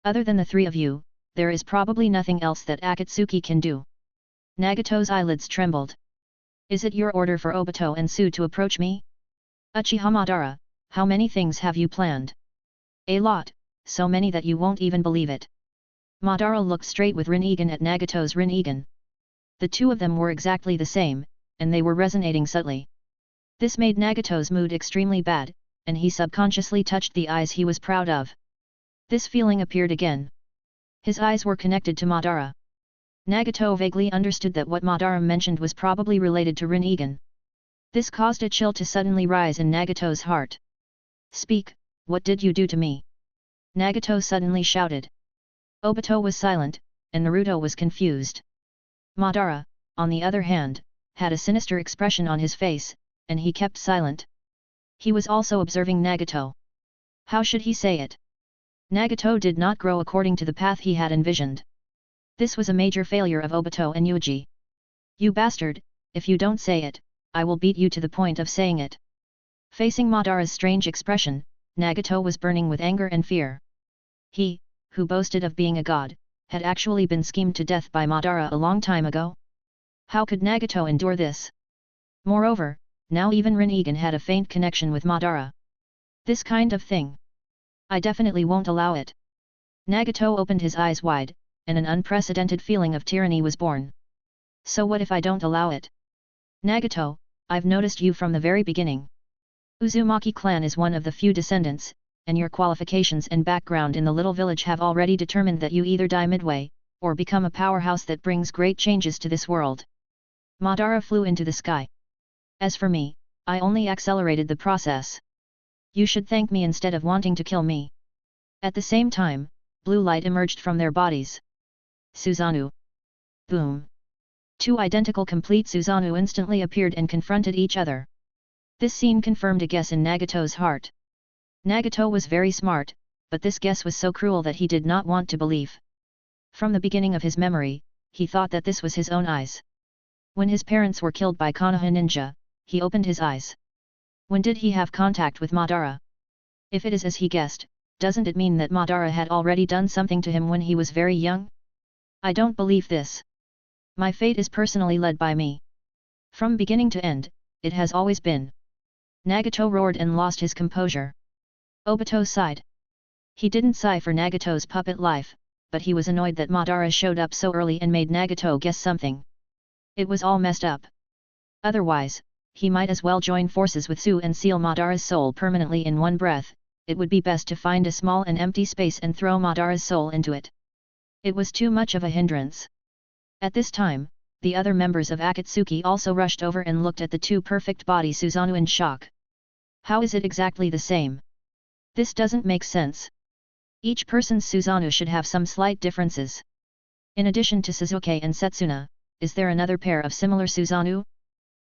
Other than the three of you, there is probably nothing else that Akatsuki can do. Nagato's eyelids trembled. Is it your order for Obito and Su to approach me? Uchiha Madara, how many things have you planned? A lot, so many that you won't even believe it. Madara looked straight with Rinnegan at Nagato's Rinnegan. The two of them were exactly the same, and they were resonating subtly. This made Nagato's mood extremely bad, and he subconsciously touched the eyes he was proud of. This feeling appeared again. His eyes were connected to Madara. Nagato vaguely understood that what Madara mentioned was probably related to Rinnegan. This caused a chill to suddenly rise in Nagato's heart. "Speak, what did you do to me?" Nagato suddenly shouted. Obito was silent, and Naruto was confused. Madara, on the other hand, had a sinister expression on his face, and he kept silent. He was also observing Nagato. How should he say it? Nagato did not grow according to the path he had envisioned. This was a major failure of Obito and Yuuji. "You bastard, if you don't say it, I will beat you to the point of saying it." Facing Madara's strange expression, Nagato was burning with anger and fear. He, who boasted of being a god, had actually been schemed to death by Madara a long time ago. How could Nagato endure this? Moreover, now even Rinnegan had a faint connection with Madara. This kind of thing. I definitely won't allow it. Nagato opened his eyes wide, and an unprecedented feeling of tyranny was born. So what if I don't allow it? Nagato, I've noticed you from the very beginning. Uzumaki clan is one of the few descendants, and your qualifications and background in the little village have already determined that you either die midway, or become a powerhouse that brings great changes to this world. Madara flew into the sky. As for me, I only accelerated the process. You should thank me instead of wanting to kill me. At the same time, blue light emerged from their bodies. Susanoo. Boom. Two identical complete Susanoo instantly appeared and confronted each other. This scene confirmed a guess in Nagato's heart. Nagato was very smart, but this guess was so cruel that he did not want to believe. From the beginning of his memory, he thought that this was his own eyes. When his parents were killed by Konoha ninja, he opened his eyes. When did he have contact with Madara? If it is as he guessed, doesn't it mean that Madara had already done something to him when he was very young? I don't believe this. My fate is personally led by me. From beginning to end, it has always been. Nagato roared and lost his composure. Obito sighed. He didn't sigh for Nagato's puppet life, but he was annoyed that Madara showed up so early and made Nagato guess something. It was all messed up. Otherwise, he might as well join forces with Su and seal Madara's soul permanently in one breath. It would be best to find a small and empty space and throw Madara's soul into it. It was too much of a hindrance. At this time, the other members of Akatsuki also rushed over and looked at the two perfect body Susanoo in shock. How is it exactly the same? This doesn't make sense. Each person's Susanoo should have some slight differences. In addition to Sasuke and Setsuna, is there another pair of similar Susanoo?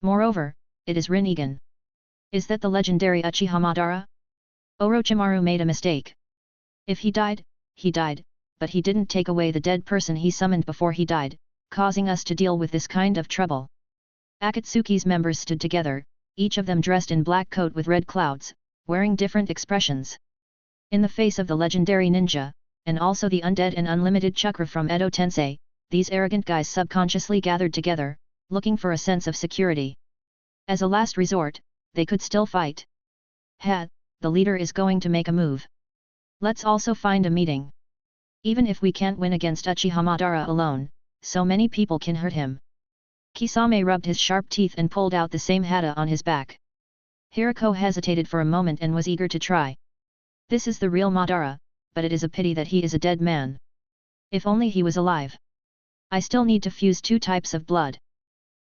Moreover, it is Rinnegan. Is that the legendary Uchiha Madara? Orochimaru made a mistake. If he died, but he didn't take away the dead person he summoned before he died, causing us to deal with this kind of trouble. Akatsuki's members stood together, each of them dressed in black coat with red clouds, wearing different expressions. In the face of the legendary ninja, and also the undead and unlimited chakra from Edo Tensei, these arrogant guys subconsciously gathered together, looking for a sense of security. As a last resort, they could still fight. The leader is going to make a move. Let's also find a meeting. Even if we can't win against Uchiha Madara alone, so many people can hurt him. Kisame rubbed his sharp teeth and pulled out the same hata on his back. Hirako hesitated for a moment and was eager to try. This is the real Madara, but it is a pity that he is a dead man. If only he was alive. I still need to fuse two types of blood.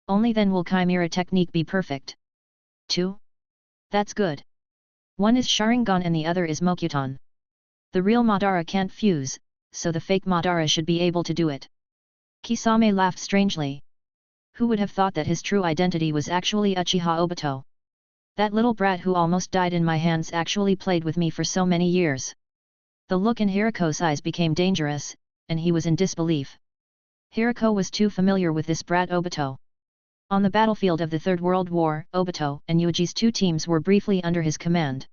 Only then will Chimera technique be perfect. 2? That's good. One is Sharingan and the other is Mokuton. The real Madara can't fuse, so the fake Madara should be able to do it. Kisame laughed strangely. Who would have thought that his true identity was actually Uchiha Obito? That little brat who almost died in my hands actually played with me for so many years. The look in Hirako's eyes became dangerous, and he was in disbelief. Hirako was too familiar with this brat Obito. On the battlefield of the Third World War, Obito and Yuuji's two teams were briefly under his command.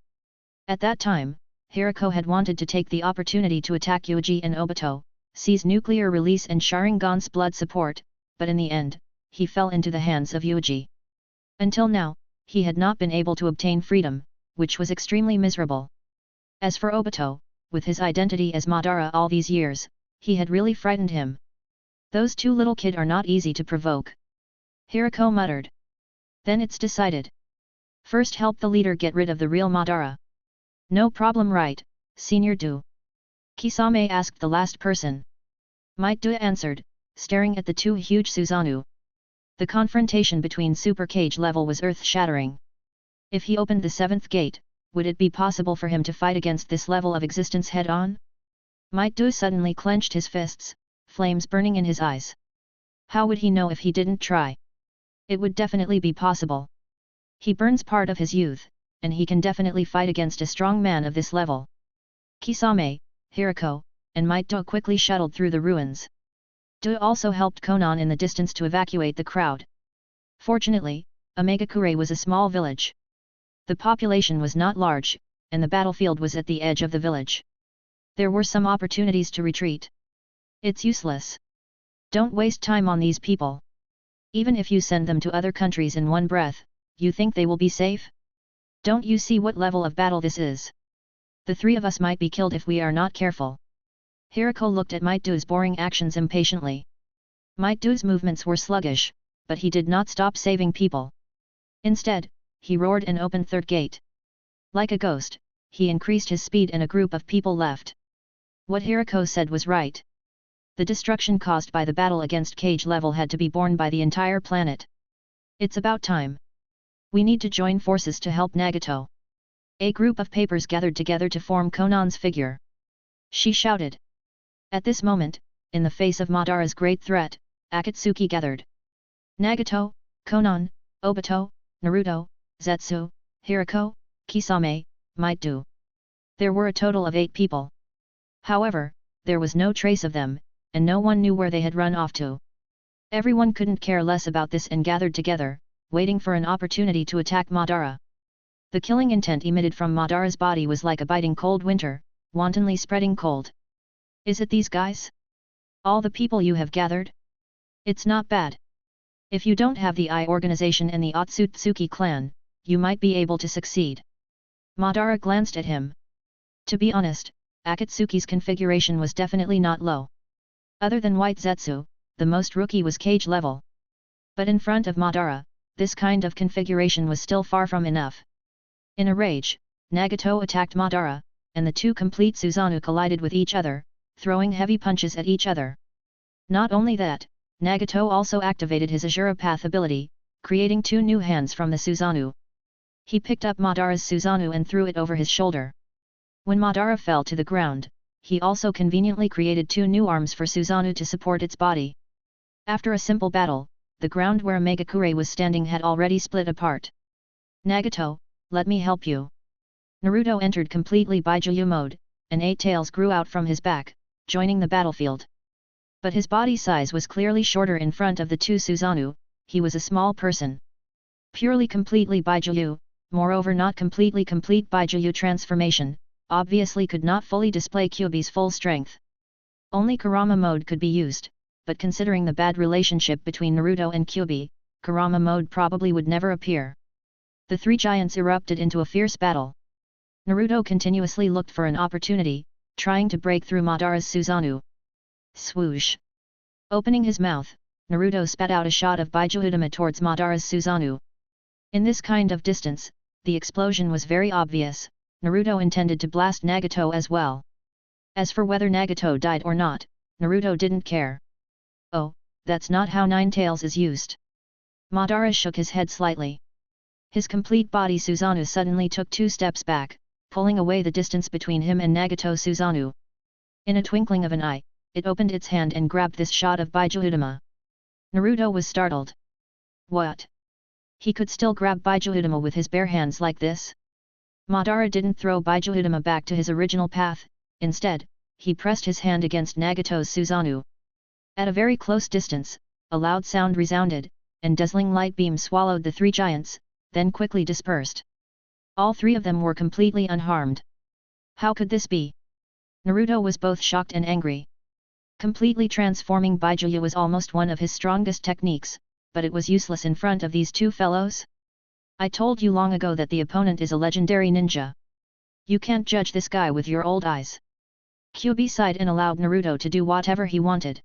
At that time, Hirako had wanted to take the opportunity to attack Yuuji and Obito, seize nuclear release and Sharingan's blood support, but in the end, he fell into the hands of Yuuji. Until now, he had not been able to obtain freedom, which was extremely miserable. As for Obito, with his identity as Madara all these years, he had really frightened him. Those two little kids are not easy to provoke. Hirako muttered. Then it's decided. First help the leader get rid of the real Madara. No problem, right, Senior Do? Kisame asked the last person. Might Do answered, staring at the two huge Susanoo. The confrontation between Super Cage level was earth-shattering. If he opened the seventh gate, would it be possible for him to fight against this level of existence head-on? Might Do suddenly clenched his fists, flames burning in his eyes. How would he know if he didn't try? It would definitely be possible. He burns part of his youth, and he can definitely fight against a strong man of this level. Kisame, Hirako, and Might Do quickly shuttled through the ruins. Do also helped Konan in the distance to evacuate the crowd. Fortunately, Omegakure was a small village. The population was not large, and the battlefield was at the edge of the village. There were some opportunities to retreat. It's useless. Don't waste time on these people. Even if you send them to other countries in one breath, you think they will be safe? Don't you see what level of battle this is? The three of us might be killed if we are not careful. Hirako looked at Might Do's boring actions impatiently. Might Do's movements were sluggish, but he did not stop saving people. Instead, he roared and opened third gate. Like a ghost, he increased his speed and a group of people left. What Hirako said was right. The destruction caused by the battle against Cage level had to be borne by the entire planet. It's about time. We need to join forces to help Nagato. A group of papers gathered together to form Konan's figure. She shouted. At this moment, in the face of Madara's great threat, Akatsuki gathered. Nagato, Konan, Obito, Naruto, Zetsu, Hirako, Kisame, Might Do. There were a total of 8 people. However, there was no trace of them, and no one knew where they had run off to. Everyone couldn't care less about this and gathered together, waiting for an opportunity to attack Madara. The killing intent emitted from Madara's body was like a biting cold winter, wantonly spreading cold. Is it these guys? All the people you have gathered? It's not bad. If you don't have the Eye organization and the Otsutsuki clan, you might be able to succeed. Madara glanced at him. To be honest, Akatsuki's configuration was definitely not low. Other than White Zetsu, the most rookie was Cage level. But in front of Madara, this kind of configuration was still far from enough. In a rage, Nagato attacked Madara, and the two complete Susanoo collided with each other, throwing heavy punches at each other. Not only that, Nagato also activated his Azura Path ability, creating 2 new hands from the Susanoo. He picked up Madara's Susanoo and threw it over his shoulder. When Madara fell to the ground, he also conveniently created 2 new arms for Susanoo to support its body. After a simple battle, the ground where Megakure was standing had already split apart. Nagato, let me help you. Naruto entered completely Bijuu mode, and 8 tails grew out from his back, joining the battlefield. But his body size was clearly shorter in front of the 2 Susanoo, he was a small person. Purely completely Bijuu, moreover not completely complete Bijuu transformation, obviously could not fully display Kyuubi's full strength. Only Kurama mode could be used, but considering the bad relationship between Naruto and Kyuubi, Kurama mode probably would never appear. The 3 giants erupted into a fierce battle. Naruto continuously looked for an opportunity, trying to break through Madara's Susanoo. Swoosh! Opening his mouth, Naruto spat out a shot of Bijuudama towards Madara's Susanoo. In this kind of distance, the explosion was very obvious. Naruto intended to blast Nagato as well. As for whether Nagato died or not, Naruto didn't care. Oh, that's not how Nine Tails is used. Madara shook his head slightly. His complete body Susanoo suddenly took 2 steps back, pulling away the distance between him and Nagato Susanoo. In a twinkling of an eye, it opened its hand and grabbed this shot of Bijuudama. Naruto was startled. What? He could still grab Bijuudama with his bare hands like this? Madara didn't throw Bijuudama back to his original path, instead, he pressed his hand against Nagato's Susanoo. At a very close distance, a loud sound resounded, and dazzling light beams swallowed the 3 giants, then quickly dispersed. All 3 of them were completely unharmed. How could this be? Naruto was both shocked and angry. Completely transforming Bijuu was almost one of his strongest techniques, but it was useless in front of these 2 fellows. I told you long ago that the opponent is a legendary ninja. You can't judge this guy with your old eyes. Kyuubi sighed and allowed Naruto to do whatever he wanted.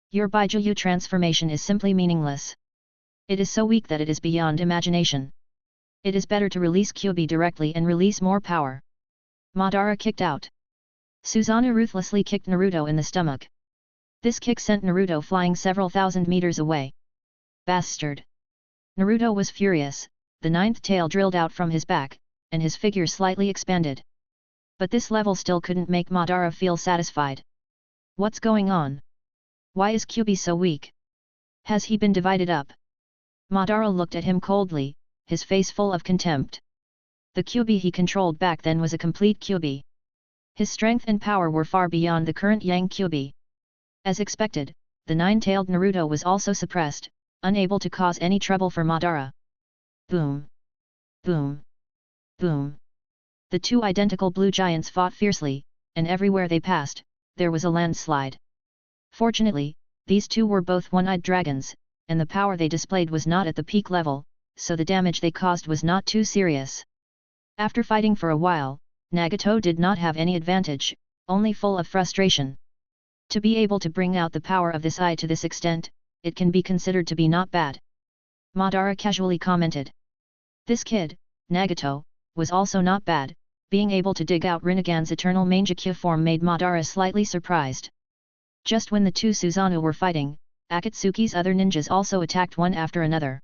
Your Bijuu transformation is simply meaningless. It is so weak that it is beyond imagination. It is better to release Kyuubi directly and release more power. Madara kicked out. Susanoo ruthlessly kicked Naruto in the stomach. This kick sent Naruto flying several thousand meters away. Bastard! Naruto was furious, the ninth tail drilled out from his back, and his figure slightly expanded. But this level still couldn't make Madara feel satisfied. What's going on? Why is Kyuubi so weak? Has he been divided up? Madara looked at him coldly, his face full of contempt. The Kyuubi he controlled back then was a complete Kyuubi. His strength and power were far beyond the current Yang Kyuubi. As expected, the nine-tailed Naruto was also suppressed, unable to cause any trouble for Madara. Boom! Boom! Boom! The two identical blue giants fought fiercely, and everywhere they passed, there was a landslide. Fortunately, these two were both one-eyed dragons, and the power they displayed was not at the peak level, so the damage they caused was not too serious. After fighting for a while, Nagato did not have any advantage, only full of frustration. To be able to bring out the power of this eye to this extent, it can be considered to be not bad. Madara casually commented. This kid, Nagato, was also not bad. Being able to dig out Rinnegan's eternal Mangekyo form made Madara slightly surprised. Just when the two Susanoo were fighting, Akatsuki's other ninjas also attacked one after another.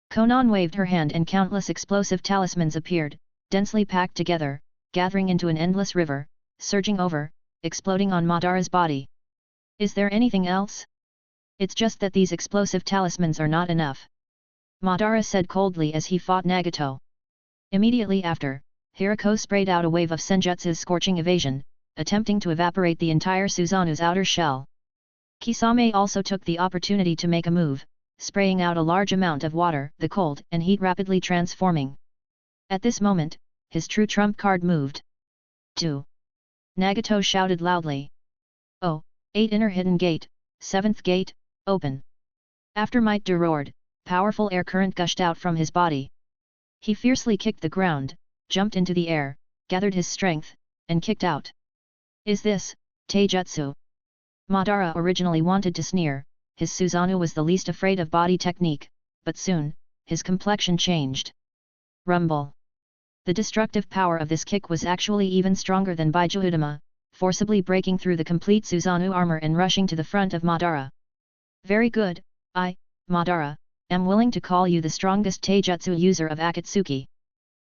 Konan waved her hand and countless explosive talismans appeared, densely packed together, gathering into an endless river, surging over, exploding on Madara's body. Is there anything else? It's just that these explosive talismans are not enough. Madara said coldly as he fought Nagato. Immediately after, Hirako sprayed out a wave of Senjutsu's scorching evasion, attempting to evaporate the entire Susanoo's outer shell. Kisame also took the opportunity to make a move, spraying out a large amount of water, the cold and heat rapidly transforming. At this moment, his true trump card moved. 2. Nagato shouted loudly. Oh, 8 inner hidden gate, 7th gate, open. After Might Do roared, powerful air current gushed out from his body. He fiercely kicked the ground, jumped into the air, gathered his strength, and kicked out. Is this, Taijutsu? Madara originally wanted to sneer, his Susanoo was the least afraid of body technique, but soon, his complexion changed. Rumble. The destructive power of this kick was actually even stronger than Bijuudama, forcibly breaking through the complete Susanoo armor and rushing to the front of Madara. Very good, I, Madara, am willing to call you the strongest Taijutsu user of Akatsuki.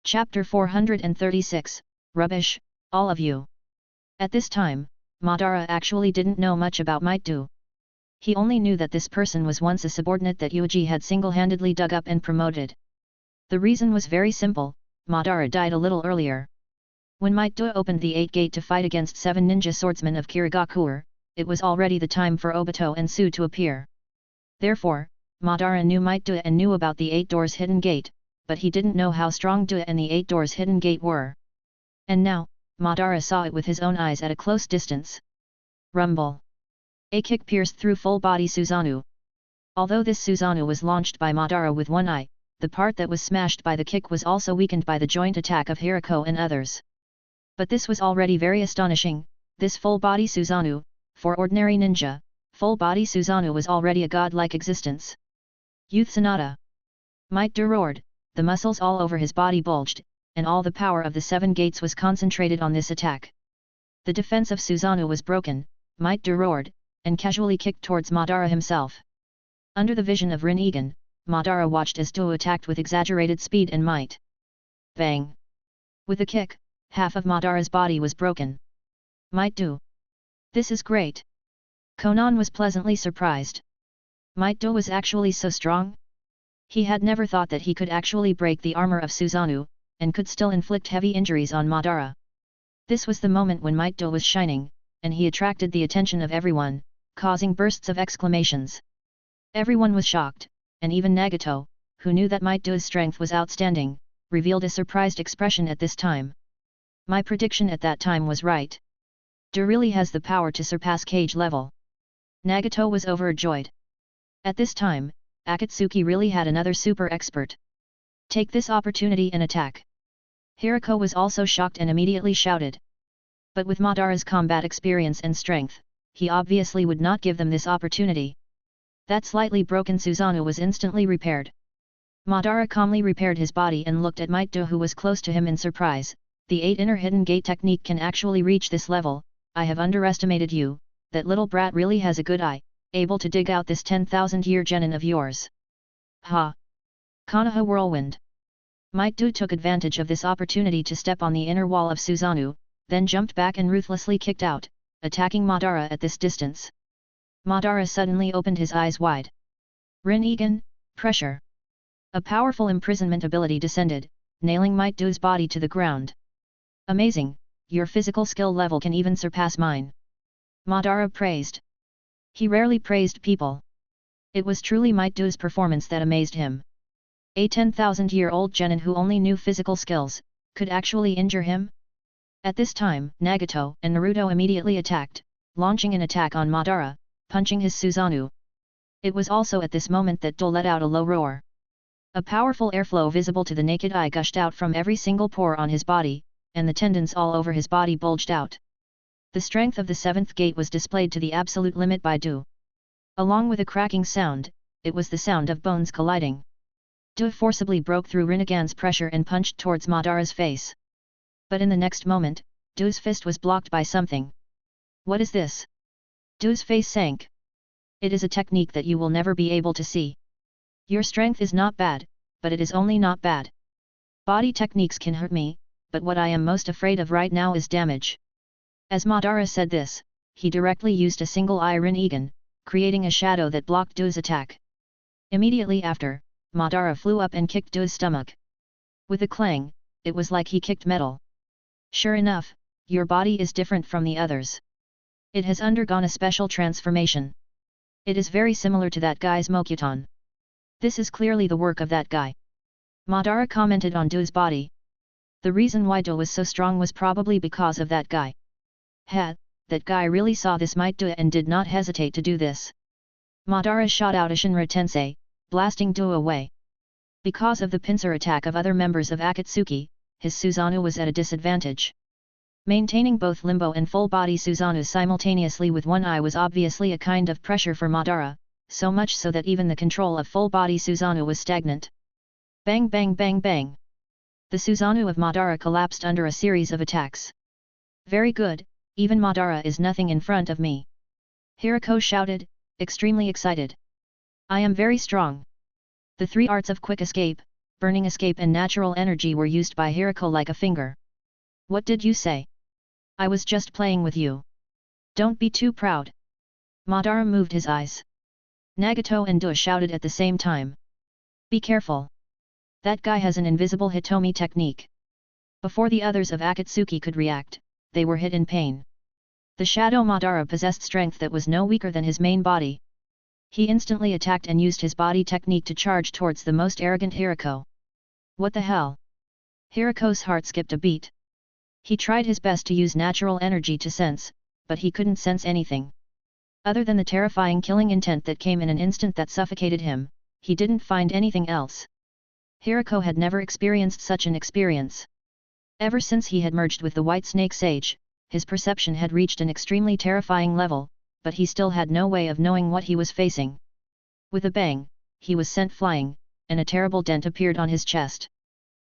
Chapter 436, Rubbish, all of you. At this time, Madara actually didn't know much about Might Do. He only knew that this person was once a subordinate that Yuuji had single-handedly dug up and promoted. The reason was very simple, Madara died a little earlier. When Might Do opened the 8th gate to fight against 7 ninja swordsmen of Kirigakure, it was already the time for Obito and Tsu to appear. Therefore, Madara knew Might Do and knew about the 8 doors hidden gate, but he didn't know how strong Do and the 8 doors hidden gate were. And now, Madara saw it with his own eyes at a close distance. Rumble. A kick pierced through full-body Susanoo. Although this Susanoo was launched by Madara with one eye, the part that was smashed by the kick was also weakened by the joint attack of Hirako and others. But this was already very astonishing, this full-body Susanoo, for ordinary ninja, full-body Susanoo was already a godlike existence. Youth Sonata. Might Do roared, the muscles all over his body bulged, and all the power of the 7 gates was concentrated on this attack. The defense of Susanoo was broken, Might Do roared, and casually kicked towards Madara himself. Under the vision of Rinnegan, Madara watched as Do attacked with exaggerated speed and might. Bang! With a kick, half of Madara's body was broken. Might Do. This is great. Konan was pleasantly surprised. Might Do was actually so strong? He had never thought that he could actually break the armor of Susanoo, and could still inflict heavy injuries on Madara. This was the moment when Might Do was shining, and he attracted the attention of everyone, causing bursts of exclamations. Everyone was shocked, and even Nagato, who knew that Might Do's strength was outstanding, revealed a surprised expression at this time. My prediction at that time was right. Do really has the power to surpass cage level. Nagato was overjoyed. At this time, Akatsuki really had another super expert. Take this opportunity and attack. Hirako was also shocked and immediately shouted. But with Madara's combat experience and strength, he obviously would not give them this opportunity. That slightly broken Susanoo was instantly repaired. Madara calmly repaired his body and looked at Might Do, who was close to him, in surprise. The 8 inner hidden gate technique can actually reach this level. I have underestimated you. That little brat really has a good eye, able to dig out this 10,000-year genin of yours. Ha! Konoha Whirlwind. Might Do took advantage of this opportunity to step on the inner wall of Susanoo, then jumped back and ruthlessly kicked out, attacking Madara at this distance. Madara suddenly opened his eyes wide. Rinnegan, pressure. A powerful imprisonment ability descended, nailing Might Do's body to the ground. Amazing, your physical skill level can even surpass mine. Madara praised. He rarely praised people. It was truly Might Do's performance that amazed him. A 10,000-year-old genin who only knew physical skills, could actually injure him? At this time, Nagato and Naruto immediately attacked, launching an attack on Madara, punching his Susanoo. It was also at this moment that Do let out a low roar. A powerful airflow visible to the naked eye gushed out from every single pore on his body, and the tendons all over his body bulged out. The strength of the 7th gate was displayed to the absolute limit by Do. Along with a cracking sound, it was the sound of bones colliding. Do forcibly broke through Rinnegan's pressure and punched towards Madara's face. But in the next moment, Do's fist was blocked by something. What is this? Do's face sank. It is a technique that you will never be able to see. Your strength is not bad, but it is only not bad. Body techniques can hurt me, but what I am most afraid of right now is damage. As Madara said this, he directly used a single eye Rinnegan, creating a shadow that blocked Do's attack. Immediately after, Madara flew up and kicked Do's stomach. With a clang, it was like he kicked metal. Sure enough, your body is different from the others. It has undergone a special transformation. It is very similar to that guy's Mokuton. This is clearly the work of that guy. Madara commented on Do's body. The reason why Do was so strong was probably because of that guy. That guy really saw this Might Do and did not hesitate to do this. Madara shot out a Shinra Tensei, blasting Do away. Because of the pincer attack of other members of Akatsuki, his Susanoo was at a disadvantage. Maintaining both limbo and full-body Susanoo simultaneously with one eye was obviously a kind of pressure for Madara, so much so that even the control of full-body Susanoo was stagnant. Bang bang bang bang! The Susanoo of Madara collapsed under a series of attacks. Very good, even Madara is nothing in front of me. Hirako shouted, extremely excited. I am very strong. The 3 arts of quick escape, burning escape and natural energy were used by Hirako like a finger. What did you say? I was just playing with you. Don't be too proud. Madara moved his eyes. Nagato and Do shouted at the same time. Be careful. That guy has an invisible Hitomi technique. Before the others of Akatsuki could react, they were hit in pain. The shadow Madara possessed strength that was no weaker than his main body. He instantly attacked and used his body technique to charge towards the most arrogant Hirako. What the hell? Hirako's heart skipped a beat. He tried his best to use natural energy to sense, but he couldn't sense anything. Other than the terrifying killing intent that came in an instant that suffocated him, he didn't find anything else. Hirako had never experienced such an experience. Ever since he had merged with the White Snake Sage, his perception had reached an extremely terrifying level, but he still had no way of knowing what he was facing. With a bang, he was sent flying, and a terrible dent appeared on his chest.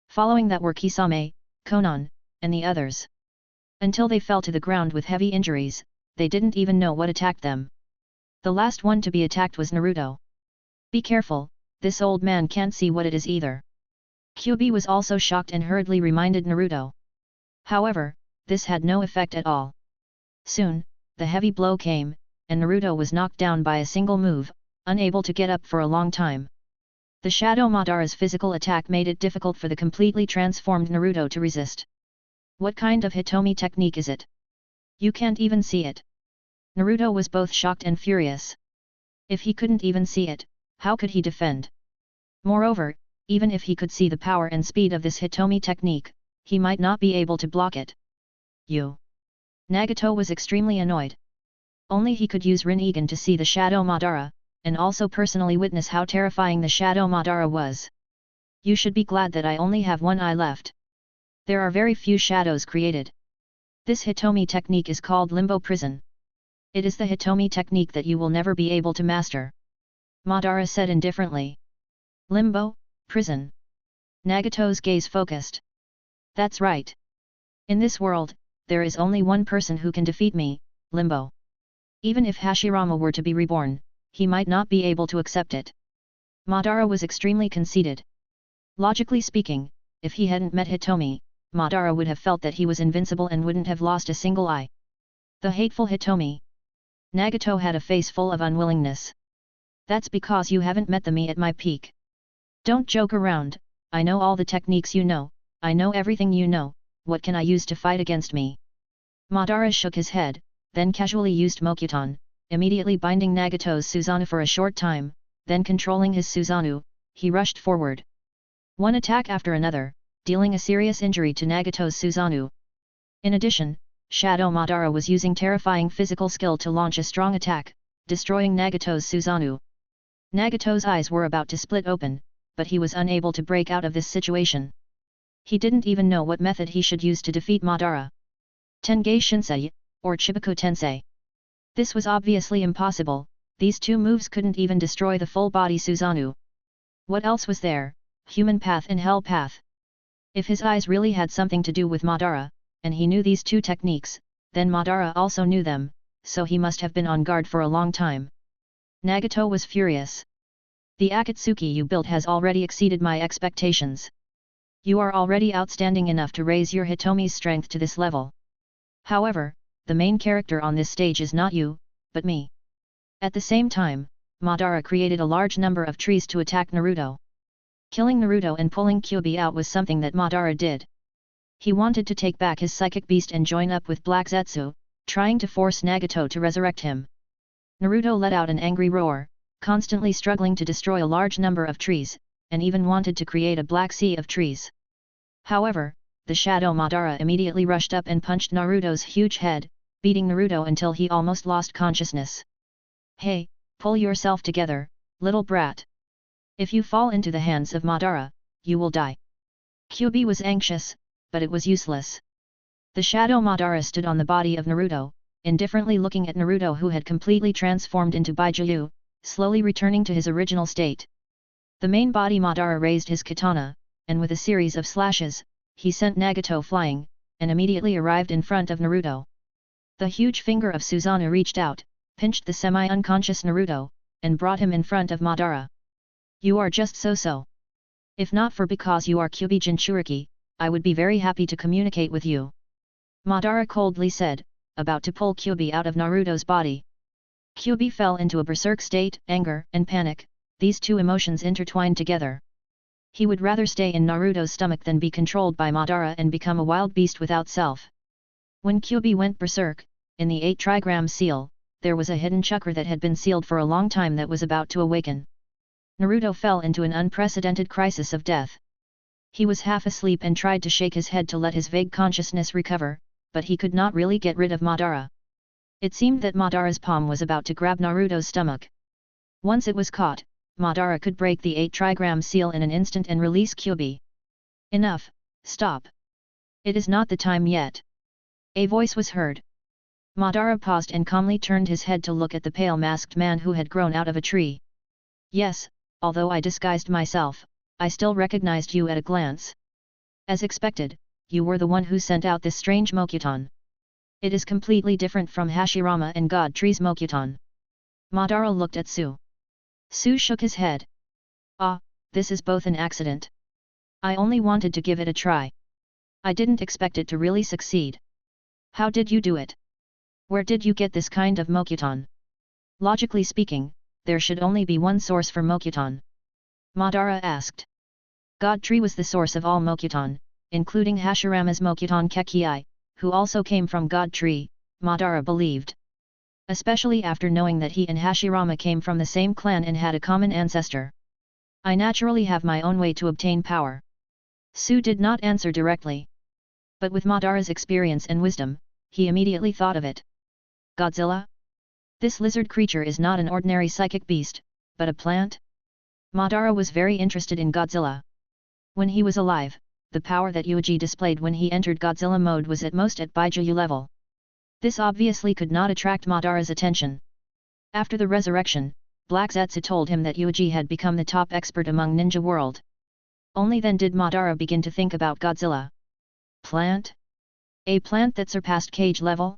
Following that were Kisame, Konan, and the others. Until they fell to the ground with heavy injuries, they didn't even know what attacked them. The last one to be attacked was Naruto. Be careful, this old man can't see what it is either. Kyuubi was also shocked and hurriedly reminded Naruto. However, this had no effect at all. Soon, the heavy blow came, and Naruto was knocked down by a single move, unable to get up for a long time. The Shadow Madara's physical attack made it difficult for the completely transformed Naruto to resist. What kind of Hitomi technique is it? You can't even see it. Naruto was both shocked and furious. If he couldn't even see it, how could he defend? Moreover, even if he could see the power and speed of this Hitomi technique, he might not be able to block it. Nagato was extremely annoyed. Only he could use Rinnegan to see the Shadow Madara, and also personally witness how terrifying the Shadow Madara was. You should be glad that I only have one eye left. There are very few shadows created. This Hitomi technique is called Limbo Prison. It is the Hitomi technique that you will never be able to master. Madara said indifferently. Limbo, prison. Nagato's gaze focused. That's right. In this world, there is only one person who can defeat me, Limbo. Even if Hashirama were to be reborn, he might not be able to accept it. Madara was extremely conceited. Logically speaking, if he hadn't met Hitomi, Madara would have felt that he was invincible and wouldn't have lost a single eye. The hateful Hitomi. Nagato had a face full of unwillingness. That's because you haven't met me at my peak. Don't joke around, I know all the techniques you know, I know everything you know, what can I use to fight against me? Madara shook his head, then casually used Mokuton, immediately binding Nagato's Susanoo for a short time, then controlling his Susanoo, he rushed forward. One attack after another, dealing a serious injury to Nagato's Susanoo. In addition, Shadow Madara was using terrifying physical skill to launch a strong attack, destroying Nagato's Susanoo. Nagato's eyes were about to split open, but he was unable to break out of this situation. He didn't even know what method he should use to defeat Madara. Tenge Shinsei, or Chibaku Tensei. This was obviously impossible, these two moves couldn't even destroy the full-body Susanoo. What else was there? Human path and hell path. If his eyes really had something to do with Madara, and he knew these two techniques, then Madara also knew them, so he must have been on guard for a long time. Nagato was furious. The Akatsuki you built has already exceeded my expectations. You are already outstanding enough to raise your Hitomi's strength to this level. However, the main character on this stage is not you, but me. At the same time, Madara created a large number of trees to attack Naruto. Killing Naruto and pulling Kyuubi out was something that Madara did. He wanted to take back his psychic beast and join up with Black Zetsu, trying to force Nagato to resurrect him. Naruto let out an angry roar, constantly struggling to destroy a large number of trees, and even wanted to create a black sea of trees. However, the Shadow Madara immediately rushed up and punched Naruto's huge head, beating Naruto until he almost lost consciousness. Hey, pull yourself together, little brat. If you fall into the hands of Madara, you will die. Kyuubi was anxious, but it was useless. The Shadow Madara stood on the body of Naruto, indifferently looking at Naruto who had completely transformed into Bijuu, slowly returning to his original state. The main body Madara raised his katana, and with a series of slashes, he sent Nagato flying, and immediately arrived in front of Naruto. The huge finger of Susanoo reached out, pinched the semi-unconscious Naruto, and brought him in front of Madara. You are just so-so. If not for because you are Kyuubi Jinchuriki, I would be very happy to communicate with you. Madara coldly said, about to pull Kyuubi out of Naruto's body. Kyuubi fell into a berserk state, anger and panic, these two emotions intertwined together. He would rather stay in Naruto's stomach than be controlled by Madara and become a wild beast without self. When Kyuubi went berserk, in the 8 trigram seal, there was a hidden chakra that had been sealed for a long time that was about to awaken. Naruto fell into an unprecedented crisis of death. He was half asleep and tried to shake his head to let his vague consciousness recover, but he could not really get rid of Madara. It seemed that Madara's palm was about to grab Naruto's stomach. Once it was caught, Madara could break the 8 trigram seal in an instant and release Kyuubi. Enough, stop. It is not the time yet. A voice was heard. Madara paused and calmly turned his head to look at the pale masked man who had grown out of a tree. Yes, although I disguised myself, I still recognized you at a glance. As expected, you were the one who sent out this strange Mokuton. It is completely different from Hashirama and God Tree's Mokuton. Madara looked at Su. Su shook his head. Ah, this is both an accident. I only wanted to give it a try. I didn't expect it to really succeed. How did you do it? Where did you get this kind of Mokuton? Logically speaking, there should only be one source for Mokuton. Madara asked. God Tree was the source of all Mokuton, including Hashirama's Mokuton Kekii, who also came from God Tree, Madara believed. Especially after knowing that he and Hashirama came from the same clan and had a common ancestor. I naturally have my own way to obtain power. Su did not answer directly. But with Madara's experience and wisdom, he immediately thought of it. Godzilla? This lizard creature is not an ordinary psychic beast, but a plant? Madara was very interested in Godzilla. When he was alive, the power that Yuuji displayed when he entered Godzilla mode was at most at Bijuu level. This obviously could not attract Madara's attention. After the resurrection, Black Zetsu told him that Yuuji had become the top expert among Ninja World. Only then did Madara begin to think about Godzilla. Plant? A plant that surpassed cage level?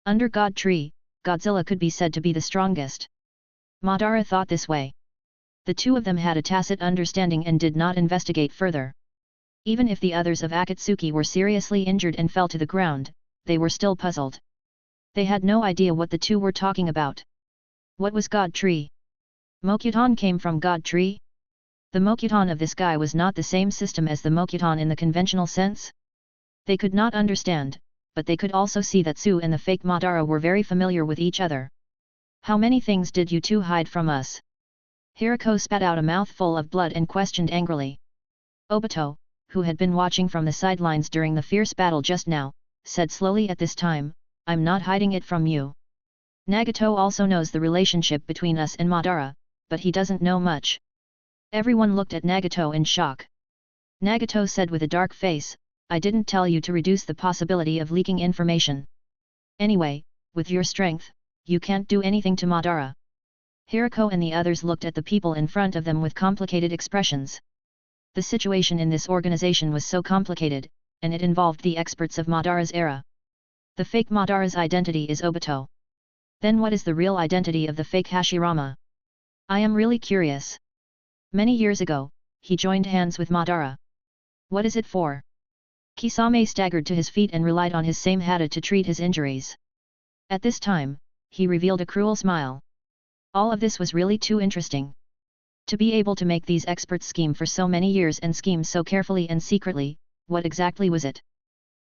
Under God Tree, Godzilla could be said to be the strongest. Madara thought this way. The two of them had a tacit understanding and did not investigate further. Even if the others of Akatsuki were seriously injured and fell to the ground, they were still puzzled. They had no idea what the two were talking about. What was God Tree? Mokuton came from God Tree? The Mokuton of this guy was not the same system as the Mokuton in the conventional sense? They could not understand, but they could also see that Su and the fake Madara were very familiar with each other. How many things did you two hide from us? Hirako spat out a mouthful of blood and questioned angrily. Obito, who had been watching from the sidelines during the fierce battle just now, said slowly at this time, I'm not hiding it from you. Nagato also knows the relationship between us and Madara, but he doesn't know much. Everyone looked at Nagato in shock. Nagato said with a dark face, I didn't tell you to reduce the possibility of leaking information. Anyway, with your strength, you can't do anything to Madara. Hirako and the others looked at the people in front of them with complicated expressions. The situation in this organization was so complicated, and it involved the experts of Madara's era. The fake Madara's identity is Obito. Then what is the real identity of the fake Hashirama? I am really curious. Many years ago, he joined hands with Madara. What is it for? Kisame staggered to his feet and relied on his same hata to treat his injuries. At this time, he revealed a cruel smile. All of this was really too interesting. To be able to make these experts scheme for so many years and scheme so carefully and secretly, what exactly was it?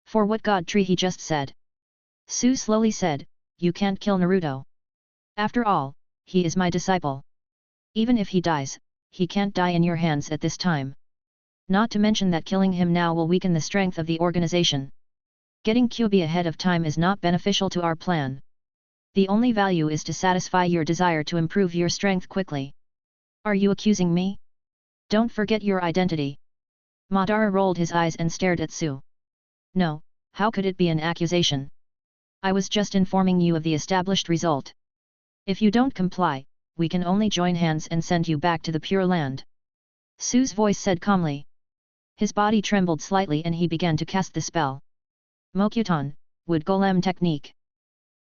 For what God Tree he just said? Su slowly said, you can't kill Naruto. After all, he is my disciple. Even if he dies, he can't die in your hands at this time. Not to mention that killing him now will weaken the strength of the organization. Getting Kyuubi ahead of time is not beneficial to our plan. The only value is to satisfy your desire to improve your strength quickly. Are you accusing me? Don't forget your identity. Madara rolled his eyes and stared at Su. No, how could it be an accusation? I was just informing you of the established result. If you don't comply, we can only join hands and send you back to the Pure Land. Su's voice said calmly. His body trembled slightly and he began to cast the spell. Mokuton, Wood Golem Technique.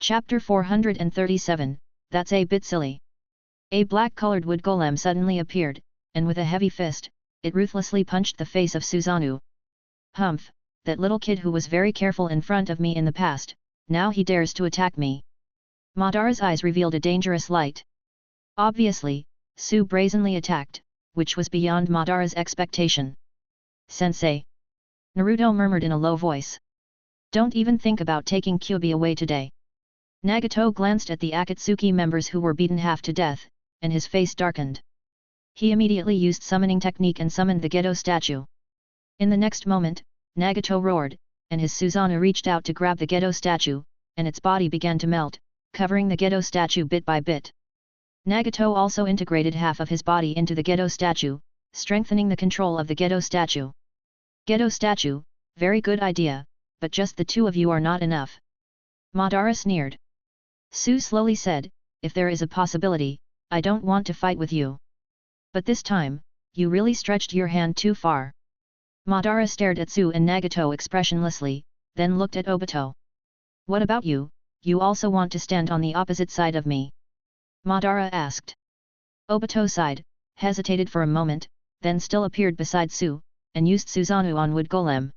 Chapter 437, That's a bit silly. A black-colored wood golem suddenly appeared, and with a heavy fist, it ruthlessly punched the face of Susanoo. Humph, that little kid who was very careful in front of me in the past, now he dares to attack me. Madara's eyes revealed a dangerous light. Obviously, Su brazenly attacked, which was beyond Madara's expectation. Sensei. Naruto murmured in a low voice. Don't even think about taking Kyuubi away today. Nagato glanced at the Akatsuki members who were beaten half to death, and his face darkened. He immediately used summoning technique and summoned the Gedo statue. In the next moment, Nagato roared, and his Susanoo reached out to grab the Gedo statue, and its body began to melt, covering the Gedo statue bit by bit. Nagato also integrated half of his body into the Gedo statue, strengthening the control of the Gedo statue. Gedo statue, very good idea, but just the two of you are not enough. Madara sneered. Su slowly said, if there is a possibility, I don't want to fight with you. But this time, you really stretched your hand too far. Madara stared at Su and Nagato expressionlessly, then looked at Obito. What about you, you also want to stand on the opposite side of me? Madara asked. Obito sighed, hesitated for a moment, then still appeared beside Su, and used Susanoo on Wood Golem.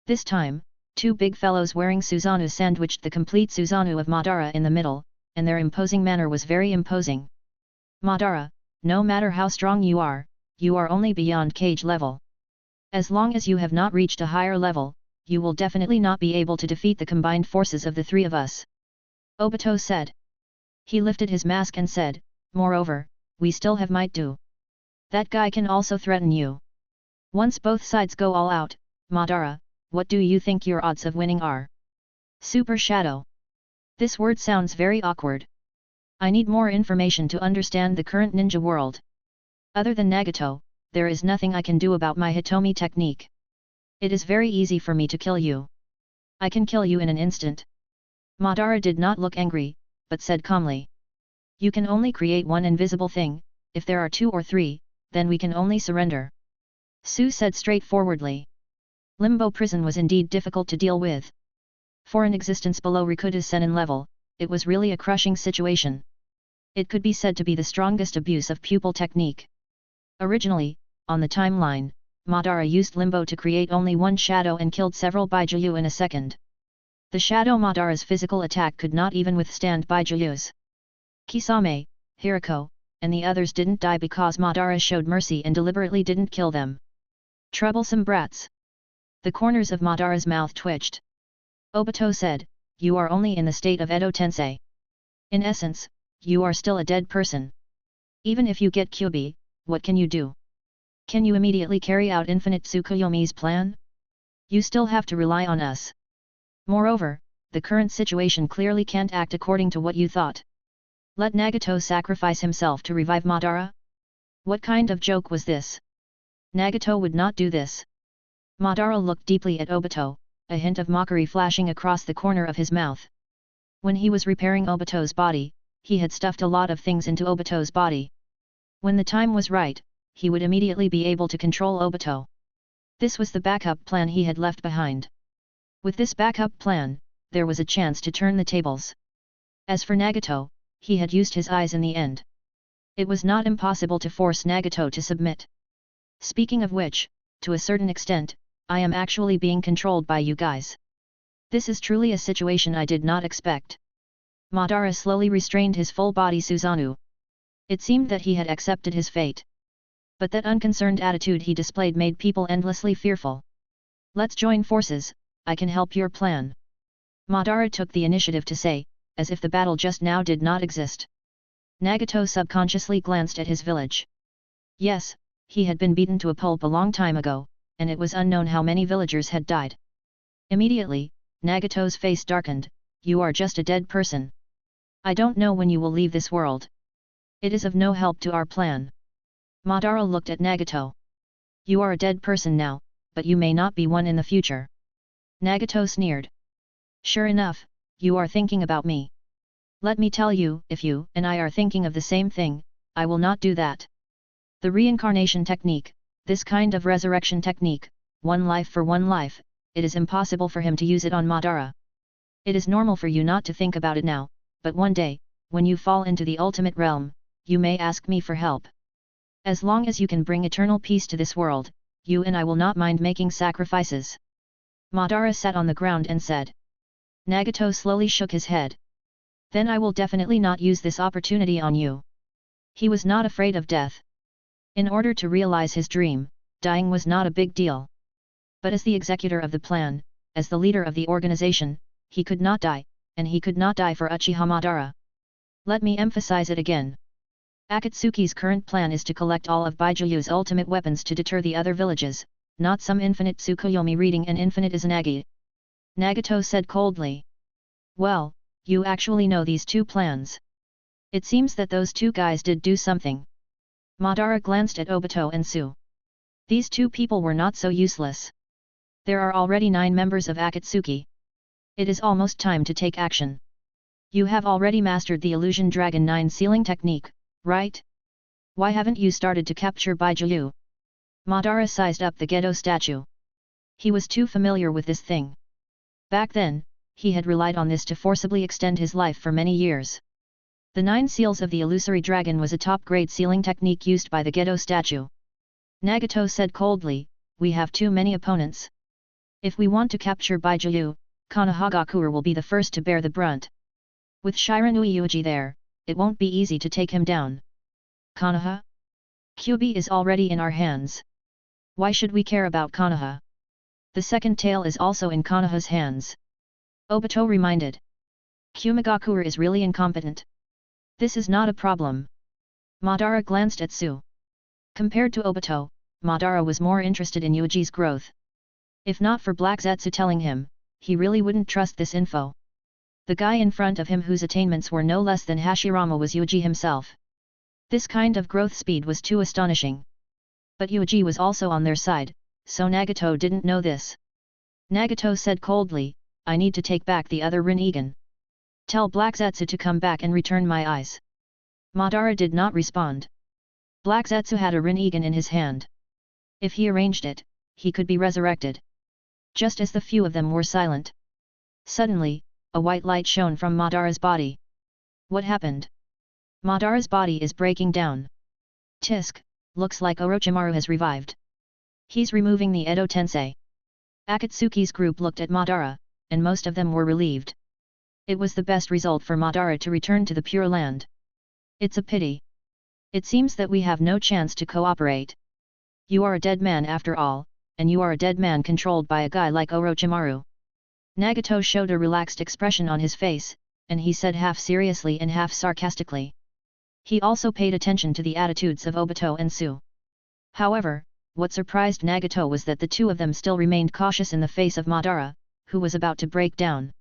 This time, two big fellows wearing Susanoo sandwiched the complete Susanoo of Madara in the middle, and their imposing manner was very imposing. Madara, no matter how strong you are only beyond cage level. As long as you have not reached a higher level, you will definitely not be able to defeat the combined forces of the three of us. Obito said. He lifted his mask and said, moreover, we still have Might Do. That guy can also threaten you. Once both sides go all out, Madara, what do you think your odds of winning are? Super Shadow. This word sounds very awkward. I need more information to understand the current ninja world. Other than Nagato, there is nothing I can do about my Hitomi technique. It is very easy for me to kill you. I can kill you in an instant. Madara did not look angry, but said calmly. You can only create one invisible thing, if there are 2 or 3, then we can only surrender. Su said straightforwardly. Limbo prison was indeed difficult to deal with. For an existence below Rikuda's Senin level, it was really a crushing situation. It could be said to be the strongest abuse of pupil technique. Originally, on the timeline, Madara used Limbo to create only one shadow and killed several Bijuu in a second. The shadow Madara's physical attack could not even withstand Bijuu's. Kisame, Hirako, and the others didn't die because Madara showed mercy and deliberately didn't kill them. Troublesome brats. The corners of Madara's mouth twitched. Obito said, you are only in the state of Edo Tensei. In essence, you are still a dead person. Even if you get Kyuubi, what can you do? Can you immediately carry out Infinite Tsukuyomi's plan? You still have to rely on us. Moreover, the current situation clearly can't act according to what you thought. Let Nagato sacrifice himself to revive Madara? What kind of joke was this? Nagato would not do this. Madara looked deeply at Obito, a hint of mockery flashing across the corner of his mouth. When he was repairing Obito's body, he had stuffed a lot of things into Obito's body. When the time was right, he would immediately be able to control Obito. This was the backup plan he had left behind. With this backup plan, there was a chance to turn the tables. As for Nagato, he had used his eyes in the end. It was not impossible to force Nagato to submit. Speaking of which, to a certain extent, I am actually being controlled by you guys. This is truly a situation I did not expect. Madara slowly restrained his full body Susanoo. It seemed that he had accepted his fate. But that unconcerned attitude he displayed made people endlessly fearful. Let's join forces, I can help your plan. Madara took the initiative to say, as if the battle just now did not exist. Nagato subconsciously glanced at his village. Yes, he had been beaten to a pulp a long time ago, and it was unknown how many villagers had died. Immediately, Nagato's face darkened, you are just a dead person. I don't know when you will leave this world. It is of no help to our plan. Madara looked at Nagato. You are a dead person now, but you may not be one in the future. Nagato sneered. Sure enough, you are thinking about me. Let me tell you, if you and I are thinking of the same thing, I will not do that. The reincarnation technique, this kind of resurrection technique, one life for one life, it is impossible for him to use it on Madara. It is normal for you not to think about it now, but one day, when you fall into the ultimate realm, you may ask me for help. As long as you can bring eternal peace to this world, you and I will not mind making sacrifices. Madara sat on the ground and said. Nagato slowly shook his head. Then I will definitely not use this opportunity on you. He was not afraid of death. In order to realize his dream, dying was not a big deal. But as the executor of the plan, as the leader of the organization, he could not die, and he could not die for Uchiha Madara. Let me emphasize it again. Akatsuki's current plan is to collect all of Bijuu's ultimate weapons to deter the other villages, not some infinite Tsukuyomi reading and infinite Izanagi. Nagato said coldly. Well, you actually know these two plans. It seems that those two guys did do something. Madara glanced at Obito and Su. These two people were not so useless. There are already 9 members of Akatsuki. It is almost time to take action. You have already mastered the Illusion Dragon 9 sealing technique, right? Why haven't you started to capture Bijuu? Madara sized up the Gedo statue. He was too familiar with this thing. Back then, he had relied on this to forcibly extend his life for many years. The 9 seals of the illusory dragon was a top-grade sealing technique used by the Gedo statue. Nagato said coldly, we have too many opponents. If we want to capture Bijuu, Konoha will be the first to bear the brunt. With Shiranui Yuuji there, it won't be easy to take him down. Konoha? Kyuubi is already in our hands. Why should we care about Konoha? The second tail is also in Konoha's hands. Obito reminded. Kumigakure is really incompetent. This is not a problem. Madara glanced at Su. Compared to Obito, Madara was more interested in Yuuji's growth. If not for Black Zetsu telling him, he really wouldn't trust this info. The guy in front of him whose attainments were no less than Hashirama was Yuuji himself. This kind of growth speed was too astonishing. But Yuuji was also on their side, so Nagato didn't know this. Nagato said coldly, I need to take back the other Rinnegan. Tell Black Zetsu to come back and return my eyes. Madara did not respond. Black Zetsu had a Rinnegan in his hand. If he arranged it, he could be resurrected. Just as the few of them were silent. Suddenly, a white light shone from Madara's body. What happened? Madara's body is breaking down. Tisk, looks like Orochimaru has revived. He's removing the Edo Tensei. Akatsuki's group looked at Madara, and most of them were relieved. It was the best result for Madara to return to the Pure Land. It's a pity. It seems that we have no chance to cooperate. You are a dead man after all, and you are a dead man controlled by a guy like Orochimaru. Nagato showed a relaxed expression on his face, and he said half seriously and half sarcastically. He also paid attention to the attitudes of Obito and Su. However, what surprised Nagato was that the two of them still remained cautious in the face of Madara, who was about to break down.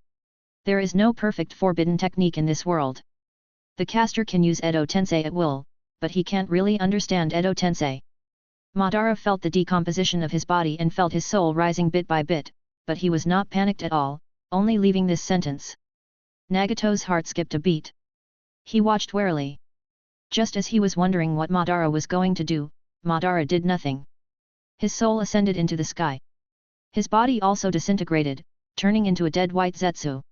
There is no perfect forbidden technique in this world. The caster can use Edo Tensei at will, but he can't really understand Edo Tensei. Madara felt the decomposition of his body and felt his soul rising bit by bit, but he was not panicked at all, only leaving this sentence. Nagato's heart skipped a beat. He watched warily. Just as he was wondering what Madara was going to do, Madara did nothing. His soul ascended into the sky. His body also disintegrated, turning into a dead white Zetsu.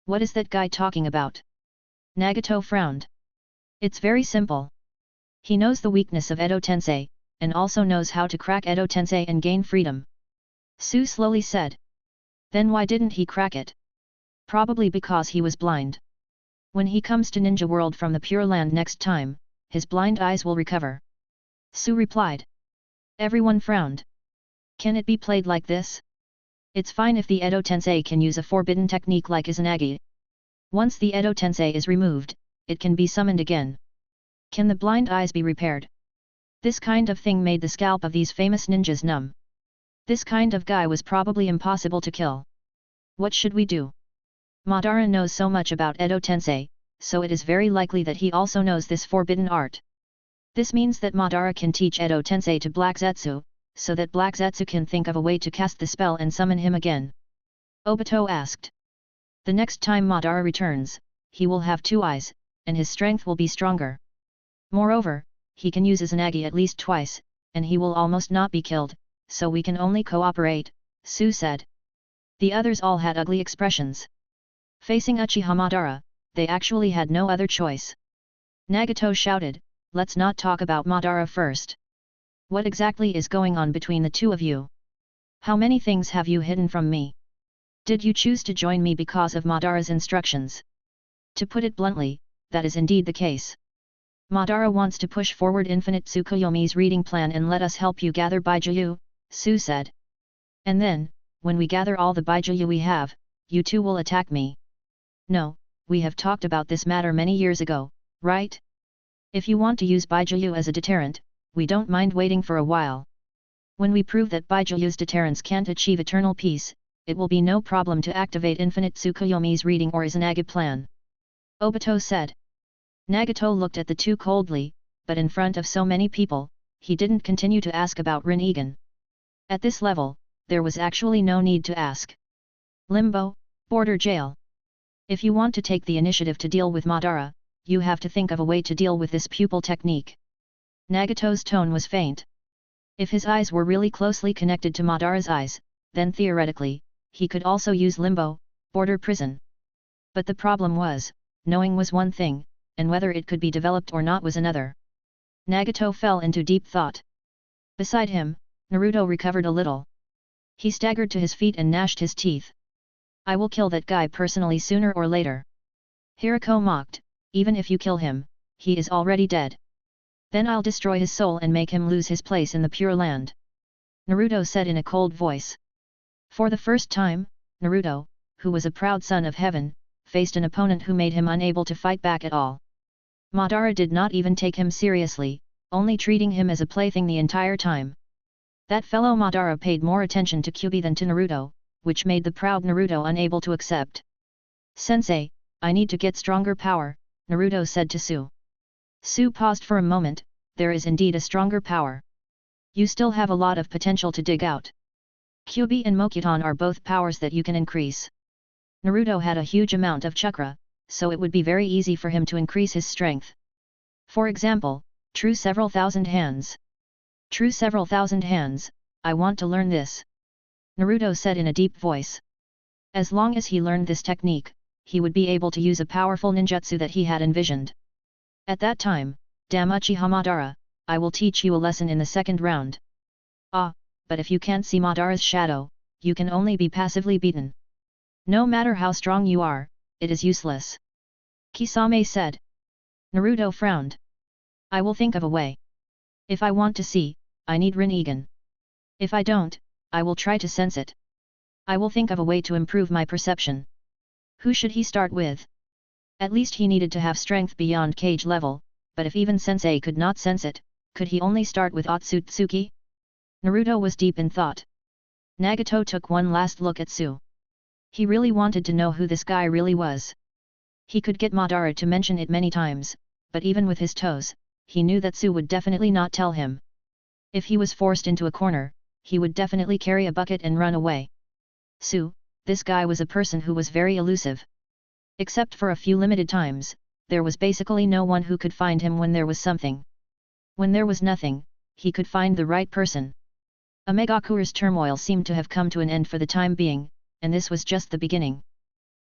What is that guy talking about? Nagato frowned. It's very simple. He knows the weakness of Edo Tensei, and also knows how to crack Edo Tensei and gain freedom. Su slowly said. Then why didn't he crack it? Probably because he was blind. When he comes to Ninja World from the Pure Land next time, his blind eyes will recover. Su replied. Everyone frowned. Can it be played like this? It's fine if the Edo Tensei can use a forbidden technique like Izanagi. Once the Edo Tensei is removed, it can be summoned again. Can the blind eyes be repaired? This kind of thing made the scalp of these famous ninjas numb. This kind of guy was probably impossible to kill. What should we do? Madara knows so much about Edo Tensei, so it is very likely that he also knows this forbidden art. This means that Madara can teach Edo Tensei to Black Zetsu, so that Black Zetsu can think of a way to cast the spell and summon him again. Obito asked. The next time Madara returns, he will have two eyes, and his strength will be stronger. Moreover, he can use Izanagi at least twice, and he will almost not be killed, so we can only cooperate, Su said. The others all had ugly expressions. Facing Uchiha Madara, they actually had no other choice. Nagato shouted, let's not talk about Madara first. What exactly is going on between the two of you? How many things have you hidden from me? Did you choose to join me because of Madara's instructions? To put it bluntly, that is indeed the case. Madara wants to push forward Infinite Tsukuyomi's reading plan and let us help you gather Bijuu, Su said. And then, when we gather all the Bijuu we have, you two will attack me. No, we have talked about this matter many years ago, right? If you want to use Bijuu as a deterrent, we don't mind waiting for a while. When we prove that Bijuu's deterrence can't achieve eternal peace, it will be no problem to activate Infinite Tsukuyomi's reading or Izanagi plan. Obito said. Nagato looked at the two coldly, but in front of so many people, he didn't continue to ask about Rinnegan. At this level, there was actually no need to ask. Limbo, border jail. If you want to take the initiative to deal with Madara, you have to think of a way to deal with this pupil technique. Nagato's tone was faint. If his eyes were really closely connected to Madara's eyes, then theoretically, he could also use limbo, border prison. But the problem was, knowing was one thing, and whether it could be developed or not was another. Nagato fell into deep thought. Beside him, Naruto recovered a little. He staggered to his feet and gnashed his teeth. I will kill that guy personally sooner or later. Hirako mocked, even if you kill him, he is already dead. Then I'll destroy his soul and make him lose his place in the Pure Land. Naruto said in a cold voice. For the first time, Naruto, who was a proud son of heaven, faced an opponent who made him unable to fight back at all. Madara did not even take him seriously, only treating him as a plaything the entire time. That fellow Madara paid more attention to Kyuubi than to Naruto, which made the proud Naruto unable to accept. Sensei, I need to get stronger power, Naruto said to Su. Su paused for a moment, there is indeed a stronger power. You still have a lot of potential to dig out. Kyuubi and Mokuton are both powers that you can increase. Naruto had a huge amount of chakra, so it would be very easy for him to increase his strength. For example, True Several Thousand Hands. True Several Thousand Hands, I want to learn this. Naruto said in a deep voice. As long as he learned this technique, he would be able to use a powerful ninjutsu that he had envisioned. At that time, Damn Uchiha Madara, I will teach you a lesson in the second round. Ah, but if you can't see Madara's shadow, you can only be passively beaten. No matter how strong you are, it is useless. Kisame said. Naruto frowned. I will think of a way. If I want to see, I need Rinnegan. If I don't, I will try to sense it. I will think of a way to improve my perception. Who should he start with? At least he needed to have strength beyond cage level, but if even Sensei could not sense it, could he only start with Otsutsuki? Naruto was deep in thought. Nagato took one last look at Tsu. He really wanted to know who this guy really was. He could get Madara to mention it many times, but even with his toes, he knew that Tsu would definitely not tell him. If he was forced into a corner, he would definitely carry a bucket and run away. Tsu, this guy was a person who was very elusive. Except for a few limited times, there was basically no one who could find him when there was something. When there was nothing, he could find the right person. Megakura's turmoil seemed to have come to an end for the time being, and this was just the beginning.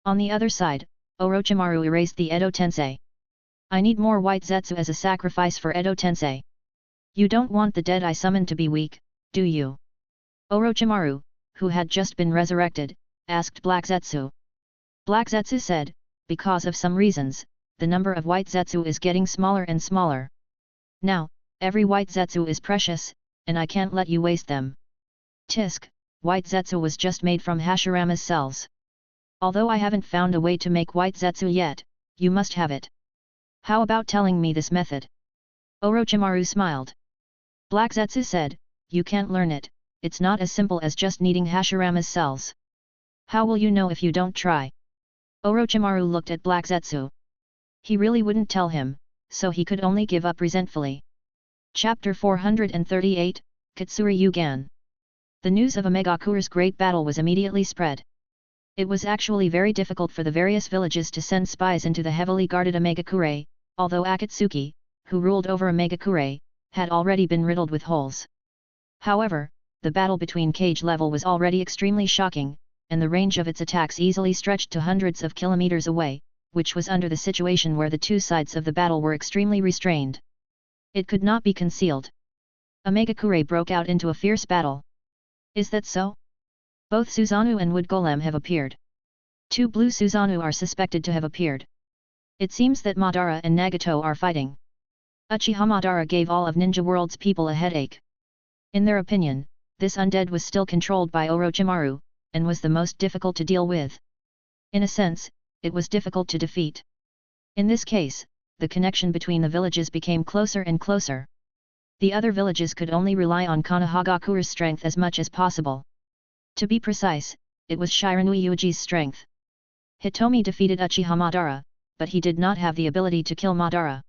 On the other side, Orochimaru erased the Edo Tensei. I need more white Zetsu as a sacrifice for Edo Tensei. You don't want the dead I summoned to be weak, do you? Orochimaru, who had just been resurrected, asked Black Zetsu. Black Zetsu said, because of some reasons, the number of white Zetsu is getting smaller and smaller. Now, every white Zetsu is precious, and I can't let you waste them. Tisk, white Zetsu was just made from Hashirama's cells. Although I haven't found a way to make white Zetsu yet, you must have it. How about telling me this method? Orochimaru smiled. Black Zetsu said, you can't learn it, it's not as simple as just needing Hashirama's cells. How will you know if you don't try? Orochimaru looked at Black Zetsu. He really wouldn't tell him, so he could only give up resentfully. Chapter 438, Katsuri Yugan. The news of Megakura's great battle was immediately spread. It was actually very difficult for the various villages to send spies into the heavily guarded Megakure, although Akatsuki, who ruled over Megakure, had already been riddled with holes. However, the battle between cage level was already extremely shocking, and the range of its attacks easily stretched to hundreds of kilometers away, which was under the situation where the two sides of the battle were extremely restrained. It could not be concealed. Megakure broke out into a fierce battle. Is that so? Both Susanoo and Wood Golem have appeared. Two blue Susanoo are suspected to have appeared. It seems that Madara and Nagato are fighting. Uchiha Madara gave all of Ninja World's people a headache. In their opinion, this undead was still controlled by Orochimaru, and was the most difficult to deal with. In a sense, it was difficult to defeat. In this case, the connection between the villages became closer and closer. The other villages could only rely on Konohagakura's strength as much as possible. To be precise, it was Shiranui Yuuji's strength. Hitomi defeated Uchiha Madara, but he did not have the ability to kill Madara.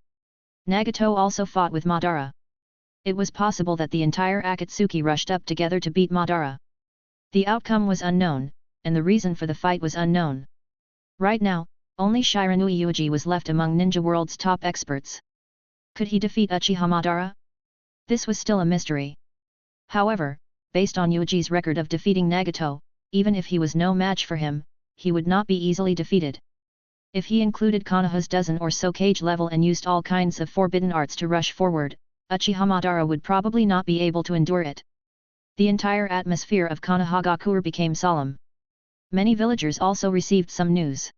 Nagato also fought with Madara. It was possible that the entire Akatsuki rushed up together to beat Madara. The outcome was unknown, and the reason for the fight was unknown. Right now, only Shiranui Yuuji was left among Ninja World's top experts. Could he defeat Uchiha Madara? This was still a mystery. However, based on Yuuji's record of defeating Nagato, even if he was no match for him, he would not be easily defeated. If he included Konoha's dozen or so cage level and used all kinds of forbidden arts to rush forward, Uchiha Madara would probably not be able to endure it. The entire atmosphere of Konohagakure became solemn. Many villagers also received some news.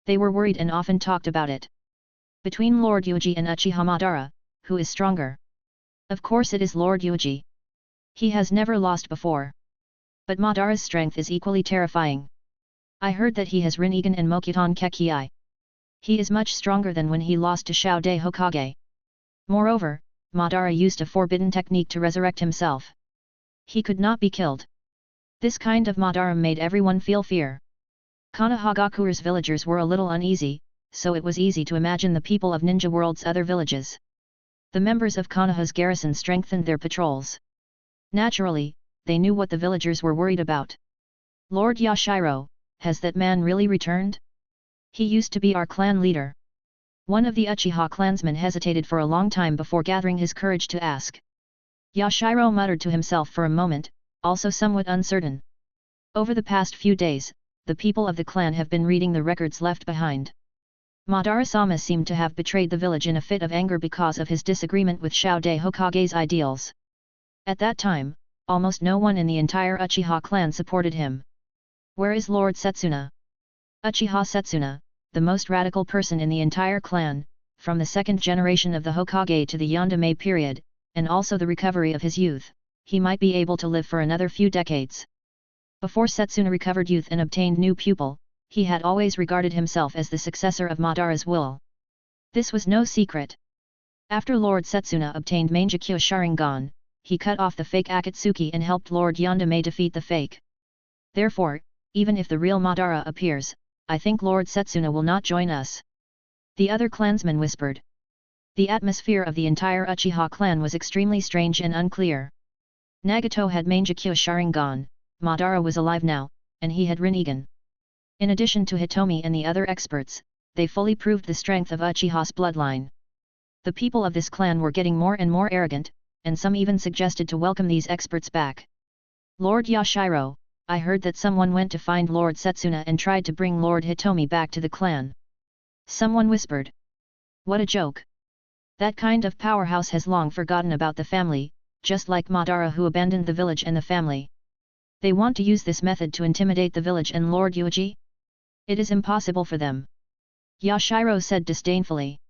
They were worried and often talked about it. Between Lord Yuuji and Uchiha Madara, who is stronger? Of course it is Lord Yuuji. He has never lost before. But Madara's strength is equally terrifying. I heard that he has Rinnegan and Mokuton Kekii. He is much stronger than when he lost to Shao De Hokage. Moreover, Madara used a forbidden technique to resurrect himself. He could not be killed. This kind of Madara made everyone feel fear. Konohagakure's villagers were a little uneasy, so it was easy to imagine the people of Ninja World's other villages. The members of Konoha's garrison strengthened their patrols. Naturally, they knew what the villagers were worried about. Lord Yashiro, has that man really returned? He used to be our clan leader. One of the Uchiha clansmen hesitated for a long time before gathering his courage to ask. Yashiro muttered to himself for a moment, also somewhat uncertain. Over the past few days, the people of the clan have been reading the records left behind. Madara-sama seemed to have betrayed the village in a fit of anger because of his disagreement with Shoude Hokage's ideals. At that time, almost no one in the entire Uchiha clan supported him. Where is Lord Setsuna? Uchiha Setsuna, the most radical person in the entire clan, from the second generation of the Hokage to the Yandere period, and also the recovery of his youth, he might be able to live for another few decades. Before Setsuna recovered youth and obtained new pupil, he had always regarded himself as the successor of Madara's will. This was no secret. After Lord Setsuna obtained Mangekyo Sharingan, he cut off the fake Akatsuki and helped Lord Yandere defeat the fake. Therefore, even if the real Madara appears, I think Lord Setsuna will not join us. The other clansmen whispered. The atmosphere of the entire Uchiha clan was extremely strange and unclear. Nagato had Mangekyo Sharingan, Madara was alive now, and he had Rinnegan. In addition to Hitomi and the other experts, they fully proved the strength of Uchiha's bloodline. The people of this clan were getting more and more arrogant, and some even suggested to welcome these experts back. Lord Yashiro, I heard that someone went to find Lord Setsuna and tried to bring Lord Hitomi back to the clan. Someone whispered. What a joke. That kind of powerhouse has long forgotten about the family, just like Madara who abandoned the village and the family. They want to use this method to intimidate the village and Lord Yuuji? It is impossible for them. Yashiro said disdainfully.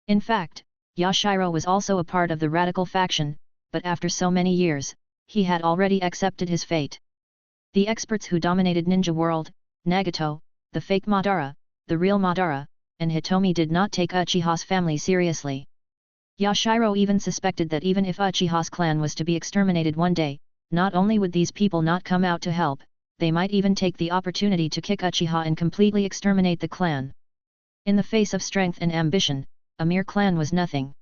In fact, Yashiro was also a part of the radical faction, but after so many years, he had already accepted his fate. The experts who dominated Ninja World, Nagato, the fake Madara, the real Madara, and Hitomi did not take Uchiha's family seriously. Yashiro even suspected that even if Uchiha's clan was to be exterminated one day, not only would these people not come out to help, they might even take the opportunity to kick Uchiha and completely exterminate the clan. In the face of strength and ambition, a mere clan was nothing.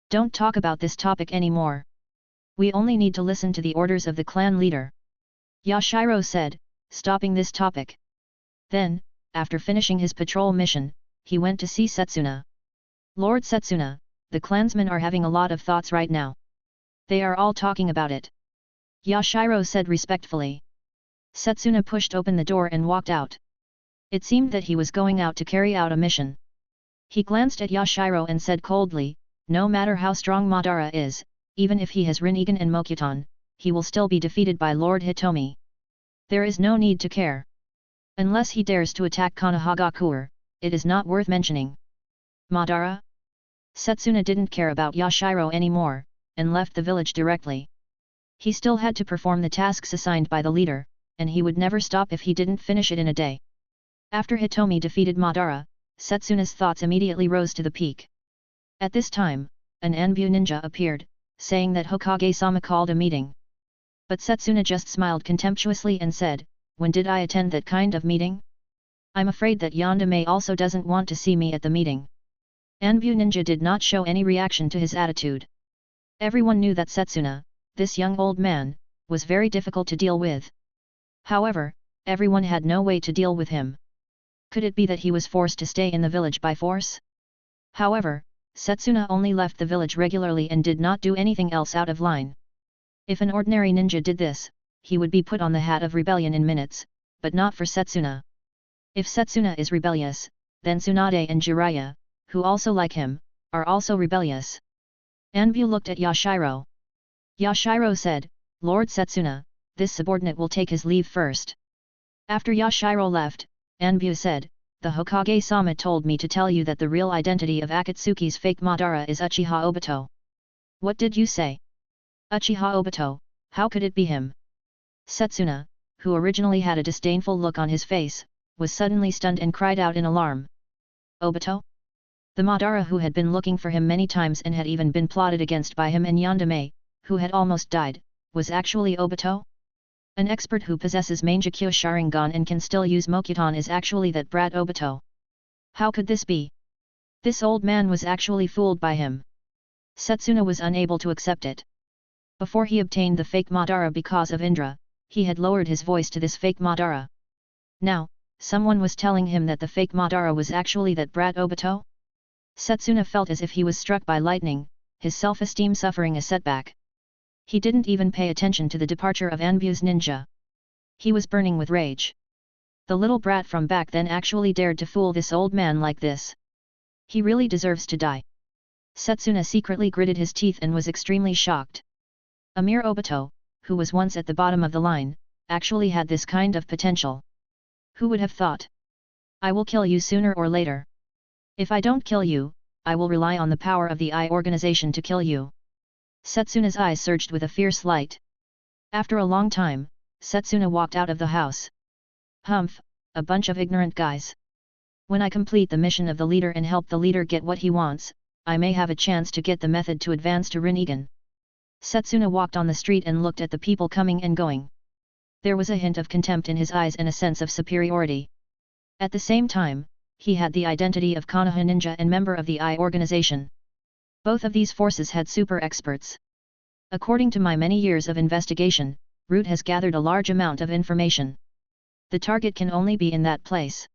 Don't talk about this topic anymore. We only need to listen to the orders of the clan leader. Yashiro said, stopping this topic. Then, after finishing his patrol mission, he went to see Setsuna. Lord Setsuna, the clansmen are having a lot of thoughts right now. They are all talking about it. Yashiro said respectfully. Setsuna pushed open the door and walked out. It seemed that he was going out to carry out a mission. He glanced at Yashiro and said coldly, no matter how strong Madara is, even if he has Rinnegan and Mokuton, he will still be defeated by Lord Hitomi. There is no need to care. Unless he dares to attack Konohagakure, it is not worth mentioning. Madara? Setsuna didn't care about Yashiro anymore, and left the village directly. He still had to perform the tasks assigned by the leader, and he would never stop if he didn't finish it in a day. After Hitomi defeated Madara, Setsuna's thoughts immediately rose to the peak. At this time, an Anbu ninja appeared, saying that Hokage-sama called a meeting. But Setsuna just smiled contemptuously and said, when did I attend that kind of meeting? I'm afraid that Yandere also doesn't want to see me at the meeting. Anbu ninja did not show any reaction to his attitude. Everyone knew that Setsuna, this young old man, was very difficult to deal with. However, everyone had no way to deal with him. Could it be that he was forced to stay in the village by force? However, Setsuna only left the village regularly and did not do anything else out of line. If an ordinary ninja did this, he would be put on the hat of rebellion in minutes, but not for Setsuna. If Setsuna is rebellious, then Tsunade and Jiraiya, who also like him, are also rebellious. Anbu looked at Yashiro. Yashiro said, Lord Setsuna, this subordinate will take his leave first. After Yashiro left, Anbu said, the Hokage-sama told me to tell you that the real identity of Akatsuki's fake Madara is Uchiha Obito. What did you say? Uchiha Obito, how could it be him? Setsuna, who originally had a disdainful look on his face, was suddenly stunned and cried out in alarm. Obito? The Madara who had been looking for him many times and had even been plotted against by him and Yandere, who had almost died, was actually Obito? An expert who possesses Mangekyo Sharingan and can still use Mokuton is actually that brat Obito. How could this be? This old man was actually fooled by him. Setsuna was unable to accept it. Before he obtained the fake Madara because of Indra, he had lowered his voice to this fake Madara. Now, someone was telling him that the fake Madara was actually that brat Obito? Setsuna felt as if he was struck by lightning, his self-esteem suffering a setback. He didn't even pay attention to the departure of Anbu's ninja. He was burning with rage. The little brat from back then actually dared to fool this old man like this. He really deserves to die. Setsuna secretly gritted his teeth and was extremely shocked. A mere Obito, who was once at the bottom of the line, actually had this kind of potential. Who would have thought? I will kill you sooner or later. If I don't kill you, I will rely on the power of the I organization to kill you. Setsuna's eyes surged with a fierce light. After a long time, Setsuna walked out of the house. Humph, a bunch of ignorant guys. When I complete the mission of the leader and help the leader get what he wants, I may have a chance to get the method to advance to Rinnegan. Setsuna walked on the street and looked at the people coming and going. There was a hint of contempt in his eyes and a sense of superiority. At the same time, he had the identity of Konoha ninja and member of the I organization. Both of these forces had super experts. According to my many years of investigation, Root has gathered a large amount of information. The target can only be in that place.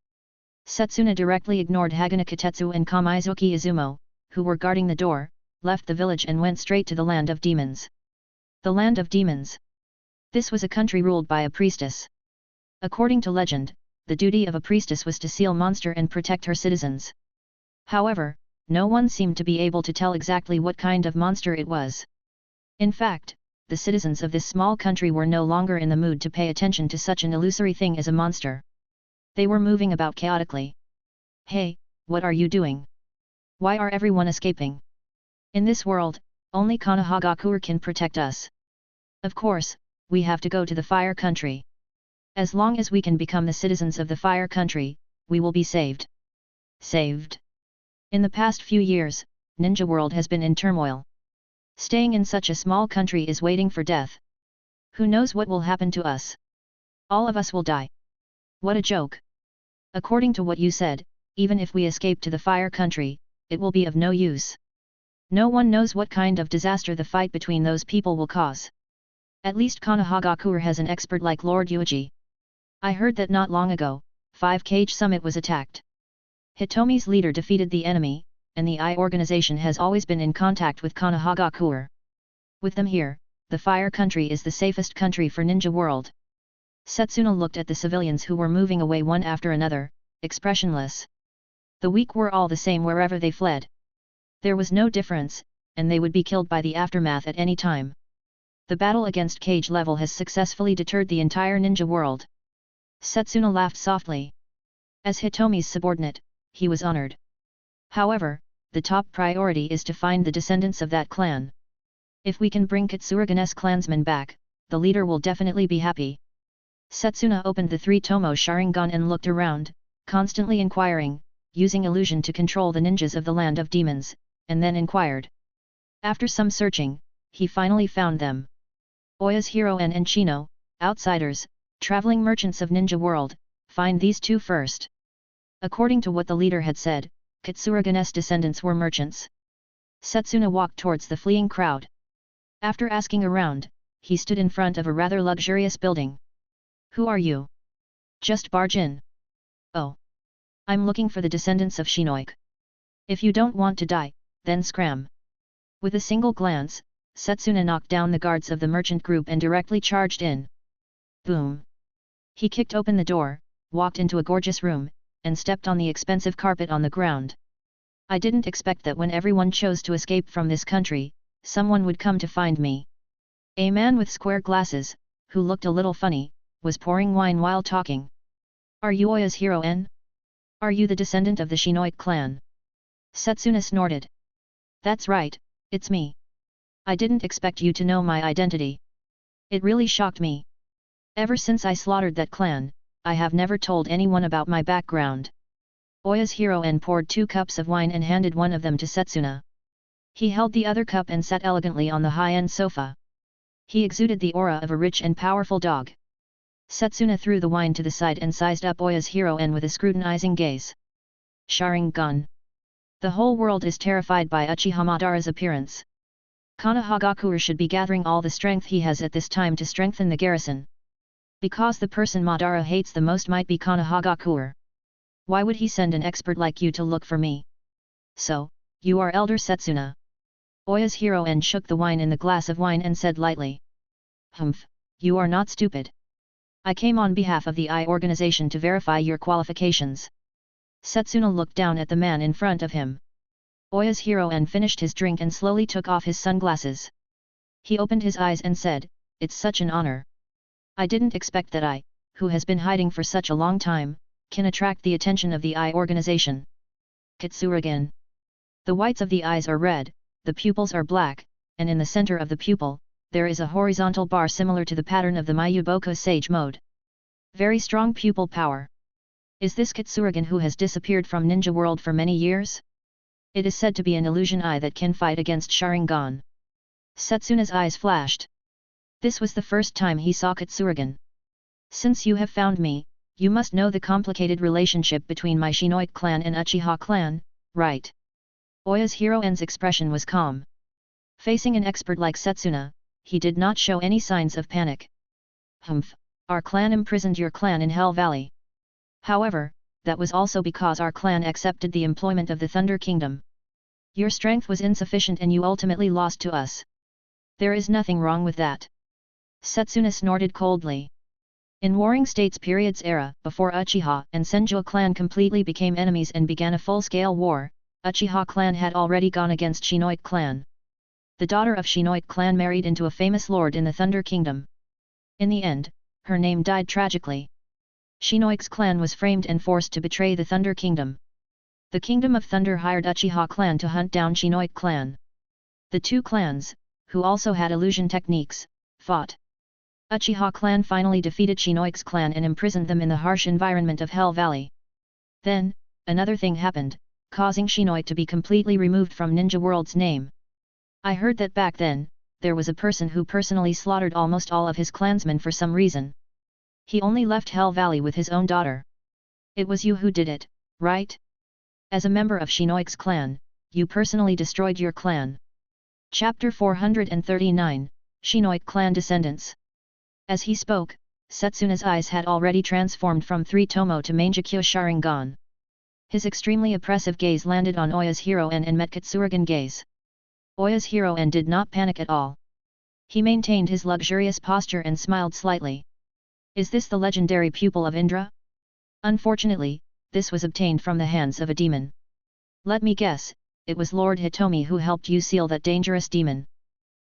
Setsuna directly ignored Hagana Katetsu and Kamizuki Izumo, who were guarding the door, left the village and went straight to the land of demons. The land of demons. This was a country ruled by a priestess. According to legend, the duty of a priestess was to seal monster and protect her citizens. However, no one seemed to be able to tell exactly what kind of monster it was. In fact, the citizens of this small country were no longer in the mood to pay attention to such an illusory thing as a monster. They were moving about chaotically. Hey, what are you doing? Why are everyone escaping? In this world, only Konoha can protect us. Of course, we have to go to the fire country. As long as we can become the citizens of the fire country, we will be saved. Saved. In the past few years, Ninja World has been in turmoil. Staying in such a small country is waiting for death. Who knows what will happen to us? All of us will die. What a joke. According to what you said, even if we escape to the fire country, it will be of no use. No one knows what kind of disaster the fight between those people will cause. At least Konoha has an expert like Lord Yuuji. I heard that not long ago, 5-Cage Summit was attacked. Hitomi's leader defeated the enemy, and the I organization has always been in contact with Konoha. With them here, the fire country is the safest country for Ninja World. Setsuna looked at the civilians who were moving away one after another, expressionless. The weak were all the same wherever they fled. There was no difference, and they would be killed by the aftermath at any time. The battle against Cage Level has successfully deterred the entire Ninja World. Setsuna laughed softly. As Hitomi's subordinate, he was honored. However, the top priority is to find the descendants of that clan. If we can bring Katsuragene's clansmen back, the leader will definitely be happy. Setsuna opened the 3-tomo Sharingan and looked around, constantly inquiring, using illusion to control the ninjas of the land of demons, and then inquired. After some searching, he finally found them. Oya's Hero and Chino, outsiders, traveling merchants of Ninja World, find these two first. According to what the leader had said, Katsuragene's descendants were merchants. Setsuna walked towards the fleeing crowd. After asking around, he stood in front of a rather luxurious building. Who are you? Just barge in. Oh. I'm looking for the descendants of Shinoik. If you don't want to die, then scram. With a single glance, Setsuna knocked down the guards of the merchant group and directly charged in. Boom. He kicked open the door, walked into a gorgeous room, and stepped on the expensive carpet on the ground. I didn't expect that when everyone chose to escape from this country, someone would come to find me. A man with square glasses, who looked a little funny, was pouring wine while talking. Are you Oya's Hero N? Are you the descendant of the Shinoik clan? Setsuna snorted. That's right, it's me. I didn't expect you to know my identity. It really shocked me. Ever since I slaughtered that clan, I have never told anyone about my background. Oya's Hero N poured 2 cups of wine and handed one of them to Setsuna. He held the other cup and sat elegantly on the high-end sofa. He exuded the aura of a rich and powerful dog. Setsuna threw the wine to the side and sized up Oya's Hero N with a scrutinizing gaze. Sharingan. The whole world is terrified by Uchiha Madara's appearance. Konoha should be gathering all the strength he has at this time to strengthen the garrison. Because the person Madara hates the most might be Konoha. Why would he send an expert like you to look for me? So, you are Elder Setsuna. Oya's heroine shook the wine in the glass of wine and said lightly. Humph, you are not stupid. I came on behalf of the organization to verify your qualifications. Setsuna looked down at the man in front of him. Oya's heroine finished his drink and slowly took off his sunglasses. He opened his eyes and said, it's such an honor. I didn't expect that I, who has been hiding for such a long time, can attract the attention of the organization. Kitsuragin. The whites of the eyes are red, the pupils are black, and in the center of the pupil, there is a horizontal bar similar to the pattern of the Mayuboku Sage mode. Very strong pupil power. Is this Kitsuragin who has disappeared from Ninja World for many years? It is said to be an illusion eye that can fight against Sharingan. Setsuna's eyes flashed. This was the first time he saw Kitsuragin. Since you have found me, you must know the complicated relationship between my Shinoite clan and Uchiha clan, right? Oya's heroine's expression was calm. Facing an expert like Setsuna, he did not show any signs of panic. Humph, our clan imprisoned your clan in Hell Valley. However, that was also because our clan accepted the employment of the Thunder Kingdom. Your strength was insufficient and you ultimately lost to us. There is nothing wrong with that. Setsuna snorted coldly. In Warring States Period's era, before Uchiha and Senju clan completely became enemies and began a full-scale war, Uchiha clan had already gone against Shinoite clan. The daughter of Shinoite clan married into a famous lord in the Thunder Kingdom. In the end, her name died tragically. Shinoite's clan was framed and forced to betray the Thunder Kingdom. The Kingdom of Thunder hired Uchiha clan to hunt down Shinoite clan. The two clans, who also had illusion techniques, fought. Uchiha clan finally defeated Shinoite's clan and imprisoned them in the harsh environment of Hell Valley. Then, another thing happened, causing Shinoite to be completely removed from Ninja World's name. I heard that back then, there was a person who personally slaughtered almost all of his clansmen for some reason. He only left Hell Valley with his own daughter. It was you who did it, right? As a member of Shinoite's clan, you personally destroyed your clan. Chapter 439, Shinoite Clan Descendants. As he spoke, Setsuna's eyes had already transformed from 3 Tomo to Mangekyo Sharingan. His extremely oppressive gaze landed on Oya's heroine and met Kitsuragin gaze. Oya's heroine did not panic at all. He maintained his luxurious posture and smiled slightly. Is this the legendary pupil of Indra? Unfortunately, this was obtained from the hands of a demon. Let me guess, it was Lord Hitomi who helped you seal that dangerous demon.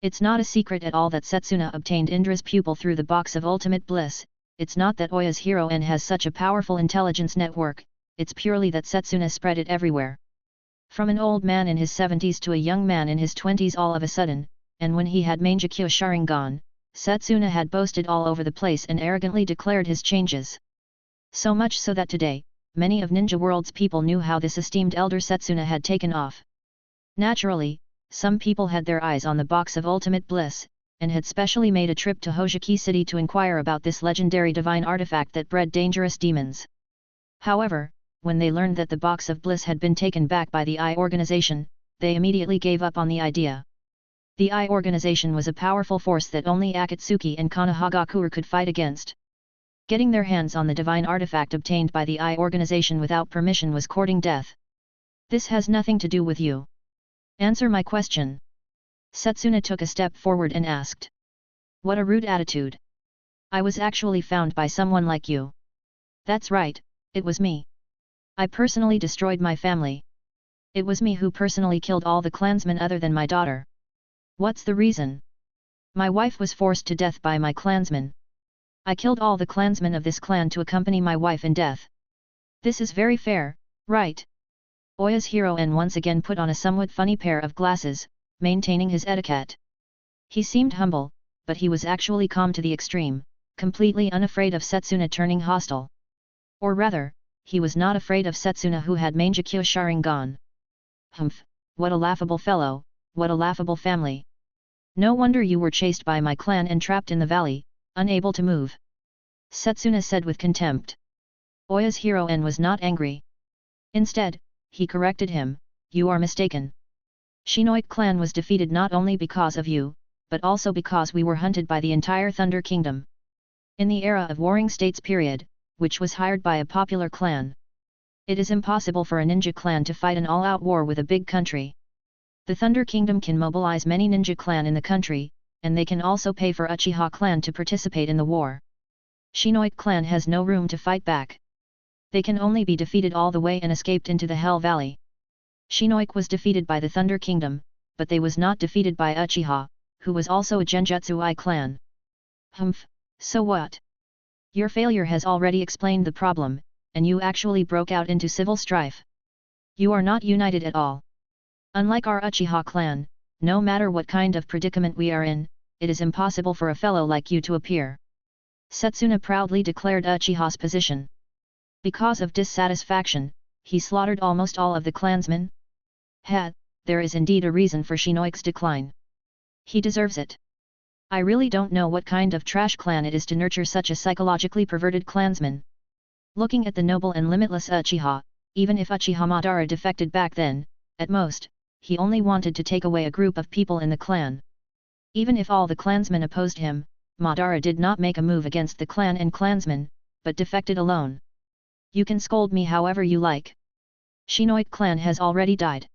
It's not a secret at all that Setsuna obtained Indra's pupil through the box of ultimate bliss. It's not that Oya's heroine has such a powerful intelligence network, it's purely that Setsuna spread it everywhere. From an old man in his 70s to a young man in his 20s all of a sudden, and when he had Mangekyo Sharingan, Setsuna had boasted all over the place and arrogantly declared his changes. So much so that today, many of Ninja World's people knew how this esteemed elder Setsuna had taken off. Naturally, some people had their eyes on the box of ultimate bliss, and had specially made a trip to Hojiki City to inquire about this legendary divine artifact that bred dangerous demons. However, when they learned that the box of bliss had been taken back by the organization, they immediately gave up on the idea. The organization was a powerful force that only Akatsuki and Konoha could fight against. Getting their hands on the divine artifact obtained by the organization without permission was courting death. This has nothing to do with you. Answer my question. Setsuna took a step forward and asked. What a rude attitude. I was actually found by someone like you. That's right, it was me. I personally destroyed my family. It was me who personally killed all the clansmen other than my daughter. What's the reason? My wife was forced to death by my clansmen. I killed all the clansmen of this clan to accompany my wife in death. This is very fair, right? Oya's heroine once again put on a somewhat funny pair of glasses, maintaining his etiquette. He seemed humble, but he was actually calm to the extreme, completely unafraid of Setsuna turning hostile. Or rather, he was not afraid of Setsuna who had Mangekyo Sharingan. Humph, what a laughable fellow, what a laughable family. No wonder you were chased by my clan and trapped in the valley, unable to move. Setsuna said with contempt. Oya's heroine was not angry. Instead, he corrected him, you are mistaken. Shiranui clan was defeated not only because of you, but also because we were hunted by the entire Thunder Kingdom. In the era of Warring States period, which was hired by a popular clan. It is impossible for a ninja clan to fight an all-out war with a big country. The Thunder Kingdom can mobilize many ninja clan in the country, and they can also pay for Uchiha clan to participate in the war. Shiranui clan has no room to fight back. They can only be defeated all the way and escaped into the Hell Valley. Shiranui was defeated by the Thunder Kingdom, but they was not defeated by Uchiha, who was also a Genjutsu clan. Humph, so what? Your failure has already explained the problem, and you actually broke out into civil strife. You are not united at all. Unlike our Uchiha clan, no matter what kind of predicament we are in, it is impossible for a fellow like you to appear. Setsuna proudly declared Uchiha's position. Because of dissatisfaction, he slaughtered almost all of the clansmen. There is indeed a reason for Shinoi's decline. He deserves it. I really don't know what kind of trash clan it is to nurture such a psychologically perverted clansman. Looking at the noble and limitless Uchiha, even if Uchiha Madara defected back then, at most, he only wanted to take away a group of people in the clan. Even if all the clansmen opposed him, Madara did not make a move against the clan and clansmen, but defected alone. You can scold me however you like. Shiranui clan has already died.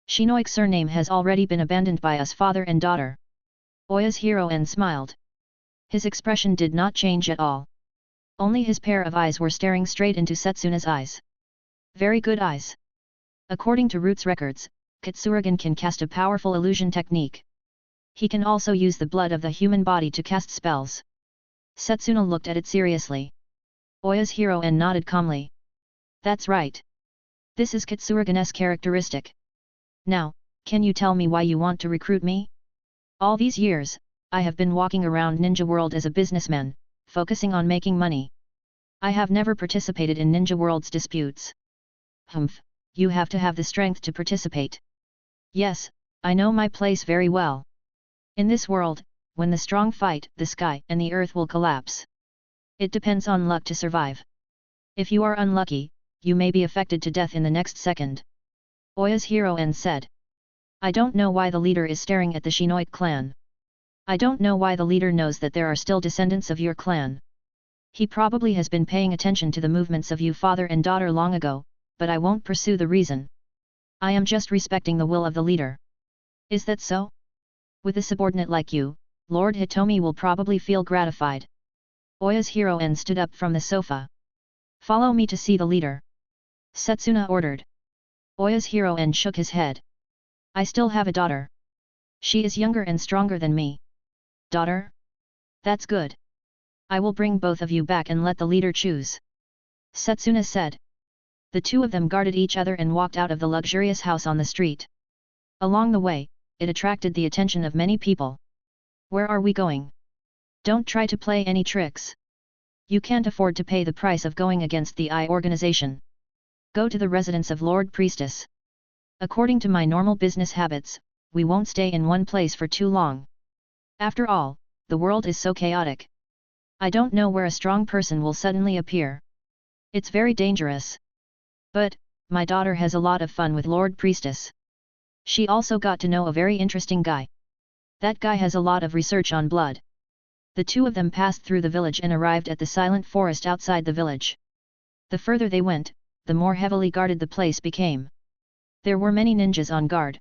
Shiranui surname has already been abandoned by us father and daughter. Oya's Hiroen smiled. His expression did not change at all. Only his pair of eyes were staring straight into Setsuna's eyes. Very good eyes. According to Roots records, Katsurugan can cast a powerful illusion technique. He can also use the blood of the human body to cast spells. Setsuna looked at it seriously. Oya's Hiroen nodded calmly. That's right. This is Katsurugan's characteristic. Now, can you tell me why you want to recruit me? All these years, I have been walking around Ninja World as a businessman, focusing on making money. I have never participated in Ninja World's disputes. Humph, you have to have the strength to participate. Yes, I know my place very well. In this world, when the strong fight, the sky and the earth will collapse. It depends on luck to survive. If you are unlucky, you may be affected to death in the next second. Oya's Hiroen said. I don't know why the leader is staring at the Shiranui clan. I don't know why the leader knows that there are still descendants of your clan. He probably has been paying attention to the movements of you father and daughter long ago, but I won't pursue the reason. I am just respecting the will of the leader. Is that so? With a subordinate like you, Lord Hitomi will probably feel gratified. Oya's Hiroen stood up from the sofa. Follow me to see the leader. Setsuna ordered. Oya's Hiroen shook his head. I still have a daughter. She is younger and stronger than me. Daughter? That's good. I will bring both of you back and let the leader choose. Setsuna said. The two of them guarded each other and walked out of the luxurious house on the street. Along the way, it attracted the attention of many people. Where are we going? Don't try to play any tricks. You can't afford to pay the price of going against the I organization. Go to the residence of Lord Priestess. According to my normal business habits, we won't stay in one place for too long. After all, the world is so chaotic. I don't know where a strong person will suddenly appear. It's very dangerous. But, my daughter has a lot of fun with Lord Priestess. She also got to know a very interesting guy. That guy has a lot of research on blood. The two of them passed through the village and arrived at the silent forest outside the village. The further they went, the more heavily guarded the place became. There were many ninjas on guard.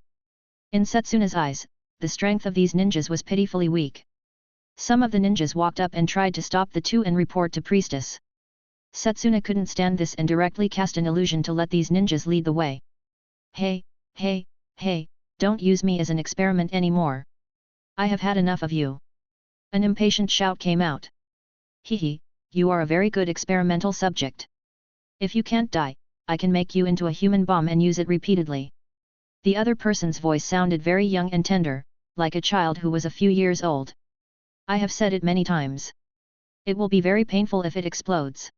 In Setsuna's eyes, the strength of these ninjas was pitifully weak. Some of the ninjas walked up and tried to stop the two and report to Priestess. Setsuna couldn't stand this and directly cast an illusion to let these ninjas lead the way. Hey, don't use me as an experiment anymore. I have had enough of you. An impatient shout came out. Hehe, you are a very good experimental subject. If you can't die, I can make you into a human bomb and use it repeatedly. The other person's voice sounded very young and tender, like a child who was a few years old. I have said it many times. It will be very painful if it explodes.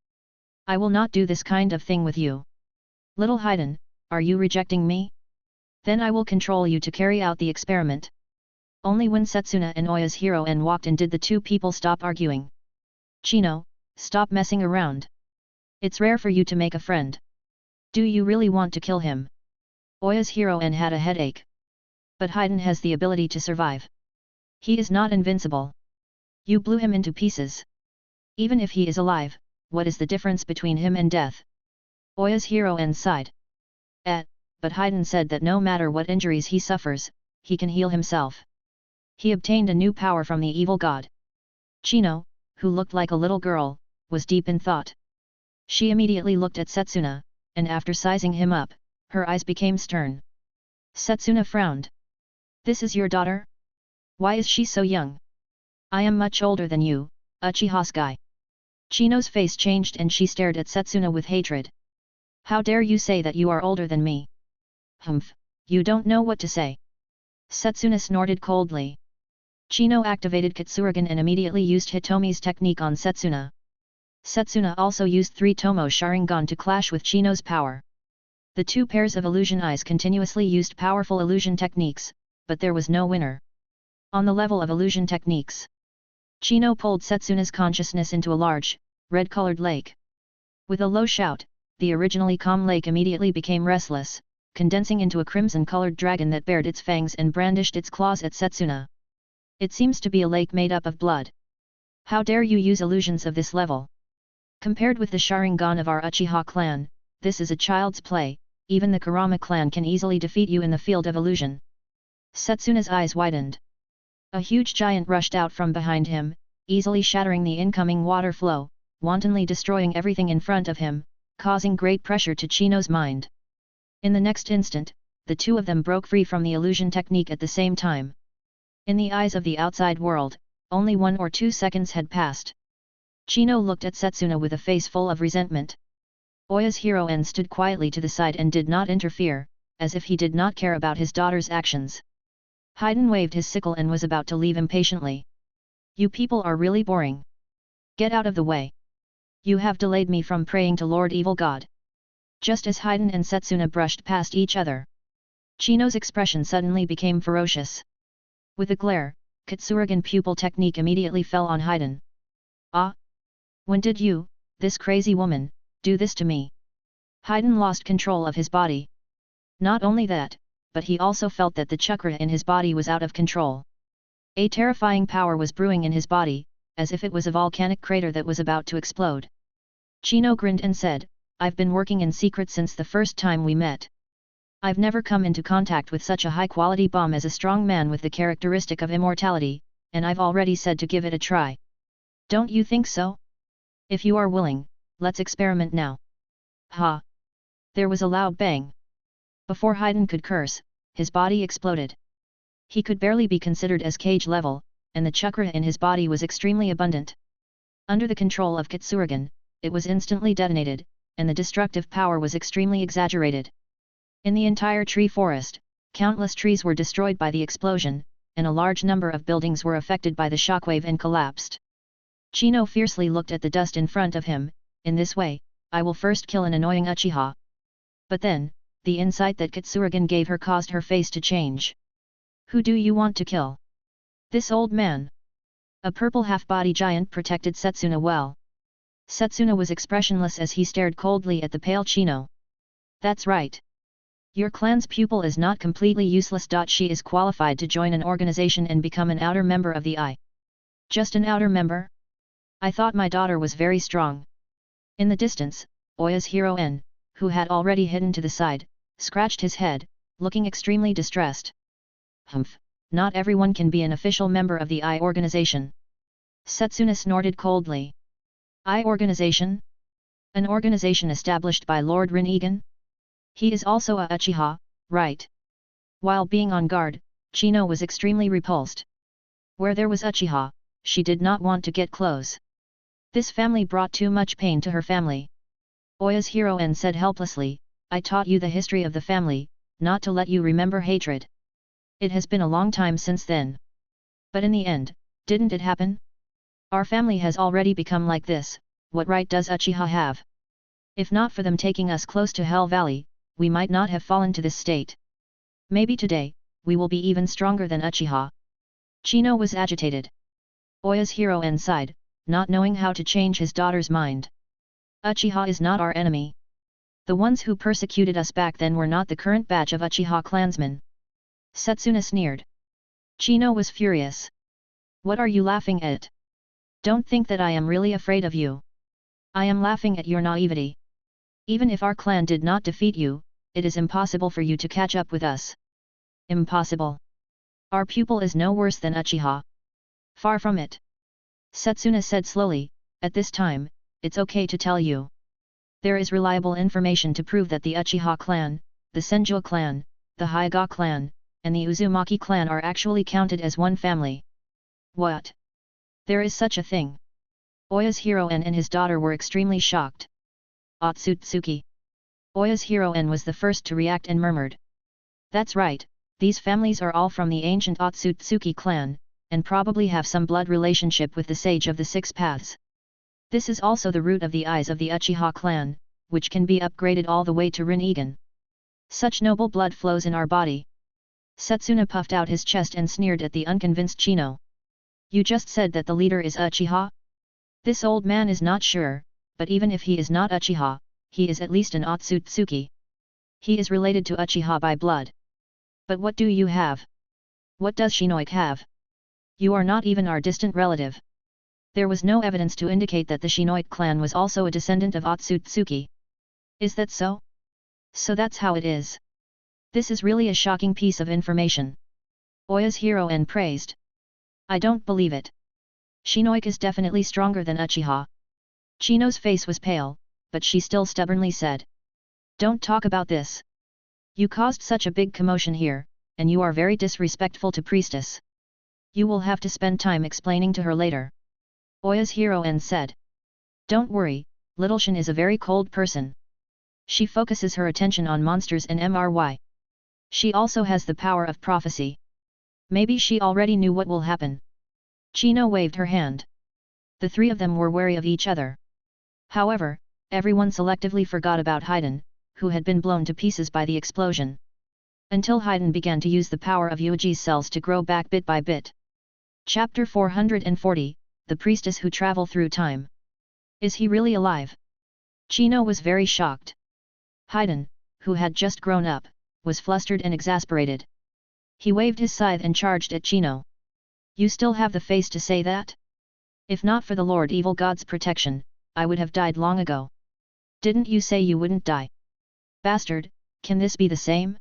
I will not do this kind of thing with you. Little Haiden, are you rejecting me? Then I will control you to carry out the experiment. Only when Setsuna and Oya's Hiroen walked in did the two people stop arguing. Chino, stop messing around. It's rare for you to make a friend. Do you really want to kill him? Oya's Hiroen had a headache. But Haiden has the ability to survive. He is not invincible. You blew him into pieces. Even if he is alive, what is the difference between him and death? Oya's heroine sighed. But Haiden said that no matter what injuries he suffers, he can heal himself. He obtained a new power from the evil god. Chino, who looked like a little girl, was deep in thought. She immediately looked at Setsuna, and after sizing him up, her eyes became stern. Setsuna frowned. This is your daughter? Why is she so young? I am much older than you, Uchiha guy. Chino's face changed and she stared at Setsuna with hatred. How dare you say that you are older than me? Humph, you don't know what to say. Setsuna snorted coldly. Chino activated Kitsurugan and immediately used Hitomi's technique on Setsuna. Setsuna also used 3 Tomo Sharingan to clash with Chino's power. The 2 pairs of illusion eyes continuously used powerful illusion techniques, but there was no winner. On the level of illusion techniques, Chino pulled Setsuna's consciousness into a large, red-colored lake. With a low shout, the originally calm lake immediately became restless, condensing into a crimson-colored dragon that bared its fangs and brandished its claws at Setsuna. It seems to be a lake made up of blood. How dare you use illusions of this level? Compared with the Sharingan of our Uchiha clan, this is a child's play. Even the Kurama clan can easily defeat you in the field of illusion. Setsuna's eyes widened. A huge giant rushed out from behind him, easily shattering the incoming water flow, wantonly destroying everything in front of him, causing great pressure to Chino's mind. In the next instant, the 2 of them broke free from the illusion technique at the same time. In the eyes of the outside world, only 1 or 2 seconds had passed. Chino looked at Setsuna with a face full of resentment. Oya's heroine stood quietly to the side and did not interfere, as if he did not care about his daughter's actions. Haiden waved his sickle and was about to leave impatiently. You people are really boring. Get out of the way. You have delayed me from praying to Lord Evil God. Just as Haiden and Setsuna brushed past each other, Chino's expression suddenly became ferocious. With a glare, Kitsurugan pupil technique immediately fell on Haiden. Ah! When did you, this crazy woman, do this to me? Haiden lost control of his body. Not only that, but he also felt that the chakra in his body was out of control. A terrifying power was brewing in his body, as if it was a volcanic crater that was about to explode. Chino grinned and said, I've been working in secret since the first time we met. I've never come into contact with such a high-quality bomb as a strong man with the characteristic of immortality, and I've already said to give it a try. Don't you think so? If you are willing, let's experiment now. Ha! There was a loud bang. Before Haiden could curse, his body exploded. He could barely be considered as cage level, and the chakra in his body was extremely abundant. Under the control of Kitsurugan, it was instantly detonated, and the destructive power was extremely exaggerated. In the entire tree forest, countless trees were destroyed by the explosion, and a large number of buildings were affected by the shockwave and collapsed. Chino fiercely looked at the dust in front of him. In this way, I will first kill an annoying Uchiha. But then, the insight that Kitsurugan gave her caused her face to change. Who do you want to kill? This old man. A purple half-body giant protected Setsuna well. Setsuna was expressionless as he stared coldly at the pale Chino. That's right. Your clan's pupil is not completely useless. She is qualified to join an organization and become an outer member of the I. Just an outer member? I thought my daughter was very strong. In the distance, Oya's heroine, who had already hidden to the side, scratched his head, looking extremely distressed. Humph, not everyone can be an official member of the I organization. Setsuna snorted coldly. I organization? An organization established by Lord Rin-Egan? He is also a Uchiha, right? While being on guard, Chino was extremely repulsed. Where there was Uchiha, she did not want to get close. This family brought too much pain to her family. Oya's heroine said helplessly, I taught you the history of the family, not to let you remember hatred. It has been a long time since then. But in the end, didn't it happen? Our family has already become like this. What right does Uchiha have? If not for them taking us close to Hell Valley, we might not have fallen to this state. Maybe today, we will be even stronger than Uchiha. Chino was agitated. Oya's heroine sighed, not knowing how to change his daughter's mind. Uchiha is not our enemy. The ones who persecuted us back then were not the current batch of Uchiha clansmen. Setsuna sneered. Chino was furious. What are you laughing at? Don't think that I am really afraid of you. I am laughing at your naivety. Even if our clan did not defeat you, it is impossible for you to catch up with us. Impossible. Our pupil is no worse than Uchiha. Far from it. Setsuna said slowly, at this time, it's okay to tell you. There is reliable information to prove that the Uchiha clan, the Senju clan, the Hyuga clan, and the Uzumaki clan are actually counted as one family. What? There is such a thing. Oya's Hiroen and his daughter were extremely shocked. Otsutsuki. Oya's Hiroen was the first to react and murmured. That's right, these families are all from the ancient Otsutsuki clan, and probably have some blood relationship with the Sage of the Six Paths. This is also the root of the eyes of the Uchiha clan, which can be upgraded all the way to Rinnegan. Such noble blood flows in our body. Setsuna puffed out his chest and sneered at the unconvinced Chino. You just said that the leader is Uchiha? This old man is not sure, but even if he is not Uchiha, he is at least an Otsutsuki. He is related to Uchiha by blood. But what do you have? What does Shinoik have? You are not even our distant relative. There was no evidence to indicate that the Shinoik clan was also a descendant of Otsutsuki. Is that so? So that's how it is. This is really a shocking piece of information. Oya's Hiroen praised. I don't believe it. Shinoik is definitely stronger than Uchiha. Chino's face was pale, but she still stubbornly said. Don't talk about this. You caused such a big commotion here, and you are very disrespectful to Priestess. You will have to spend time explaining to her later. Oya's Hiroen said. Don't worry, Little Shin is a very cold person. She focuses her attention on monsters and MRY. She also has the power of prophecy. Maybe she already knew what will happen. Chino waved her hand. The three of them were wary of each other. However, everyone selectively forgot about Haiden, who had been blown to pieces by the explosion. Until Haiden began to use the power of Yuuji's cells to grow back bit by bit. Chapter 440, The Priestess Who Travel Through Time. Is he really alive? Chino was very shocked. Haiden, who had just grown up, was flustered and exasperated. He waved his scythe and charged at Chino. You still have the face to say that? If not for the Lord Evil God's protection, I would have died long ago. Didn't you say you wouldn't die? Bastard, can this be the same?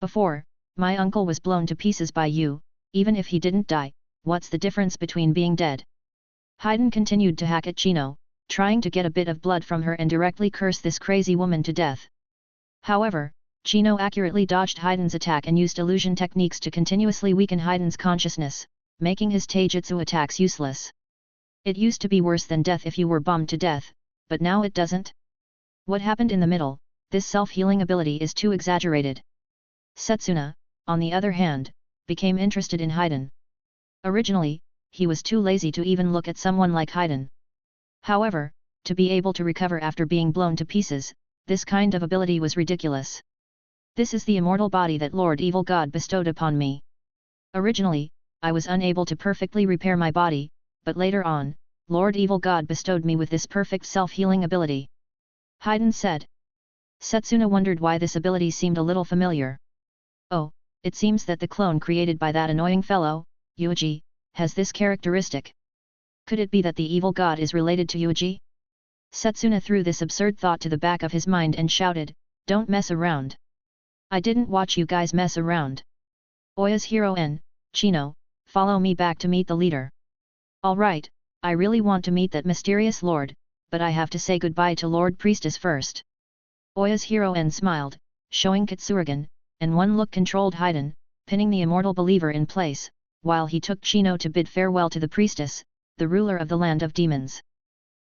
Before, my uncle was blown to pieces by you, even if he didn't die, what's the difference between being dead? Haiden continued to hack at Chino, trying to get a bit of blood from her and directly curse this crazy woman to death. However, Chino accurately dodged Haiden's attack and used illusion techniques to continuously weaken Haiden's consciousness, making his taijutsu attacks useless. It used to be worse than death if you were bombed to death, but now it doesn't. What happened in the middle? This self-healing ability is too exaggerated. Setsuna, on the other hand, became interested in Haiden. Originally, he was too lazy to even look at someone like Haiden. However, to be able to recover after being blown to pieces, this kind of ability was ridiculous. This is the immortal body that Lord Evil God bestowed upon me. Originally, I was unable to perfectly repair my body, but later on, Lord Evil God bestowed me with this perfect self-healing ability. Haiden said. Setsuna wondered why this ability seemed a little familiar. Oh, it seems that the clone created by that annoying fellow, Yuuji, has this characteristic. Could it be that the evil god is related to Yuuji? Setsuna threw this absurd thought to the back of his mind and shouted, don't mess around. I didn't watch you guys mess around. Oya's Hiroen, Chino, follow me back to meet the leader. Alright, I really want to meet that mysterious lord, but I have to say goodbye to Lord Priestess first. Oya's Hiroen smiled, showing Kitsurigan, and one look controlled Haiden, pinning the immortal believer in place, while he took Chino to bid farewell to the priestess, the ruler of the land of demons.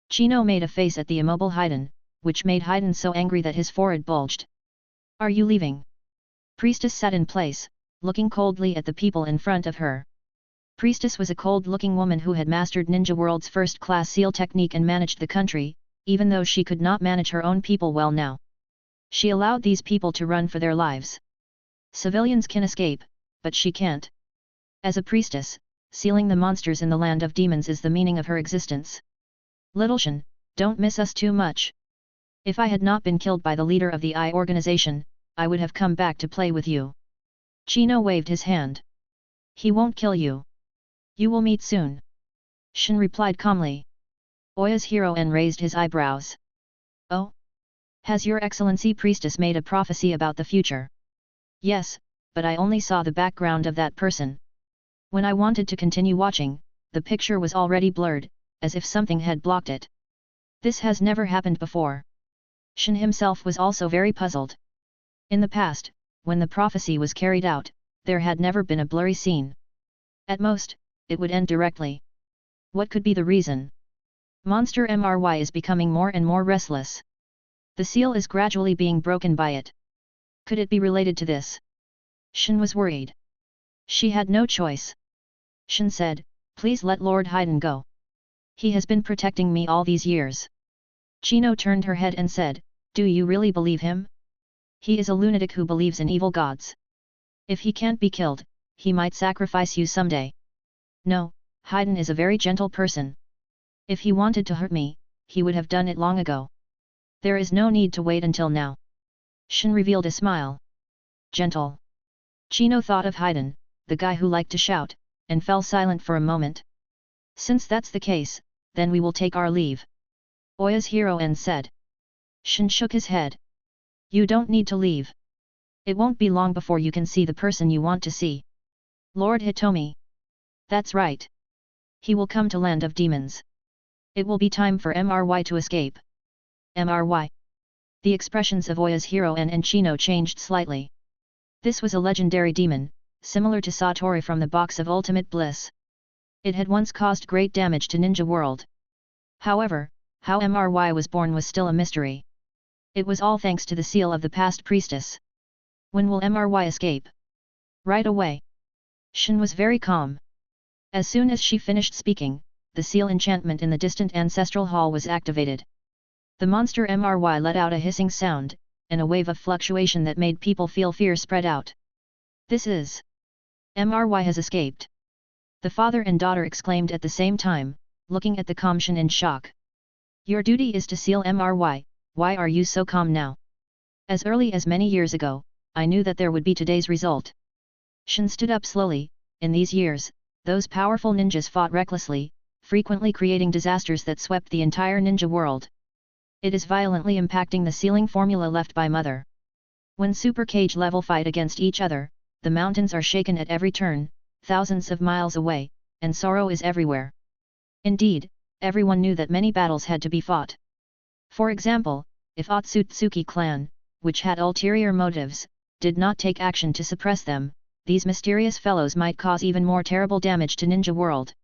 Chino made a face at the immobile Haiden, which made Haiden so angry that his forehead bulged. Are you leaving? Priestess sat in place, looking coldly at the people in front of her. Priestess was a cold-looking woman who had mastered Ninja World's first-class seal technique and managed the country, even though she could not manage her own people well now. She allowed these people to run for their lives. Civilians can escape, but she can't. As a priestess, sealing the monsters in the land of demons is the meaning of her existence. Little Shin, don't miss us too much. If I had not been killed by the leader of the Eye organization, I would have come back to play with you. Chino waved his hand. He won't kill you. You will meet soon. Shin replied calmly. Oya's heroine raised his eyebrows. Oh? Has your excellency priestess made a prophecy about the future? Yes, but I only saw the background of that person. When I wanted to continue watching, the picture was already blurred, as if something had blocked it. This has never happened before. Shin himself was also very puzzled. In the past, when the prophecy was carried out, there had never been a blurry scene. At most, it would end directly. What could be the reason? Monster MRY is becoming more and more restless. The seal is gradually being broken by it. Could it be related to this? Shin was worried. She had no choice. Shin said, please let Lord Haiden go. He has been protecting me all these years. Chino turned her head and said, do you really believe him? He is a lunatic who believes in evil gods. If he can't be killed, he might sacrifice you someday. No, Haiden is a very gentle person. If he wanted to hurt me, he would have done it long ago. There is no need to wait until now. Shin revealed a smile. Gentle. Chino thought of Haiden, the guy who liked to shout, and fell silent for a moment. Since that's the case, then we will take our leave. Oya's heroine said. Shin shook his head. You don't need to leave. It won't be long before you can see the person you want to see. Lord Hitomi. That's right. He will come to Land of Demons. It will be time for MRY to escape. MRY. The expressions of Oya's heroine and Chino changed slightly. This was a legendary demon, similar to Satori from the Box of Ultimate Bliss. It had once caused great damage to Ninja World. However, how MRY was born was still a mystery. It was all thanks to the seal of the past priestess. When will MRY escape? Right away. Shin was very calm. As soon as she finished speaking, the seal enchantment in the distant ancestral hall was activated. The monster MRY let out a hissing sound, and a wave of fluctuation that made people feel fear spread out. This is... MRY has escaped. The father and daughter exclaimed at the same time, looking at the calm Shin in shock. Your duty is to seal MRY, why are you so calm now? As early as many years ago, I knew that there would be today's result. Shin stood up slowly. In these years, those powerful ninjas fought recklessly, frequently creating disasters that swept the entire ninja world. It is violently impacting the sealing formula left by Mother. When Super Cage level fight against each other, the mountains are shaken at every turn, thousands of miles away, and sorrow is everywhere. Indeed, everyone knew that many battles had to be fought. For example, if Otsutsuki clan, which had ulterior motives, did not take action to suppress them, these mysterious fellows might cause even more terrible damage to Ninja World.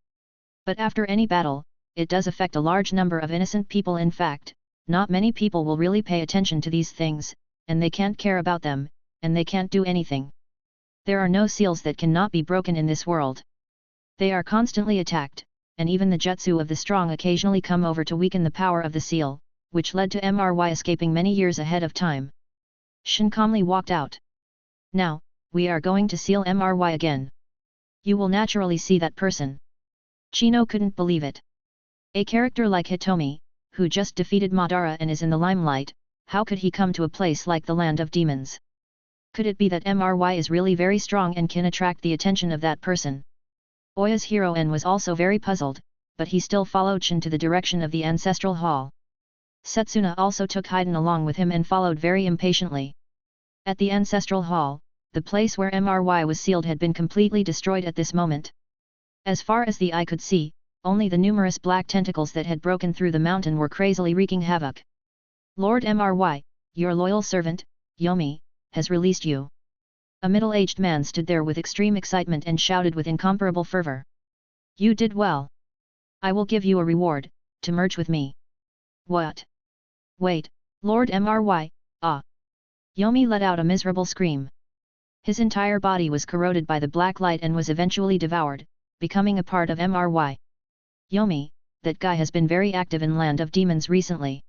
But after any battle, it does affect a large number of innocent people. In fact, not many people will really pay attention to these things, and they can't care about them, and they can't do anything. There are no seals that cannot be broken in this world. They are constantly attacked, and even the jutsu of the strong occasionally come over to weaken the power of the seal, which led to MRY escaping many years ahead of time. Shin calmly walked out. Now, we are going to seal MRY again. You will naturally see that person. Chino couldn't believe it. A character like Hitomi, who just defeated Madara and is in the limelight, how could he come to a place like the Land of Demons? Could it be that MRY is really very strong and can attract the attention of that person? Oya's heroine was also very puzzled, but he still followed Shin to the direction of the ancestral hall. Setsuna also took Haiden along with him and followed very impatiently. At the ancestral hall, the place where MRY was sealed had been completely destroyed at this moment. As far as the eye could see, only the numerous black tentacles that had broken through the mountain were crazily wreaking havoc. Lord MRY, your loyal servant, Yomi, has released you. A middle-aged man stood there with extreme excitement and shouted with incomparable fervor. You did well. I will give you a reward, to merge with me. What? Wait, Lord MRY, ah! Yomi let out a miserable scream. His entire body was corroded by the black light and was eventually devoured, becoming a part of MRY. Yomi, that guy has been very active in Land of Demons recently.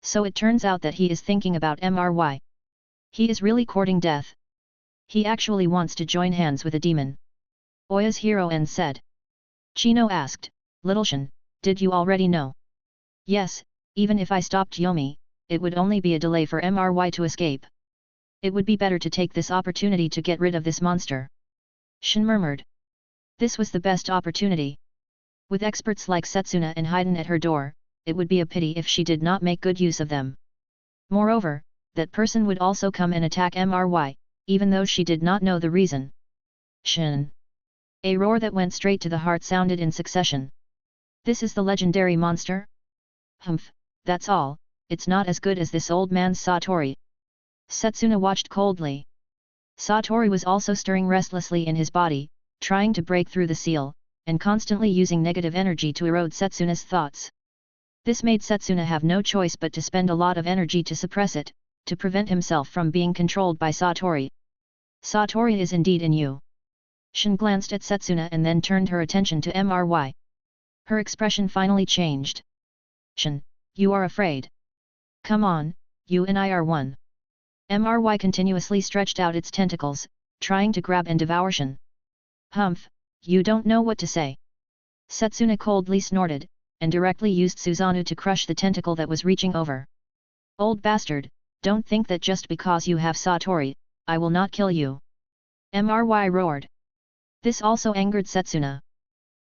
So it turns out that he is thinking about MRY. He is really courting death. He actually wants to join hands with a demon. Oya's heroine said. Chino asked, Little Shin, did you already know? Yes, even if I stopped Yomi, it would only be a delay for MRY to escape. It would be better to take this opportunity to get rid of this monster. Shin murmured. This was the best opportunity. With experts like Setsuna and Haiden at her door, it would be a pity if she did not make good use of them. Moreover, that person would also come and attack MRY, even though she did not know the reason. Shin. A roar that went straight to the heart sounded in succession. This is the legendary monster? Humph, that's all, it's not as good as this old man's Satori. Setsuna watched coldly. Satori was also stirring restlessly in his body, trying to break through the seal, and constantly using negative energy to erode Setsuna's thoughts. This made Setsuna have no choice but to spend a lot of energy to suppress it, to prevent himself from being controlled by Satori. Satori is indeed in you. Shin glanced at Setsuna and then turned her attention to MRY. Her expression finally changed. Shin, you are afraid. Come on, you and I are one. MRY continuously stretched out its tentacles, trying to grab and devour Shin. Humph, you don't know what to say. Setsuna coldly snorted, and directly used Susanoo to crush the tentacle that was reaching over. Old bastard, don't think that just because you have Satori, I will not kill you. MRY roared. This also angered Setsuna.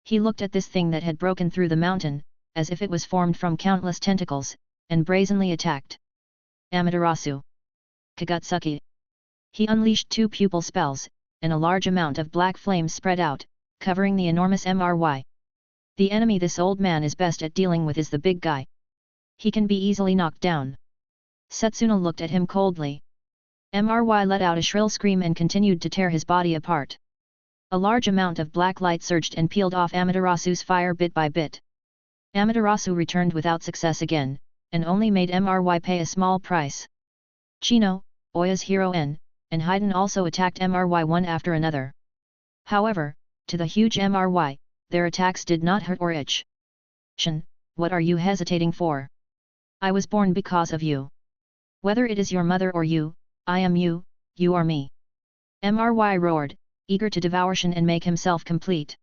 He looked at this thing that had broken through the mountain, as if it was formed from countless tentacles, and brazenly attacked. Amaterasu. Kagutsuki. He unleashed 2 pupil spells, and a large amount of black flames spread out, covering the enormous MRY. The enemy this old man is best at dealing with is the big guy. He can be easily knocked down. Setsuna looked at him coldly. MRY let out a shrill scream and continued to tear his body apart. A large amount of black light surged and peeled off Amaterasu's fire bit by bit. Amaterasu returned without success again, and only made MRY pay a small price. Chino, Oya's hero N, and Haiden also attacked MRY one after another. However, to the huge MRY, their attacks did not hurt or itch. Shin, what are you hesitating for? I was born because of you. Whether it is your mother or you, I am you, you are me. MRY roared, eager to devour Shin and make himself complete.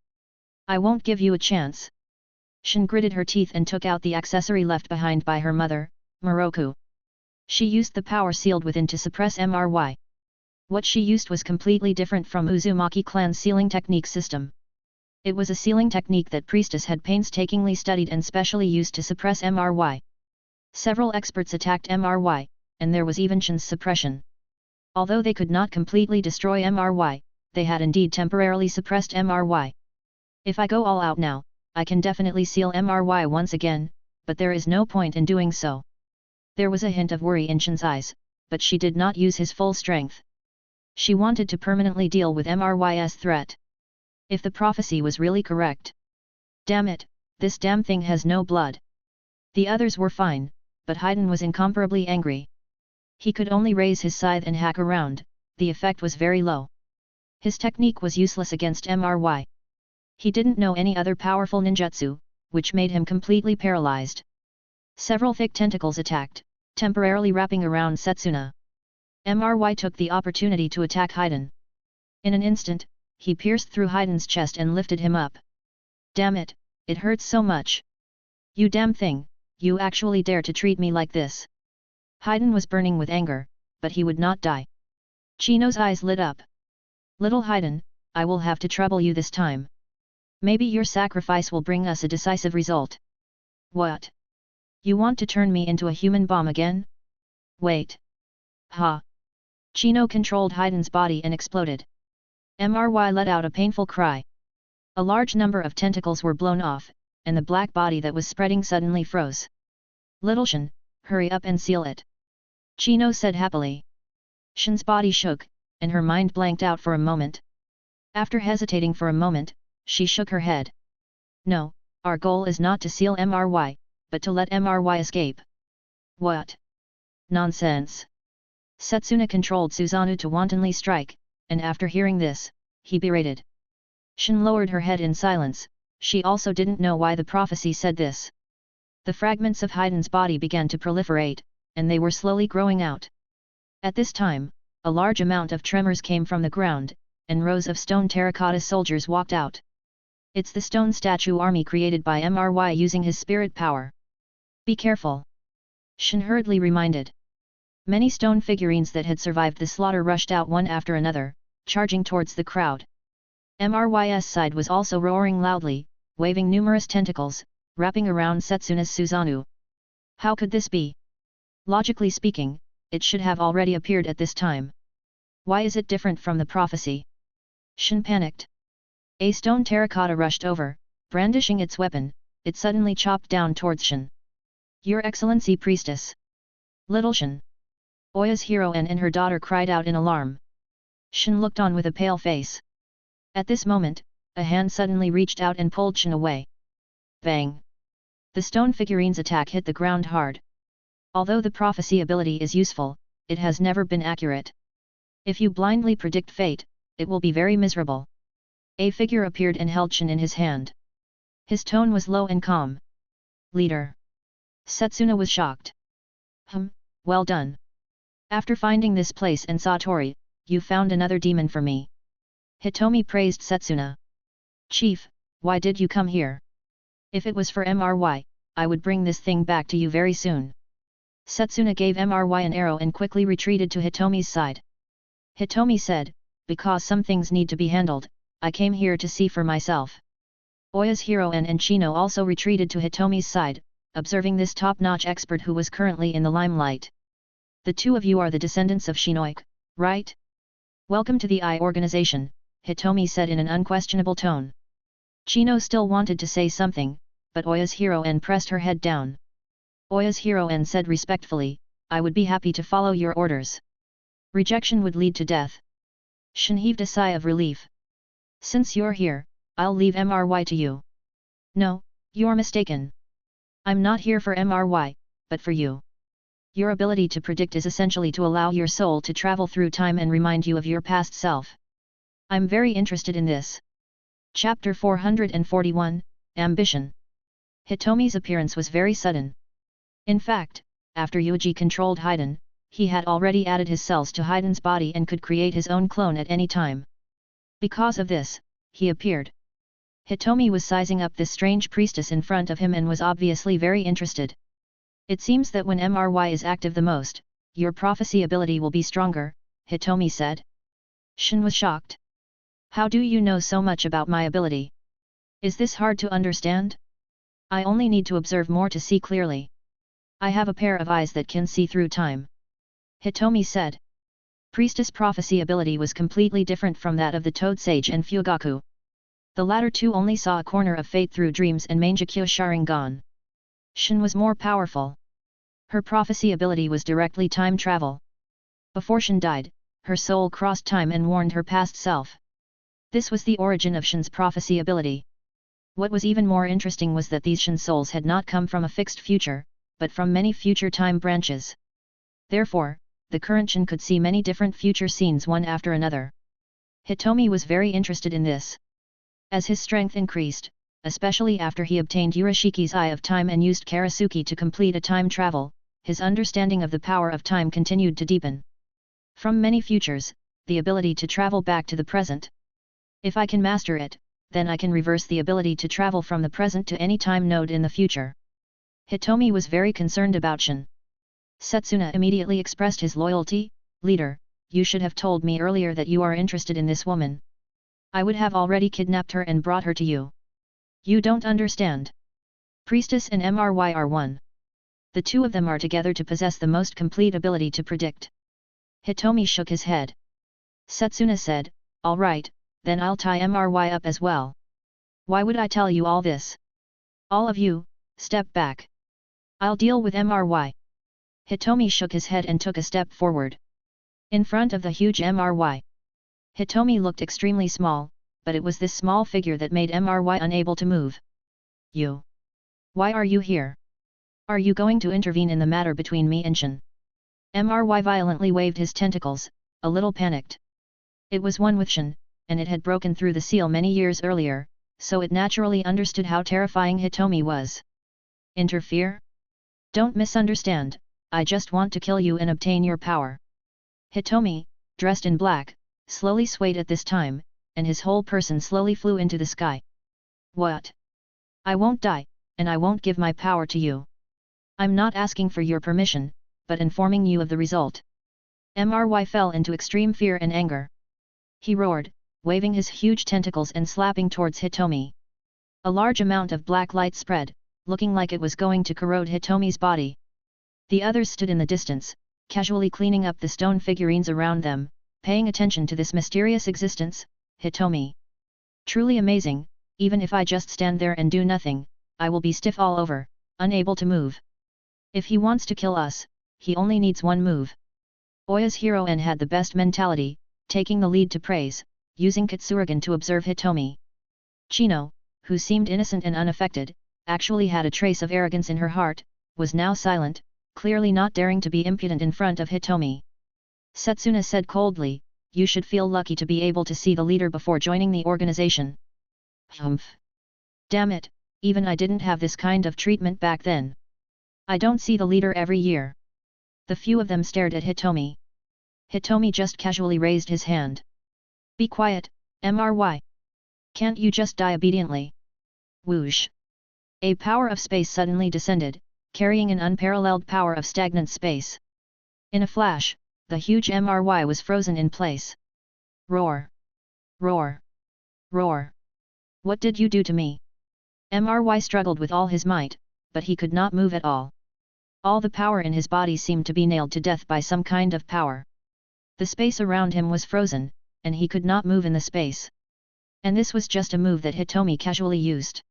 I won't give you a chance. Shin gritted her teeth and took out the accessory left behind by her mother, Moroku. She used the power sealed within to suppress MRY. What she used was completely different from Uzumaki clan's sealing technique system. It was a sealing technique that Priestess had painstakingly studied and specially used to suppress MRY. Several experts attacked MRY, and there was even Shin's suppression. Although they could not completely destroy MRY, they had indeed temporarily suppressed MRY. If I go all out now, I can definitely seal MRY once again, but there is no point in doing so. There was a hint of worry in Shin's eyes, but she did not use his full strength. She wanted to permanently deal with MRY's threat. If the prophecy was really correct. Damn it, this damn thing has no blood. The others were fine, but Haiden was incomparably angry. He could only raise his scythe and hack around, the effect was very low. His technique was useless against MRY. He didn't know any other powerful ninjutsu, which made him completely paralyzed. Several thick tentacles attacked, temporarily wrapping around Setsuna. MRY took the opportunity to attack Haiden. In an instant, he pierced through Haiden's chest and lifted him up. Damn it, it hurts so much. You damn thing, you actually dare to treat me like this. Haiden was burning with anger, but he would not die. Chino's eyes lit up. Little Haiden, I will have to trouble you this time. Maybe your sacrifice will bring us a decisive result. What? You want to turn me into a human bomb again? Wait. Ha! Chino controlled Haiden's body and exploded. MRY let out a painful cry. A large number of tentacles were blown off, and the black body that was spreading suddenly froze. Little Shin, hurry up and seal it. Chino said happily. Shin's body shook, and her mind blanked out for a moment. After hesitating for a moment, she shook her head. No, our goal is not to seal MRY, but to let MRY escape. What? Nonsense. Setsuna controlled Susanoo to wantonly strike, and after hearing this, he berated. Shin lowered her head in silence, she also didn't know why the prophecy said this. The fragments of Haiden's body began to proliferate, and they were slowly growing out. At this time, a large amount of tremors came from the ground, and rows of stone terracotta soldiers walked out. It's the stone statue army created by MRY using his spirit power. Be careful. Shin hurriedly reminded. Many stone figurines that had survived the slaughter rushed out one after another, charging towards the crowd. MRY's side was also roaring loudly, waving numerous tentacles, wrapping around Setsuna's Susanoo. How could this be? Logically speaking, it should have already appeared at this time. Why is it different from the prophecy? Shin panicked. A stone terracotta rushed over, brandishing its weapon. It suddenly chopped down towards Shin. Your Excellency Priestess! Little Shin! Oya's heroine and her daughter cried out in alarm. Shin looked on with a pale face. At this moment, a hand suddenly reached out and pulled Shin away. Bang! The stone figurine's attack hit the ground hard. Although the prophecy ability is useful, it has never been accurate. If you blindly predict fate, it will be very miserable. A figure appeared and held Shin in his hand. His tone was low and calm. Leader. Setsuna was shocked. Well done. After finding this place and Satori, you found another demon for me. Hitomi praised Setsuna. Chief, why did you come here? If it was for MRY, I would bring this thing back to you very soon. Setsuna gave MRY an arrow and quickly retreated to Hitomi's side. Hitomi said, because some things need to be handled, I came here to see for myself. Oya's heroine and Chino also retreated to Hitomi's side, observing this top-notch expert who was currently in the limelight. The two of you are the descendants of Shinoik, right? Welcome to the I organization, Hitomi said in an unquestionable tone. Chino still wanted to say something, but Oya's heroine pressed her head down. Oya's heroine said respectfully, I would be happy to follow your orders. Rejection would lead to death. Shin heaved a sigh of relief. Since you're here, I'll leave MRY to you. No, you're mistaken. I'm not here for MRY, but for you. Your ability to predict is essentially to allow your soul to travel through time and remind you of your past self. I'm very interested in this. Chapter 441, Ambition. Hitomi's appearance was very sudden. In fact, after Yuuji controlled Haiden, he had already added his cells to Haiden's body and could create his own clone at any time. Because of this, he appeared. Hitomi was sizing up this strange priestess in front of him and was obviously very interested. It seems that when MRY is active the most, your prophecy ability will be stronger, Hitomi said. Shin was shocked. How do you know so much about my ability? Is this hard to understand? I only need to observe more to see clearly. I have a pair of eyes that can see through time. Hitomi said. Priestess prophecy ability was completely different from that of the Toad Sage and Fugaku. The latter two only saw a corner of fate through dreams and Mangekyo Sharingan. Shin was more powerful. Her prophecy ability was directly time travel. Before Shin died, her soul crossed time and warned her past self. This was the origin of Shin's prophecy ability. What was even more interesting was that these Shin souls had not come from a fixed future, but from many future time branches. Therefore, the current Shin could see many different future scenes one after another. Hitomi was very interested in this. As his strength increased, especially after he obtained Urashiki's Eye of Time and used Karasuki to complete a time travel, his understanding of the power of time continued to deepen. From many futures, the ability to travel back to the present. If I can master it, then I can reverse the ability to travel from the present to any time node in the future. Hitomi was very concerned about Shin. Setsuna immediately expressed his loyalty. Leader, you should have told me earlier that you are interested in this woman. I would have already kidnapped her and brought her to you. You don't understand. Priestess and MRY are one. The two of them are together to possess the most complete ability to predict. Hitomi shook his head. Setsuna said, all right, then I'll tie MRY up as well. Why would I tell you all this? All of you, step back. I'll deal with MRY. Hitomi shook his head and took a step forward. In front of the huge MRY. Hitomi looked extremely small, but it was this small figure that made MRY unable to move. You. Why are you here? Are you going to intervene in the matter between me and Shin? MRY violently waved his tentacles, a little panicked. It was one with Shin, and it had broken through the seal many years earlier, so it naturally understood how terrifying Hitomi was. Interfere? Don't misunderstand, I just want to kill you and obtain your power. Hitomi, dressed in black, slowly swayed at this time, and his whole person slowly flew into the sky. What? I won't die, and I won't give my power to you. I'm not asking for your permission, but informing you of the result. MRY fell into extreme fear and anger. He roared, waving his huge tentacles and slapping towards Hitomi. A large amount of black light spread, looking like it was going to corrode Hitomi's body. The others stood in the distance, casually cleaning up the stone figurines around them, paying attention to this mysterious existence, Hitomi. Truly amazing, even if I just stand there and do nothing, I will be stiff all over, unable to move. If he wants to kill us, he only needs one move. Oya's heroine had the best mentality, taking the lead to praise, using Kitsuragan to observe Hitomi. Chino, who seemed innocent and unaffected, actually had a trace of arrogance in her heart, was now silent, clearly not daring to be impudent in front of Hitomi. Setsuna said coldly, "You should feel lucky to be able to see the leader before joining the organization." Humph. Damn it, even I didn't have this kind of treatment back then. I don't see the leader every year. The few of them stared at Hitomi. Hitomi just casually raised his hand. "Be quiet, MRY. Can't you just die obediently?" Whoosh. A power of space suddenly descended, carrying an unparalleled power of stagnant space. In a flash, the huge MRY was frozen in place. Roar! Roar! Roar! What did you do to me? MRY struggled with all his might, but he could not move at all. All the power in his body seemed to be nailed to death by some kind of power. The space around him was frozen, and he could not move in the space. And this was just a move that Hitomi casually used.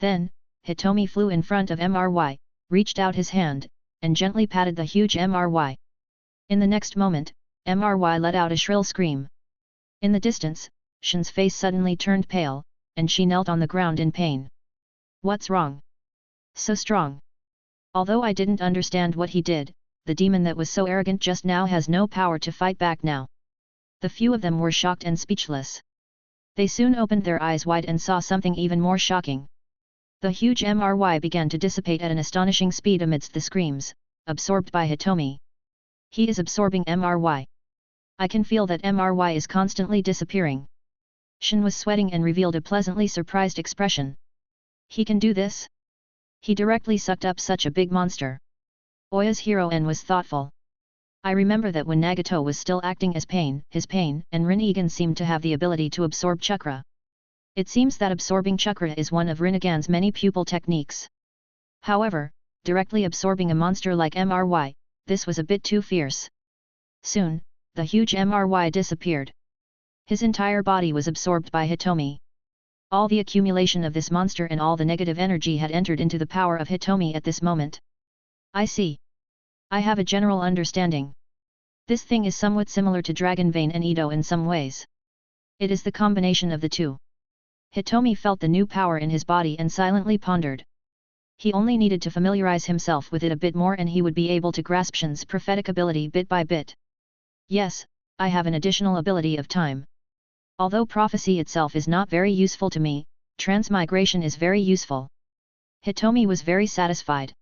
Then, Hitomi flew in front of MRY, reached out his hand, and gently patted the huge MRY. In the next moment, MRY let out a shrill scream. In the distance, Shin's face suddenly turned pale, and she knelt on the ground in pain. "What's wrong? So strong. Although I didn't understand what he did, the demon that was so arrogant just now has no power to fight back now." The few of them were shocked and speechless. They soon opened their eyes wide and saw something even more shocking. The huge MRY began to dissipate at an astonishing speed amidst the screams, absorbed by Hitomi. "He is absorbing MRY. I can feel that MRY is constantly disappearing." Shin was sweating and revealed a pleasantly surprised expression. "He can do this? He directly sucked up such a big monster." Oya's heroine was thoughtful. "I remember that when Nagato was still acting as his pain and Rinnegan seemed to have the ability to absorb chakra. It seems that absorbing chakra is one of Rinnegan's many pupil techniques. However, directly absorbing a monster like MRY, this was a bit too fierce." Soon, the huge MRY disappeared. His entire body was absorbed by Hitomi. All the accumulation of this monster and all the negative energy had entered into the power of Hitomi at this moment. "I see. I have a general understanding. This thing is somewhat similar to Dragon Vein and Ito in some ways. It is the combination of the two." Hitomi felt the new power in his body and silently pondered. He only needed to familiarize himself with it a bit more and he would be able to grasp Shin's prophetic ability bit by bit. "Yes, I have an additional ability of time. Although prophecy itself is not very useful to me, transmigration is very useful." Hitomi was very satisfied.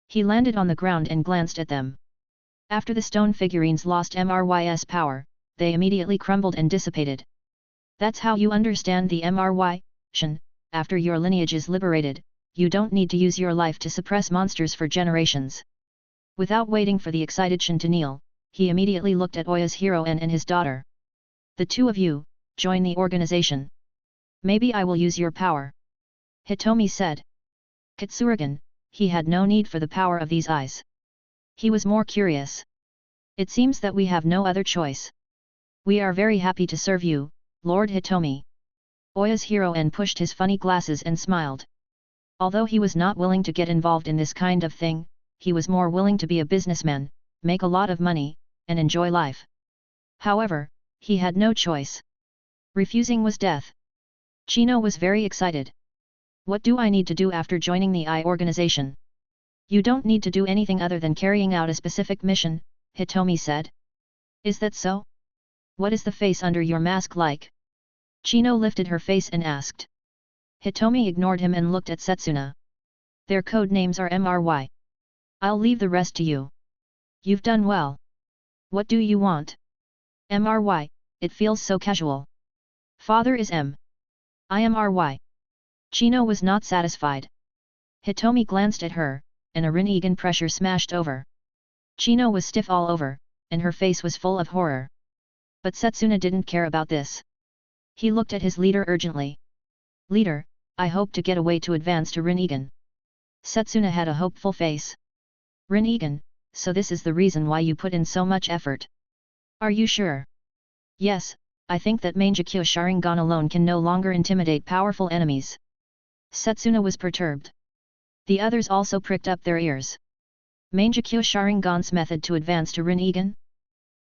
He landed on the ground and glanced at them. After the stone figurines lost MRY's power, they immediately crumbled and dissipated. "That's how you understand the MRY, Shin. After your lineage is liberated, you don't need to use your life to suppress monsters for generations." Without waiting for the excited Shin to kneel, he immediately looked at Oya's heroine and his daughter. "The two of you, join the organization. Maybe I will use your power," Hitomi said. Kitsuragan, he had no need for the power of these eyes. He was more curious. "It seems that we have no other choice. We are very happy to serve you, Lord Hitomi." Oya's heroine pushed his funny glasses and smiled. Although he was not willing to get involved in this kind of thing, he was more willing to be a businessman, make a lot of money, and enjoy life. However, he had no choice. Refusing was death. Chino was very excited. "What do I need to do after joining the I organization?" "You don't need to do anything other than carrying out a specific mission," Hitomi said. "Is that so? What is the face under your mask like?" Chino lifted her face and asked. Hitomi ignored him and looked at Setsuna. "Their code names are MRY. I'll leave the rest to you. You've done well. What do you want?" "MRY, it feels so casual. Father is I am RY. Chino was not satisfied. Hitomi glanced at her, and a Rinnegan pressure smashed over. Chino was stiff all over, and her face was full of horror. But Setsuna didn't care about this. He looked at his leader urgently. Leader, I hope to get a way to advance to Rinnegan. Setsuna had a hopeful face. Rinnegan, so this is the reason why you put in so much effort. Are you sure? Yes, I think that Mangekyo Sharingan alone can no longer intimidate powerful enemies. Setsuna was perturbed. The others also pricked up their ears. Mangekyo Sharingan's method to advance to Rinnegan?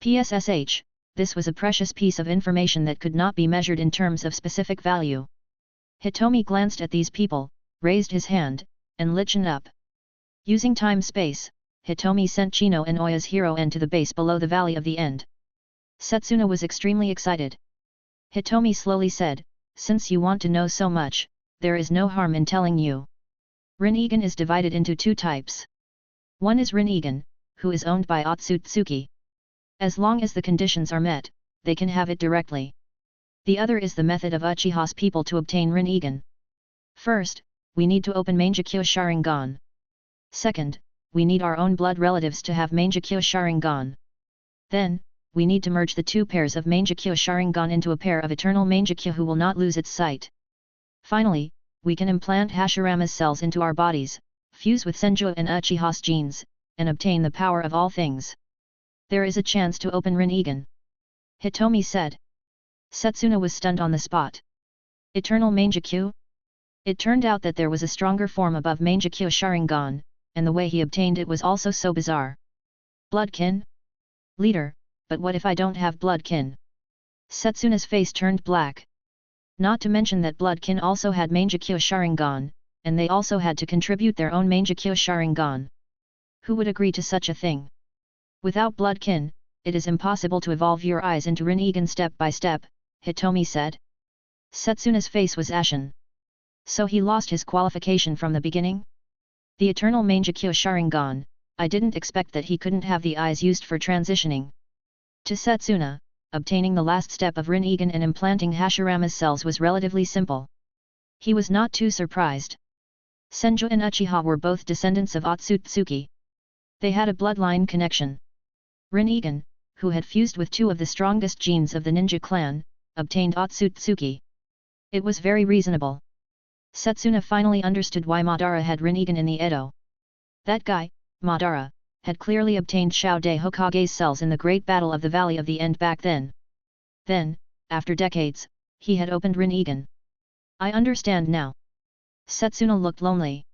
PSSH, this was a precious piece of information that could not be measured in terms of specific value. Hitomi glanced at these people, raised his hand, and lichened up. Using time-space, Hitomi sent Chino and Oya's hero N to the base below the Valley of the End. Setsuna was extremely excited. Hitomi slowly said, since you want to know so much, there is no harm in telling you. Rinnegan is divided into two types. One is Rinnegan, who is owned by Otsutsuki. As long as the conditions are met, they can have it directly. The other is the method of Uchiha's people to obtain Rinnegan. First, we need to open Mangekyo Sharingan. Second, we need our own blood relatives to have Mangekyo Sharingan. Then, we need to merge the two pairs of Mangekyo Sharingan into a pair of eternal Mangekyo who will not lose its sight. Finally, we can implant Hashirama's cells into our bodies, fuse with Senju and Uchiha's genes, and obtain the power of all things. There is a chance to open Rinnegan. Hitomi said. Setsuna was stunned on the spot. Eternal Mangekyo? It turned out that there was a stronger form above Mangekyo Sharingan, and the way he obtained it was also so bizarre. Bloodkin? Leader, but what if I don't have bloodkin? Setsuna's face turned black. Not to mention that bloodkin also had Mangekyo Sharingan, and they also had to contribute their own Mangekyo Sharingan. Who would agree to such a thing? Without bloodkin, it is impossible to evolve your eyes into Rinnegan step by step, Hitomi said. Setsuna's face was ashen. So he lost his qualification from the beginning? The eternal Mangekyo Sharingan, I didn't expect that he couldn't have the eyes used for transitioning. To Setsuna, obtaining the last step of Rinnegan and implanting Hashirama's cells was relatively simple. He was not too surprised. Senju and Uchiha were both descendants of Otsutsuki. They had a bloodline connection. Rinnegan, who had fused with two of the strongest genes of the ninja clan, obtained Otsutsuki. It was very reasonable. Setsuna finally understood why Madara had Rinnegan in the Edo. That guy, Madara, had clearly obtained Shao-Dai Hokage's cells in the Great Battle of the Valley of the End back then. Then, after decades, he had opened Rinnegan. I understand now. Setsuna looked lonely.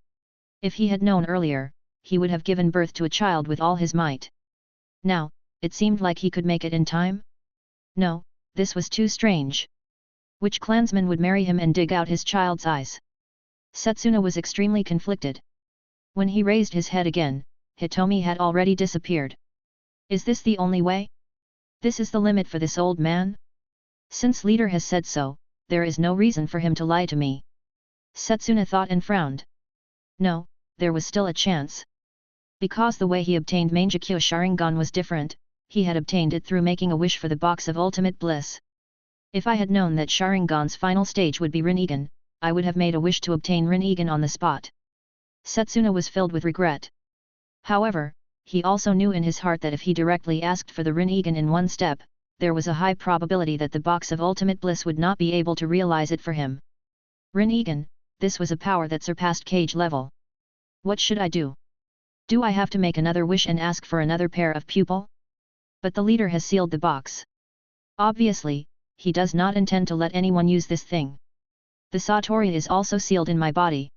If he had known earlier, he would have given birth to a child with all his might. Now, it seemed like he could make it in time? No, this was too strange. Which clansman would marry him and dig out his child's eyes? Setsuna was extremely conflicted. When he raised his head again, Hitomi had already disappeared. Is this the only way? This is the limit for this old man? Since leader has said so, there is no reason for him to lie to me. Setsuna thought and frowned. No, there was still a chance. Because the way he obtained Mangekyo Sharingan was different, he had obtained it through making a wish for the box of ultimate bliss. If I had known that Sharingan's final stage would be Rinnegan, I would have made a wish to obtain Rinnegan on the spot. Setsuna was filled with regret. However, he also knew in his heart that if he directly asked for the Rinnegan in one step, there was a high probability that the box of ultimate bliss would not be able to realize it for him. Rinnegan, this was a power that surpassed cage level. What should I do? Do I have to make another wish and ask for another pair of pupil? But the leader has sealed the box. Obviously, he does not intend to let anyone use this thing. The Satori is also sealed in my body.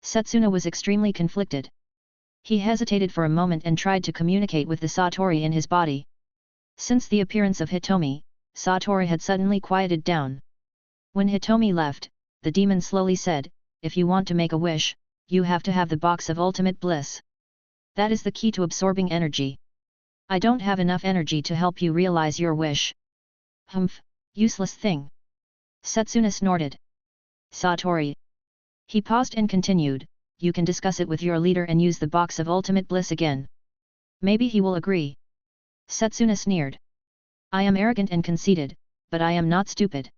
Setsuna was extremely conflicted. He hesitated for a moment and tried to communicate with the Satori in his body. Since the appearance of Hitomi, Satori had suddenly quieted down. When Hitomi left, the demon slowly said, if you want to make a wish, you have to have the box of ultimate bliss. That is the key to absorbing energy. I don't have enough energy to help you realize your wish. Humph, useless thing. Setsuna snorted. Satori. He paused and continued, you can discuss it with your leader and use the box of ultimate bliss again. Maybe he will agree. Setsuna sneered. I am arrogant and conceited, but I am not stupid.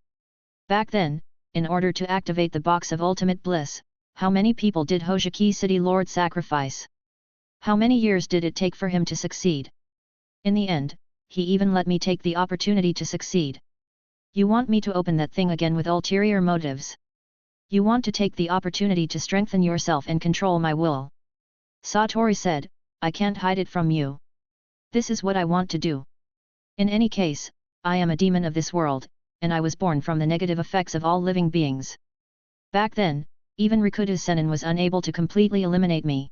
Back then, in order to activate the box of ultimate bliss, how many people did Hojiki City Lord sacrifice? How many years did it take for him to succeed? In the end, he even let me take the opportunity to succeed. You want me to open that thing again with ulterior motives. You want to take the opportunity to strengthen yourself and control my will. Satori said, I can't hide it from you. This is what I want to do. In any case, I am a demon of this world, and I was born from the negative effects of all living beings. Back then, even Rikuta Sennin was unable to completely eliminate me.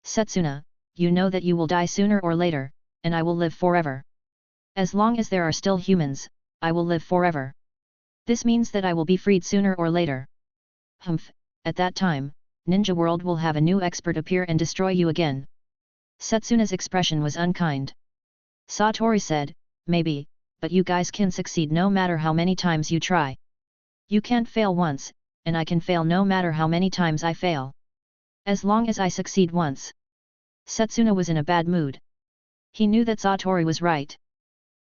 Setsuna, you know that you will die sooner or later, and I will live forever. As long as there are still humans, I will live forever. This means that I will be freed sooner or later. Humph, at that time, Ninja World will have a new expert appear and destroy you again. Setsuna's expression was unkind. Satori said, maybe, but you guys can succeed no matter how many times you try. You can't fail once, and I can fail no matter how many times I fail. As long as I succeed once. Setsuna was in a bad mood. He knew that Satori was right.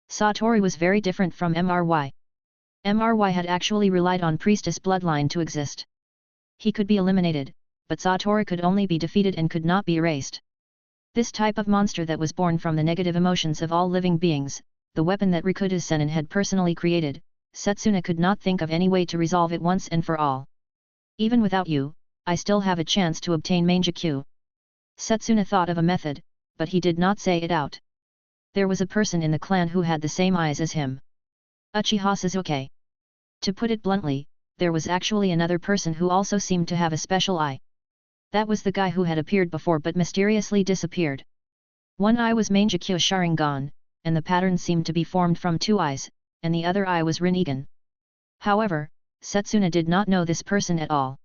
Satori was very different from MRY. MRY had actually relied on priestess bloodline to exist. He could be eliminated, but Satori could only be defeated and could not be erased. This type of monster that was born from the negative emotions of all living beings, the weapon that Rikuta Sennin had personally created, Setsuna could not think of any way to resolve it once and for all. Even without you, I still have a chance to obtain Manjakyu. Setsuna thought of a method, but he did not say it out. There was a person in the clan who had the same eyes as him. Uchiha Sasuke. To put it bluntly, there was actually another person who also seemed to have a special eye. That was the guy who had appeared before but mysteriously disappeared. One eye was Manjakyu Sharingan, and the pattern seemed to be formed from two eyes, and the other eye was Rinnegan. However, Setsuna did not know this person at all.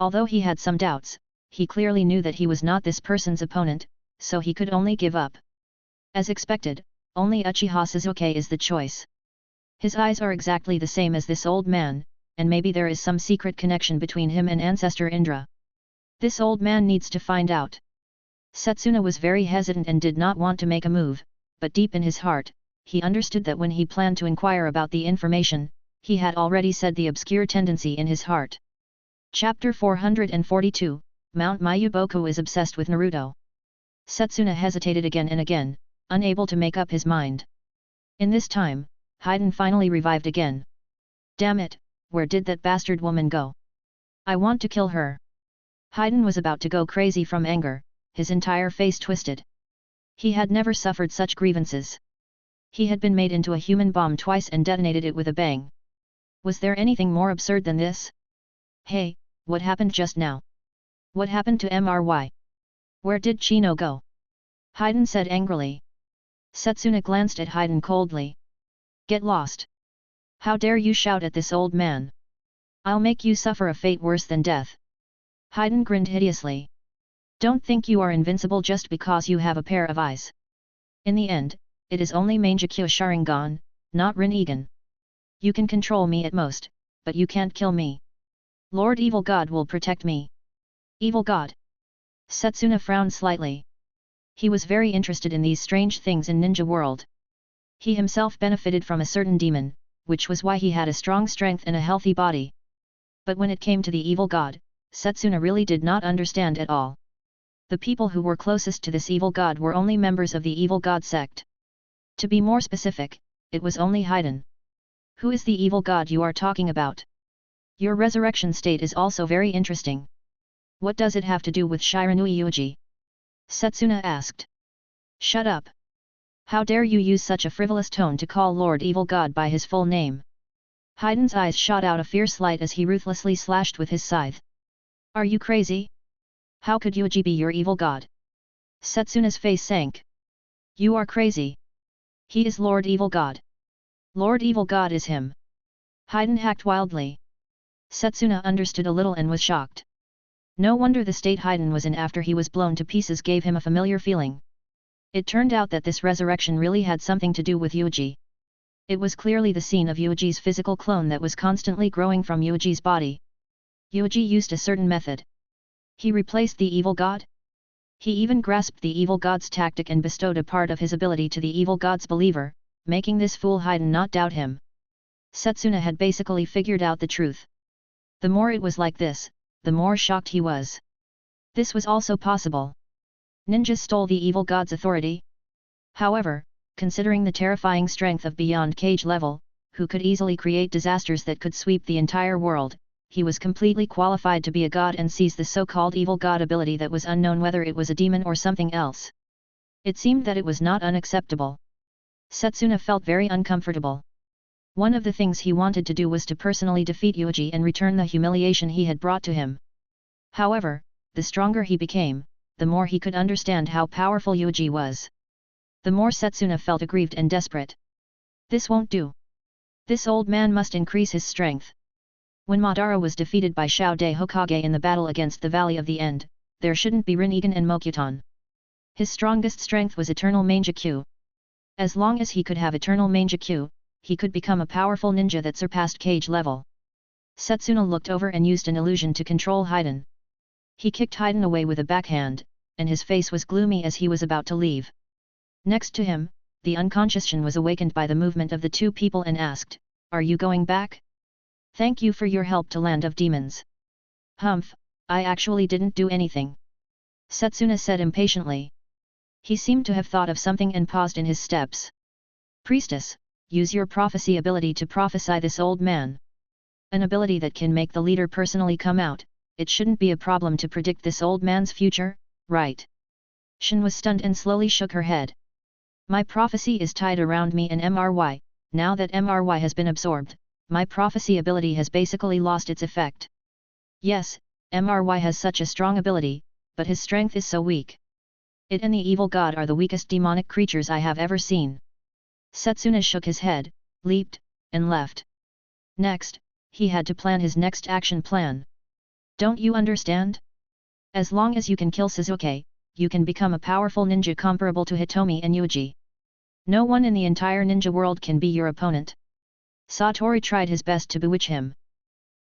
Although he had some doubts, he clearly knew that he was not this person's opponent, so he could only give up. As expected, only Uchiha Sasuke is the choice. His eyes are exactly the same as this old man, and maybe there is some secret connection between him and Ancestor Indra. This old man needs to find out. Setsuna was very hesitant and did not want to make a move, but deep in his heart, he understood that when he planned to inquire about the information, he had already said the obscure tendency in his heart. Chapter 442, Mount Mayuboku is obsessed with Naruto. Setsuna hesitated again and again, unable to make up his mind. In this time, Haiden finally revived again. Damn it, where did that bastard woman go? I want to kill her. Haiden was about to go crazy from anger, his entire face twisted. He had never suffered such grievances. He had been made into a human bomb twice and detonated it with a bang. Was there anything more absurd than this? Hey, what happened just now? What happened to MRY? Where did Chino go? Haiden said angrily. Setsuna glanced at Haiden coldly. Get lost. How dare you shout at this old man? I'll make you suffer a fate worse than death. Haiden grinned hideously. Don't think you are invincible just because you have a pair of eyes. In the end, it is only Manjakyu Sharingan, not Rinnegan. You can control me at most, but you can't kill me. Lord Evil God will protect me. Evil God? Setsuna frowned slightly. He was very interested in these strange things in Ninja World. He himself benefited from a certain demon, which was why he had a strong strength and a healthy body. But when it came to the evil god, Setsuna really did not understand at all. The people who were closest to this evil god were only members of the evil god sect. To be more specific, it was only Haiden. Who is the evil god you are talking about? Your resurrection state is also very interesting. What does it have to do with Shiranui Yuuji? Setsuna asked. Shut up. How dare you use such a frivolous tone to call Lord Evil God by his full name? Haiden's eyes shot out a fierce light as he ruthlessly slashed with his scythe. Are you crazy? How could Yuuji be your evil god? Setsuna's face sank. You are crazy. He is Lord Evil God. Lord Evil God is him. Haiden hacked wildly. Setsuna understood a little and was shocked. No wonder the state Haiden was in after he was blown to pieces gave him a familiar feeling. It turned out that this resurrection really had something to do with Yuuji. It was clearly the scene of Yuuji's physical clone that was constantly growing from Yuuji's body. Yuuji used a certain method. He replaced the evil god? He even grasped the evil god's tactic and bestowed a part of his ability to the evil god's believer, making this fool Haiden not doubt him. Setsuna had basically figured out the truth. The more it was like this, the more shocked he was. This was also possible. Ninjas stole the evil god's authority? However, considering the terrifying strength of beyond cage level, who could easily create disasters that could sweep the entire world, he was completely qualified to be a god and seize the so-called evil god ability that was unknown whether it was a demon or something else. It seemed that it was not unacceptable. Setsuna felt very uncomfortable. One of the things he wanted to do was to personally defeat Yuuji and return the humiliation he had brought to him. However, the stronger he became, the more he could understand how powerful Yuuji was. The more Setsuna felt aggrieved and desperate. This won't do. This old man must increase his strength. When Madara was defeated by Shao-de Hokage in the battle against the Valley of the End, there shouldn't be Rinnegan and Mokuton. His strongest strength was Eternal Mangekyo. As long as he could have Eternal Mangekyo, he could become a powerful ninja that surpassed cage level. Setsuna looked over and used an illusion to control Haiden. He kicked Haiden away with a backhand, and his face was gloomy as he was about to leave. Next to him, the unconscious Shin was awakened by the movement of the two people and asked, "Are you going back? Thank you for your help to Land of Demons." "Humph, I actually didn't do anything," Setsuna said impatiently. He seemed to have thought of something and paused in his steps. "Priestess, use your prophecy ability to prophesy this old man. An ability that can make the leader personally come out. It shouldn't be a problem to predict this old man's future, right?" Shin was stunned and slowly shook her head. "My prophecy is tied around me and MRY, now that MRY has been absorbed, my prophecy ability has basically lost its effect." "Yes, MRY has such a strong ability, but his strength is so weak. It and the evil god are the weakest demonic creatures I have ever seen." Setsuna shook his head, leaped, and left. Next, he had to plan his next action plan. "Don't you understand? As long as you can kill Sasuke, you can become a powerful ninja comparable to Hitomi and Yuuji. No one in the entire ninja world can be your opponent." Satori tried his best to bewitch him.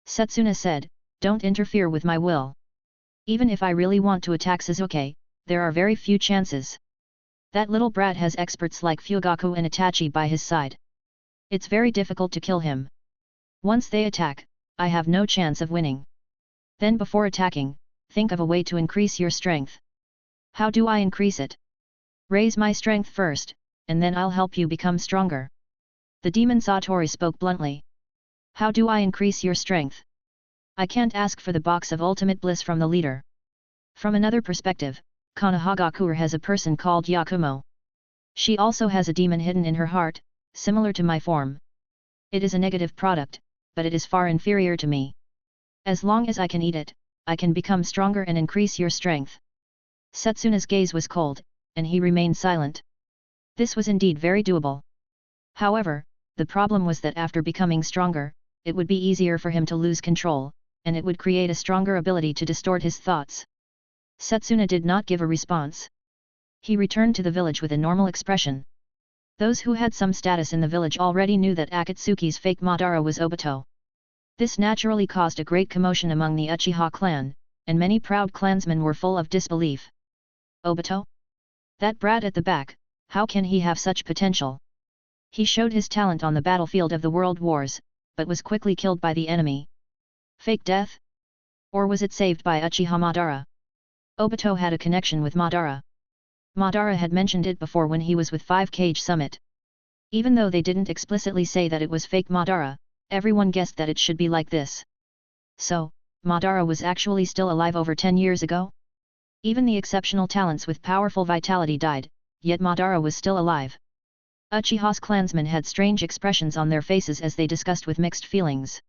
Setsuna said, "Don't interfere with my will. Even if I really want to attack Sasuke, there are very few chances. That little brat has experts like Fugaku and Itachi by his side. It's very difficult to kill him. Once they attack, I have no chance of winning. Then before attacking, think of a way to increase your strength." "How do I increase it?" "Raise my strength first, and then I'll help you become stronger." The demon Satori spoke bluntly. "How do I increase your strength? I can't ask for the box of ultimate bliss from the leader." From another perspective, Konoha has a person called Yakumo. She also has a demon hidden in her heart, similar to my form. It is a negative product, but it is far inferior to me. As long as I can eat it, I can become stronger and increase your strength." Setsuna's gaze was cold, and he remained silent. This was indeed very doable. However, the problem was that after becoming stronger, it would be easier for him to lose control, and it would create a stronger ability to distort his thoughts. Setsuna did not give a response. He returned to the village with a normal expression. Those who had some status in the village already knew that Akatsuki's fake Madara was Obito. This naturally caused a great commotion among the Uchiha clan, and many proud clansmen were full of disbelief. "Obito? That brat at the back, how can he have such potential? He showed his talent on the battlefield of the World Wars, but was quickly killed by the enemy. Fake death? Or was it saved by Uchiha Madara?" Obito had a connection with Madara. Madara had mentioned it before when he was with 5-Cage Summit. Even though they didn't explicitly say that it was fake Madara, everyone guessed that it should be like this. So, Madara was actually still alive over 10 years ago? Even the exceptional talents with powerful vitality died, yet Madara was still alive. Uchiha's clansmen had strange expressions on their faces as they discussed with mixed feelings.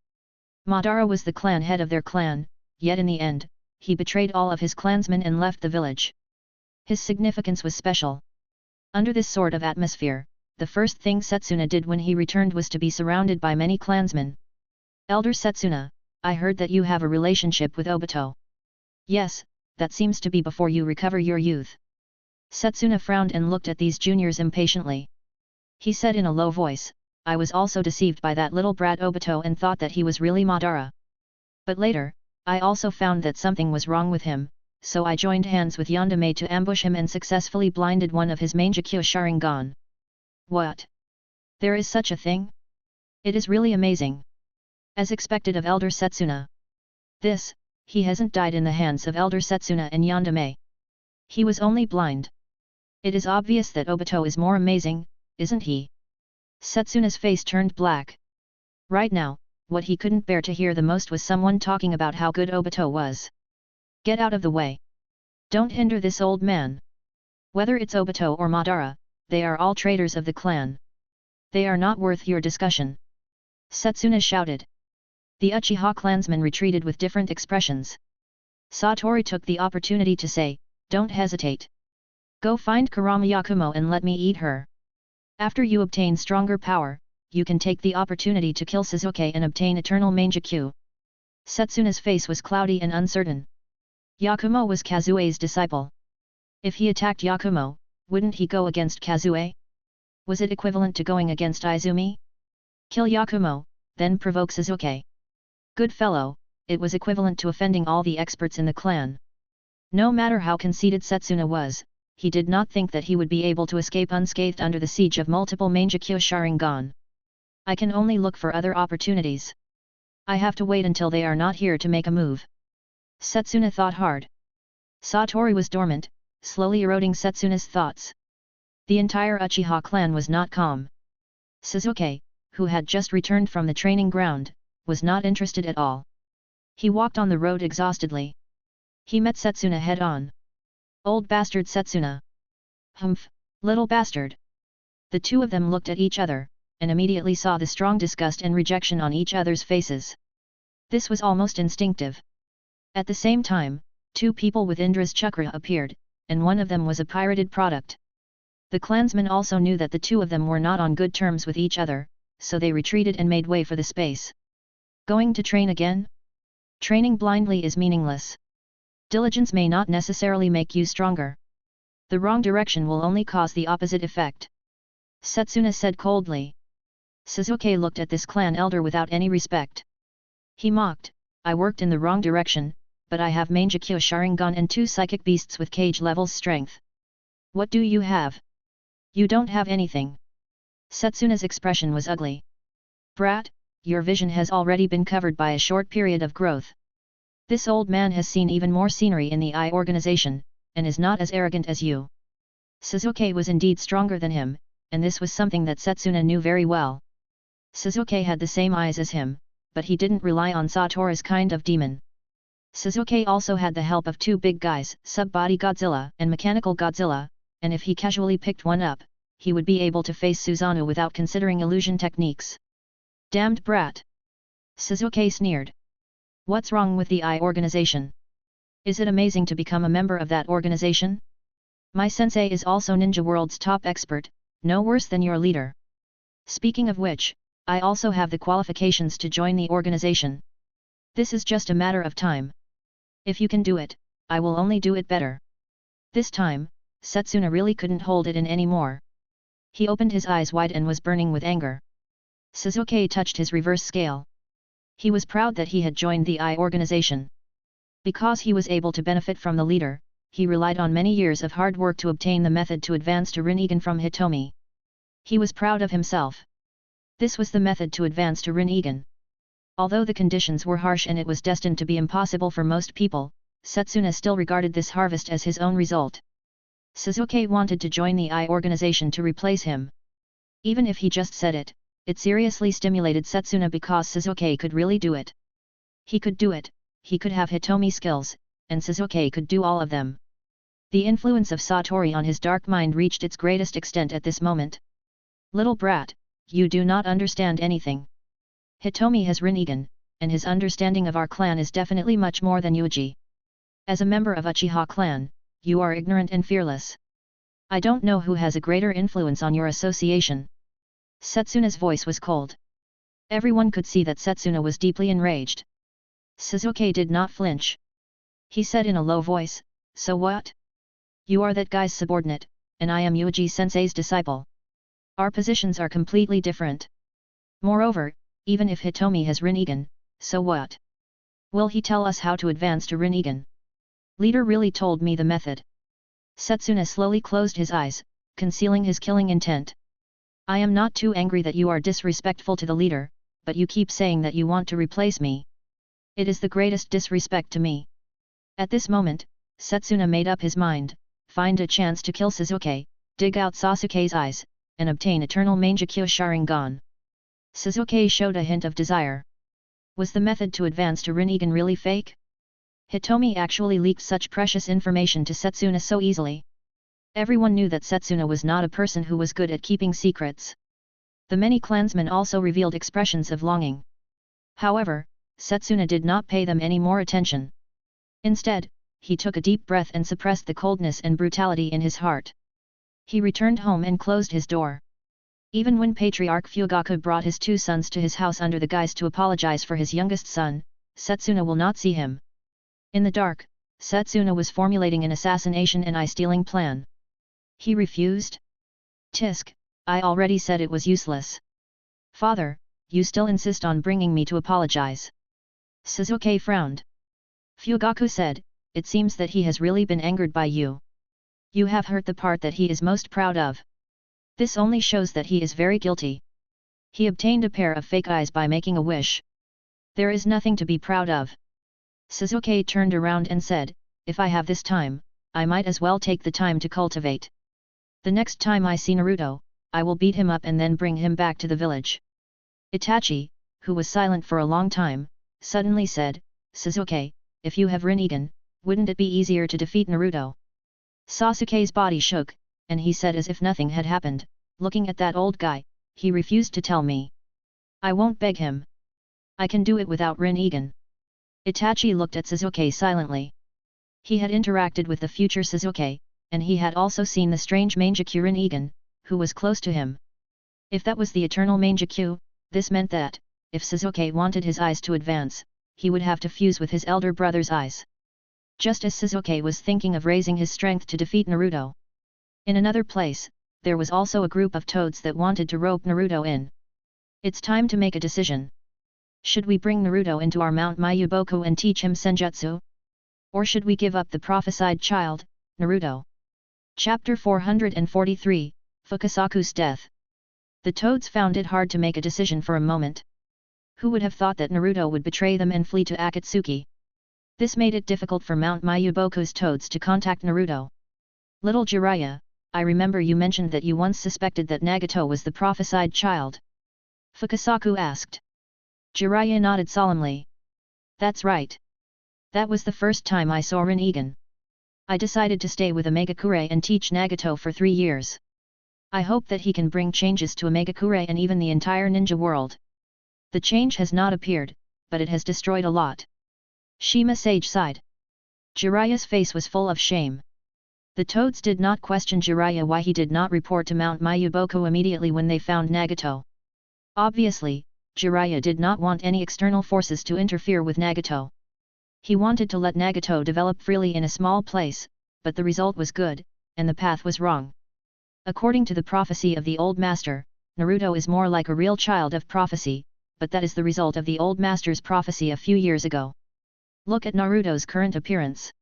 Madara was the clan head of their clan, yet in the end, he betrayed all of his clansmen and left the village. His significance was special. Under this sort of atmosphere, the first thing Setsuna did when he returned was to be surrounded by many clansmen. "Elder Setsuna, I heard that you have a relationship with Obito." "Yes, that seems to be before you recover your youth." Setsuna frowned and looked at these juniors impatiently. He said in a low voice, "I was also deceived by that little brat Obito and thought that he was really Madara. But later, I also found that something was wrong with him, so I joined hands with Yandere to ambush him and successfully blinded one of his Mangekyo Sharingan." "What? There is such a thing? It is really amazing." As expected of Elder Setsuna. He hasn't died in the hands of Elder Setsuna and Yandere. He was only blind. It is obvious that Obito is more amazing, isn't he? Setsuna's face turned black. Right now, what he couldn't bear to hear the most was someone talking about how good Obito was. Get out of the way. Don't hinder this old man. Whether it's Obito or Madara, they are all traitors of the clan. They are not worth your discussion. Setsuna shouted. The Uchiha clansmen retreated with different expressions. Satori took the opportunity to say, don't hesitate. Go find Kurama Yakumo and let me eat her. After you obtain stronger power, you can take the opportunity to kill Sasuke and obtain eternal Mangekyou. Setsuna's face was cloudy and uncertain. Yakumo was Kazue's disciple. If he attacked Yakumo, wouldn't he go against Kazue? Was it equivalent to going against Izumi? Kill Yakumo, then provoke Sasuke. Good fellow, it was equivalent to offending all the experts in the clan. No matter how conceited Setsuna was, he did not think that he would be able to escape unscathed under the siege of multiple Mangekyou Sharingan. I can only look for other opportunities. I have to wait until they are not here to make a move. Setsuna thought hard. Satori was dormant, slowly eroding Setsuna's thoughts. The entire Uchiha clan was not calm. Sasuke, who had just returned from the training ground, was not interested at all. He walked on the road exhaustedly. He met Setsuna head-on. Old bastard Setsuna. Humph, little bastard. The two of them looked at each other, and immediately saw the strong disgust and rejection on each other's faces. This was almost instinctive. At the same time, two people with Indra's chakra appeared, and one of them was a pirated product. The clansmen also knew that the two of them were not on good terms with each other, so they retreated and made way for the space. Going to train again? Training blindly is meaningless. Diligence may not necessarily make you stronger. The wrong direction will only cause the opposite effect. Setsuna said coldly. Sasuke looked at this clan elder without any respect. He mocked, I worked in the wrong direction, but I have Mangekyou Sharingan and 2 psychic beasts with cage levels strength. What do you have? You don't have anything. Setsuna's expression was ugly. Brat, your vision has already been covered by a short period of growth. This old man has seen even more scenery in the eye organization, and is not as arrogant as you. Sasuke was indeed stronger than him, and this was something that Setsuna knew very well. Sasuke had the same eyes as him, but he didn't rely on Satori's kind of demon. Sasuke also had the help of 2 big guys, Sub-Body Godzilla and Mechanical Godzilla, and if he casually picked one up, he would be able to face Susanoo without considering illusion techniques. Damned brat! Sasuke sneered. What's wrong with the eye organization? Is it amazing to become a member of that organization? My sensei is also Ninja World's top expert, no worse than your leader. Speaking of which, I also have the qualifications to join the organization. This is just a matter of time. If you can do it, I will only do it better. This time, Setsuna really couldn't hold it in anymore. He opened his eyes wide and was burning with anger. Sasuke touched his reverse scale. He was proud that he had joined the eye organization. Because he was able to benefit from the leader, he relied on many years of hard work to obtain the method to advance to Rinnegan from Hitomi. He was proud of himself. This was the method to advance to Rinnegan. Although the conditions were harsh and it was destined to be impossible for most people, Setsuna still regarded this harvest as his own result. Sasuke wanted to join the eye organization to replace him. Even if he just said it, it seriously stimulated Setsuna because Sasuke could really do it. He could do it, he could have Hitomi skills, and Sasuke could do all of them. The influence of Satori on his dark mind reached its greatest extent at this moment. Little brat, you do not understand anything. Hitomi has Rinnegan, and his understanding of our clan is definitely much more than Yuuji. As a member of Uchiha clan, you are ignorant and fearless. I don't know who has a greater influence on your association. Setsuna's voice was cold. Everyone could see that Setsuna was deeply enraged. Sasuke did not flinch. He said in a low voice, so what? You are that guy's subordinate, and I am Yuuji-sensei's disciple. Our positions are completely different. Moreover, even if Hitomi has Rinnegan, so what? Will he tell us how to advance to Rinnegan? Leader really told me the method. Setsuna slowly closed his eyes, concealing his killing intent. I am not too angry that you are disrespectful to the leader, but you keep saying that you want to replace me. It is the greatest disrespect to me. At this moment, Setsuna made up his mind, find a chance to kill Sasuke, dig out Sasuke's eyes, and obtain eternal Mangekyo Sharingan. Sasuke showed a hint of desire. Was the method to advance to Rinnegan really fake? Hitomi actually leaked such precious information to Setsuna so easily. Everyone knew that Setsuna was not a person who was good at keeping secrets. The many clansmen also revealed expressions of longing. However, Setsuna did not pay them any more attention. Instead, he took a deep breath and suppressed the coldness and brutality in his heart. He returned home and closed his door. Even when Patriarch Fugaku brought his two sons to his house under the guise to apologize for his youngest son, Setsuna will not see him. In the dark, Setsuna was formulating an assassination and eye-stealing plan. He refused? Tisk, I already said it was useless. Father, you still insist on bringing me to apologize. Sasuke frowned. Fugaku said, it seems that he has really been angered by you. You have hurt the part that he is most proud of. This only shows that he is very guilty. He obtained a pair of fake eyes by making a wish. There is nothing to be proud of. Sasuke turned around and said, if I have this time, I might as well take the time to cultivate. The next time I see Naruto, I will beat him up and then bring him back to the village. Itachi, who was silent for a long time, suddenly said, Sasuke, if you have Rinnegan, wouldn't it be easier to defeat Naruto? Sasuke's body shook, and he said as if nothing had happened, looking at that old guy, he refused to tell me. I won't beg him. I can do it without Rinnegan. Itachi looked at Sasuke silently. He had interacted with the future Sasuke, and he had also seen the strange Mangekyo Rinnegan, who was close to him. If that was the eternal Mangekyo, this meant that, if Sasuke wanted his eyes to advance, he would have to fuse with his elder brother's eyes. Just as Sasuke was thinking of raising his strength to defeat Naruto. In another place, there was also a group of toads that wanted to rope Naruto in. It's time to make a decision. Should we bring Naruto into our Mount Mayuboku and teach him senjutsu? Or should we give up the prophesied child, Naruto? Chapter 443, Fukasaku's Death. The toads found it hard to make a decision for a moment. Who would have thought that Naruto would betray them and flee to Akatsuki? This made it difficult for Mount Mayuboku's toads to contact Naruto. Little Jiraiya, I remember you mentioned that you once suspected that Nagato was the prophesied child. Fukasaku asked. Jiraiya nodded solemnly. That's right. That was the first time I saw Rinnegan. I decided to stay with Omegakure and teach Nagato for 3 years. I hope that he can bring changes to Omegakure and even the entire ninja world. The change has not appeared, but it has destroyed a lot. Shima Sage sighed. Jiraiya's face was full of shame. The toads did not question Jiraiya why he did not report to Mount Mayuboku immediately when they found Nagato. Obviously, Jiraiya did not want any external forces to interfere with Nagato. He wanted to let Nagato develop freely in a small place, but the result was good, and the path was wrong. According to the prophecy of the Old Master, Naruto is more like a real child of prophecy, but that is the result of the Old Master's prophecy a few years ago. Look at Naruto's current appearance.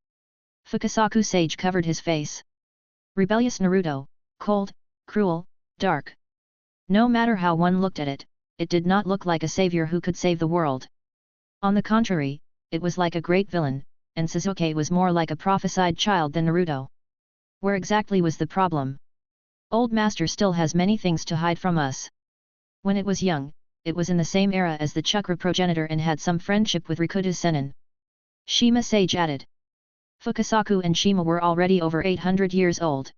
Fukasaku Sage covered his face. Rebellious Naruto, cold, cruel, dark. No matter how one looked at it, it did not look like a savior who could save the world. On the contrary, it was like a great villain, and Sasuke was more like a prophesied child than Naruto. Where exactly was the problem? Old Master still has many things to hide from us. When it was young, it was in the same era as the chakra progenitor and had some friendship with Rikuta Sennin. Shima Sage added. Fukasaku and Shima were already over 800 years old.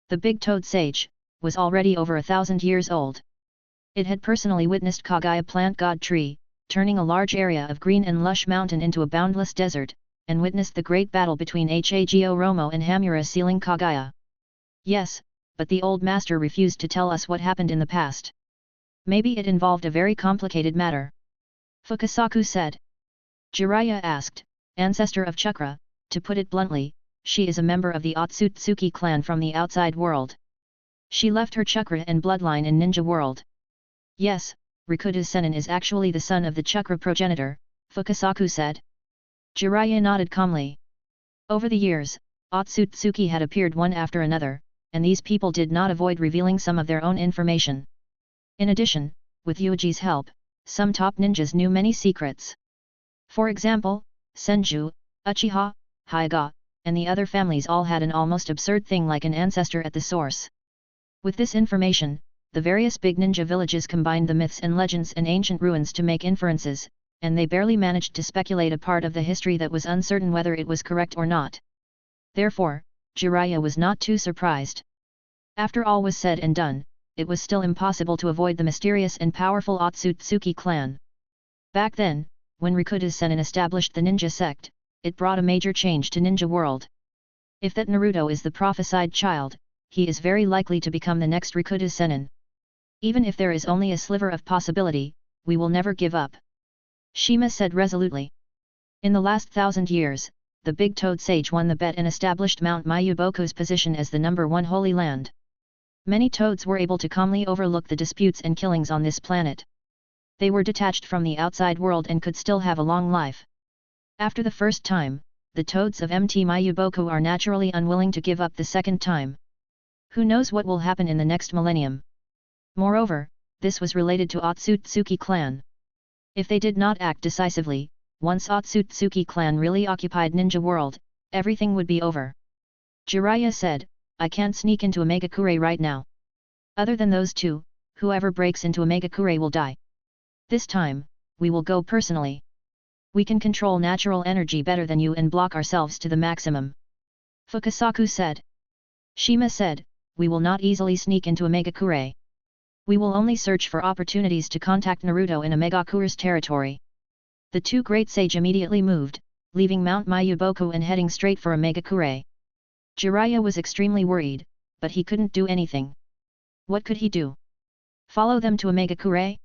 The big toad sage was already over 1,000 years old. It had personally witnessed Kagaya plant god tree, turning a large area of green and lush mountain into a boundless desert, and witnessed the great battle between Hago Romo and Hamura sealing Kagaya. Yes, but the old master refused to tell us what happened in the past. Maybe it involved a very complicated matter. Fukasaku said. Jiraiya asked, ancestor of chakra, to put it bluntly, she is a member of the Otsutsuki clan from the outside world. She left her chakra and bloodline in ninja world. Yes, Rikuta Sennin is actually the son of the chakra progenitor, Fukasaku said. Jiraiya nodded calmly. Over the years, Otsutsuki had appeared one after another, and these people did not avoid revealing some of their own information. In addition, with Yuuji's help, some top ninjas knew many secrets. For example, Senju, Uchiha, Hyuga, and the other families all had an almost absurd thing like an ancestor at the source. With this information, the various big ninja villages combined the myths and legends and ancient ruins to make inferences, and they barely managed to speculate a part of the history that was uncertain whether it was correct or not. Therefore, Jiraiya was not too surprised. After all was said and done, it was still impossible to avoid the mysterious and powerful Otsutsuki clan. Back then, when Rikudo Sennin established the ninja sect, it brought a major change to Ninja World. If that Naruto is the prophesied child, he is very likely to become the next Rikudo Sennin. Even if there is only a sliver of possibility, we will never give up. Shima said resolutely. In the last 1,000 years, the Big Toad Sage won the bet and established Mount Mayuboku's position as the #1 holy land. Many toads were able to calmly overlook the disputes and killings on this planet. They were detached from the outside world and could still have a long life. After the first time, the toads of Mt Mayuboku are naturally unwilling to give up the second time. Who knows what will happen in the next millennium? Moreover, this was related to Otsutsuki clan. If they did not act decisively, once Otsutsuki clan really occupied Ninja World, everything would be over. Jiraiya said, I can't sneak into a Megakure right now. Other than those two, whoever breaks into a Megakure will die. This time, we will go personally. We can control natural energy better than you and block ourselves to the maximum. Fukasaku said. Shima said, we will not easily sneak into a Megakure. We will only search for opportunities to contact Naruto in a Megakure's territory. The two great sage immediately moved, leaving Mount Mayuboku and heading straight for a Megakure. Jiraiya was extremely worried, but he couldn't do anything. What could he do? Follow them to a Megakure?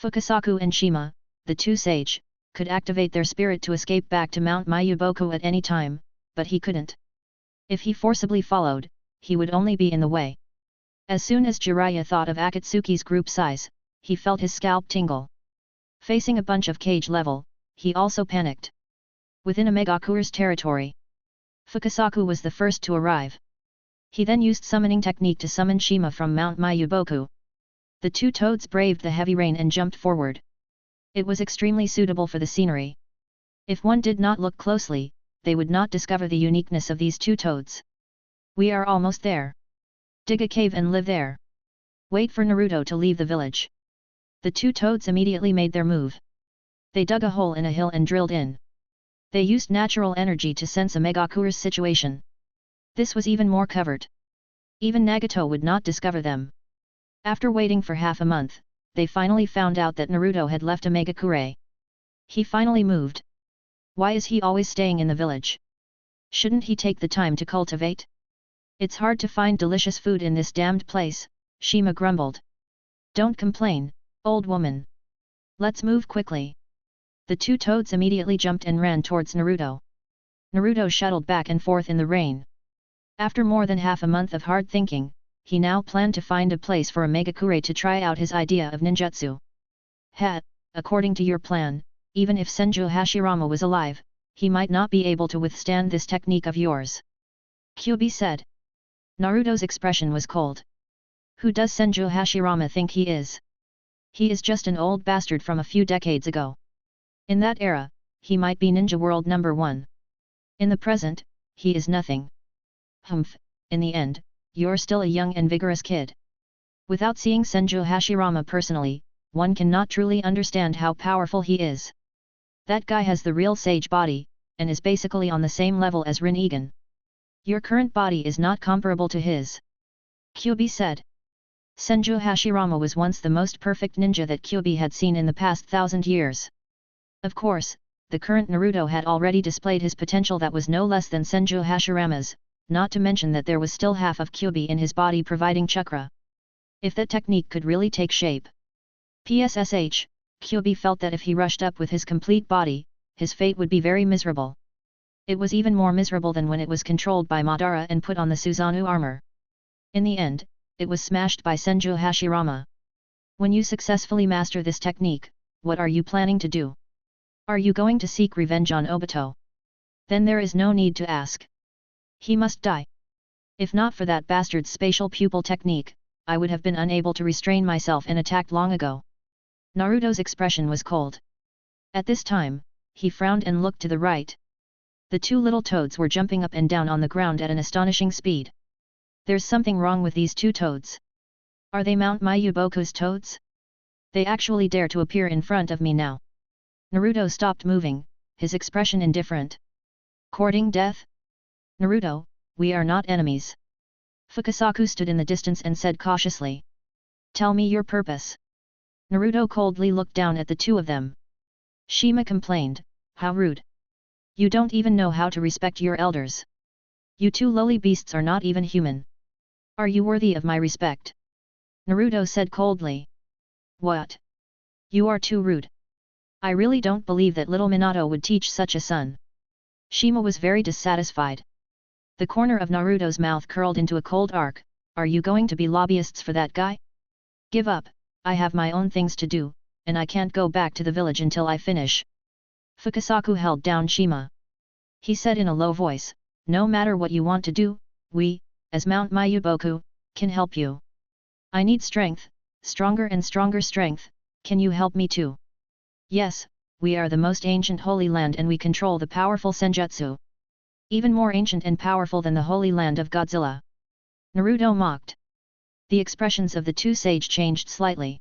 Fukasaku and Shima, the two sage, could activate their spirit to escape back to Mount Mayuboku at any time, but he couldn't. If he forcibly followed, he would only be in the way. As soon as Jiraiya thought of Akatsuki's group size, he felt his scalp tingle. Facing a bunch of cage level, he also panicked. Within a Megakure's territory, Fukasaku was the first to arrive. He then used summoning technique to summon Shima from Mount Mayuboku. The two toads braved the heavy rain and jumped forward. It was extremely suitable for the scenery. If one did not look closely, they would not discover the uniqueness of these two toads. We are almost there. Dig a cave and live there. Wait for Naruto to leave the village. The two toads immediately made their move. They dug a hole in a hill and drilled in. They used natural energy to sense a Megakure's situation. This was even more covert. Even Nagato would not discover them. After waiting for half a month, they finally found out that Naruto had left a Megakure. He finally moved. Why is he always staying in the village? Shouldn't he take the time to cultivate? It's hard to find delicious food in this damned place, Shima grumbled. Don't complain, old woman. Let's move quickly. The two toads immediately jumped and ran towards Naruto. Naruto shuttled back and forth in the rain. After more than half a month of hard thinking, he now planned to find a place for a Megakure to try out his idea of ninjutsu. According to your plan, even if Senju Hashirama was alive, he might not be able to withstand this technique of yours. Kyuubi said. Naruto's expression was cold. Who does Senju Hashirama think he is? He is just an old bastard from a few decades ago. In that era, he might be Ninja World #1. In the present, he is nothing. Humph, in the end, you're still a young and vigorous kid. Without seeing Senju Hashirama personally, one cannot truly understand how powerful he is. That guy has the real sage body, and is basically on the same level as Rinnegan. Your current body is not comparable to his. Kyuubi said. Senju Hashirama was once the most perfect ninja that Kyuubi had seen in the past 1,000 years. Of course, the current Naruto had already displayed his potential that was no less than Senju Hashirama's, not to mention that there was still half of Kyuubi in his body providing chakra. If that technique could really take shape. PSSH, Kyuubi felt that if he rushed up with his complete body, his fate would be very miserable. It was even more miserable than when it was controlled by Madara and put on the Susanoo armor. In the end, it was smashed by Senju Hashirama. When you successfully master this technique, what are you planning to do? Are you going to seek revenge on Obito? Then there is no need to ask. He must die. If not for that bastard's spatial pupil technique, I would have been unable to restrain myself and attacked long ago. Naruto's expression was cold. At this time, he frowned and looked to the right. The two little toads were jumping up and down on the ground at an astonishing speed. There's something wrong with these two toads. Are they Mount Mayuboku's toads? They actually dare to appear in front of me now. Naruto stopped moving, his expression indifferent. Courting death? Naruto, we are not enemies. Fukasaku stood in the distance and said cautiously. Tell me your purpose. Naruto coldly looked down at the two of them. Shima complained, how rude. You don't even know how to respect your elders. You two lowly beasts are not even human. Are you worthy of my respect? Naruto said coldly. What? You are too rude. I really don't believe that little Minato would teach such a son. Shima was very dissatisfied. The corner of Naruto's mouth curled into a cold arc. Are you going to be lobbyists for that guy? Give up, I have my own things to do, and I can't go back to the village until I finish. Fukasaku held down Shima. He said in a low voice, no matter what you want to do, we, as Mount Mayuboku, can help you. I need strength, stronger and stronger strength, can you help me too? Yes, we are the most ancient Holy Land and we control the powerful Senjutsu. Even more ancient and powerful than the Holy Land of Godzilla. Naruto mocked. The expressions of the two sage changed slightly.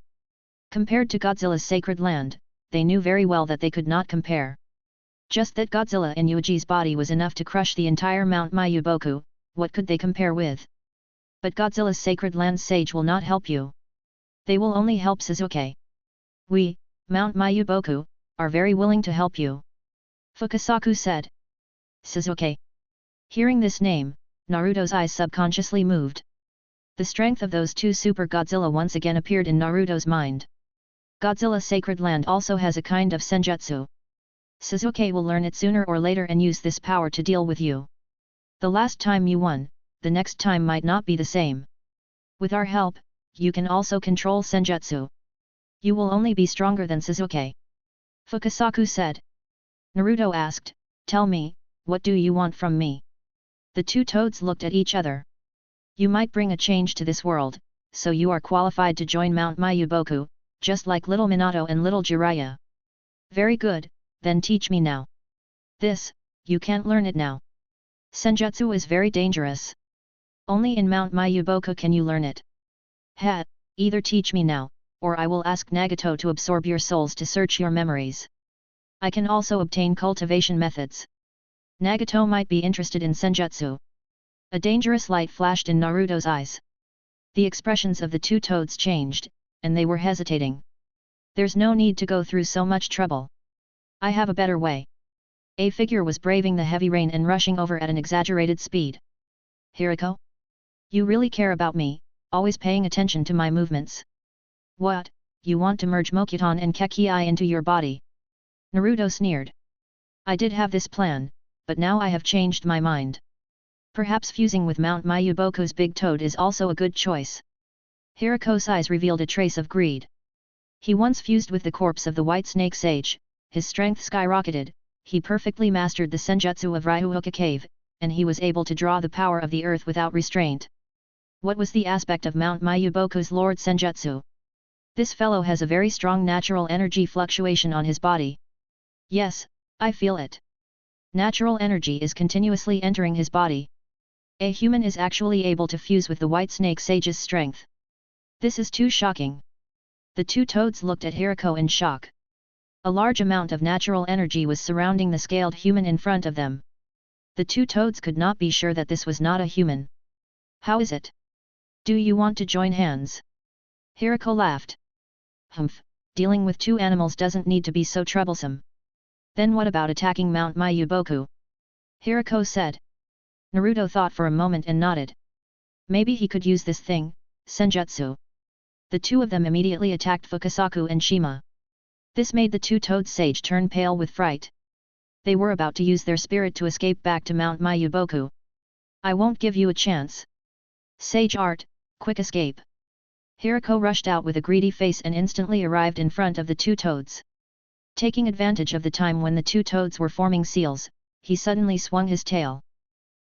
Compared to Godzilla's sacred land, they knew very well that they could not compare. Just that Godzilla in Yuuji's body was enough to crush the entire Mount Mayuboku, what could they compare with? But Godzilla's sacred land sage will not help you. They will only help Sasuke. We, Mount Mayuboku, are very willing to help you. Fukasaku said. Sasuke. Hearing this name, Naruto's eyes subconsciously moved. The strength of those two Super Godzilla once again appeared in Naruto's mind. Godzilla's sacred land also has a kind of senjutsu. Sasuke will learn it sooner or later and use this power to deal with you. The last time you won, the next time might not be the same. With our help, you can also control senjutsu. You will only be stronger than Sasuke. Fukasaku said. Naruto asked, tell me, what do you want from me? The two toads looked at each other. You might bring a change to this world, so you are qualified to join Mount Mayuboku, just like little Minato and little Jiraiya. Very good, then teach me now. This, you can't learn it now. Senjutsu is very dangerous. Only in Mount Mayuboku can you learn it. Either teach me now, or I will ask Nagato to absorb your souls to search your memories. I can also obtain cultivation methods. Nagato might be interested in senjutsu. A dangerous light flashed in Naruto's eyes. The expressions of the two toads changed, and they were hesitating. There's no need to go through so much trouble. I have a better way. A figure was braving the heavy rain and rushing over at an exaggerated speed. Hiriko? You really care about me, always paying attention to my movements. What, you want to merge Mokuton and Kekii into your body? Naruto sneered. I did have this plan, but now I have changed my mind. Perhaps fusing with Mount Mayuboku's big toad is also a good choice. Hiriko's eyes revealed a trace of greed. He once fused with the corpse of the White Snake Sage, his strength skyrocketed, he perfectly mastered the senjutsu of Ryuhoka Cave, and he was able to draw the power of the earth without restraint. What was the aspect of Mount Mayuboku's Lord Senjutsu? This fellow has a very strong natural energy fluctuation on his body. Yes, I feel it. Natural energy is continuously entering his body. A human is actually able to fuse with the White Snake Sage's strength. This is too shocking. The two toads looked at Hiriko in shock. A large amount of natural energy was surrounding the scaled human in front of them. The two toads could not be sure that this was not a human. How is it? Do you want to join hands? Hiriko laughed. Humph, dealing with two animals doesn't need to be so troublesome. Then what about attacking Mount Mayuboku? Hiriko said. Naruto thought for a moment and nodded. Maybe he could use this thing, senjutsu. The two of them immediately attacked Fukasaku and Shima. This made the two toad sage turn pale with fright. They were about to use their spirit to escape back to Mount Mayuboku. I won't give you a chance. Sage art, quick escape. Hiriko rushed out with a greedy face and instantly arrived in front of the two toads. Taking advantage of the time when the two toads were forming seals, he suddenly swung his tail.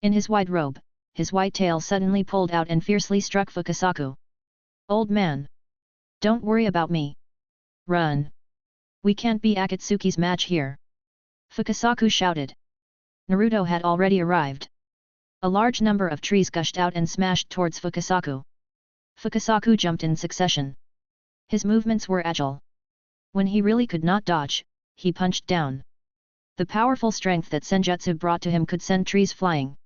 In his wide robe, his white tail suddenly pulled out and fiercely struck Fukasaku. Old man! Don't worry about me. Run! We can't be Akatsuki's match here. Fukasaku shouted. Naruto had already arrived. A large number of trees gushed out and smashed towards Fukasaku. Fukasaku jumped in succession. His movements were agile. When he really could not dodge, he punched down. The powerful strength that Senjutsu brought to him could send trees flying.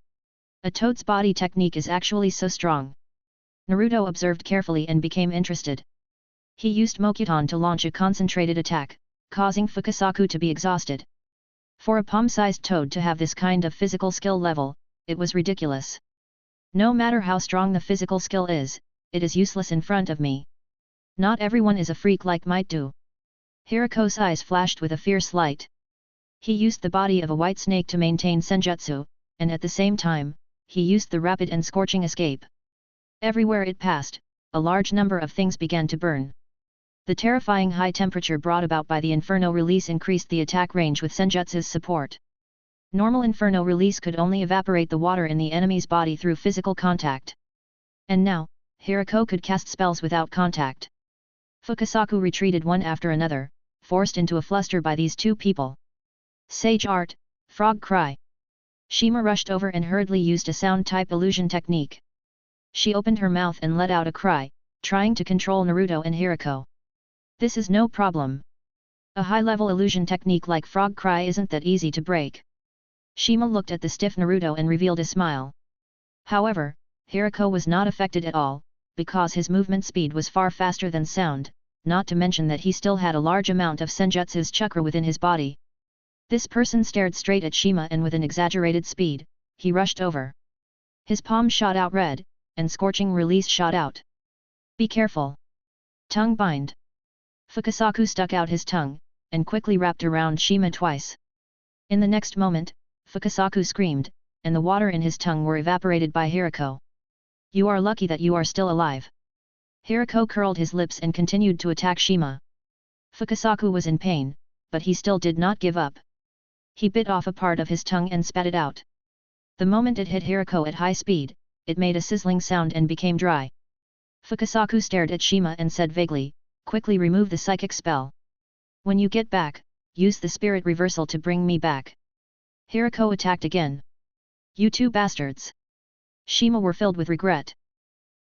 A toad's body technique is actually so strong. Naruto observed carefully and became interested. He used Mokuton to launch a concentrated attack, causing Fukasaku to be exhausted. For a palm-sized toad to have this kind of physical skill level, it was ridiculous. No matter how strong the physical skill is, it is useless in front of me. Not everyone is a freak like might do. Hirako's eyes flashed with a fierce light. He used the body of a white snake to maintain Senjutsu, and at the same time, he used the rapid and scorching escape. Everywhere it passed, a large number of things began to burn. The terrifying high temperature brought about by the Inferno release increased the attack range with Senjutsu's support. Normal Inferno release could only evaporate the water in the enemy's body through physical contact. And now, Hirako could cast spells without contact. Fukasaku retreated one after another, forced into a fluster by these two people. Sage Art, Frog Cry. Shima rushed over and hurriedly used a sound-type illusion technique. She opened her mouth and let out a cry, trying to control Naruto and Hirako. This is no problem. A high-level illusion technique like Frog Cry isn't that easy to break. Shima looked at the stiff Naruto and revealed a smile. However, Hirako was not affected at all, because his movement speed was far faster than sound, not to mention that he still had a large amount of Senjutsu's chakra within his body. This person stared straight at Shima and with an exaggerated speed, he rushed over. His palm shot out red, and scorching release shot out. Be careful. Tongue bind. Fukasaku stuck out his tongue, and quickly wrapped around Shima twice. In the next moment, Fukasaku screamed, and the water in his tongue were evaporated by Hirako. You are lucky that you are still alive. Hirako curled his lips and continued to attack Shima. Fukasaku was in pain, but he still did not give up. He bit off a part of his tongue and spat it out. The moment it hit Hirako at high speed, it made a sizzling sound and became dry. Fukasaku stared at Shima and said vaguely, quickly remove the psychic spell. When you get back, use the spirit reversal to bring me back. Hirako attacked again. You two bastards! Shima were filled with regret.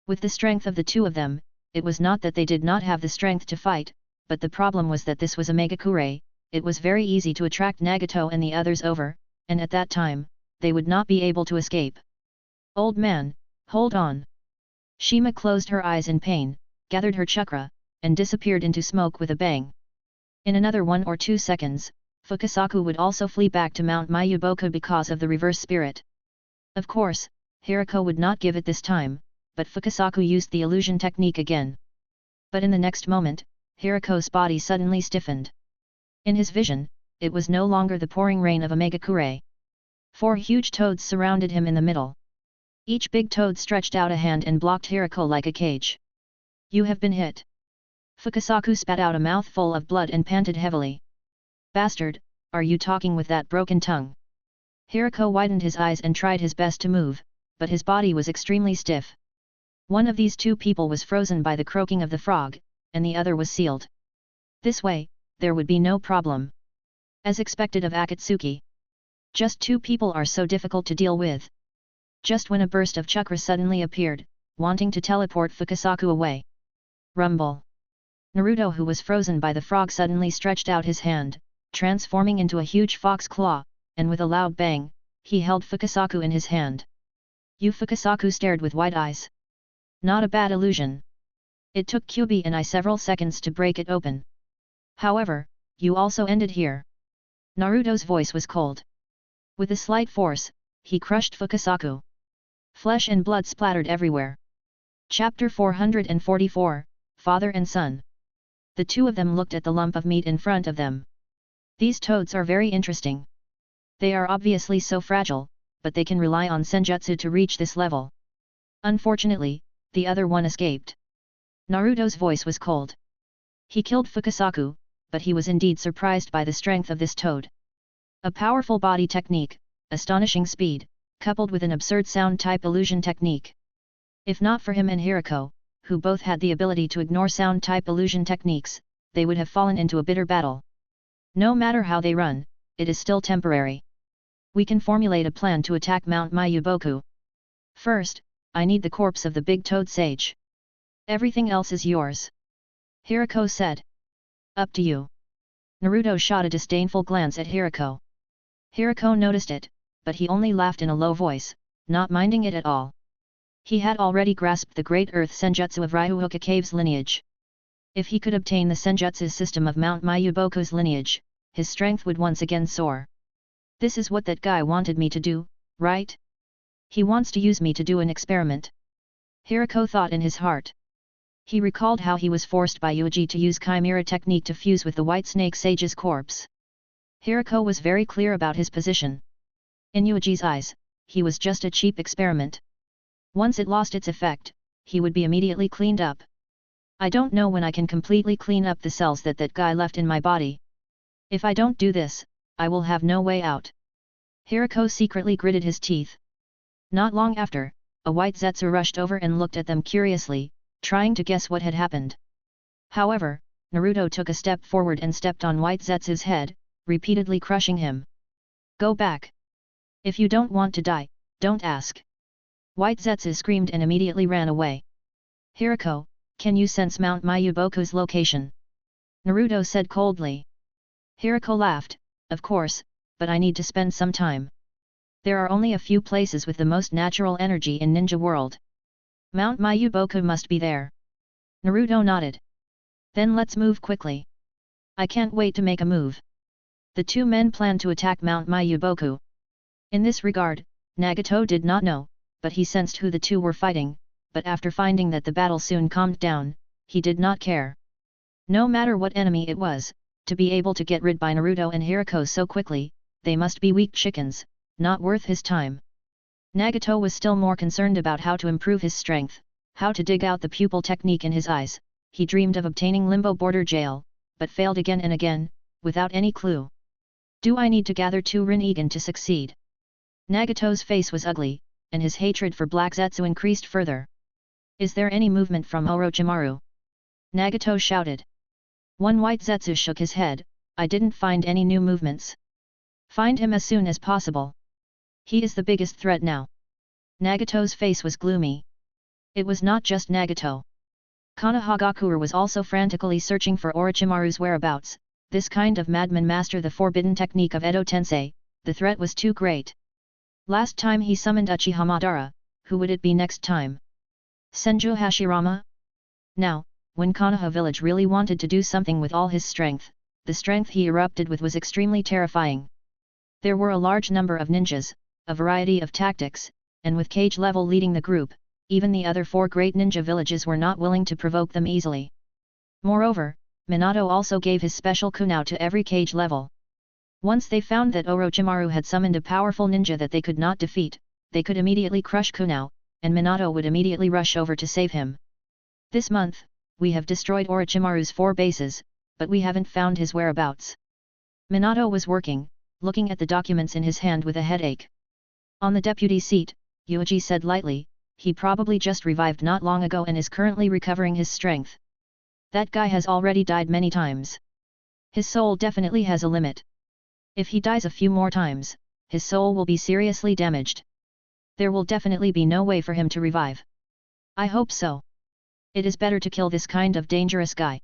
With the strength of the two of them, it was not that they did not have the strength to fight, but the problem was that this was a Megakure. It was very easy to attract Nagato and the others over, and at that time, they would not be able to escape. Old man, hold on! Shima closed her eyes in pain, gathered her chakra, and disappeared into smoke with a bang. In another 1 or 2 seconds, Fukasaku would also flee back to Mount Mayuboku because of the reverse spirit. Of course, Hirako would not give it this time, but Fukasaku used the illusion technique again. But in the next moment, Hirako's body suddenly stiffened. In his vision, it was no longer the pouring rain of a Megakure. 4 huge toads surrounded him in the middle. Each big toad stretched out a hand and blocked Hirako like a cage. You have been hit. Fukasaku spat out a mouthful of blood and panted heavily. Bastard, are you talking with that broken tongue? Hirako widened his eyes and tried his best to move, but his body was extremely stiff. One of these two people was frozen by the croaking of the frog, and the other was sealed. This way, there would be no problem. As expected of Akatsuki. Just 2 people are so difficult to deal with. Just when a burst of chakra suddenly appeared, wanting to teleport Fukasaku away. Rumble. Naruto, who was frozen by the frog, suddenly stretched out his hand, transforming into a huge fox claw, and with a loud bang, he held Fukasaku in his hand. Fukasaku stared with wide eyes. Not a bad illusion. It took Kyubi and I several seconds to break it open. However, you also ended here. Naruto's voice was cold. With a slight force, he crushed Fukasaku. Flesh and blood splattered everywhere. Chapter 444, Father and Son. The two of them looked at the lump of meat in front of them. These toads are very interesting. They are obviously so fragile, but they can rely on Senjutsu to reach this level. Unfortunately, the other one escaped. Naruto's voice was cold. He killed Fukasaku, but he was indeed surprised by the strength of this toad. A powerful body technique, astonishing speed, coupled with an absurd sound-type illusion technique. If not for him and Hirako, who both had the ability to ignore sound-type illusion techniques, they would have fallen into a bitter battle. No matter how they run, it is still temporary. We can formulate a plan to attack Mount Mayuboku. First, I need the corpse of the big toad sage. Everything else is yours. Hirako said. Up to you. Naruto shot a disdainful glance at Hirako. Hirako noticed it, but he only laughed in a low voice, not minding it at all. He had already grasped the great earth senjutsu of Ryuhoka Cave's lineage. If he could obtain the senjutsu system of Mount Mayuboku's lineage, his strength would once again soar. This is what that guy wanted me to do, right? He wants to use me to do an experiment. Hirako thought in his heart. He recalled how he was forced by Yuuji to use chimera technique to fuse with the white snake sage's corpse. Hirako was very clear about his position. In Yuuji's eyes, he was just a cheap experiment. Once it lost its effect, he would be immediately cleaned up. I don't know when I can completely clean up the cells that guy left in my body. If I don't do this, I will have no way out. Hirako secretly gritted his teeth. Not long after, a white zetsu rushed over and looked at them curiously, trying to guess what had happened. However, Naruto took a step forward and stepped on white zetsu's head, repeatedly crushing him. Go back. If you don't want to die, don't ask. White zetsu screamed and immediately ran away. Hirako, can you sense Mount Mayuboku's location? Naruto said coldly. Hirako laughed, of course, but I need to spend some time. There are only a few places with the most natural energy in Ninja World. Mount Mayuboku must be there. Naruto nodded. Then let's move quickly. I can't wait to make a move. The two men planned to attack Mount Mayuboku. In this regard, Nagato did not know, but he sensed who the two were fighting, but after finding that the battle soon calmed down, he did not care. No matter what enemy it was, to be able to get rid by Naruto and Hirako so quickly, they must be weak chickens, not worth his time. Nagato was still more concerned about how to improve his strength, how to dig out the pupil technique in his eyes. He dreamed of obtaining Limbo Border Jail, but failed again and again, without any clue. Do I need to gather 2 Rinnegan to succeed? Nagato's face was ugly, and his hatred for Black Zetsu increased further. Is there any movement from Orochimaru? Nagato shouted. One white Zetsu shook his head. I didn't find any new movements. Find him as soon as possible. He is the biggest threat now. Nagato's face was gloomy. It was not just Nagato. Konoha Gakure was also frantically searching for Orochimaru's whereabouts. This kind of madman master the forbidden technique of Edo Tensei. The threat was too great. Last time he summoned Uchiha Madara, who would it be next time? Senju Hashirama? Now, when Konoha village really wanted to do something with all his strength, the strength he erupted with was extremely terrifying. There were a large number of ninjas, a variety of tactics, and with Cage level leading the group, even the other 4 great ninja villages were not willing to provoke them easily. Moreover, Minato also gave his special kunao to every Cage level. Once they found that Orochimaru had summoned a powerful ninja that they could not defeat, they could immediately crush kunao, and Minato would immediately rush over to save him. This month, we have destroyed Orochimaru's 4 bases, but we haven't found his whereabouts. Minato was working, looking at the documents in his hand with a headache. On the deputy seat, Yuuji said lightly, he probably just revived not long ago and is currently recovering his strength. That guy has already died many times. His soul definitely has a limit. If he dies a few more times, his soul will be seriously damaged. There will definitely be no way for him to revive. I hope so. It is better to kill this kind of dangerous guy.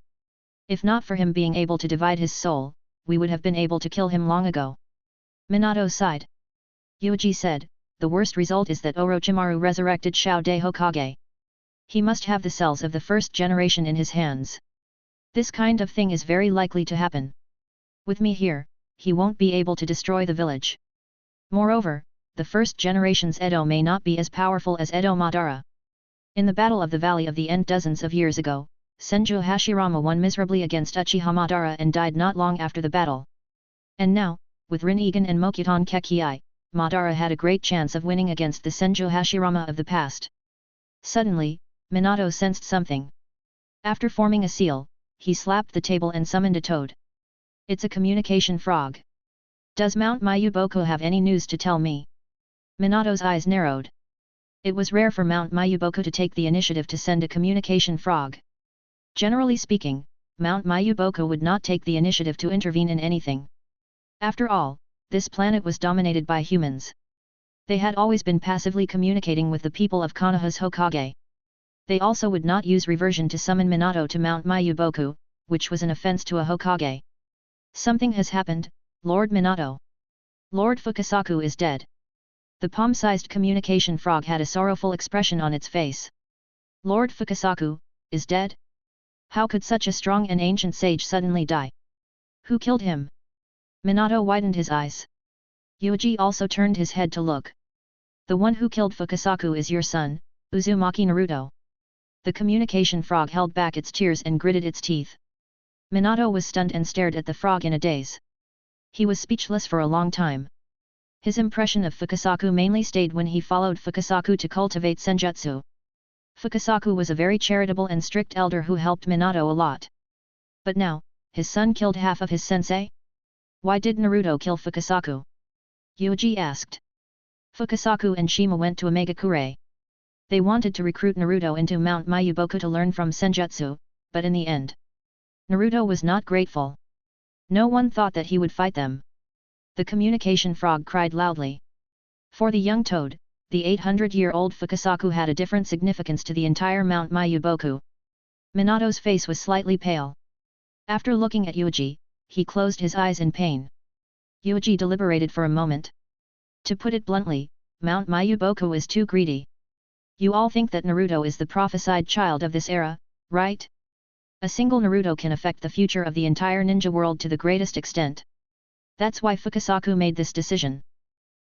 If not for him being able to divide his soul, we would have been able to kill him long ago. Minato sighed. Yuuji said, the worst result is that Orochimaru resurrected Shao De Hokage. He must have the cells of the first generation in his hands. This kind of thing is very likely to happen. With me here, he won't be able to destroy the village. Moreover, the first generation's Edo may not be as powerful as Edo Madara. In the Battle of the Valley of the End dozens of years ago, Senju Hashirama won miserably against Uchiha Madara and died not long after the battle. And now, with Rinnegan and Mokuton Kekii, Madara had a great chance of winning against the Senju Hashirama of the past. Suddenly, Minato sensed something. After forming a seal, he slapped the table and summoned a toad. It's a communication frog. Does Mount Mayuboku have any news to tell me? Minato's eyes narrowed. It was rare for Mount Mayuboku to take the initiative to send a communication frog. Generally speaking, Mount Mayuboku would not take the initiative to intervene in anything. After all, this planet was dominated by humans. They had always been passively communicating with the people of Konoha's Hokage. They also would not use reversion to summon Minato to Mount Mayuboku, which was an offense to a Hokage. Something has happened, Lord Minato. Lord Fukasaku is dead. The palm-sized communication frog had a sorrowful expression on its face. Lord Fukasaku is dead? How could such a strong and ancient sage suddenly die? Who killed him? Minato widened his eyes. Yuuji also turned his head to look. The one who killed Fukasaku is your son, Uzumaki Naruto. The communication frog held back its tears and gritted its teeth. Minato was stunned and stared at the frog in a daze. He was speechless for a long time. His impression of Fukasaku mainly stayed when he followed Fukasaku to cultivate senjutsu. Fukasaku was a very charitable and strict elder who helped Minato a lot. But now, his son killed half of his sensei? Why did Naruto kill Fukasaku? Yuuji asked. Fukasaku and Shima went to Omegakure. They wanted to recruit Naruto into Mount Mayuboku to learn from senjutsu, but in the end, Naruto was not grateful. No one thought that he would fight them. The communication frog cried loudly. For the young toad, the 800-year-old Fukasaku had a different significance to the entire Mount Mayuboku. Minato's face was slightly pale. After looking at Yuuji, he closed his eyes in pain. Yuuji deliberated for a moment. To put it bluntly, Mount Mayuboku is too greedy. You all think that Naruto is the prophesied child of this era, right? A single Naruto can affect the future of the entire ninja world to the greatest extent. That's why Fukasaku made this decision.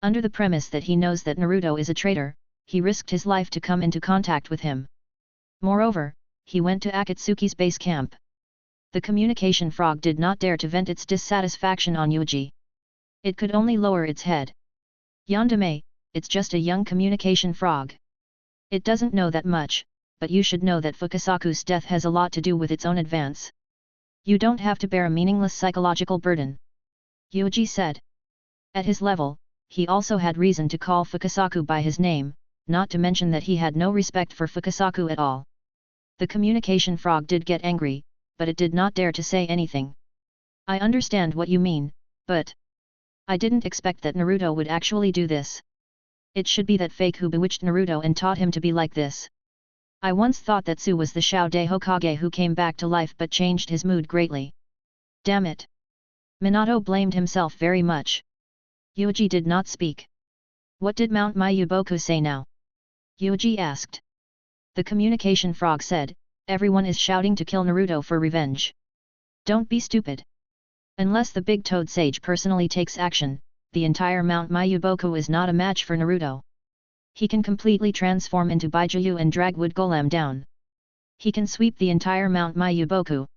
Under the premise that he knows that Naruto is a traitor, he risked his life to come into contact with him. Moreover, he went to Akatsuki's base camp. The communication frog did not dare to vent its dissatisfaction on Yuuji. It could only lower its head. Yandere, it's just a young communication frog. It doesn't know that much, but you should know that Fukasaku's death has a lot to do with its own advance. You don't have to bear a meaningless psychological burden. Yuuji said. At his level, he also had reason to call Fukasaku by his name, not to mention that he had no respect for Fukasaku at all. The communication frog did get angry, but it did not dare to say anything. I understand what you mean, but I didn't expect that Naruto would actually do this. It should be that fake who bewitched Naruto and taught him to be like this. I once thought that Tsu was the Shoude Hokage who came back to life but changed his mood greatly. Damn it! Minato blamed himself very much. Yuuji did not speak. What did Mount Mayuboku say now? Yuuji asked. The communication frog said, everyone is shouting to kill Naruto for revenge. Don't be stupid. Unless the big toad sage personally takes action, the entire Mount Mayuboku is not a match for Naruto. He can completely transform into Bijuu and drag Wood Golem down. He can sweep the entire Mount Mayuboku.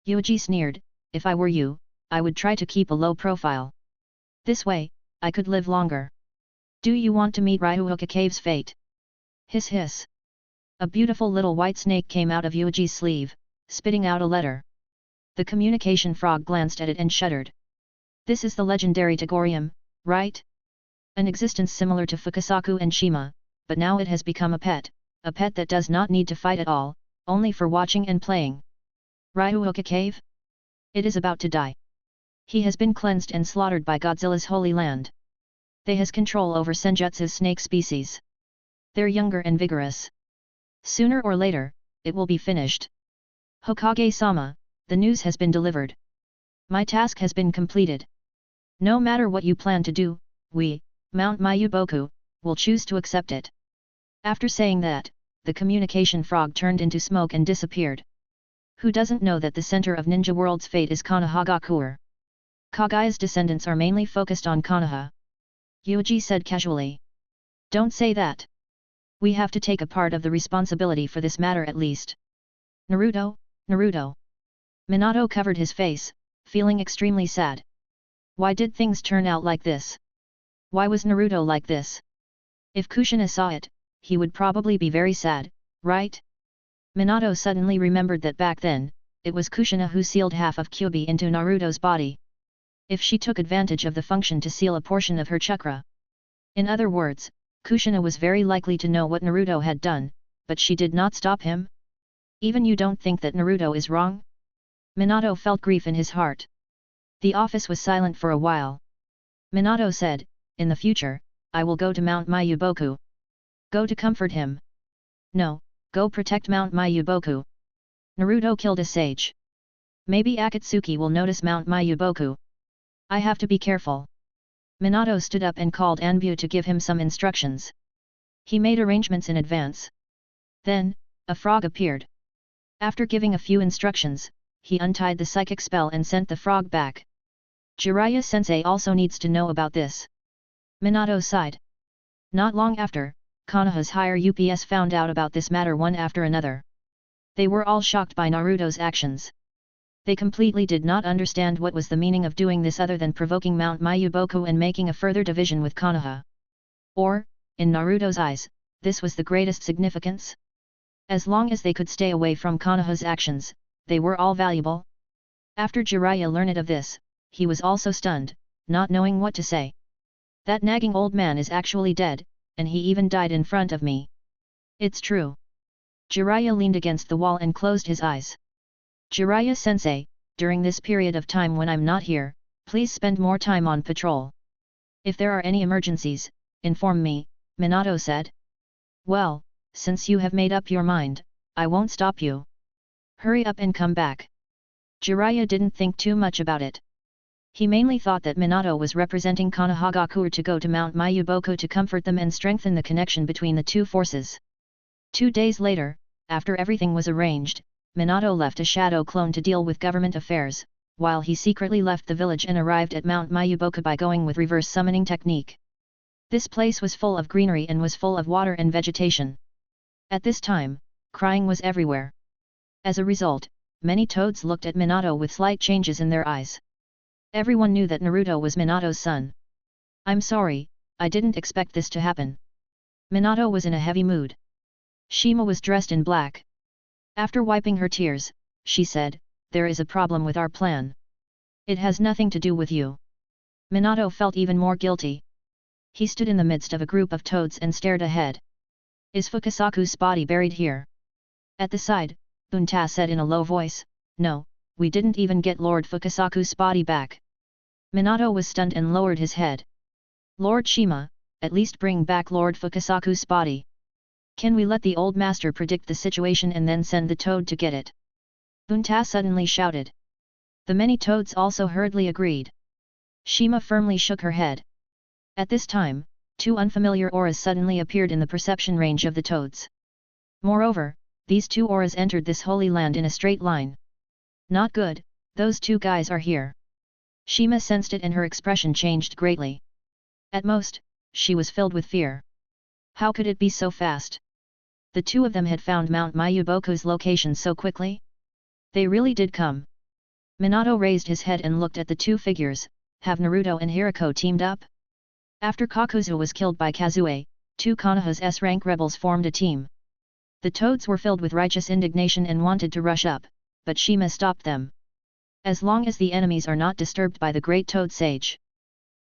Yuuji sneered, if I were you, I would try to keep a low profile. This way, I could live longer. Do you want to meet Ryuhoka Cave's fate? Hiss hiss. A beautiful little white snake came out of Yuuji's sleeve, spitting out a letter. The communication frog glanced at it and shuddered. This is the legendary Tagorium, right? An existence similar to Fukasaku and Shima, but now it has become a pet that does not need to fight at all, only for watching and playing. Ryuhoka Cave? It is about to die. He has been cleansed and slaughtered by Godzilla's holy land. They has control over Senjutsu's snake species. They're younger and vigorous. Sooner or later, it will be finished. Hokage-sama, the news has been delivered. My task has been completed. No matter what you plan to do, we, Mount Mayuboku, will choose to accept it. After saying that, the communication frog turned into smoke and disappeared. Who doesn't know that the center of Ninja World's fate is Konohagakure? Kagaya's descendants are mainly focused on Konoha. Yuuji said casually. Don't say that. We have to take a part of the responsibility for this matter at least. Naruto, Naruto. Minato covered his face, feeling extremely sad. Why did things turn out like this? Why was Naruto like this? If Kushina saw it, he would probably be very sad, right? Minato suddenly remembered that back then, it was Kushina who sealed half of Kyuubi into Naruto's body. If she took advantage of the function to seal a portion of her chakra. In other words, Kushina was very likely to know what Naruto had done, but she did not stop him? Even you don't think that Naruto is wrong? Minato felt grief in his heart. The office was silent for a while. Minato said, in the future, I will go to Mount Mayuboku. Go to comfort him. No, go protect Mount Mayuboku. Naruto killed a sage. Maybe Akatsuki will notice Mount Mayuboku. I have to be careful. Minato stood up and called Anbu to give him some instructions. He made arrangements in advance. Then, a frog appeared. After giving a few instructions, he untied the psychic spell and sent the frog back. Jiraiya-sensei also needs to know about this. Minato sighed. Not long after, Konoha's higher UPS found out about this matter one after another. They were all shocked by Naruto's actions. They completely did not understand what was the meaning of doing this other than provoking Mount Mayuboku and making a further division with Konoha. Or, in Naruto's eyes, this was the greatest significance. As long as they could stay away from Konoha's actions, they were all valuable. After Jiraiya learned of this, he was also stunned, not knowing what to say. That nagging old man is actually dead, and he even died in front of me. It's true. Jiraiya leaned against the wall and closed his eyes. Jiraiya-sensei, during this period of time when I'm not here, please spend more time on patrol. If there are any emergencies, inform me, Minato said. Well, since you have made up your mind, I won't stop you. Hurry up and come back. Jiraiya didn't think too much about it. He mainly thought that Minato was representing Konohagakure to go to Mount Mayuboku to comfort them and strengthen the connection between the two forces. 2 days later, after everything was arranged, Minato left a shadow clone to deal with government affairs, while he secretly left the village and arrived at Mount Mayuboku by going with reverse summoning technique. This place was full of greenery and was full of water and vegetation. At this time, crying was everywhere. As a result, many toads looked at Minato with slight changes in their eyes. Everyone knew that Naruto was Minato's son. I'm sorry, I didn't expect this to happen. Minato was in a heavy mood. Shima was dressed in black. After wiping her tears, she said, there is a problem with our plan. It has nothing to do with you. Minato felt even more guilty. He stood in the midst of a group of toads and stared ahead. Is Fukasaku's body buried here? At the side, Bunta said in a low voice, no, we didn't even get Lord Fukasaku's body back. Minato was stunned and lowered his head. Lord Shima, at least bring back Lord Fukasaku's body. Can we let the old master predict the situation and then send the toad to get it? Bunta suddenly shouted. The many toads also hurriedly agreed. Shima firmly shook her head. At this time, 2 unfamiliar auras suddenly appeared in the perception range of the toads. Moreover, these 2 auras entered this holy land in a straight line. Not good, those 2 guys are here. Shima sensed it and her expression changed greatly. At most, she was filled with fear. How could it be so fast? The 2 of them had found Mount Mayuboku's location so quickly? They really did come. Minato raised his head and looked at the 2 figures. Have Naruto and Hirako teamed up? After Kakuzu was killed by Kazue, 2 Konoha's S-rank rebels formed a team. The toads were filled with righteous indignation and wanted to rush up, but Shima stopped them. As long as the enemies are not disturbed by the great toad sage.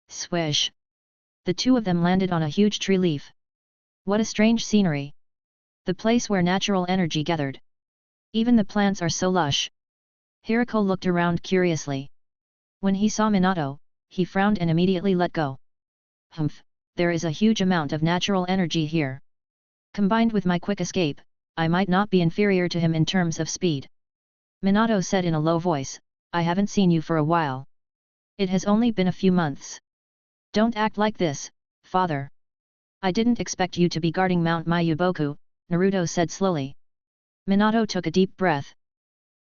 Swish! The 2 of them landed on a huge tree leaf. What a strange scenery! The place where natural energy gathered. Even the plants are so lush. Hirako looked around curiously. When he saw Minato, he frowned and immediately let go. Humph, there is a huge amount of natural energy here. Combined with my quick escape, I might not be inferior to him in terms of speed. Minato said in a low voice, I haven't seen you for a while. It has only been a few months. Don't act like this, father. I didn't expect you to be guarding Mount Mayuboku, Naruto said slowly. Minato took a deep breath.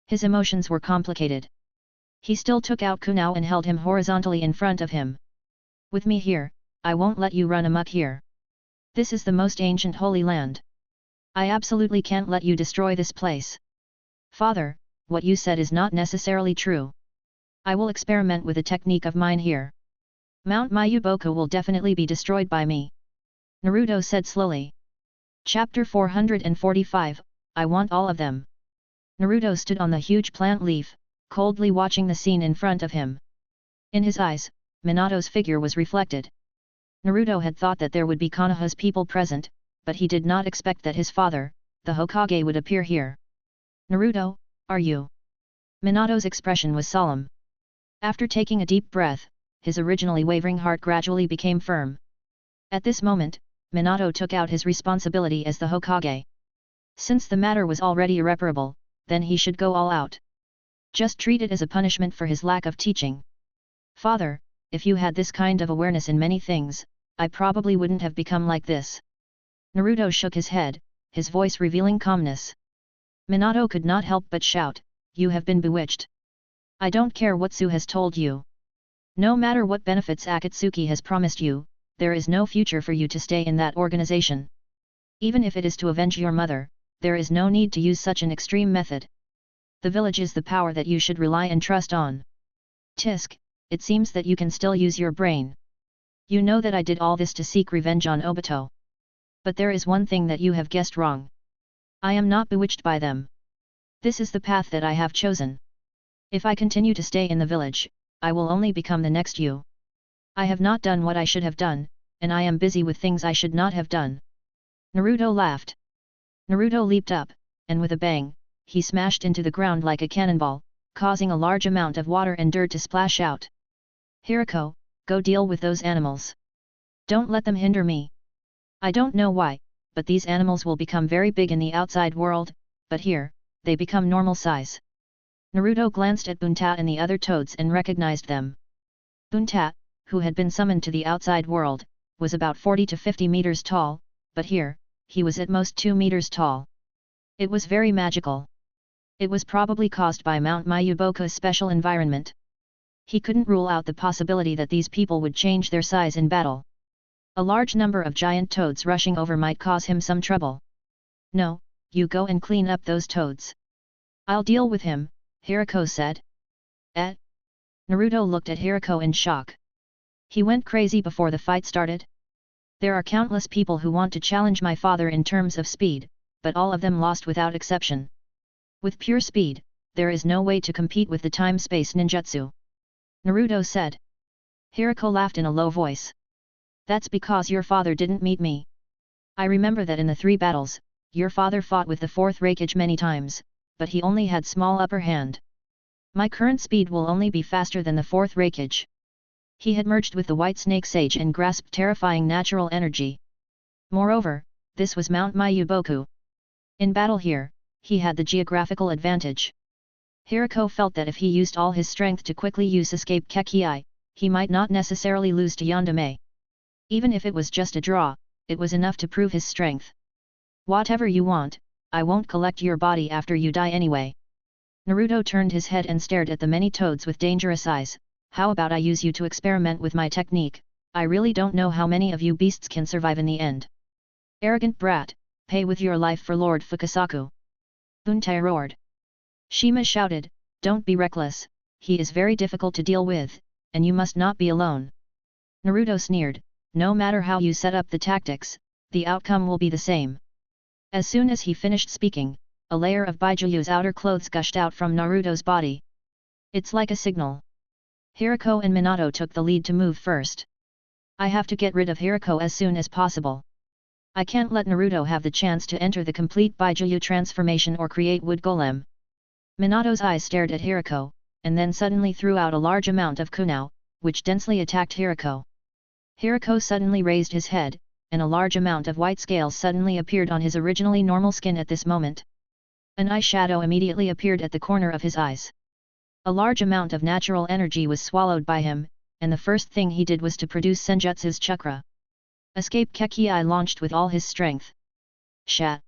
His emotions were complicated. He still took out Kunao and held him horizontally in front of him. With me here, I won't let you run amok here. This is the most ancient holy land. I absolutely can't let you destroy this place. Father, what you said is not necessarily true. I will experiment with a technique of mine here. Mount Mayuboku will definitely be destroyed by me. Naruto said slowly. Chapter 445, I want all of them. Naruto stood on the huge plant leaf, coldly watching the scene in front of him. In his eyes, Minato's figure was reflected. Naruto had thought that there would be Konoha's people present, but he did not expect that his father, the Hokage, would appear here. Naruto, are you? Minato's expression was solemn. After taking a deep breath, his originally wavering heart gradually became firm. At this moment, Minato took out his responsibility as the Hokage. Since the matter was already irreparable, then he should go all out. Just treat it as a punishment for his lack of teaching. Father, if you had this kind of awareness in many things, I probably wouldn't have become like this. Naruto shook his head, his voice revealing calmness. Minato could not help but shout, "You have been bewitched. I don't care what Su has told you. No matter what benefits Akatsuki has promised you, there is no future for you to stay in that organization. Even if it is to avenge your mother, there is no need to use such an extreme method. The village is the power that you should rely and trust on. Tisk, it seems that you can still use your brain. You know that I did all this to seek revenge on Obito. But there is one thing that you have guessed wrong. I am not bewitched by them. This is the path that I have chosen. If I continue to stay in the village, I will only become the next you. I have not done what I should have done, and I am busy with things I should not have done." Naruto laughed. Naruto leaped up, and with a bang, he smashed into the ground like a cannonball, causing a large amount of water and dirt to splash out. "Hirako, go deal with those animals. Don't let them hinder me. I don't know why, but these animals will become very big in the outside world, but here, they become normal size." Naruto glanced at Bunta and the other toads and recognized them. Bunta, who had been summoned to the outside world, was about 40 to 50 meters tall, but here, he was at most 2 meters tall. It was very magical. It was probably caused by Mount Mayuboku's special environment. He couldn't rule out the possibility that these people would change their size in battle. A large number of giant toads rushing over might cause him some trouble. "No, you go and clean up those toads. I'll deal with him," Hirako said. "Eh?" Naruto looked at Hirako in shock. He went crazy before the fight started? There are countless people who want to challenge my father in terms of speed, but all of them lost without exception. With pure speed, there is no way to compete with the time-space ninjutsu. Naruto said. Hirako laughed in a low voice. "That's because your father didn't meet me. I remember that in the 3 battles, your father fought with the 4th Raikage many times, but he only had small upper hand. My current speed will only be faster than the 4th Raikage." He had merged with the White Snake Sage and grasped terrifying natural energy. Moreover, this was Mount Mayuboku. In battle here, he had the geographical advantage. Hirako felt that if he used all his strength to quickly use escape Kekii, he might not necessarily lose to Yandame. Even if it was just a draw, it was enough to prove his strength. "Whatever you want, I won't collect your body after you die anyway." Naruto turned his head and stared at the many toads with dangerous eyes. "How about I use you to experiment with my technique? I really don't know how many of you beasts can survive in the end." "Arrogant brat, pay with your life for Lord Fukasaku." Buntai roared. Shima shouted, "Don't be reckless, he is very difficult to deal with, and you must not be alone." Naruto sneered, "No matter how you set up the tactics, the outcome will be the same." As soon as he finished speaking, a layer of Bijuu's outer clothes gushed out from Naruto's body. "It's like a signal." Hirako and Minato took the lead to move first. "I have to get rid of Hirako as soon as possible. I can't let Naruto have the chance to enter the complete Bijuu transformation or create wood golem." Minato's eyes stared at Hirako, and then suddenly threw out a large amount of kunao, which densely attacked Hirako. Hirako suddenly raised his head, and a large amount of white scales suddenly appeared on his originally normal skin at this moment. An eye shadow immediately appeared at the corner of his eyes. A large amount of natural energy was swallowed by him, and the first thing he did was to produce Senjutsu's chakra. Escape Kekii launched with all his strength. Shat!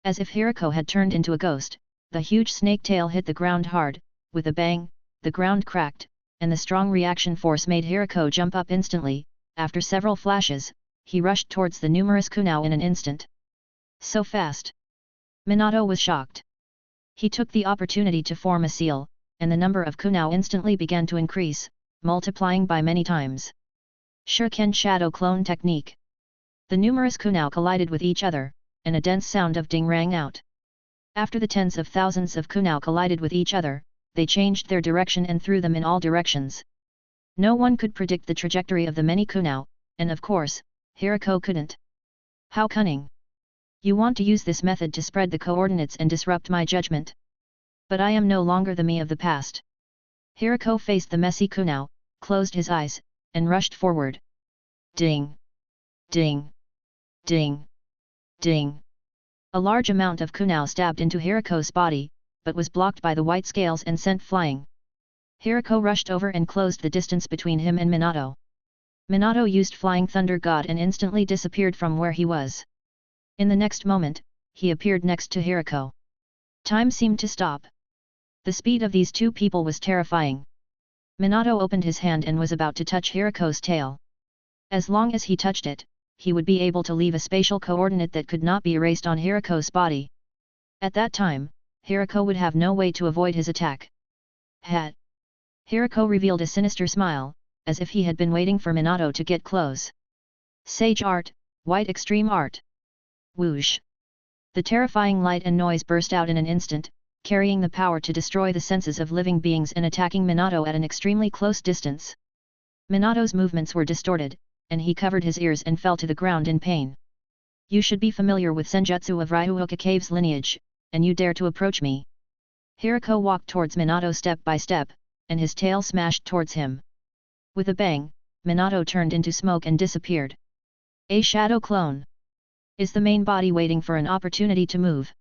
As if Hirako had turned into a ghost, the huge snake tail hit the ground hard. With a bang, the ground cracked, and the strong reaction force made Hirako jump up instantly. After several flashes, he rushed towards the numerous kunao in an instant. So fast! Minato was shocked. He took the opportunity to form a seal, and the number of kunao instantly began to increase, multiplying by many times. Shuriken Shadow Clone Technique. The numerous kunao collided with each other, and a dense sound of ding rang out. After the tens of thousands of kunao collided with each other, they changed their direction and threw them in all directions. No one could predict the trajectory of the many kunao, and of course, Hirako couldn't. "How cunning! You want to use this method to spread the coordinates and disrupt my judgment? But I am no longer the me of the past." Hirako faced the messy kunao, closed his eyes, and rushed forward. Ding! Ding! Ding! Ding! A large amount of kunao stabbed into Hiriko's body, but was blocked by the white scales and sent flying. Hiriko rushed over and closed the distance between him and Minato. Minato used Flying Thunder God and instantly disappeared from where he was. In the next moment, he appeared next to Hiriko. Time seemed to stop. The speed of these two people was terrifying. Minato opened his hand and was about to touch Hiriko's tail. As long as he touched it, he would be able to leave a spatial coordinate that could not be erased on Hiriko's body. At that time, Hiriko would have no way to avoid his attack. Hat. Hiriko revealed a sinister smile, as if he had been waiting for Minato to get close. Sage Art, White Extreme Art. Whoosh! The terrifying light and noise burst out in an instant, carrying the power to destroy the senses of living beings and attacking Minato at an extremely close distance. Minato's movements were distorted, and he covered his ears and fell to the ground in pain. You should be familiar with Senjutsu of Ryuuka Cave's lineage, and you dare to approach me. Hiriko walked towards Minato step by step, and his tail smashed towards him. With a bang, Minato turned into smoke and disappeared. A shadow clone. Is the main body waiting for an opportunity to move?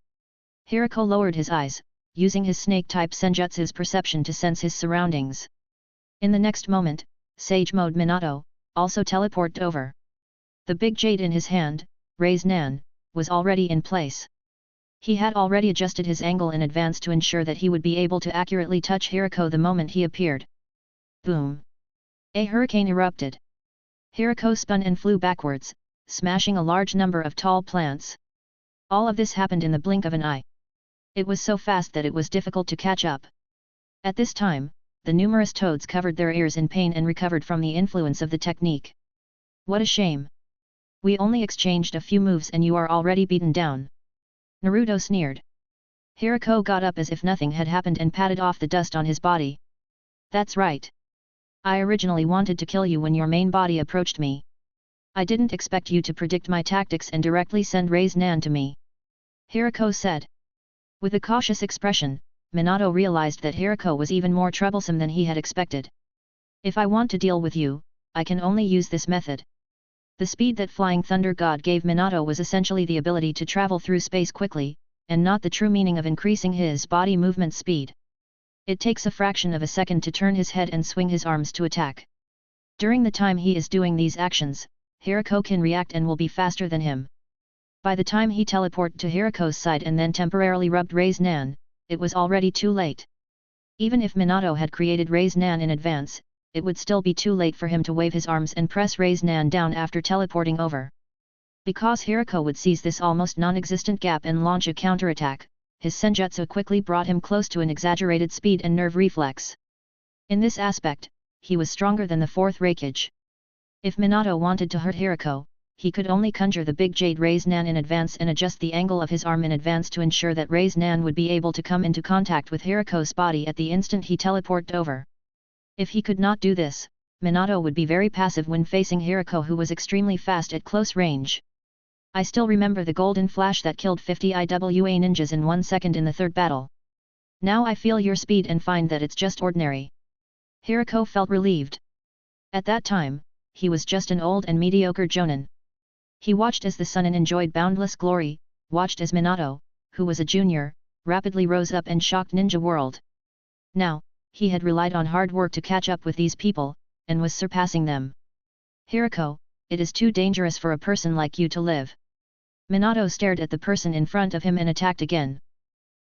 Hiriko lowered his eyes, using his snake-type Senjutsu's perception to sense his surroundings. In the next moment, Sage Mode Minato also teleported over. The big jade in his hand, Raise Nan, was already in place. He had already adjusted his angle in advance to ensure that he would be able to accurately touch Hiriko the moment he appeared. Boom! A hurricane erupted. Hiriko spun and flew backwards, smashing a large number of tall plants. All of this happened in the blink of an eye. It was so fast that it was difficult to catch up. At this time, the numerous toads covered their ears in pain and recovered from the influence of the technique. What a shame! We only exchanged a few moves and you are already beaten down. Naruto sneered. Hiriko got up as if nothing had happened and patted off the dust on his body. That's right. I originally wanted to kill you when your main body approached me. I didn't expect you to predict my tactics and directly send Raise Nan to me. Hiriko said. With a cautious expression, Minato realized that Hiriko was even more troublesome than he had expected. If I want to deal with you, I can only use this method. The speed that Flying Thunder God gave Minato was essentially the ability to travel through space quickly, and not the true meaning of increasing his body movement speed. It takes a fraction of a second to turn his head and swing his arms to attack. During the time he is doing these actions, Hiriko can react and will be faster than him. By the time he teleported to Hiriko's side and then temporarily rubbed Raise Nan, it was already too late. Even if Minato had created Raise Nan in advance, it would still be too late for him to wave his arms and press Raise Nan down after teleporting over. Because Hiriko would seize this almost non-existent gap and launch a counterattack, his senjutsu quickly brought him close to an exaggerated speed and nerve reflex. In this aspect, he was stronger than the fourth Raikage. If Minato wanted to hurt Hiriko, he could only conjure the big jade Raise Nan in advance and adjust the angle of his arm in advance to ensure that Raise Nan would be able to come into contact with Hiriko's body at the instant he teleported over. If he could not do this, Minato would be very passive when facing Hiriko, who was extremely fast at close range. I still remember the golden flash that killed 50 IWA ninjas in 1 second in the third battle. Now I feel your speed and find that it's just ordinary. Hiriko felt relieved. At that time, he was just an old and mediocre jonin. He watched as the sun enjoyed boundless glory, watched as Minato, who was a junior, rapidly rose up and shocked Ninja World. Now, he had relied on hard work to catch up with these people, and was surpassing them. Hiriko, it is too dangerous for a person like you to live. Minato stared at the person in front of him and attacked again.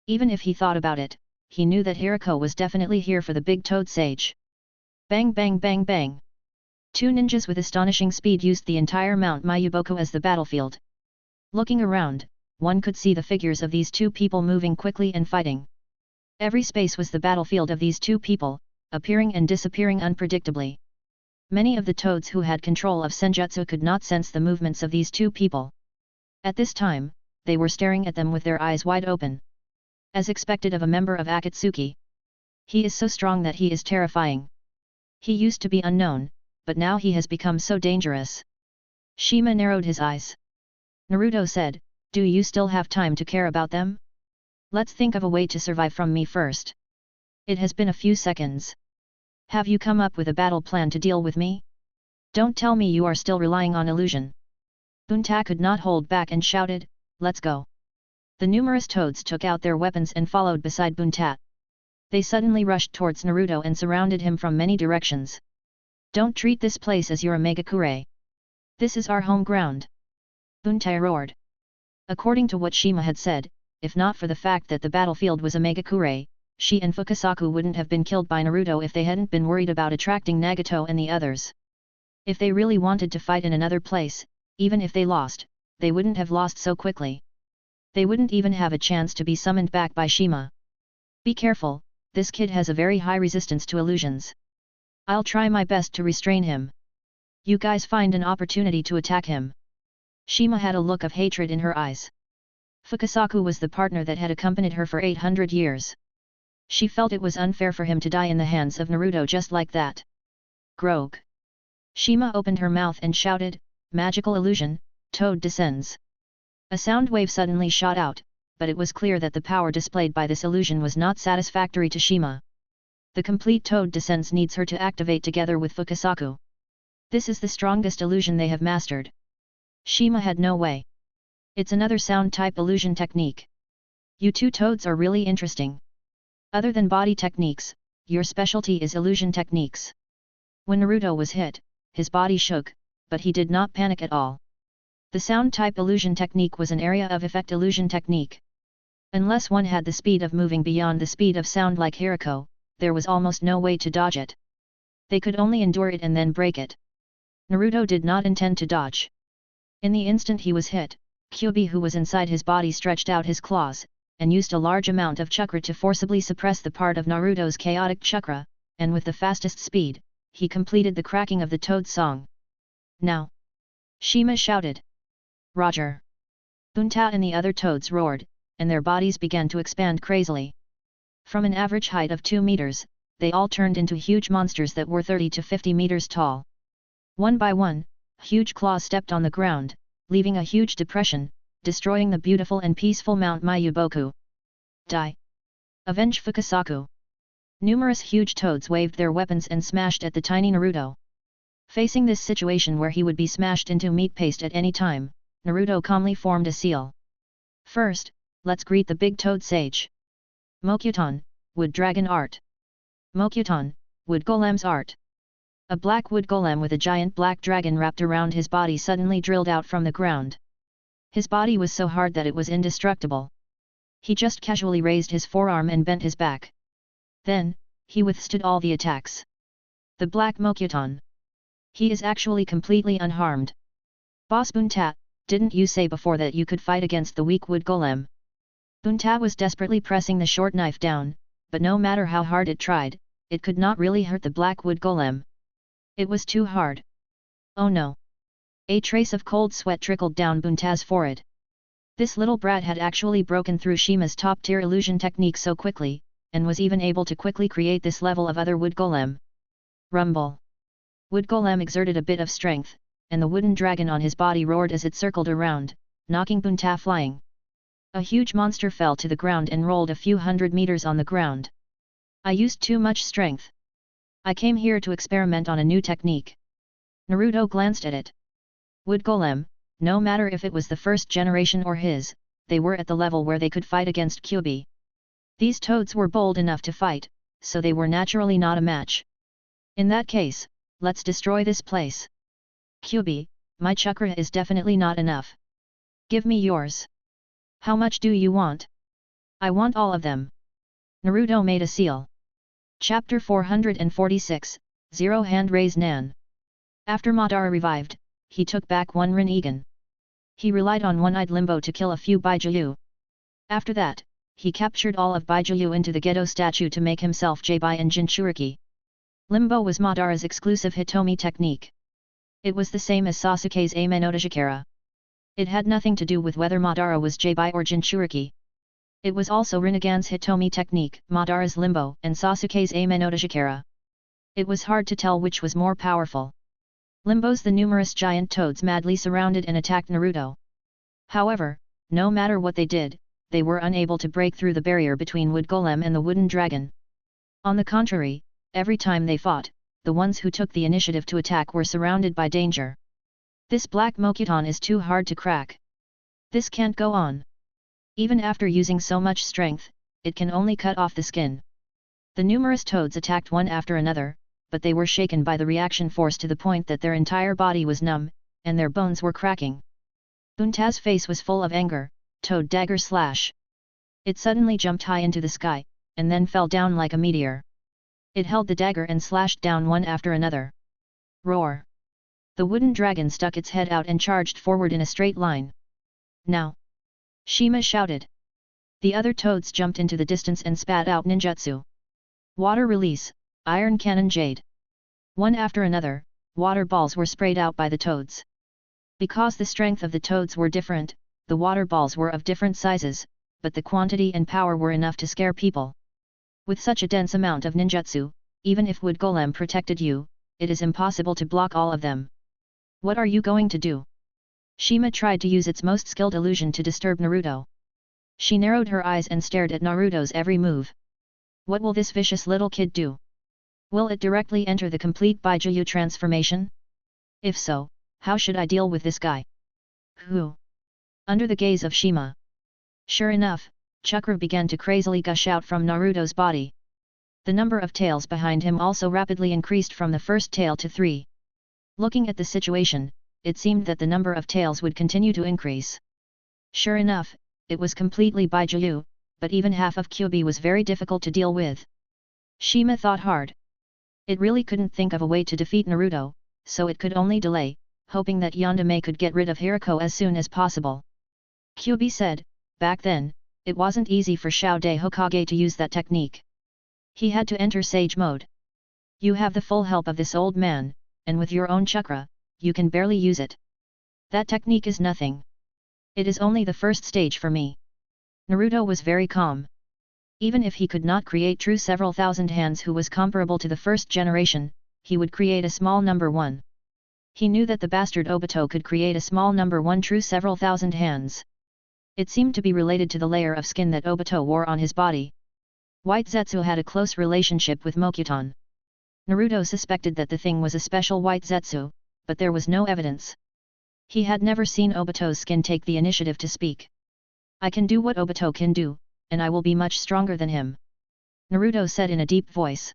Even if he thought about it, he knew that Hiriko was definitely here for the big toad sage. Bang bang bang bang. Two ninjas with astonishing speed used the entire Mount Mayuboku as the battlefield. Looking around, one could see the figures of these two people moving quickly and fighting. Every space was the battlefield of these two people, appearing and disappearing unpredictably. Many of the toads who had control of Senjutsu could not sense the movements of these two people. At this time, they were staring at them with their eyes wide open. As expected of a member of Akatsuki. He is so strong that he is terrifying. He used to be unknown, but now he has become so dangerous. Shima narrowed his eyes. Naruto said, do you still have time to care about them? Let's think of a way to survive from me first. It has been a few seconds. Have you come up with a battle plan to deal with me? Don't tell me you are still relying on illusion. Bunta could not hold back and shouted, let's go. The numerous toads took out their weapons and followed beside Bunta. They suddenly rushed towards Naruto and surrounded him from many directions. Don't treat this place as your Megakure. This is our home ground. Bunta roared. According to what Shima had said, if not for the fact that the battlefield was a Megakure, she and Fukasaku wouldn't have been killed by Naruto if they hadn't been worried about attracting Nagato and the others. If they really wanted to fight in another place, even if they lost, they wouldn't have lost so quickly. They wouldn't even have a chance to be summoned back by Shima. Be careful, this kid has a very high resistance to illusions. I'll try my best to restrain him. You guys find an opportunity to attack him. Shima had a look of hatred in her eyes. Fukasaku was the partner that had accompanied her for 800 years. She felt it was unfair for him to die in the hands of Naruto just like that. Grog. Shima opened her mouth and shouted, magical illusion, toad descends. A sound wave suddenly shot out, but it was clear that the power displayed by this illusion was not satisfactory to Shima. The complete toad descends needs her to activate together with Fukasaku. This is the strongest illusion they have mastered. Shima had no way. It's another sound-type illusion technique. You two toads are really interesting. Other than body techniques, your specialty is illusion techniques. When Naruto was hit, his body shook, but he did not panic at all. The sound-type illusion technique was an area of effect illusion technique. Unless one had the speed of moving beyond the speed of sound like Hiriko, there was almost no way to dodge it. They could only endure it and then break it. Naruto did not intend to dodge. In the instant he was hit, Kyuubi who was inside his body stretched out his claws, and used a large amount of chakra to forcibly suppress the part of Naruto's chaotic chakra, and with the fastest speed, he completed the cracking of the toad song. Now! Shima shouted. Roger! Bunta and the other toads roared, and their bodies began to expand crazily. From an average height of 2 meters, they all turned into huge monsters that were 30 to 50 meters tall. One by one, huge claws stepped on the ground, leaving a huge depression, destroying the beautiful and peaceful Mount Mayuboku. Die! Avenge Fukasaku! Numerous huge toads waved their weapons and smashed at the tiny Naruto. Facing this situation where he would be smashed into meat paste at any time, Naruto calmly formed a seal. First, let's greet the big toad sage. Mokuton, Wood Dragon Art. Mokuton, Wood Golem's Art. A black wood golem with a giant black dragon wrapped around his body suddenly drilled out from the ground. His body was so hard that it was indestructible. He just casually raised his forearm and bent his back. Then, he withstood all the attacks. The black Mokuton. He is actually completely unharmed. Boss Bunta, didn't you say before that you could fight against the weak wood golem? Bunta was desperately pressing the short knife down, but no matter how hard it tried, it could not really hurt the black wood golem. It was too hard. Oh no! A trace of cold sweat trickled down Bunta's forehead. This little brat had actually broken through Shima's top-tier illusion technique so quickly, and was even able to quickly create this level of other wood golem. Rumble! Wood golem exerted a bit of strength, and the wooden dragon on his body roared as it circled around, knocking Bunta flying. A huge monster fell to the ground and rolled a few hundred meters on the ground. I used too much strength. I came here to experiment on a new technique. Naruto glanced at it. Wood golem, no matter if it was the first generation or his, they were at the level where they could fight against Kyuubi. These toads were bold enough to fight, so they were naturally not a match. In that case, let's destroy this place. Kyuubi, my chakra is definitely not enough. Give me yours. How much do you want? I want all of them. Naruto made a seal. Chapter 446, Zero Hand Raise Nan. After Madara revived, he took back one Rinnegan. He relied on one-eyed Limbo to kill a few Bijuu. After that, he captured all of Bijuu into the Gedo statue to make himself J-Bai and Jinchuriki. Limbo was Madara's exclusive Hitomi technique. It was the same as Sasuke's Ame no Tajikara. It had nothing to do with whether Madara was J-Bai or Jinchuriki. It was also Rinnegan's Hitomi technique, Madara's Limbo, and Sasuke's Ame no Tajikara. It was hard to tell which was more powerful. Limbo's the numerous giant toads madly surrounded and attacked Naruto. However, no matter what they did, they were unable to break through the barrier between Wood Golem and the wooden dragon. On the contrary, Every time they fought, the ones who took the initiative to attack were surrounded by danger. This black Mokuton is too hard to crack. This can't go on. Even after using so much strength, it can only cut off the skin. The numerous toads attacked one after another, but they were shaken by the reaction force to the point that their entire body was numb, and their bones were cracking. Untaz's face was full of anger. Toad dagger slash. It suddenly jumped high into the sky, and then fell down like a meteor. It held the dagger and slashed down one after another. Roar! The wooden dragon stuck its head out and charged forward in a straight line. Now! Shima shouted. The other toads jumped into the distance and spat out ninjutsu. Water release, iron cannon jade. One after another, water balls were sprayed out by the toads. Because the strength of the toads were different, the water balls were of different sizes, but the quantity and power were enough to scare people. With such a dense amount of ninjutsu, even if wood golem protected you, it is impossible to block all of them. What are you going to do? Shima tried to use its most skilled illusion to disturb Naruto. She narrowed her eyes and stared at Naruto's every move. What will this vicious little kid do? Will it directly enter the complete Bijuu transformation? If so, how should I deal with this guy? Who? Under the gaze of Shima. Sure enough, chakra began to crazily gush out from Naruto's body. The number of tails behind him also rapidly increased from the first tail to 3. Looking at the situation, it seemed that the number of tails would continue to increase. Sure enough, it was completely Bijuu, but even half of Kyuubi was very difficult to deal with. Shima thought hard. It really couldn't think of a way to defeat Naruto, so it could only delay, hoping that Yandere could get rid of Hiriko as soon as possible. Kyuubi said, back then, it wasn't easy for Shoude Hokage to use that technique. He had to enter Sage mode. You have the full help of this old man, and with your own chakra, you can barely use it. That technique is nothing. It is only the first stage for me. Naruto was very calm. Even if he could not create true several thousand hands who was comparable to the first generation, he would create a small number 1. He knew that the bastard Obito could create a small number 1 true several thousand hands. It seemed to be related to the layer of skin that Obito wore on his body. White Zetsu had a close relationship with Mokuton. Naruto suspected that the thing was a special white Zetsu, but there was no evidence. He had never seen Obito's skin take the initiative to speak. I can do what Obito can do, and I will be much stronger than him. Naruto said in a deep voice.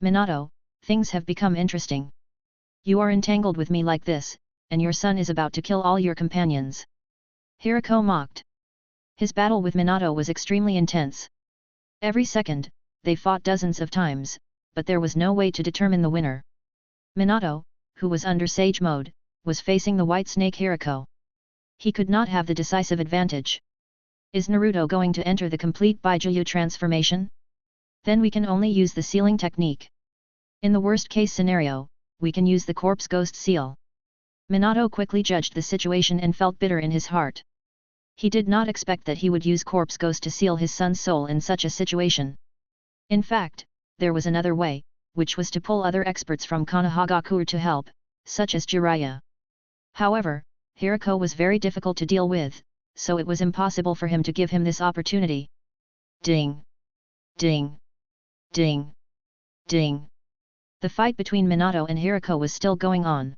Minato, things have become interesting. You are entangled with me like this, and your son is about to kill all your companions. Hiriko mocked. His battle with Minato was extremely intense. Every second, they fought dozens of times, but there was no way to determine the winner. Minato, who was under Sage mode, was facing the White Snake Hiriko. He could not have the decisive advantage. Is Naruto going to enter the complete Bijuu transformation? Then we can only use the sealing technique. In the worst case scenario, we can use the corpse ghost seal. Minato quickly judged the situation and felt bitter in his heart. He did not expect that he would use corpse ghost to seal his son's soul in such a situation. In fact, there was another way, which was to pull other experts from Konoha to help, such as Jiraiya. However, Hiriko was very difficult to deal with, so it was impossible for him to give him this opportunity. Ding! Ding! Ding! Ding! The fight between Minato and Hiriko was still going on.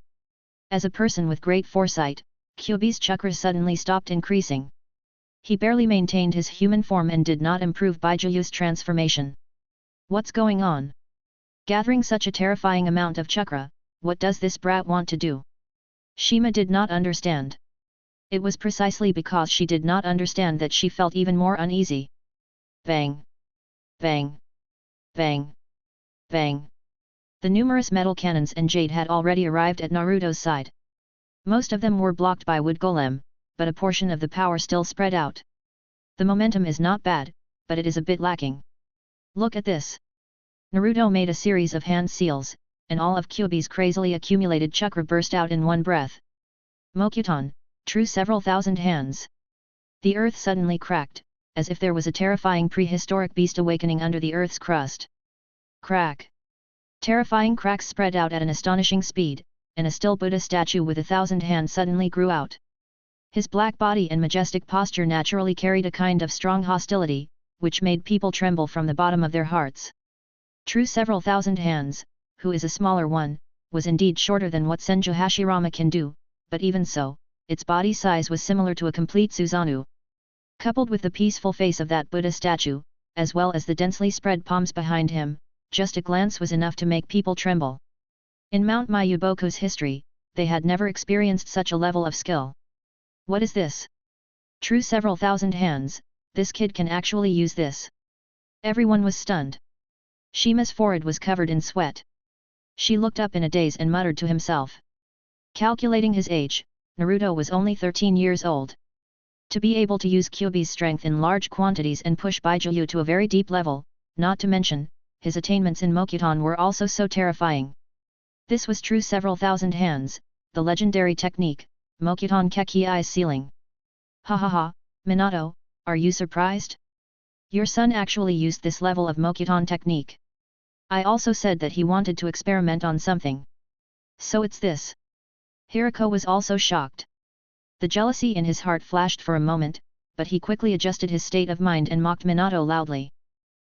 As a person with great foresight, Kyuubi's chakra suddenly stopped increasing. He barely maintained his human form and did not improve Bijuu's transformation. What's going on? Gathering such a terrifying amount of chakra, what does this brat want to do? Shima did not understand. It was precisely because she did not understand that she felt even more uneasy. Bang! Bang! Bang! Bang! The numerous metal cannons and jade had already arrived at Naruto's side. Most of them were blocked by wood golem, but a portion of the power still spread out. The momentum is not bad, but it is a bit lacking. Look at this. Naruto made a series of hand seals, and all of Kyuubi's crazily accumulated chakra burst out in one breath. Mokuton, true several thousand hands. The earth suddenly cracked, as if there was a terrifying prehistoric beast awakening under the earth's crust. Crack! Terrifying cracks spread out at an astonishing speed, and a still Buddha statue with 1,000 hands suddenly grew out. His black body and majestic posture naturally carried a kind of strong hostility, which made people tremble from the bottom of their hearts. True several thousand hands, who is a smaller one, was indeed shorter than what Senju Hashirama can do, but even so, its body size was similar to a complete Susanoo. Coupled with the peaceful face of that Buddha statue, as well as the densely spread palms behind him, just a glance was enough to make people tremble. In Mount Mayuboku's history, they had never experienced such a level of skill. What is this? True several thousand hands, this kid can actually use this. Everyone was stunned. Shima's forehead was covered in sweat. She looked up in a daze and muttered to himself. Calculating his age, Naruto was only 13 years old. To be able to use Kyuubi's strength in large quantities and push Bijuu to a very deep level, not to mention, his attainments in Mokuton were also so terrifying. This was true several thousand hands, the legendary technique, Mokuton Kekki Ceiling. Ha ha ha, Minato, are you surprised? Your son actually used this level of Mokuton technique. I also said that he wanted to experiment on something. So it's this. Hirako was also shocked. The jealousy in his heart flashed for a moment, but he quickly adjusted his state of mind and mocked Minato loudly.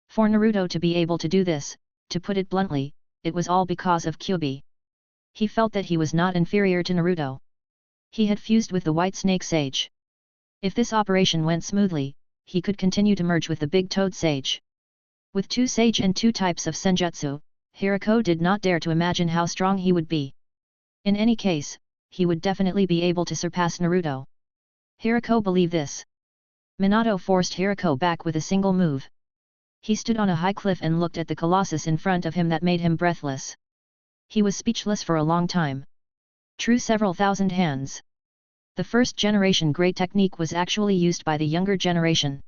For Naruto to be able to do this, to put it bluntly, it was all because of Kyuubi. He felt that he was not inferior to Naruto. He had fused with the White Snake Sage. If this operation went smoothly, he could continue to merge with the Big Toad Sage. With 2 Sage and 2 types of Senjutsu, Hirako did not dare to imagine how strong he would be. In any case, he would definitely be able to surpass Naruto. Hirako believed this. Minato forced Hirako back with a single move. He stood on a high cliff and looked at the colossus in front of him that made him breathless. He was speechless for a long time. True several thousand hands. The first generation great technique was actually used by the younger generation.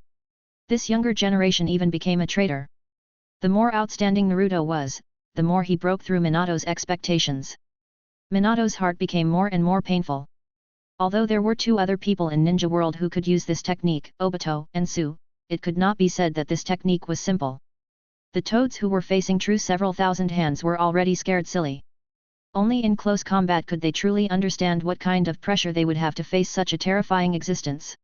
This younger generation even became a traitor. The more outstanding Naruto was, the more he broke through Minato's expectations. Minato's heart became more and more painful. Although there were 2 other people in Ninja World who could use this technique, Obito and Su, it could not be said that this technique was simple. The toads who were facing true several thousand hands were already scared silly. Only in close combat could they truly understand what kind of pressure they would have to face such a terrifying existence.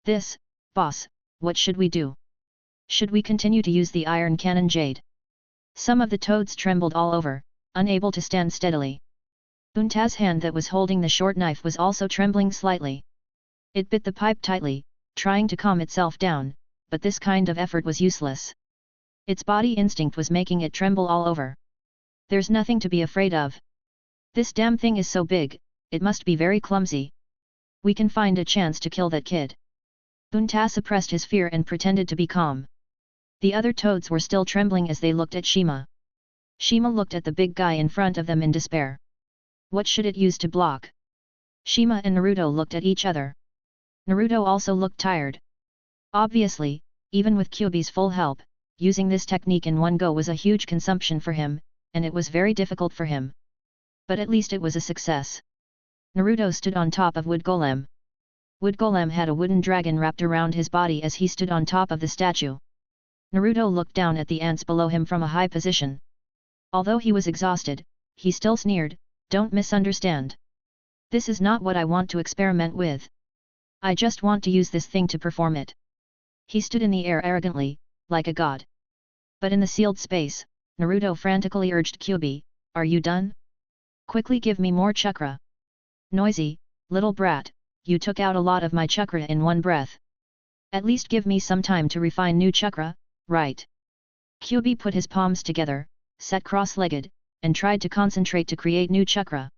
This, boss, what should we do? Should we continue to use the Iron Cannon Jade? Some of the toads trembled all over, unable to stand steadily. Bunta's hand that was holding the short knife was also trembling slightly. It bit the pipe tightly, trying to calm itself down, but this kind of effort was useless. Its body instinct was making it tremble all over. There's nothing to be afraid of. This damn thing is so big, it must be very clumsy. We can find a chance to kill that kid. Bunta suppressed his fear and pretended to be calm. The other toads were still trembling as they looked at Shima. Shima looked at the big guy in front of them in despair. What should it use to block? Shima and Naruto looked at each other. Naruto also looked tired. Obviously, even with Kyuubi's full help, using this technique in one go was a huge consumption for him, and it was very difficult for him. But at least it was a success. Naruto stood on top of Wood Golem. Wood Golem had a wooden dragon wrapped around his body as he stood on top of the statue. Naruto looked down at the ants below him from a high position. Although he was exhausted, he still sneered, "Don't misunderstand. This is not what I want to experiment with. I just want to use this thing to perform it." He stood in the air arrogantly, like a god. But in the sealed space, Naruto frantically urged Kyuubi, "Are you done? Quickly give me more chakra." "Noisy, little brat, you took out a lot of my chakra in one breath. At least give me some time to refine new chakra, right?" Kyuubi put his palms together, sat cross-legged, and tried to concentrate to create new chakra.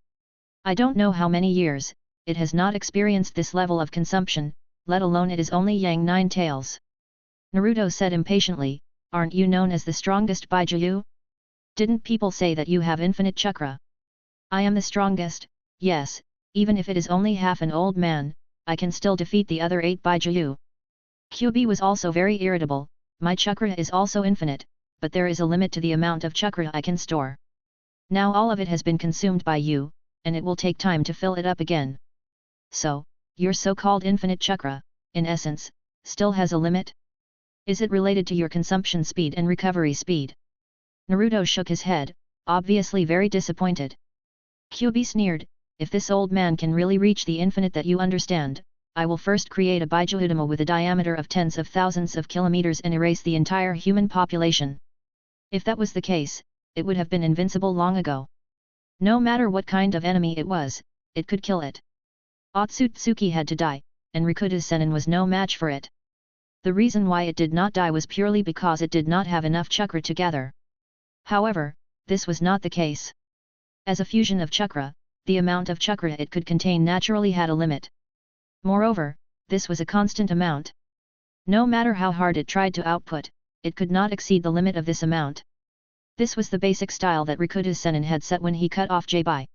"I don't know how many years, it has not experienced this level of consumption, let alone it is only Yang Nine Tails." Naruto said impatiently, "Aren't you known as the strongest Bijuu? Didn't people say that you have infinite chakra?" "I am the strongest, yes, even if it is only half an old man, I can still defeat the other 8 Bijuu." Kyuubi was also very irritable, "My chakra is also infinite, but there is a limit to the amount of chakra I can store. Now all of it has been consumed by you, and it will take time to fill it up again. So, your so-called infinite chakra, in essence, still has a limit? Is it related to your consumption speed and recovery speed?" Naruto shook his head, obviously very disappointed. Kyuubi sneered, "If this old man can really reach the infinite that you understand, I will first create a Bijuudama with a diameter of tens of thousands of kilometers and erase the entire human population. If that was the case, it would have been invincible long ago. No matter what kind of enemy it was, it could kill it. Otsutsuki had to die, and Rikuta Sennin was no match for it. The reason why it did not die was purely because it did not have enough chakra to gather. However, this was not the case. As a fusion of chakra, the amount of chakra it could contain naturally had a limit. Moreover, this was a constant amount. No matter how hard it tried to output, it could not exceed the limit of this amount. This was the basic style that Rikuta Sennin had set when he cut off J-Bai.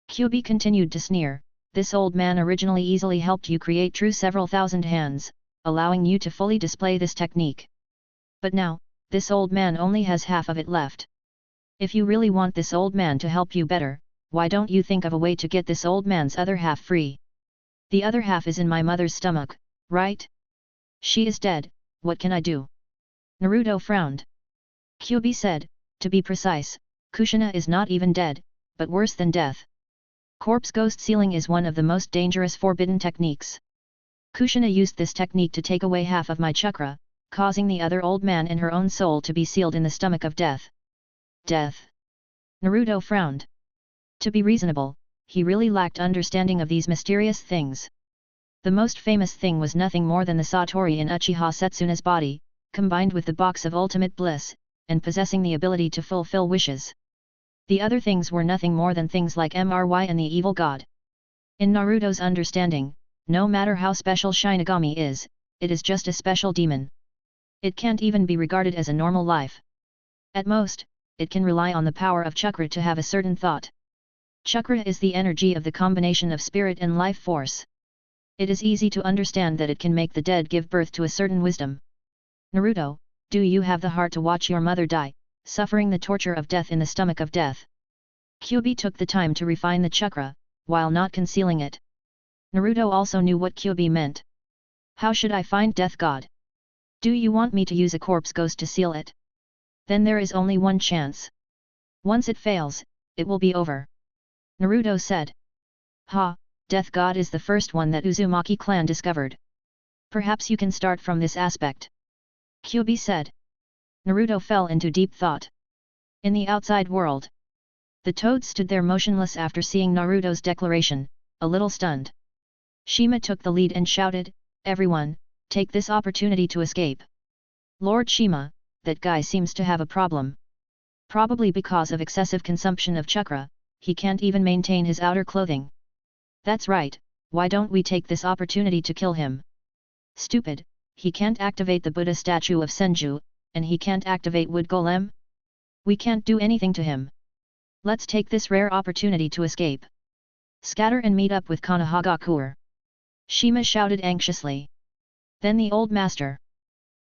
Kyubi continued to sneer, this old man originally easily helped you create true several thousand hands, allowing you to fully display this technique. But now, this old man only has half of it left. If you really want this old man to help you better, why don't you think of a way to get this old man's other half free? The other half is in my mother's stomach, right? She is dead, what can I do? Naruto frowned. Kyubi said, to be precise, Kushina is not even dead, but worse than death. Corpse ghost sealing is one of the most dangerous forbidden techniques. Kushina used this technique to take away half of my chakra, causing the other old man and her own soul to be sealed in the stomach of death. Death. Naruto frowned. To be reasonable, he really lacked understanding of these mysterious things. The most famous thing was nothing more than the Satori in Uchiha Setsuna's body, combined with the box of ultimate bliss, and possessing the ability to fulfill wishes. The other things were nothing more than things like MRY and the evil god. In Naruto's understanding, no matter how special Shinigami is, it is just a special demon. It can't even be regarded as a normal life. At most, it can rely on the power of chakra to have a certain thought. Chakra is the energy of the combination of spirit and life force. It is easy to understand that it can make the dead give birth to a certain wisdom. Naruto, do you have the heart to watch your mother die, suffering the torture of death in the stomach of death? Kyubi took the time to refine the chakra, while not concealing it. Naruto also knew what Kyubi meant. How should I find Death God? Do you want me to use a corpse ghost to seal it? Then there is only one chance. Once it fails, it will be over. Naruto said. Ha, Death God is the first one that Uzumaki clan discovered. Perhaps you can start from this aspect. Kyubi said. Naruto fell into deep thought. In the outside world, the toads stood there motionless after seeing Naruto's declaration, a little stunned. Shima took the lead and shouted, everyone, take this opportunity to escape. Lord Shima, that guy seems to have a problem. Probably because of excessive consumption of chakra, he can't even maintain his outer clothing. That's right, why don't we take this opportunity to kill him? Stupid, he can't activate the Buddha statue of Senju, and he can't activate Wood Golem? We can't do anything to him. Let's take this rare opportunity to escape. Scatter and meet up with Konoha. Shima shouted anxiously. Then the old master.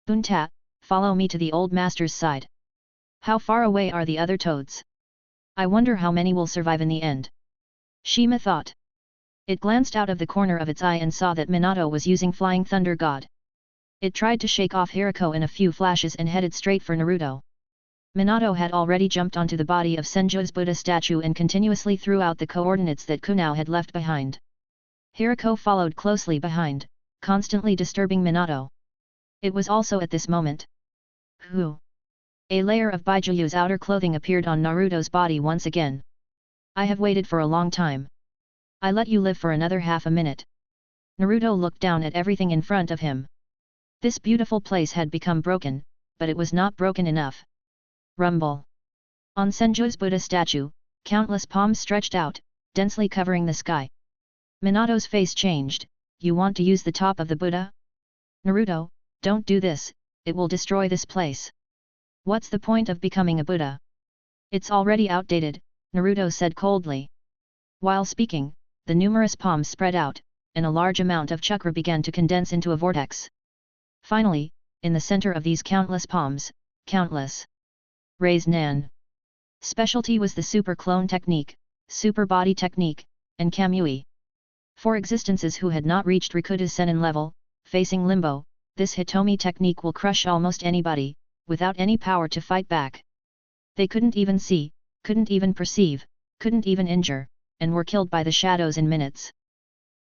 Bunta, follow me to the old master's side. How far away are the other toads? I wonder how many will survive in the end. Shima thought. It glanced out of the corner of its eye and saw that Minato was using Flying Thunder God. It tried to shake off Hirako in a few flashes and headed straight for Naruto. Minato had already jumped onto the body of Senju's Buddha statue and continuously threw out the coordinates that Kunao had left behind. Hirako followed closely behind, constantly disturbing Minato. It was also at this moment. Who? A layer of Bijuu's outer clothing appeared on Naruto's body once again. I have waited for a long time. I let you live for another half a minute. Naruto looked down at everything in front of him. This beautiful place had become broken, but it was not broken enough. Rumble. On Senju's Buddha statue, countless palms stretched out, densely covering the sky. Minato's face changed. You want to use the top of the Buddha? Naruto, don't do this, it will destroy this place. What's the point of becoming a Buddha? It's already outdated, Naruto said coldly. While speaking, the numerous palms spread out, and a large amount of chakra began to condense into a vortex. Finally, in the center of these countless palms, countless raised Nan. Specialty was the Super Clone Technique, Super Body Technique, and Kamui. For existences who had not reached Rikuta Sennin level, facing Limbo, this Hitomi technique will crush almost anybody, without any power to fight back. They couldn't even see, couldn't even perceive, couldn't even injure, and were killed by the shadows in minutes.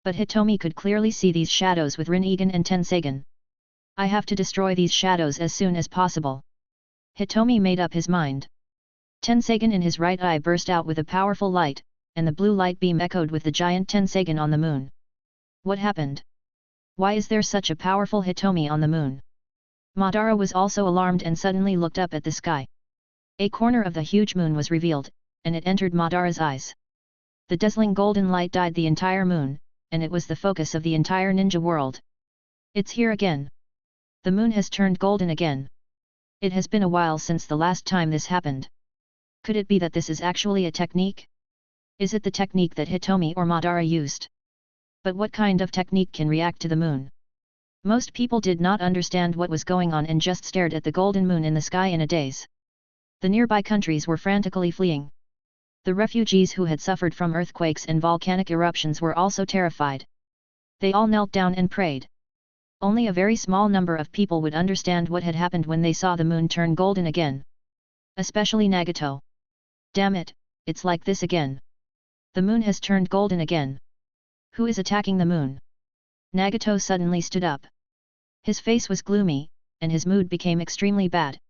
But Hitomi could clearly see these shadows with Rinnegan and Tensegan. I have to destroy these shadows as soon as possible. Hitomi made up his mind. Tensagen in his right eye burst out with a powerful light, and the blue light beam echoed with the giant Tensagen on the moon. What happened? Why is there such a powerful Hitomi on the moon? Madara was also alarmed and suddenly looked up at the sky. A corner of the huge moon was revealed, and it entered Madara's eyes. The dazzling golden light dyed the entire moon, and it was the focus of the entire ninja world. It's here again. The moon has turned golden again. It has been a while since the last time this happened. Could it be that this is actually a technique? Is it the technique that Hitomi or Madara used? But what kind of technique can react to the moon? Most people did not understand what was going on and just stared at the golden moon in the sky in a daze. The nearby countries were frantically fleeing. The refugees who had suffered from earthquakes and volcanic eruptions were also terrified. They all knelt down and prayed. Only a very small number of people would understand what had happened when they saw the moon turn golden again. Especially Nagato. Damn it, it's like this again. The moon has turned golden again. Who is attacking the moon? Nagato suddenly stood up. His face was gloomy, and his mood became extremely bad.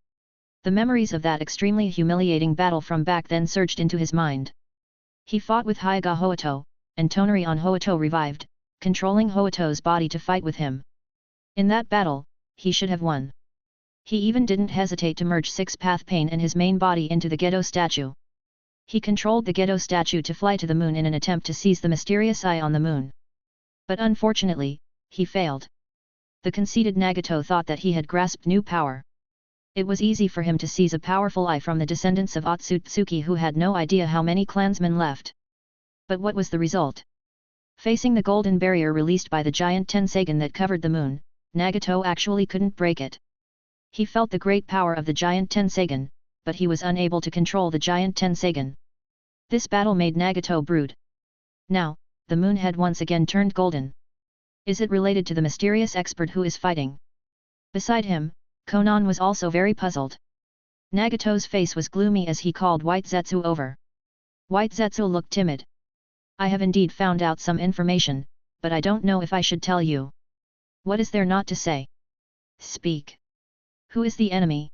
The memories of that extremely humiliating battle from back then surged into his mind. He fought with Hyuga Hoito, and Tonari Hoito revived, controlling Hoito's body to fight with him. In that battle, he should have won. He even didn't hesitate to merge six-path pain and his main body into the Gedo statue. He controlled the Gedo statue to fly to the moon in an attempt to seize the mysterious eye on the moon. But unfortunately, he failed. The conceited Nagato thought that he had grasped new power. It was easy for him to seize a powerful eye from the descendants of Otsutsuki who had no idea how many clansmen left. But what was the result? Facing the golden barrier released by the giant Tensagen that covered the moon, Nagato actually couldn't break it. He felt the great power of the giant Tensagen, but he was unable to control the giant Tensagen. This battle made Nagato brood. Now, the moon had once again turned golden. Is it related to the mysterious expert who is fighting? Beside him, Konan was also very puzzled. Nagato's face was gloomy as he called White Zetsu over. White Zetsu looked timid. I have indeed found out some information, but I don't know if I should tell you. What is there not to say? Speak. Who is the enemy?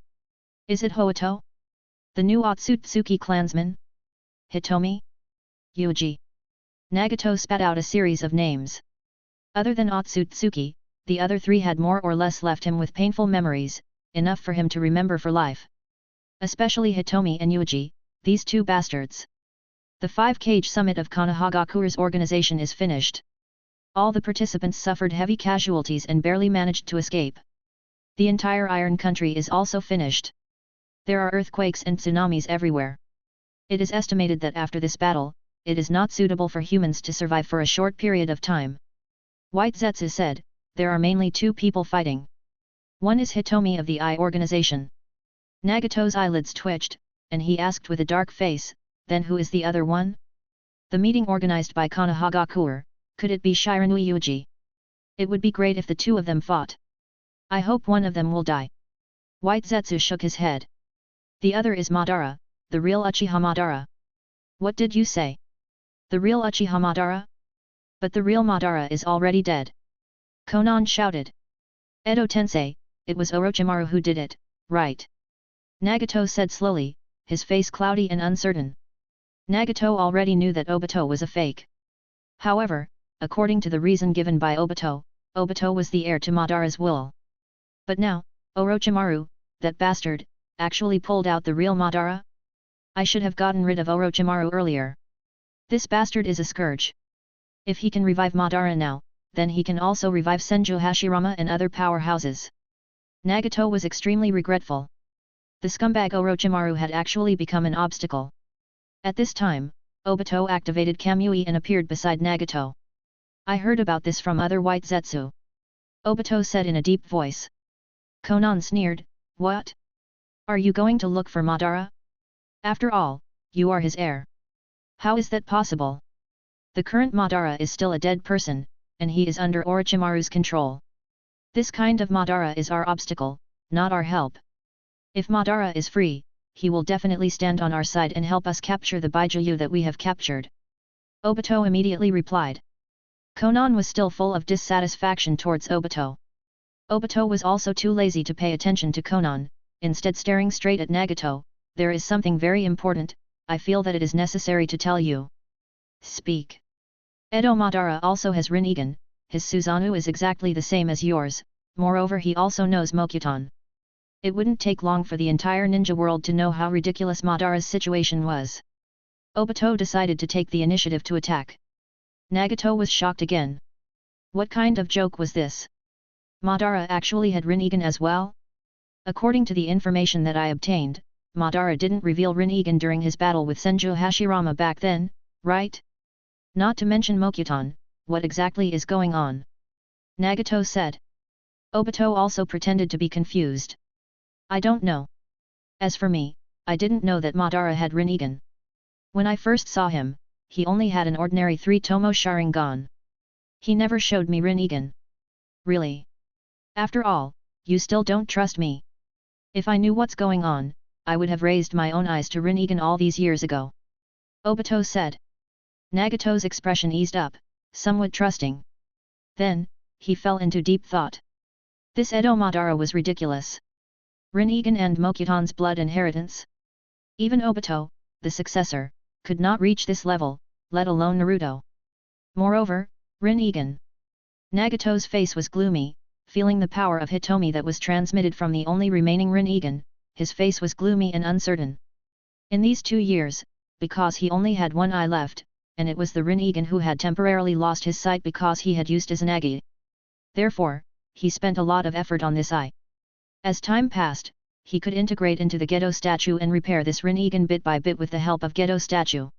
Is it Hoito? The new Otsutsuki clansman? Hitomi? Yuuji? Nagato spat out a series of names. Other than Otsutsuki, the other three had more or less left him with painful memories, enough for him to remember for life. Especially Hitomi and Yuuji, these two bastards. The 5-cage summit of Konohagakure's organization is finished. All the participants suffered heavy casualties and barely managed to escape. The entire Iron Country is also finished. There are earthquakes and tsunamis everywhere. It is estimated that after this battle, it is not suitable for humans to survive for a short period of time. White Zetsu said, there are mainly two people fighting. One is Hitomi of the Eye Organization. Nagato's eyelids twitched, and he asked with a dark face, then who is the other one? The meeting organized by Konohagakure, could it be Shiranui Yuuji? It would be great if the two of them fought. I hope one of them will die. White Zetsu shook his head. The other is Madara, the real Uchiha Madara. What did you say? The real Uchiha Madara? But the real Madara is already dead. Konan shouted. Edo Tensei, it was Orochimaru who did it, right? Nagato said slowly, his face cloudy and uncertain. Nagato already knew that Obito was a fake. However, according to the reason given by Obito, Obito was the heir to Madara's will. But now, Orochimaru, that bastard, actually pulled out the real Madara? I should have gotten rid of Orochimaru earlier. This bastard is a scourge. If he can revive Madara now, then he can also revive Senju Hashirama and other powerhouses. Nagato was extremely regretful. The scumbag Orochimaru had actually become an obstacle. At this time, Obito activated Kamui and appeared beside Nagato. I heard about this from other White Zetsu. Obito said in a deep voice. Konan sneered, what? Are you going to look for Madara? After all, you are his heir. How is that possible? The current Madara is still a dead person, and he is under Orochimaru's control. This kind of Madara is our obstacle, not our help. If Madara is free, he will definitely stand on our side and help us capture the Bijuu that we have captured. Obito immediately replied. Konan was still full of dissatisfaction towards Obito. Obito was also too lazy to pay attention to Konan, instead staring straight at Nagato. "There is something very important, I feel that it is necessary to tell you." "Speak." "Edo Madara also has Rinnegan, his Susanoo is exactly the same as yours, moreover he also knows Mokuton." It wouldn't take long for the entire ninja world to know how ridiculous Madara's situation was. Obito decided to take the initiative to attack. Nagato was shocked again. What kind of joke was this? Madara actually had Rinnegan as well? According to the information that I obtained, Madara didn't reveal Rinnegan during his battle with Senju Hashirama back then, right? Not to mention Mokuton, what exactly is going on? Nagato said. Obito also pretended to be confused. "I don't know. As for me, I didn't know that Madara had Rinnegan. When I first saw him, he only had an ordinary 3-tomo Sharingan. He never showed me Rinnegan." "Really? After all, you still don't trust me?" "If I knew what's going on, I would have raised my own eyes to Rinnegan all these years ago," Obito said. Nagato's expression eased up, somewhat trusting. Then, he fell into deep thought. This Edo Madara was ridiculous. Rinnegan and Mokuton's blood inheritance? Even Obito, the successor, could not reach this level, let alone Naruto. Moreover, Rinnegan. Nagato's face was gloomy, feeling the power of Hitomi that was transmitted from the only remaining Rinnegan, his face was gloomy and uncertain. In these 2 years, because he only had one eye left, and it was the Rinnegan who had temporarily lost his sight because he had used Izanagi. Therefore, he spent a lot of effort on this eye. As time passed, he could integrate into the Gedo statue and repair this Rinnegan bit by bit with the help of Gedo statue.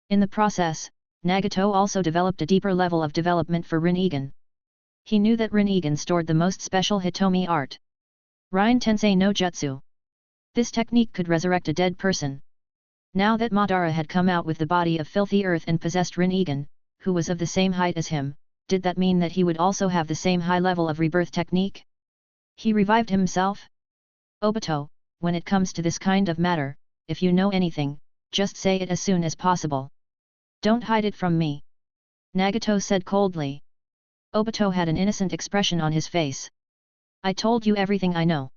In the process, Nagato also developed a deeper level of development for Rinnegan. He knew that Rinnegan stored the most special Hitomi art. Rain Tensei no Jutsu. This technique could resurrect a dead person. Now that Madara had come out with the body of filthy earth and possessed Rinnegan, who was of the same height as him, did that mean that he would also have the same high level of rebirth technique? He revived himself? Obito, when it comes to this kind of matter, if you know anything, just say it as soon as possible. Don't hide it from me. Nagato said coldly. Obito had an innocent expression on his face. I told you everything I know.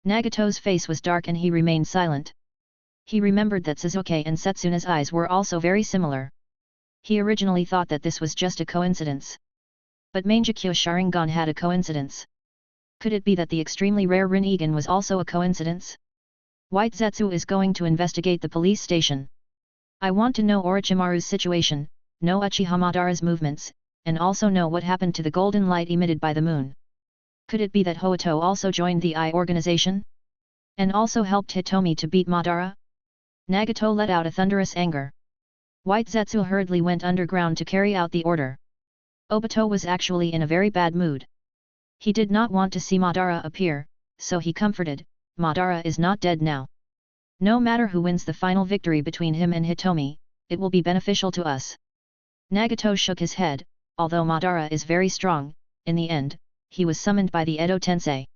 Nagato's face was dark and he remained silent. He remembered that Sasuke and Setsuna's eyes were also very similar. He originally thought that this was just a coincidence. But Mangekyo Sharingan had a coincidence. Could it be that the extremely rare Rinnegan was also a coincidence? White Zetsu is going to investigate the police station. I want to know Orochimaru's situation, know Uchiha Madara's movements, and also know what happened to the golden light emitted by the moon. Could it be that Hoito also joined the Eye organization? And also helped Hitomi to beat Madara? Nagato let out a thunderous anger. White Zetsu hurriedly went underground to carry out the order. Obito was actually in a very bad mood. He did not want to see Madara appear, so he comforted, Madara is not dead now. No matter who wins the final victory between him and Hitomi, it will be beneficial to us. Nagato shook his head, although Madara is very strong, in the end, he was summoned by the Edo Tensei.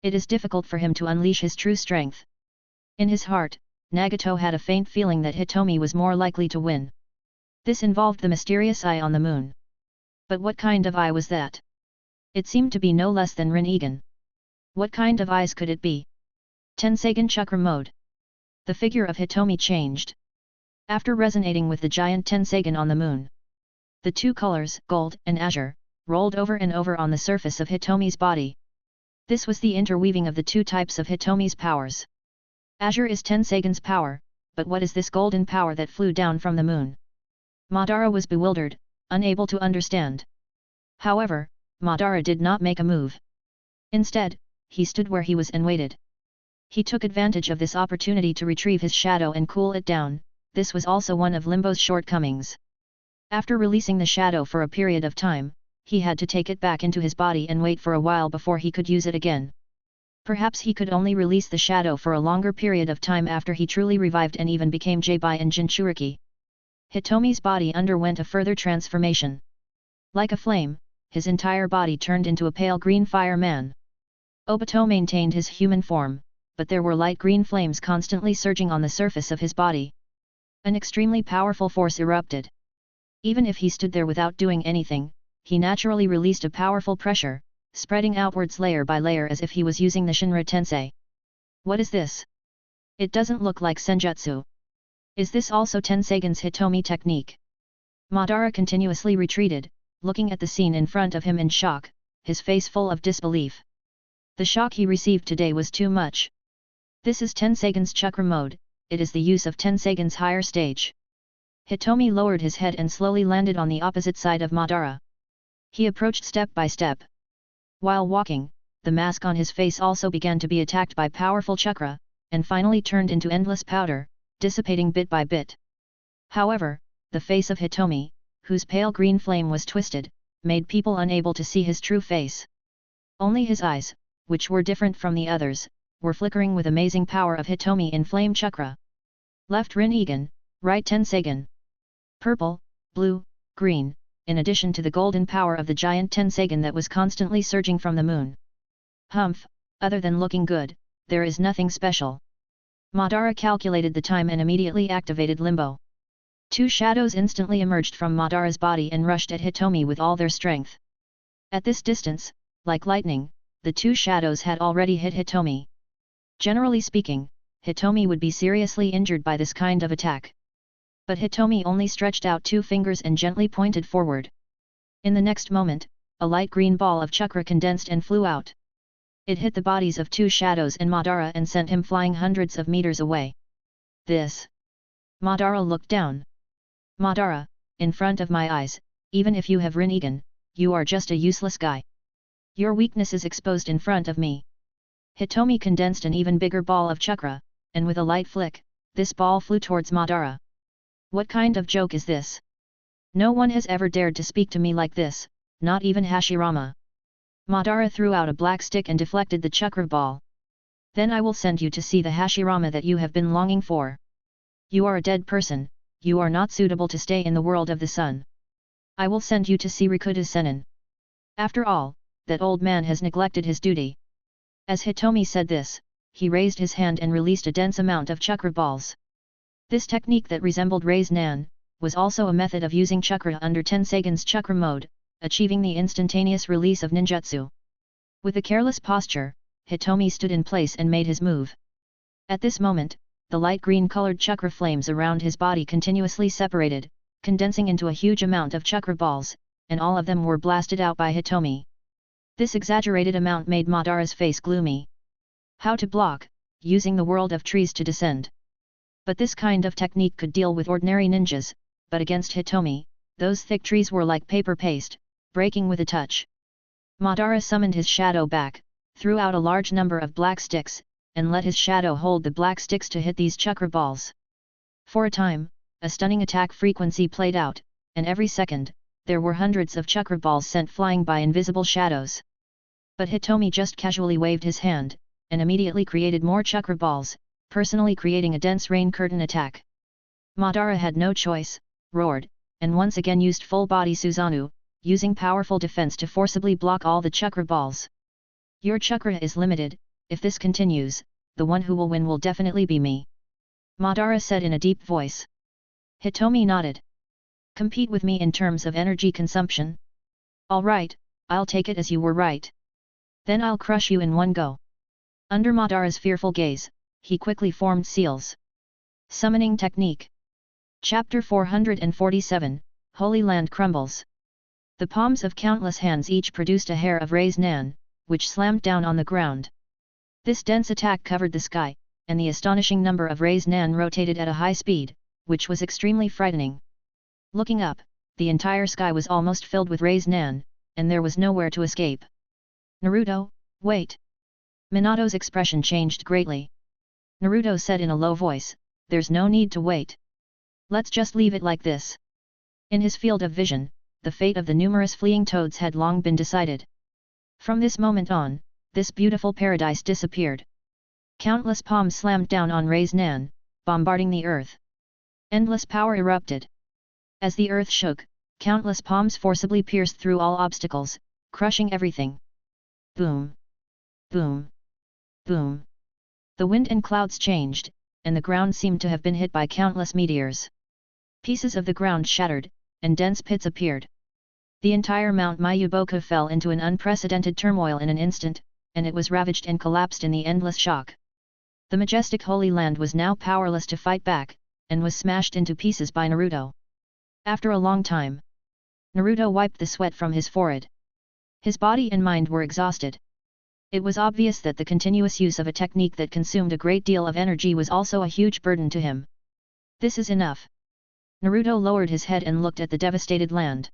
It is difficult for him to unleash his true strength. In his heart, Nagato had a faint feeling that Hitomi was more likely to win. This involved the mysterious eye on the moon. But what kind of eye was that? It seemed to be no less than Rinnegan. What kind of eyes could it be? Tenseigan Chakra mode. The figure of Hitomi changed. After resonating with the giant Tenseigan on the moon, the two colors, gold and azure, rolled over and over on the surface of Hitomi's body. This was the interweaving of the two types of Hitomi's powers. Azure is Tenseigan's power, but what is this golden power that flew down from the moon? Madara was bewildered, unable to understand. However, Madara did not make a move. Instead, he stood where he was and waited. He took advantage of this opportunity to retrieve his shadow and cool it down. This was also one of Limbo's shortcomings. After releasing the shadow for a period of time, he had to take it back into his body and wait for a while before he could use it again. Perhaps he could only release the shadow for a longer period of time after he truly revived and even became J-Bai and Jinchuriki. Hitomi's body underwent a further transformation. Like a flame, his entire body turned into a pale green fire man. Obito maintained his human form, but there were light green flames constantly surging on the surface of his body. An extremely powerful force erupted. Even if he stood there without doing anything, he naturally released a powerful pressure, spreading outwards layer by layer as if he was using the Shinra Tensei. What is this? It doesn't look like senjutsu. Is this also Tensagen's Hitomi technique? Madara continuously retreated, looking at the scene in front of him in shock, his face full of disbelief. The shock he received today was too much. This is Tensagen's chakra mode, it is the use of Tensagen's higher stage. Hitomi lowered his head and slowly landed on the opposite side of Madara. He approached step by step. While walking, the mask on his face also began to be attacked by powerful chakra, and finally turned into endless powder, dissipating bit by bit. However, the face of Hitomi, whose pale green flame was twisted, made people unable to see his true face. Only his eyes, which were different from the others, were flickering with amazing power of Hitomi in flame chakra. Left Rinnegan, right Tensagen. Purple, blue, green, in addition to the golden power of the giant Tensagen that was constantly surging from the moon. Humph, other than looking good, there is nothing special. Madara calculated the time and immediately activated Limbo. Two shadows instantly emerged from Madara's body and rushed at Hitomi with all their strength. At this distance, like lightning, the two shadows had already hit Hitomi. Generally speaking, Hitomi would be seriously injured by this kind of attack. But Hitomi only stretched out two fingers and gently pointed forward. In the next moment, a light green ball of chakra condensed and flew out. It hit the bodies of two shadows and Madara and sent him flying hundreds of meters away. This. Madara looked down. Madara, in front of my eyes, even if you have Rinnegan, you are just a useless guy. Your weakness is exposed in front of me. Hitomi condensed an even bigger ball of chakra, and with a light flick, this ball flew towards Madara. What kind of joke is this? No one has ever dared to speak to me like this, not even Hashirama. Madara threw out a black stick and deflected the chakra ball. Then I will send you to see the Hashirama that you have been longing for. You are a dead person, you are not suitable to stay in the world of the sun. I will send you to see Rikuta Sennin. After all, that old man has neglected his duty. As Hitomi said this, he raised his hand and released a dense amount of chakra balls. This technique that resembled Raise Nan, was also a method of using chakra under Tensagen's chakra mode, achieving the instantaneous release of ninjutsu. With a careless posture, Hitomi stood in place and made his move. At this moment, the light green-colored chakra flames around his body continuously separated, condensing into a huge amount of chakra balls, and all of them were blasted out by Hitomi. This exaggerated amount made Madara's face gloomy. How to block, using the world of trees to descend. But this kind of technique could deal with ordinary ninjas, but against Hitomi, those thick trees were like paper paste, breaking with a touch. Madara summoned his shadow back, threw out a large number of black sticks, and let his shadow hold the black sticks to hit these chakra balls. For a time, a stunning attack frequency played out, and every second, there were hundreds of chakra balls sent flying by invisible shadows. But Hitomi just casually waved his hand, and immediately created more chakra balls, personally creating a dense rain curtain attack. Madara had no choice, roared, and once again used full-body Susanoo, using powerful defense to forcibly block all the chakra balls. Your chakra is limited, if this continues, the one who will win will definitely be me. Madara said in a deep voice. Hitomi nodded. Compete with me in terms of energy consumption? All right, I'll take it as you were right. Then I'll crush you in one go. Under Madara's fearful gaze, he quickly formed seals. Summoning Technique. Chapter 447, Holy Land Crumbles. The palms of countless hands each produced a hair of Raise Nan, which slammed down on the ground. This dense attack covered the sky, and the astonishing number of Raise Nan rotated at a high speed, which was extremely frightening. Looking up, the entire sky was almost filled with Raise Nan, and there was nowhere to escape. Naruto, wait! Minato's expression changed greatly. Naruto said in a low voice, there's no need to wait. Let's just leave it like this. In his field of vision, the fate of the numerous fleeing toads had long been decided. From this moment on, this beautiful paradise disappeared. Countless palms slammed down on Raise Nan, bombarding the earth. Endless power erupted. As the earth shook, countless palms forcibly pierced through all obstacles, crushing everything. Boom! Boom! Boom! The wind and clouds changed, and the ground seemed to have been hit by countless meteors. Pieces of the ground shattered, and dense pits appeared. The entire Mount Mayuboka fell into an unprecedented turmoil in an instant, and it was ravaged and collapsed in the endless shock. The majestic Holy Land was now powerless to fight back, and was smashed into pieces by Naruto. After a long time, Naruto wiped the sweat from his forehead. His body and mind were exhausted. It was obvious that the continuous use of a technique that consumed a great deal of energy was also a huge burden to him. This is enough. Naruto lowered his head and looked at the devastated land.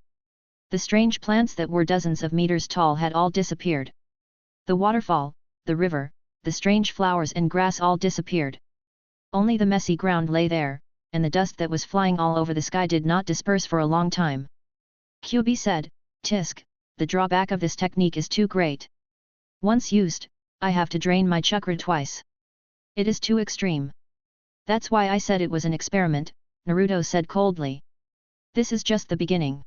The strange plants that were dozens of meters tall had all disappeared. The waterfall, the river, the strange flowers and grass all disappeared. Only the messy ground lay there, and the dust that was flying all over the sky did not disperse for a long time. Kyuubi said, "Tisk, the drawback of this technique is too great. Once used, I have to drain my chakra twice. It is too extreme." "That's why I said it was an experiment," Naruto said coldly. "This is just the beginning.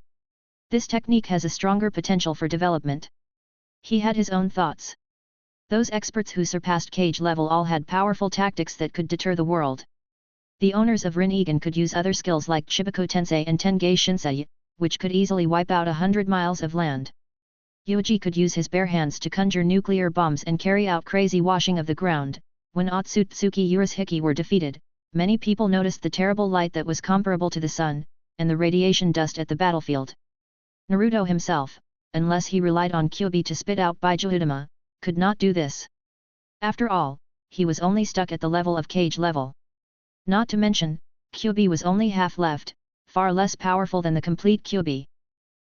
This technique has a stronger potential for development." He had his own thoughts. Those experts who surpassed cage level all had powerful tactics that could deter the world. The owners of Rinnegan could use other skills like Chibaku Tensei and Tengei Shinsei, which could easily wipe out 100 miles of land. Yuuji could use his bare hands to conjure nuclear bombs and carry out crazy washing of the ground. When Otsutsuki Urashiki were defeated, many people noticed the terrible light that was comparable to the sun, and the radiation dust at the battlefield. Naruto himself, unless he relied on Kyuubi to spit out Bijuudama, could not do this. After all, he was only stuck at the level of cage level. Not to mention, Kyuubi was only half left, far less powerful than the complete Kyuubi.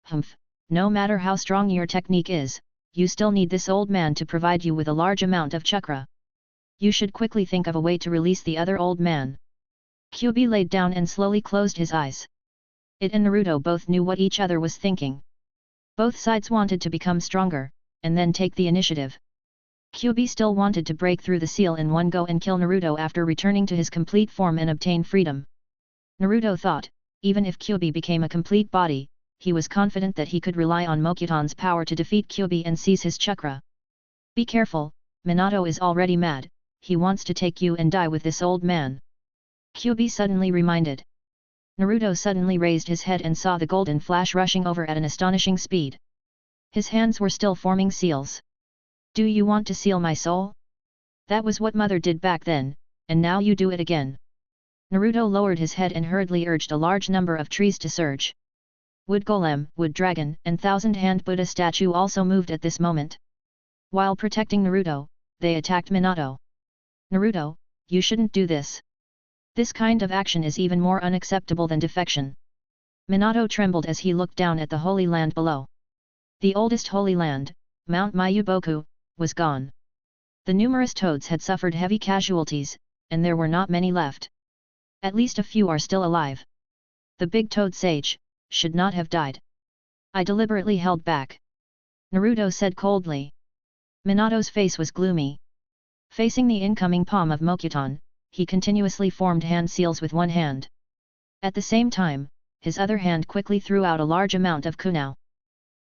Humph, no matter how strong your technique is, you still need this old man to provide you with a large amount of chakra. You should quickly think of a way to release the other old man. Kyuubi laid down and slowly closed his eyes. It and Naruto both knew what each other was thinking. Both sides wanted to become stronger, and then take the initiative. Kyuubi still wanted to break through the seal in one go and kill Naruto after returning to his complete form and obtain freedom. Naruto thought, even if Kyuubi became a complete body, he was confident that he could rely on Mokuton's power to defeat Kyuubi and seize his chakra. "Be careful, Minato is already mad, he wants to take you and die with this old man," Kyuubi suddenly reminded. Naruto suddenly raised his head and saw the golden flash rushing over at an astonishing speed. His hands were still forming seals. "Do you want to seal my soul? That was what mother did back then, and now you do it again." Naruto lowered his head and hurriedly urged a large number of trees to surge. Wood Golem, Wood Dragon and Thousand-Hand Buddha statue also moved at this moment. While protecting Naruto, they attacked Minato. "Naruto, you shouldn't do this. This kind of action is even more unacceptable than defection." Minato trembled as he looked down at the Holy Land below. The oldest Holy Land, Mount Mayuboku, was gone. The numerous toads had suffered heavy casualties, and there were not many left. At least a few are still alive. The big toad sage should not have died. "I deliberately held back," Naruto said coldly. Minato's face was gloomy. Facing the incoming palm of Mokuton, he continuously formed hand seals with one hand. At the same time, his other hand quickly threw out a large amount of kunao.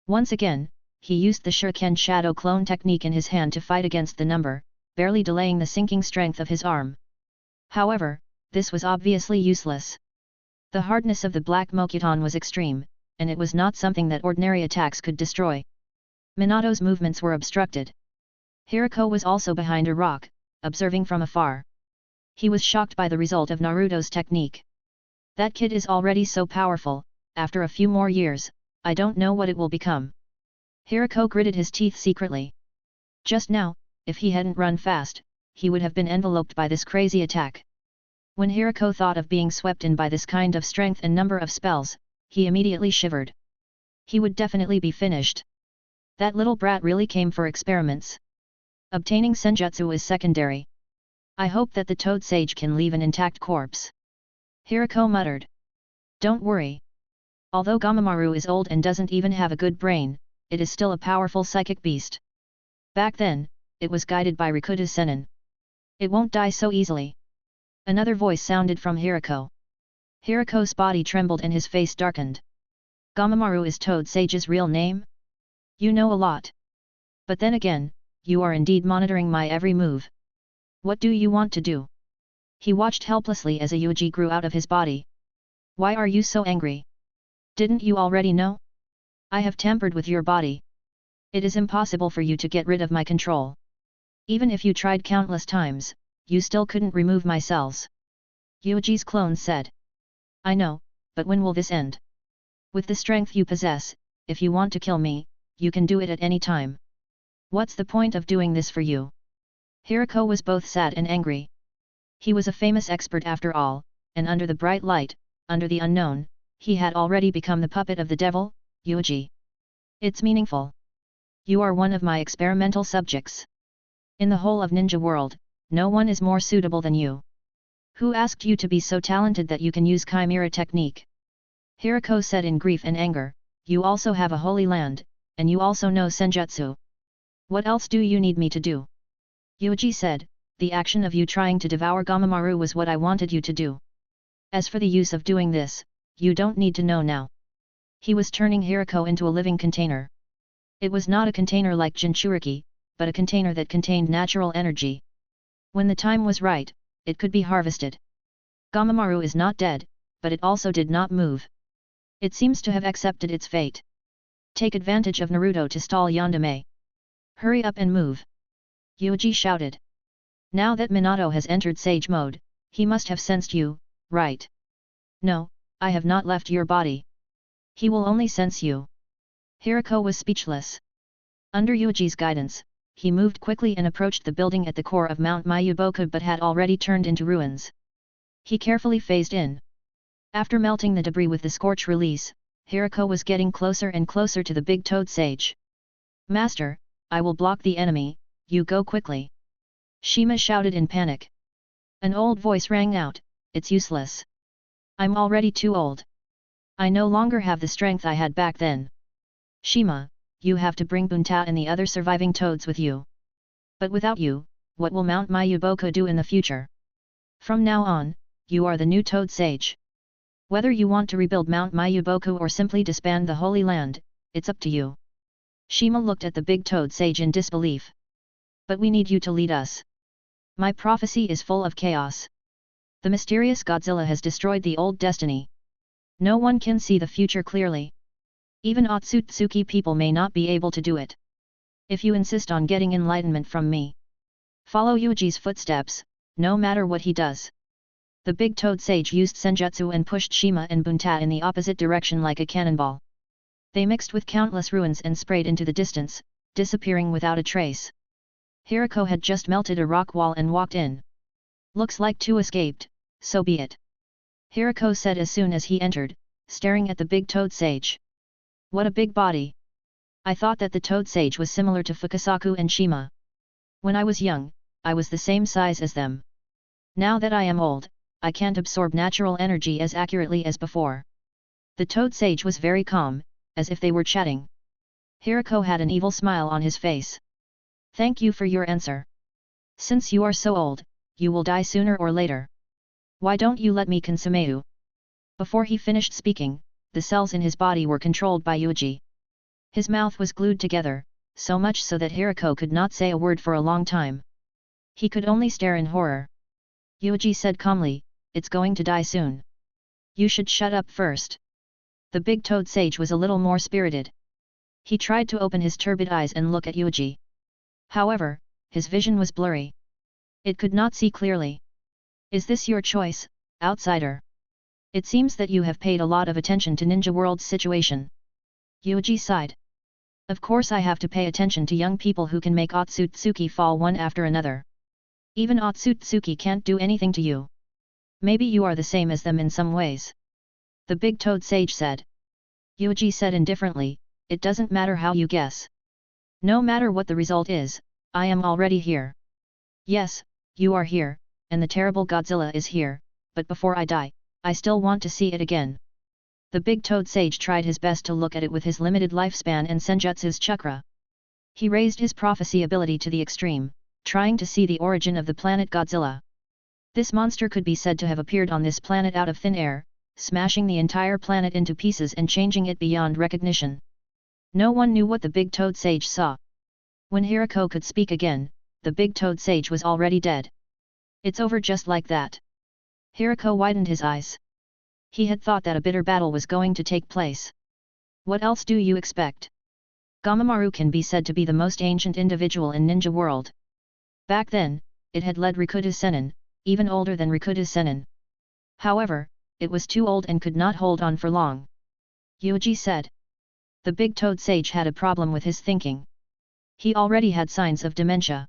Once again, he used the Shuriken Shadow Clone technique in his hand to fight against the number, barely delaying the sinking strength of his arm. However, this was obviously useless. The hardness of the black Mokuton was extreme, and it was not something that ordinary attacks could destroy. Minato's movements were obstructed. Hirako was also behind a rock, observing from afar. He was shocked by the result of Naruto's technique. "That kid is already so powerful, after a few more years, I don't know what it will become." Hirako gritted his teeth secretly. Just now, if he hadn't run fast, he would have been enveloped by this crazy attack. When Hirako thought of being swept in by this kind of strength and number of spells, he immediately shivered. He would definitely be finished. That little brat really came for experiments. Obtaining senjutsu is secondary. "I hope that the toad sage can leave an intact corpse," Hirako muttered. "Don't worry. Although Gamamaru is old and doesn't even have a good brain, it is still a powerful psychic beast. Back then, it was guided by Rikuta Sennin. It won't die so easily." Another voice sounded from Hirako. Hirako's body trembled and his face darkened. "Gamamaru is Toad Sage's real name? You know a lot. But then again, you are indeed monitoring my every move. What do you want to do?" He watched helplessly as a Yuuji grew out of his body. "Why are you so angry? Didn't you already know? I have tampered with your body. It is impossible for you to get rid of my control. Even if you tried countless times, you still couldn't remove my cells. Yuuji's clone said. I know, but when will this end? With the strength you possess, if you want to kill me, you can do it at any time. What's the point of doing this for you? Hirako was both sad and angry. He was a famous expert after all, and under the bright light, under the unknown, he had already become the puppet of the devil, Yuuji. It's meaningful. You are one of my experimental subjects. In the whole of ninja world, no one is more suitable than you. Who asked you to be so talented that you can use chimera technique? Hirako said in grief and anger, you also have a holy land, and you also know senjutsu. What else do you need me to do? Yuuji said, the action of you trying to devour Gamamaru was what I wanted you to do. As for the use of doing this, you don't need to know now. He was turning Hirako into a living container. It was not a container like Jinchuriki, but a container that contained natural energy. When the time was right, it could be harvested. Gamamaru is not dead, but it also did not move. It seems to have accepted its fate. Take advantage of Naruto to stall Yandere. Hurry up and move. Yuuji shouted. Now that Minato has entered Sage mode, he must have sensed you, right? No, I have not left your body. He will only sense you. Hirako was speechless. Under Yuuji's guidance, he moved quickly and approached the building at the core of Mount Mayuboku but had already turned into ruins. He carefully phased in. After melting the debris with the scorch release, Hirako was getting closer and closer to the big toad sage. Master, I will block the enemy, you go quickly. Shima shouted in panic. An old voice rang out, it's useless. I'm already too old. I no longer have the strength I had back then. Shima, you have to bring Bunta and the other surviving toads with you. But without you, what will Mount Mayuboku do in the future? From now on, you are the new toad sage. Whether you want to rebuild Mount Mayuboku or simply disband the Holy Land, it's up to you. Shima looked at the big toad sage in disbelief. But we need you to lead us. My prophecy is full of chaos. The mysterious Godzilla has destroyed the old destiny. No one can see the future clearly. Even Otsutsuki people may not be able to do it. If you insist on getting enlightenment from me, follow Yuuji's footsteps, no matter what he does. The big toad sage used senjutsu and pushed Shima and Bunta in the opposite direction like a cannonball. They mixed with countless ruins and sprayed into the distance, disappearing without a trace. Hirako had just melted a rock wall and walked in. Looks like two escaped, so be it. Hirako said as soon as he entered, staring at the big toad sage. What a big body! I thought that the toad sage was similar to Fukasaku and Shima. When I was young, I was the same size as them. Now that I am old, I can't absorb natural energy as accurately as before. The toad sage was very calm, as if they were chatting. Hirako had an evil smile on his face. Thank you for your answer. Since you are so old, you will die sooner or later. Why don't you let me consume you? Before he finished speaking, the cells in his body were controlled by Yuuji. His mouth was glued together, so much so that Hirako could not say a word for a long time. He could only stare in horror. Yuuji said calmly, it's going to die soon. You should shut up first. The big toad sage was a little more spirited. He tried to open his turbid eyes and look at Yuuji. However, his vision was blurry. It could not see clearly. Is this your choice, outsider? It seems that you have paid a lot of attention to Ninja World's situation. Yuuji sighed. Of course I have to pay attention to young people who can make Otsutsuki fall one after another. Even Otsutsuki can't do anything to you. Maybe you are the same as them in some ways. The big toad sage said. Yuuji said indifferently, it doesn't matter how you guess. No matter what the result is, I am already here. Yes, you are here, and the terrible Godzilla is here, but before I die, I still want to see it again. The big toad sage tried his best to look at it with his limited lifespan and senjutsu's chakra. He raised his prophecy ability to the extreme, trying to see the origin of the planet Godzilla. This monster could be said to have appeared on this planet out of thin air, smashing the entire planet into pieces and changing it beyond recognition. No one knew what the big toad sage saw. When Hirako could speak again, the big toad sage was already dead. It's over just like that. Hirako widened his eyes. He had thought that a bitter battle was going to take place. What else do you expect? Gamamaru can be said to be the most ancient individual in Ninja World. Back then, it had led Rikuta Sennin, even older than Rikuta Sennin. However, it was too old and could not hold on for long. Yuuji said. The big toad sage had a problem with his thinking. He already had signs of dementia.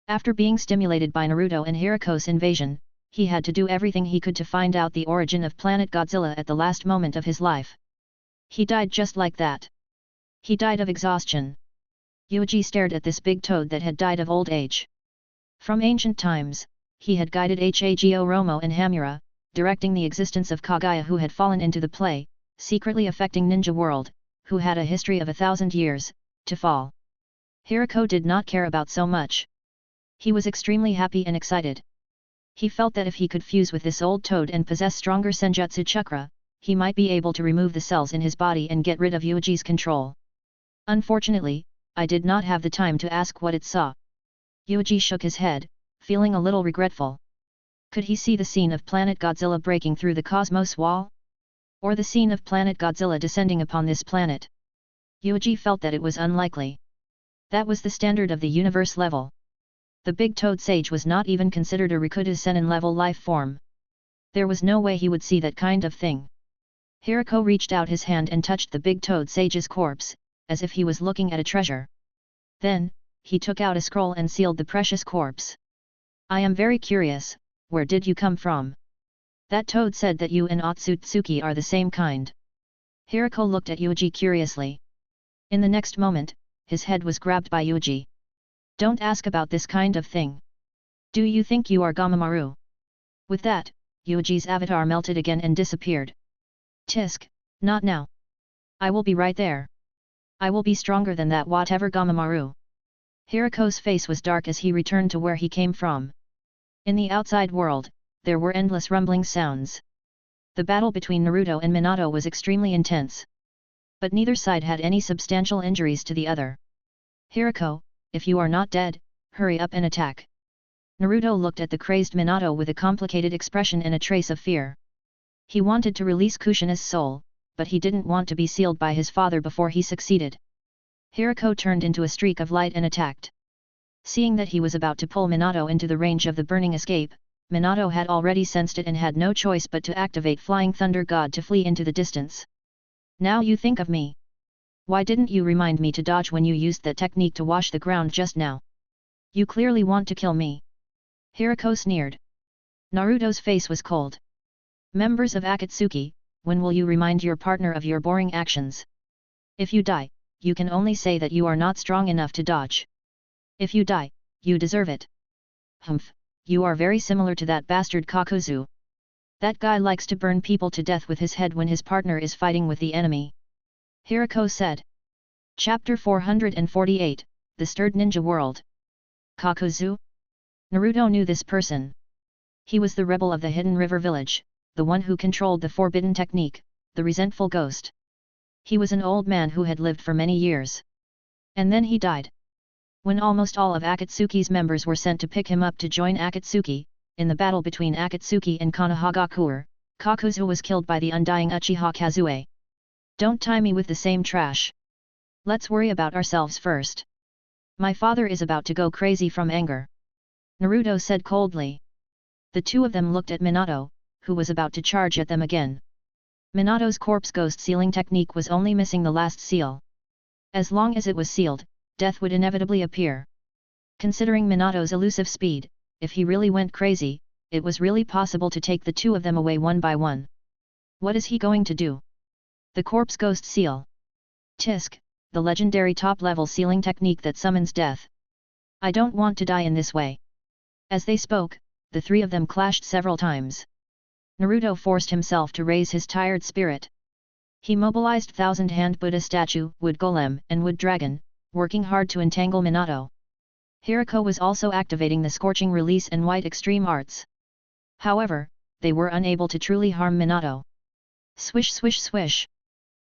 After being stimulated by Naruto and Hiriko's invasion, he had to do everything he could to find out the origin of planet Godzilla at the last moment of his life. He died just like that. He died of exhaustion. Yuuji stared at this big toad that had died of old age. From ancient times, he had guided Hago Romo and Hamura, directing the existence of Kaguya who had fallen into the play, secretly affecting Ninja World, who had a history of 1,000 years, to fall. Hiriko did not care about so much. He was extremely happy and excited. He felt that if he could fuse with this old toad and possess stronger senjutsu chakra, he might be able to remove the cells in his body and get rid of Yuuji's control. Unfortunately, I did not have the time to ask what it saw. Yuuji shook his head, feeling a little regretful. Could he see the scene of planet Godzilla breaking through the cosmos wall? Or the scene of planet Godzilla descending upon this planet? Yuuji felt that it was unlikely. That was the standard of the universe level. The big toad sage was not even considered a Rikuta Sennin level life form. There was no way he would see that kind of thing. Hiriko reached out his hand and touched the big toad sage's corpse, as if he was looking at a treasure. Then, he took out a scroll and sealed the precious corpse. I am very curious, where did you come from? That toad said that you and Otsutsuki are the same kind. Hiriko looked at Yuuji curiously. In the next moment, his head was grabbed by Yuuji. Don't ask about this kind of thing. Do you think you are Gamamaru? With that, Yuuji's avatar melted again and disappeared. Tisk, not now. I will be right there. I will be stronger than that whatever Gamamaru. Hiriko's face was dark as he returned to where he came from. In the outside world, there were endless rumbling sounds. The battle between Naruto and Minato was extremely intense. But neither side had any substantial injuries to the other. Hiriko, if you are not dead, hurry up and attack. Naruto looked at the crazed Minato with a complicated expression and a trace of fear. He wanted to release Kushina's soul, but he didn't want to be sealed by his father before he succeeded. Hiriko turned into a streak of light and attacked. Seeing that he was about to pull Minato into the range of the burning escape, Minato had already sensed it and had no choice but to activate Flying Thunder God to flee into the distance. Now you think of me. Why didn't you remind me to dodge when you used that technique to wash the ground just now? You clearly want to kill me. Hiriko sneered. Naruto's face was cold. Members of Akatsuki, when will you remind your partner of your boring actions? If you die, you can only say that you are not strong enough to dodge. If you die, you deserve it. Humph, you are very similar to that bastard Kakuzu. That guy likes to burn people to death with his head when his partner is fighting with the enemy. Hiriko said. Chapter 448, The Stirred Ninja World. Kakuzu? Naruto knew this person. He was the rebel of the Hidden River Village, the one who controlled the forbidden technique, the resentful ghost. He was an old man who had lived for many years. And then he died. When almost all of Akatsuki's members were sent to pick him up to join Akatsuki, in the battle between Akatsuki and Konohagakure, Kakuzu was killed by the undying Uchiha Kazue. Don't tie me with the same trash. Let's worry about ourselves first. My father is about to go crazy from anger. Naruto said coldly. The two of them looked at Minato, who was about to charge at them again. Minato's corpse ghost sealing technique was only missing the last seal. As long as it was sealed, death would inevitably appear. Considering Minato's elusive speed, if he really went crazy, it was really possible to take the two of them away one by one. What is he going to do? The corpse ghost seal. Tisk, the legendary top-level sealing technique that summons death. I don't want to die in this way. As they spoke, the three of them clashed several times. Naruto forced himself to raise his tired spirit. He mobilized Thousand-Hand Buddha statue, Wood Golem, and Wood Dragon, working hard to entangle Minato. Hiriko was also activating the Scorching Release and White Extreme Arts. However, they were unable to truly harm Minato. Swish swish swish.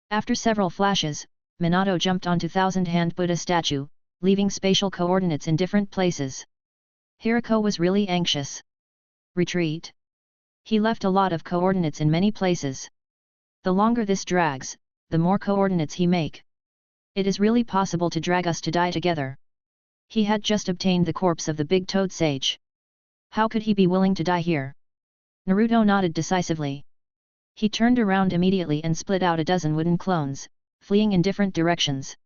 After several flashes, Minato jumped onto Thousand-Hand Buddha statue, leaving spatial coordinates in different places. Hiriko was really anxious. Retreat. He left a lot of coordinates in many places. The longer this drags, the more coordinates he make. It is really possible to drag us to die together. He had just obtained the corpse of the big toad sage. How could he be willing to die here? Naruto nodded decisively. He turned around immediately and split out a dozen wooden clones, fleeing in different directions.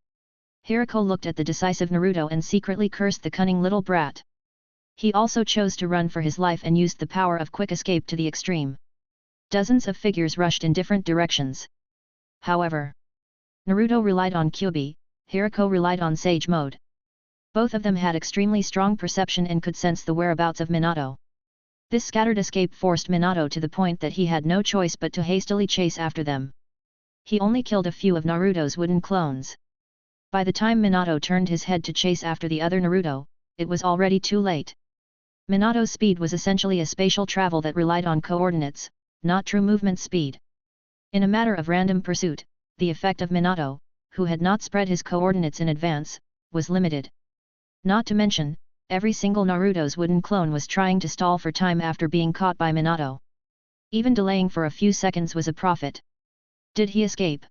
Hirako looked at the decisive Naruto and secretly cursed the cunning little brat. He also chose to run for his life and used the power of quick escape to the extreme. Dozens of figures rushed in different directions. However, Naruto relied on Kyuubi, Hirako relied on Sage Mode. Both of them had extremely strong perception and could sense the whereabouts of Minato. This scattered escape forced Minato to the point that he had no choice but to hastily chase after them. He only killed a few of Naruto's wooden clones. By the time Minato turned his head to chase after the other Naruto, it was already too late. Minato's speed was essentially a spatial travel that relied on coordinates, not true movement speed. In a matter of random pursuit, the effect of Minato, who had not spread his coordinates in advance, was limited. Not to mention, every single Naruto's wooden clone was trying to stall for time after being caught by Minato. Even delaying for a few seconds was a profit. Did he escape?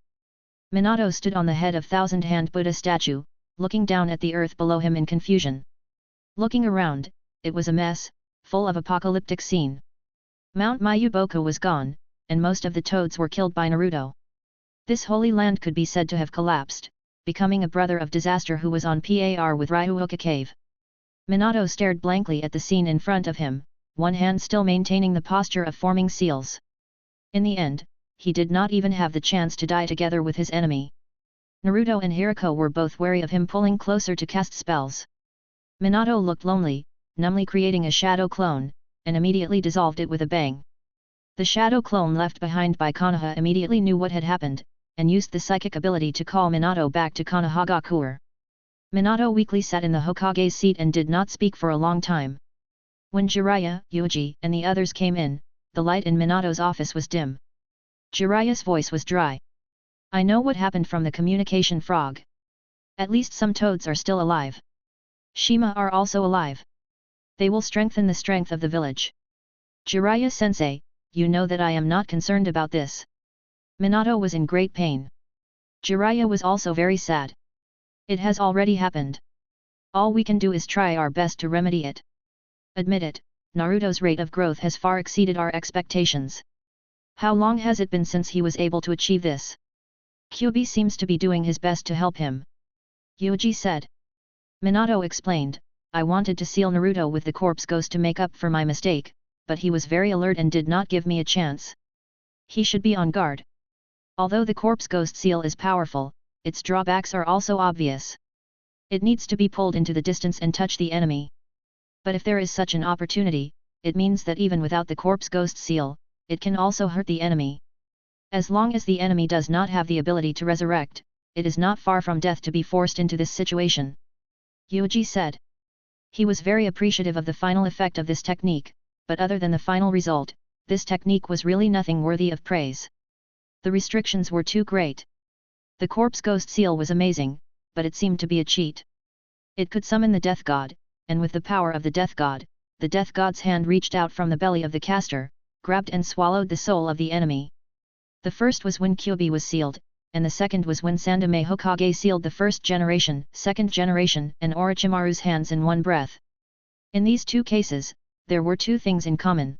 Minato stood on the head of thousand-hand Buddha statue, looking down at the earth below him in confusion. Looking around, it was a mess, full of apocalyptic scene. Mount Mayuboku was gone, and most of the toads were killed by Naruto. This holy land could be said to have collapsed, becoming a brother of disaster who was on par with Ryuoka Cave. Minato stared blankly at the scene in front of him, one hand still maintaining the posture of forming seals. In the end, he did not even have the chance to die together with his enemy. Naruto and Hirako were both wary of him pulling closer to cast spells. Minato looked lonely, numbly creating a shadow clone, and immediately dissolved it with a bang. The shadow clone left behind by Konoha immediately knew what had happened, and used the psychic ability to call Minato back to Konohagakure. Minato weakly sat in the Hokage's seat and did not speak for a long time. When Jiraiya, Yuuji, and the others came in, the light in Minato's office was dim. Jiraiya's voice was dry. I know what happened from the communication frog. At least some toads are still alive. Shima are also alive. They will strengthen the strength of the village. Jiraiya-sensei, you know that I am not concerned about this. Minato was in great pain. Jiraiya was also very sad. It has already happened. All we can do is try our best to remedy it. Admit it, Naruto's rate of growth has far exceeded our expectations. How long has it been since he was able to achieve this? Kyuubi seems to be doing his best to help him. Yuuji said. Minato explained, I wanted to seal Naruto with the corpse ghost to make up for my mistake, but he was very alert and did not give me a chance. He should be on guard. Although the corpse ghost seal is powerful, its drawbacks are also obvious. It needs to be pulled into the distance and touch the enemy. But if there is such an opportunity, it means that even without the corpse ghost seal, it can also hurt the enemy. As long as the enemy does not have the ability to resurrect, it is not far from death to be forced into this situation. Yuuji said. He was very appreciative of the final effect of this technique, but other than the final result, this technique was really nothing worthy of praise. The restrictions were too great. The corpse ghost seal was amazing, but it seemed to be a cheat. It could summon the death god, and with the power of the death god's hand reached out from the belly of the caster, grabbed and swallowed the soul of the enemy. The first was when Kyuubi was sealed, and the second was when Sandaime Hokage sealed the first generation, second generation, and Orochimaru's hands in one breath. In these two cases, there were two things in common.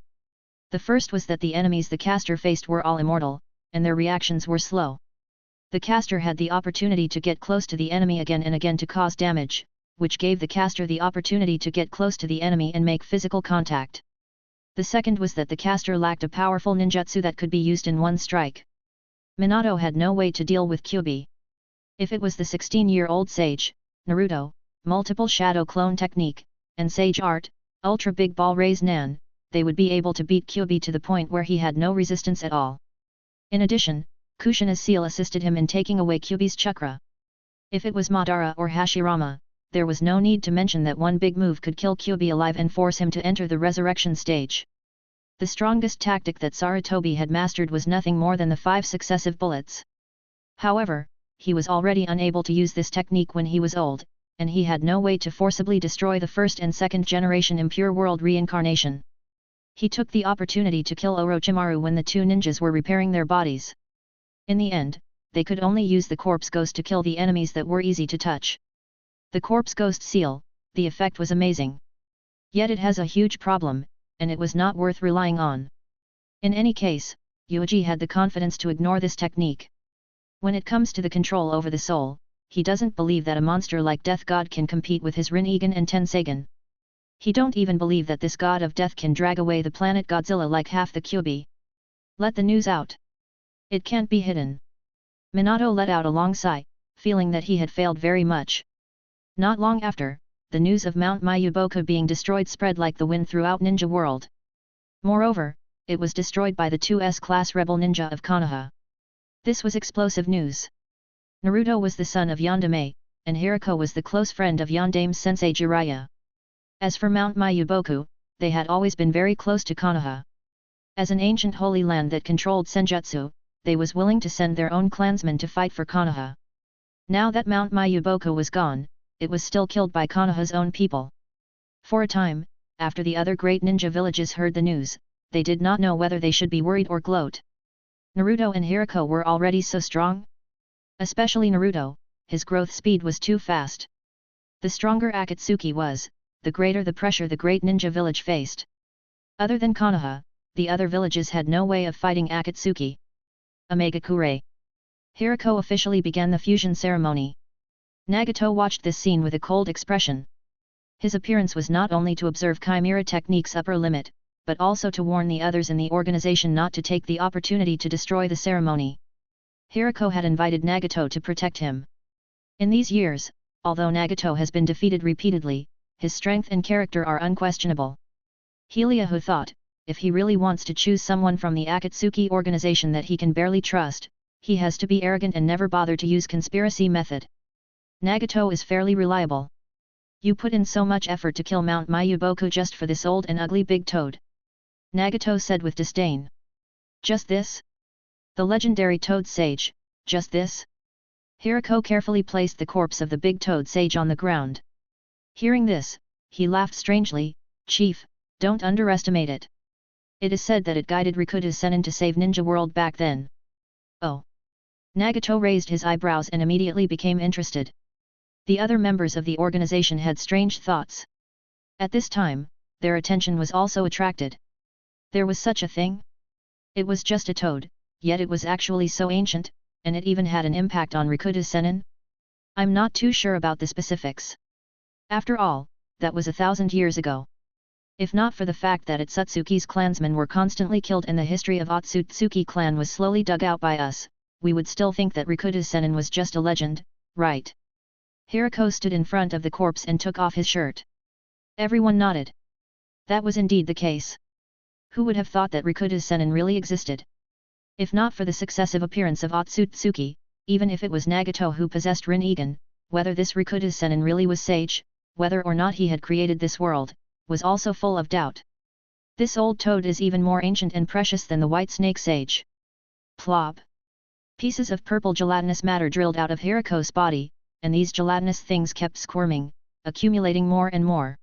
The first was that the enemies the caster faced were all immortal, and their reactions were slow. The caster had the opportunity to get close to the enemy again and again to cause damage, which gave the caster the opportunity to get close to the enemy and make physical contact. The second was that the caster lacked a powerful ninjutsu that could be used in one strike. Minato had no way to deal with Kyuubi. If it was the 16-year-old sage, Naruto, multiple shadow clone technique, and sage art, ultra big ball raise Nan, they would be able to beat Kyuubi to the point where he had no resistance at all. In addition, Kushina's seal assisted him in taking away Kyuubi's chakra. If it was Madara or Hashirama, there was no need to mention that one big move could kill Kyuubi alive and force him to enter the resurrection stage. The strongest tactic that Sarutobi had mastered was nothing more than the 5 successive bullets. However, he was already unable to use this technique when he was old, and he had no way to forcibly destroy the first and second generation impure world reincarnation. He took the opportunity to kill Orochimaru when the two ninjas were repairing their bodies. In the end, they could only use the corpse ghost to kill the enemies that were easy to touch. The corpse ghost seal, the effect was amazing. Yet it has a huge problem, and it was not worth relying on. In any case, Yuuji had the confidence to ignore this technique. When it comes to the control over the soul, he doesn't believe that a monster like Death God can compete with his Rinnegan and Tensegan. He don't even believe that this god of death can drag away the planet Godzilla like half the Kyuubi. Let the news out. It can't be hidden. Minato let out a long sigh, feeling that he had failed very much. Not long after, the news of Mount Mayuboku being destroyed spread like the wind throughout Ninja World. Moreover, it was destroyed by the 2S class rebel ninja of Konoha. This was explosive news. Naruto was the son of Yondaime, and Hirako was the close friend of Yondaime's sensei Jiraiya. As for Mount Mayuboku, they had always been very close to Konoha. As an ancient holy land that controlled senjutsu, they was willing to send their own clansmen to fight for Konoha. Now that Mount Mayuboku was gone, it was still killed by Konoha's own people. For a time, after the other great ninja villages heard the news, they did not know whether they should be worried or gloat. Naruto and Hirako were already so strong. Especially Naruto, his growth speed was too fast. The stronger Akatsuki was, the greater the pressure the great ninja village faced. Other than Konoha, the other villages had no way of fighting Akatsuki. Omegakure. Hirako officially began the fusion ceremony. Nagato watched this scene with a cold expression. His appearance was not only to observe Chimera Technique's upper limit, but also to warn the others in the organization not to take the opportunity to destroy the ceremony. Hirako had invited Nagato to protect him. In these years, although Nagato has been defeated repeatedly, his strength and character are unquestionable. Heliahu thought, if he really wants to choose someone from the Akatsuki organization that he can barely trust, he has to be arrogant and never bother to use conspiracy method. Nagato is fairly reliable. You put in so much effort to kill Mount Mayuboku just for this old and ugly big toad. Nagato said with disdain. Just this? The legendary toad sage, just this? Hirako carefully placed the corpse of the big toad sage on the ground. Hearing this, he laughed strangely. Chief, don't underestimate it. It is said that it guided Rikuta Sennin to save Ninja World back then. Oh. Nagato raised his eyebrows and immediately became interested. The other members of the organization had strange thoughts. At this time, their attention was also attracted. There was such a thing? It was just a toad, yet it was actually so ancient, and it even had an impact on Rikuta Sennin? I'm not too sure about the specifics. After all, that was 1,000 years ago. If not for the fact that Otsutsuki's clansmen were constantly killed and the history of Otsutsuki clan was slowly dug out by us, we would still think that Rikuta Sennin was just a legend, right? Hirako stood in front of the corpse and took off his shirt. Everyone nodded. That was indeed the case. Who would have thought that Rikuta Sennin really existed? If not for the successive appearance of Otsutsuki, even if it was Nagato who possessed Rinnegan, whether this Rikuta Sennin really was sage, whether or not he had created this world, was also full of doubt. This old toad is even more ancient and precious than the white snake sage. Plop! Pieces of purple gelatinous matter drilled out of Hirako's body, and these gelatinous things kept squirming, accumulating more and more.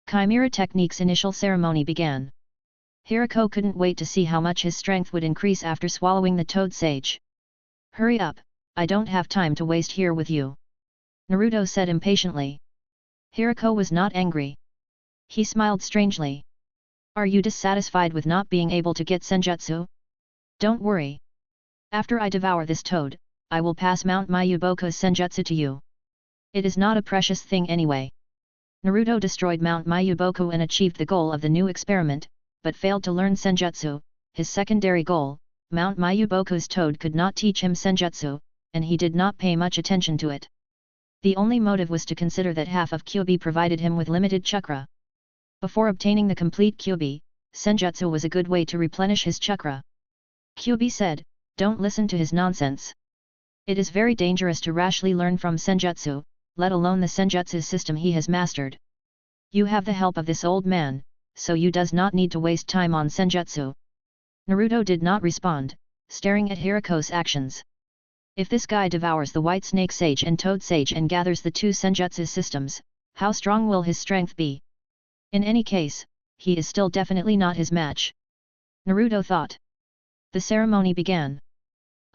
Chimera Technique's initial ceremony began. Hirako couldn't wait to see how much his strength would increase after swallowing the toad sage. Hurry up, I don't have time to waste here with you. Naruto said impatiently. Hirako was not angry. He smiled strangely. Are you dissatisfied with not being able to get senjutsu? Don't worry. After I devour this toad, I will pass Mount Mayuboku's senjutsu to you. It is not a precious thing anyway. Naruto destroyed Mount Mayuboku and achieved the goal of the new experiment, but failed to learn senjutsu, his secondary goal. Mount Mayuboku's toad could not teach him senjutsu, and he did not pay much attention to it. The only motive was to consider that half of Kyuubi provided him with limited chakra. Before obtaining the complete Kyuubi, senjutsu was a good way to replenish his chakra. Kyuubi said, don't listen to his nonsense. It is very dangerous to rashly learn from senjutsu, let alone the senjutsu system he has mastered. You have the help of this old man, so you does not need to waste time on senjutsu. Naruto did not respond, staring at Hirako's actions. If this guy devours the white snake sage and toad sage and gathers the two senjutsu systems, how strong will his strength be? In any case, he is still definitely not his match. Naruto thought. The ceremony began.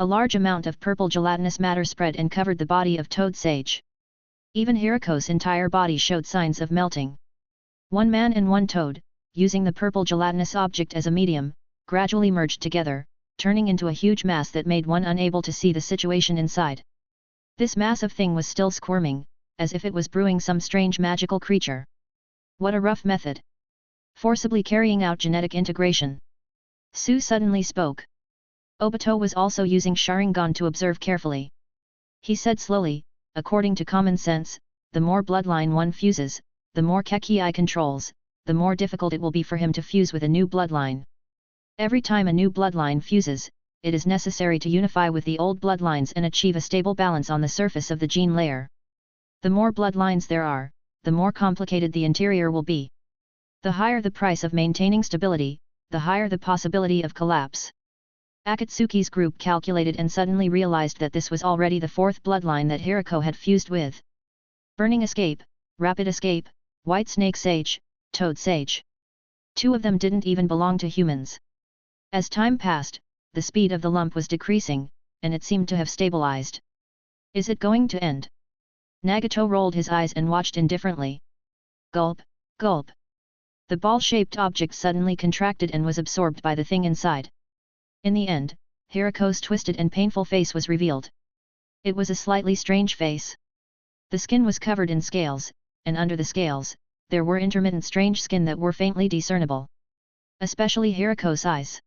A large amount of purple gelatinous matter spread and covered the body of toad sage. Even Hirako's entire body showed signs of melting. One man and one toad, using the purple gelatinous object as a medium, gradually merged together, turning into a huge mass that made one unable to see the situation inside. This massive thing was still squirming, as if it was brewing some strange magical creature. What a rough method! Forcibly carrying out genetic integration. Su suddenly spoke. Obito was also using Sharingan to observe carefully. He said slowly, according to common sense, the more bloodline one fuses, the more Keki controls, the more difficult it will be for him to fuse with a new bloodline. Every time a new bloodline fuses, it is necessary to unify with the old bloodlines and achieve a stable balance on the surface of the gene layer. The more bloodlines there are, the more complicated the interior will be. The higher the price of maintaining stability, the higher the possibility of collapse. Akatsuki's group calculated and suddenly realized that this was already the fourth bloodline that Hirako had fused with. Burning Escape, Rapid Escape, White Snake Sage, Toad Sage. 2 of them didn't even belong to humans. As time passed, the speed of the lump was decreasing, and it seemed to have stabilized. Is it going to end? Nagato rolled his eyes and watched indifferently. Gulp, gulp. The ball-shaped object suddenly contracted and was absorbed by the thing inside. In the end, Hirako's twisted and painful face was revealed. It was a slightly strange face. The skin was covered in scales, and under the scales, there were intermittent strange skin that were faintly discernible. Especially Hirako's eyes.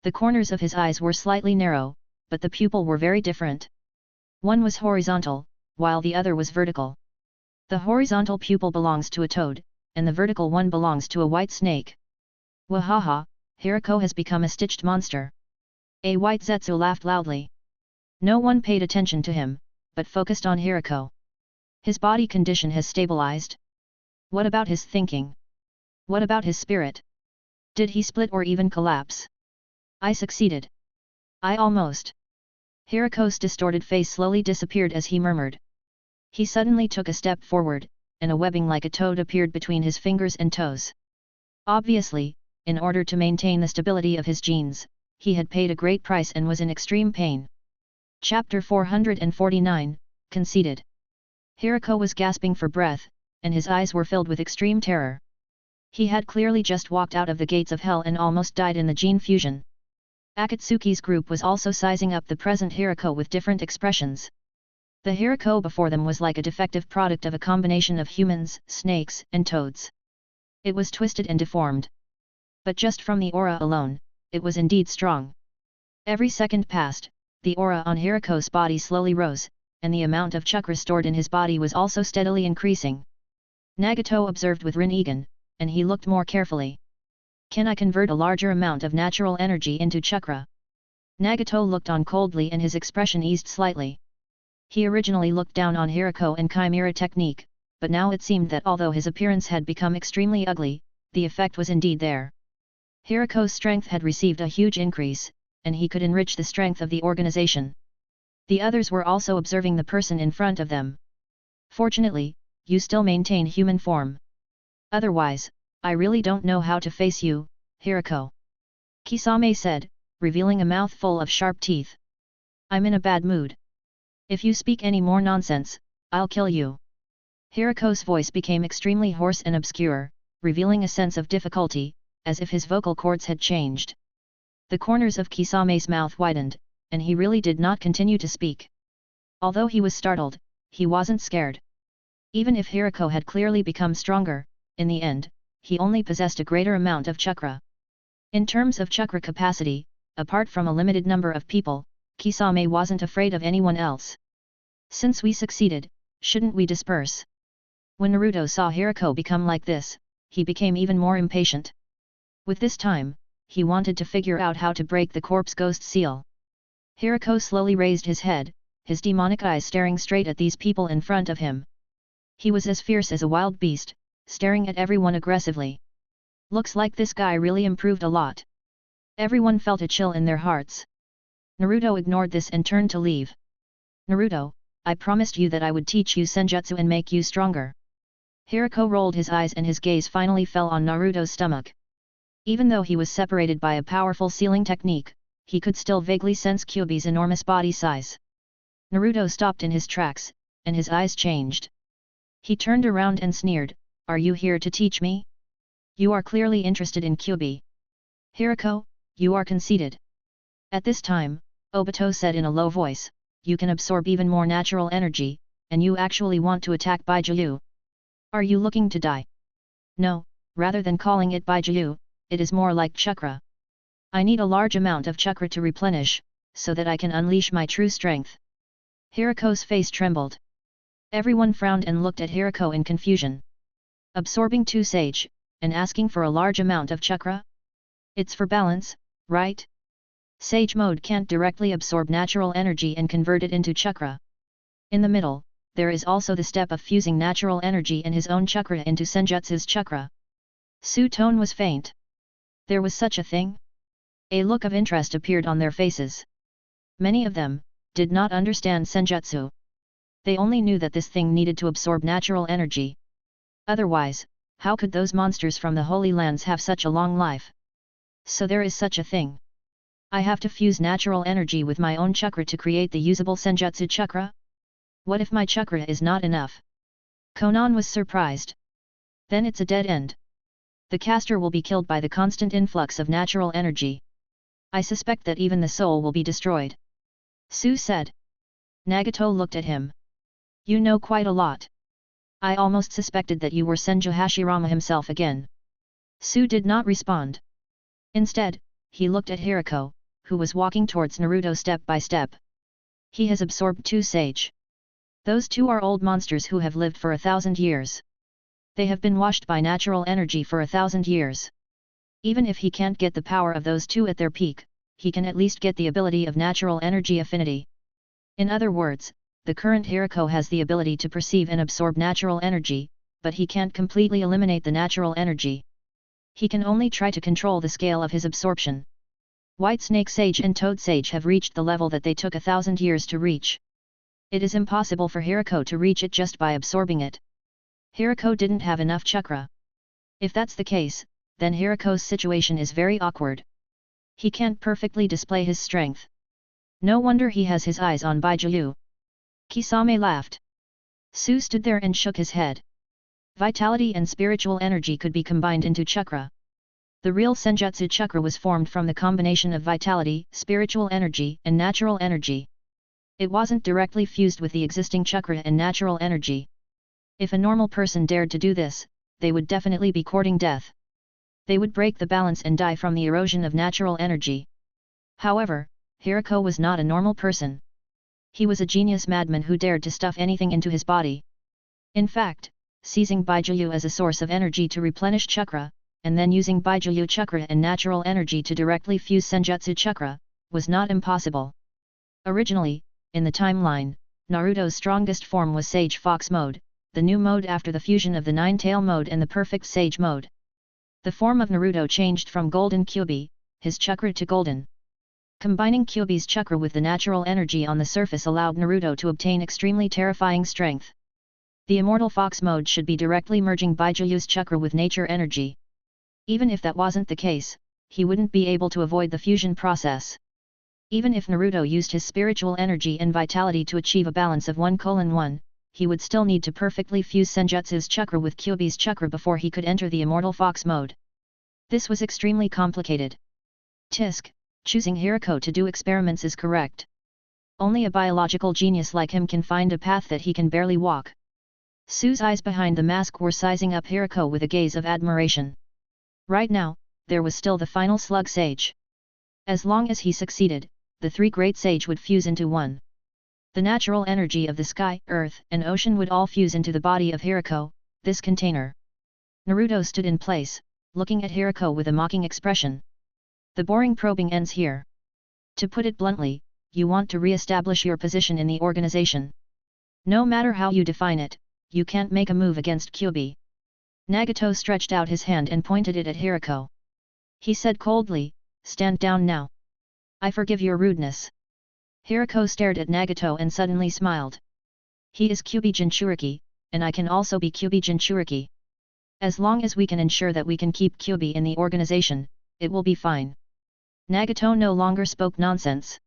The corners of his eyes were slightly narrow, but the pupil were very different. One was horizontal, while the other was vertical. The horizontal pupil belongs to a toad, and the vertical one belongs to a white snake. Wahaha, Hirako has become a stitched monster. A white Zetsu laughed loudly. No one paid attention to him, but focused on Hirako. His body condition has stabilized. What about his thinking? What about his spirit? Did he split or even collapse? I succeeded. I almost. Hirako's distorted face slowly disappeared as he murmured. He suddenly took a step forward, and a webbing like a toad appeared between his fingers and toes. Obviously, in order to maintain the stability of his genes, he had paid a great price and was in extreme pain. Chapter 449, Conceited. Hirako was gasping for breath, and his eyes were filled with extreme terror. He had clearly just walked out of the gates of hell and almost died in the gene fusion. Akatsuki's group was also sizing up the present Hirako with different expressions. The Hirako before them was like a defective product of a combination of humans, snakes, and toads. It was twisted and deformed. But just from the aura alone, it was indeed strong. Every second passed, the aura on Hirako's body slowly rose, and the amount of chakra stored in his body was also steadily increasing. Nagato observed with Rinnegan, and he looked more carefully. Can I convert a larger amount of natural energy into chakra? Nagato looked on coldly and his expression eased slightly. He originally looked down on Hirako and Chimera technique, but now it seemed that although his appearance had become extremely ugly, the effect was indeed there. Hirako's strength had received a huge increase, and he could enrich the strength of the organization. The others were also observing the person in front of them. Fortunately, you still maintain human form. Otherwise, I really don't know how to face you, Hirako. Kisame said, revealing a mouth full of sharp teeth. I'm in a bad mood. If you speak any more nonsense, I'll kill you. Hirako's voice became extremely hoarse and obscure, revealing a sense of difficulty, as if his vocal cords had changed. The corners of Kisame's mouth widened, and he really did not continue to speak. Although he was startled, he wasn't scared. Even if Hirako had clearly become stronger, in the end, he only possessed a greater amount of chakra. In terms of chakra capacity, apart from a limited number of people, Kisame wasn't afraid of anyone else. Since we succeeded, shouldn't we disperse? When Naruto saw Hirako become like this, he became even more impatient. With this time, he wanted to figure out how to break the corpse ghost seal. Hirako slowly raised his head, his demonic eyes staring straight at these people in front of him. He was as fierce as a wild beast, staring at everyone aggressively. Looks like this guy really improved a lot. Everyone felt a chill in their hearts. Naruto ignored this and turned to leave. Naruto, I promised you that I would teach you senjutsu and make you stronger. Hirako rolled his eyes and his gaze finally fell on Naruto's stomach. Even though he was separated by a powerful sealing technique, he could still vaguely sense Kyuubi's enormous body size. Naruto stopped in his tracks, and his eyes changed. He turned around and sneered, "Are you here to teach me?" You are clearly interested in Kyuubi. Hirako, you are conceited. At this time, Obito said in a low voice, you can absorb even more natural energy, and you actually want to attack Bijuu. Are you looking to die? No, rather than calling it Bijuu, it is more like chakra. I need a large amount of chakra to replenish, so that I can unleash my true strength. Hirako's face trembled. Everyone frowned and looked at Hirako in confusion. Absorbing 2 sage, and asking for a large amount of chakra? It's for balance, right? Sage mode can't directly absorb natural energy and convert it into chakra. In the middle, there is also the step of fusing natural energy and his own chakra into Senjutsu's chakra. Su's tone was faint. There was such a thing? A look of interest appeared on their faces. Many of them did not understand Senjutsu. They only knew that this thing needed to absorb natural energy. Otherwise, how could those monsters from the Holy Lands have such a long life? So there is such a thing. I have to fuse natural energy with my own chakra to create the usable Senjutsu chakra? What if my chakra is not enough? Konan was surprised. Then it's a dead end. The caster will be killed by the constant influx of natural energy. I suspect that even the soul will be destroyed. Su said. Nagato looked at him. You know quite a lot. I almost suspected that you were Senju Hashirama himself again. Su did not respond. Instead, he looked at Hirako, who was walking towards Naruto step by step. He has absorbed 2 sage. Those 2 are old monsters who have lived for 1,000 years. They have been washed by natural energy for 1,000 years. Even if he can't get the power of those 2 at their peak, he can at least get the ability of natural energy affinity. In other words, the current Hirako has the ability to perceive and absorb natural energy, but he can't completely eliminate the natural energy. He can only try to control the scale of his absorption. White Snake Sage and Toad Sage have reached the level that they took 1,000 years to reach. It is impossible for Hirako to reach it just by absorbing it. Hirako didn't have enough chakra. If that's the case, then Hirako's situation is very awkward. He can't perfectly display his strength. No wonder he has his eyes on Bijuu. Kisame laughed. Su stood there and shook his head. Vitality and spiritual energy could be combined into chakra. The real Senjutsu chakra was formed from the combination of vitality, spiritual energy, and natural energy. It wasn't directly fused with the existing chakra and natural energy. If a normal person dared to do this, they would definitely be courting death. They would break the balance and die from the erosion of natural energy. However, Hirako was not a normal person. He was a genius madman who dared to stuff anything into his body. In fact, seizing Bijuu as a source of energy to replenish chakra, and then using Bijuu chakra and natural energy to directly fuse Senjutsu chakra, was not impossible. Originally, in the timeline, Naruto's strongest form was Sage Fox mode, the new mode after the fusion of the Nine-Tail mode and the perfect Sage mode. The form of Naruto changed from Golden Kyuubi, his chakra to golden. Combining Kyuubi's chakra with the natural energy on the surface allowed Naruto to obtain extremely terrifying strength. The immortal Fox mode should be directly merging Bijuu's chakra with nature energy. Even if that wasn't the case, he wouldn't be able to avoid the fusion process. Even if Naruto used his spiritual energy and vitality to achieve a balance of 1:1, he would still need to perfectly fuse Senjutsu's chakra with Kyuubi's chakra before he could enter the immortal Fox mode. This was extremely complicated. Tisk, choosing Hirako to do experiments is correct. Only a biological genius like him can find a path that he can barely walk. Su's eyes behind the mask were sizing up Hirako with a gaze of admiration. Right now, there was still the final slug sage. As long as he succeeded, the 3 great sage would fuse into one. The natural energy of the sky, earth, and ocean would all fuse into the body of Hirako, this container. Naruto stood in place, looking at Hirako with a mocking expression. The boring probing ends here. To put it bluntly, you want to re-establish your position in the organization. No matter how you define it, you can't make a move against Kyuubi. Nagato stretched out his hand and pointed it at Hirako. He said coldly, stand down now. I forgive your rudeness. Hirako stared at Nagato and suddenly smiled. He is Kyuubi Jinchuriki, and I can also be Kyuubi Jinchuriki. As long as we can ensure that we can keep Kyuubi in the organization, it will be fine. Nagato no longer spoke nonsense.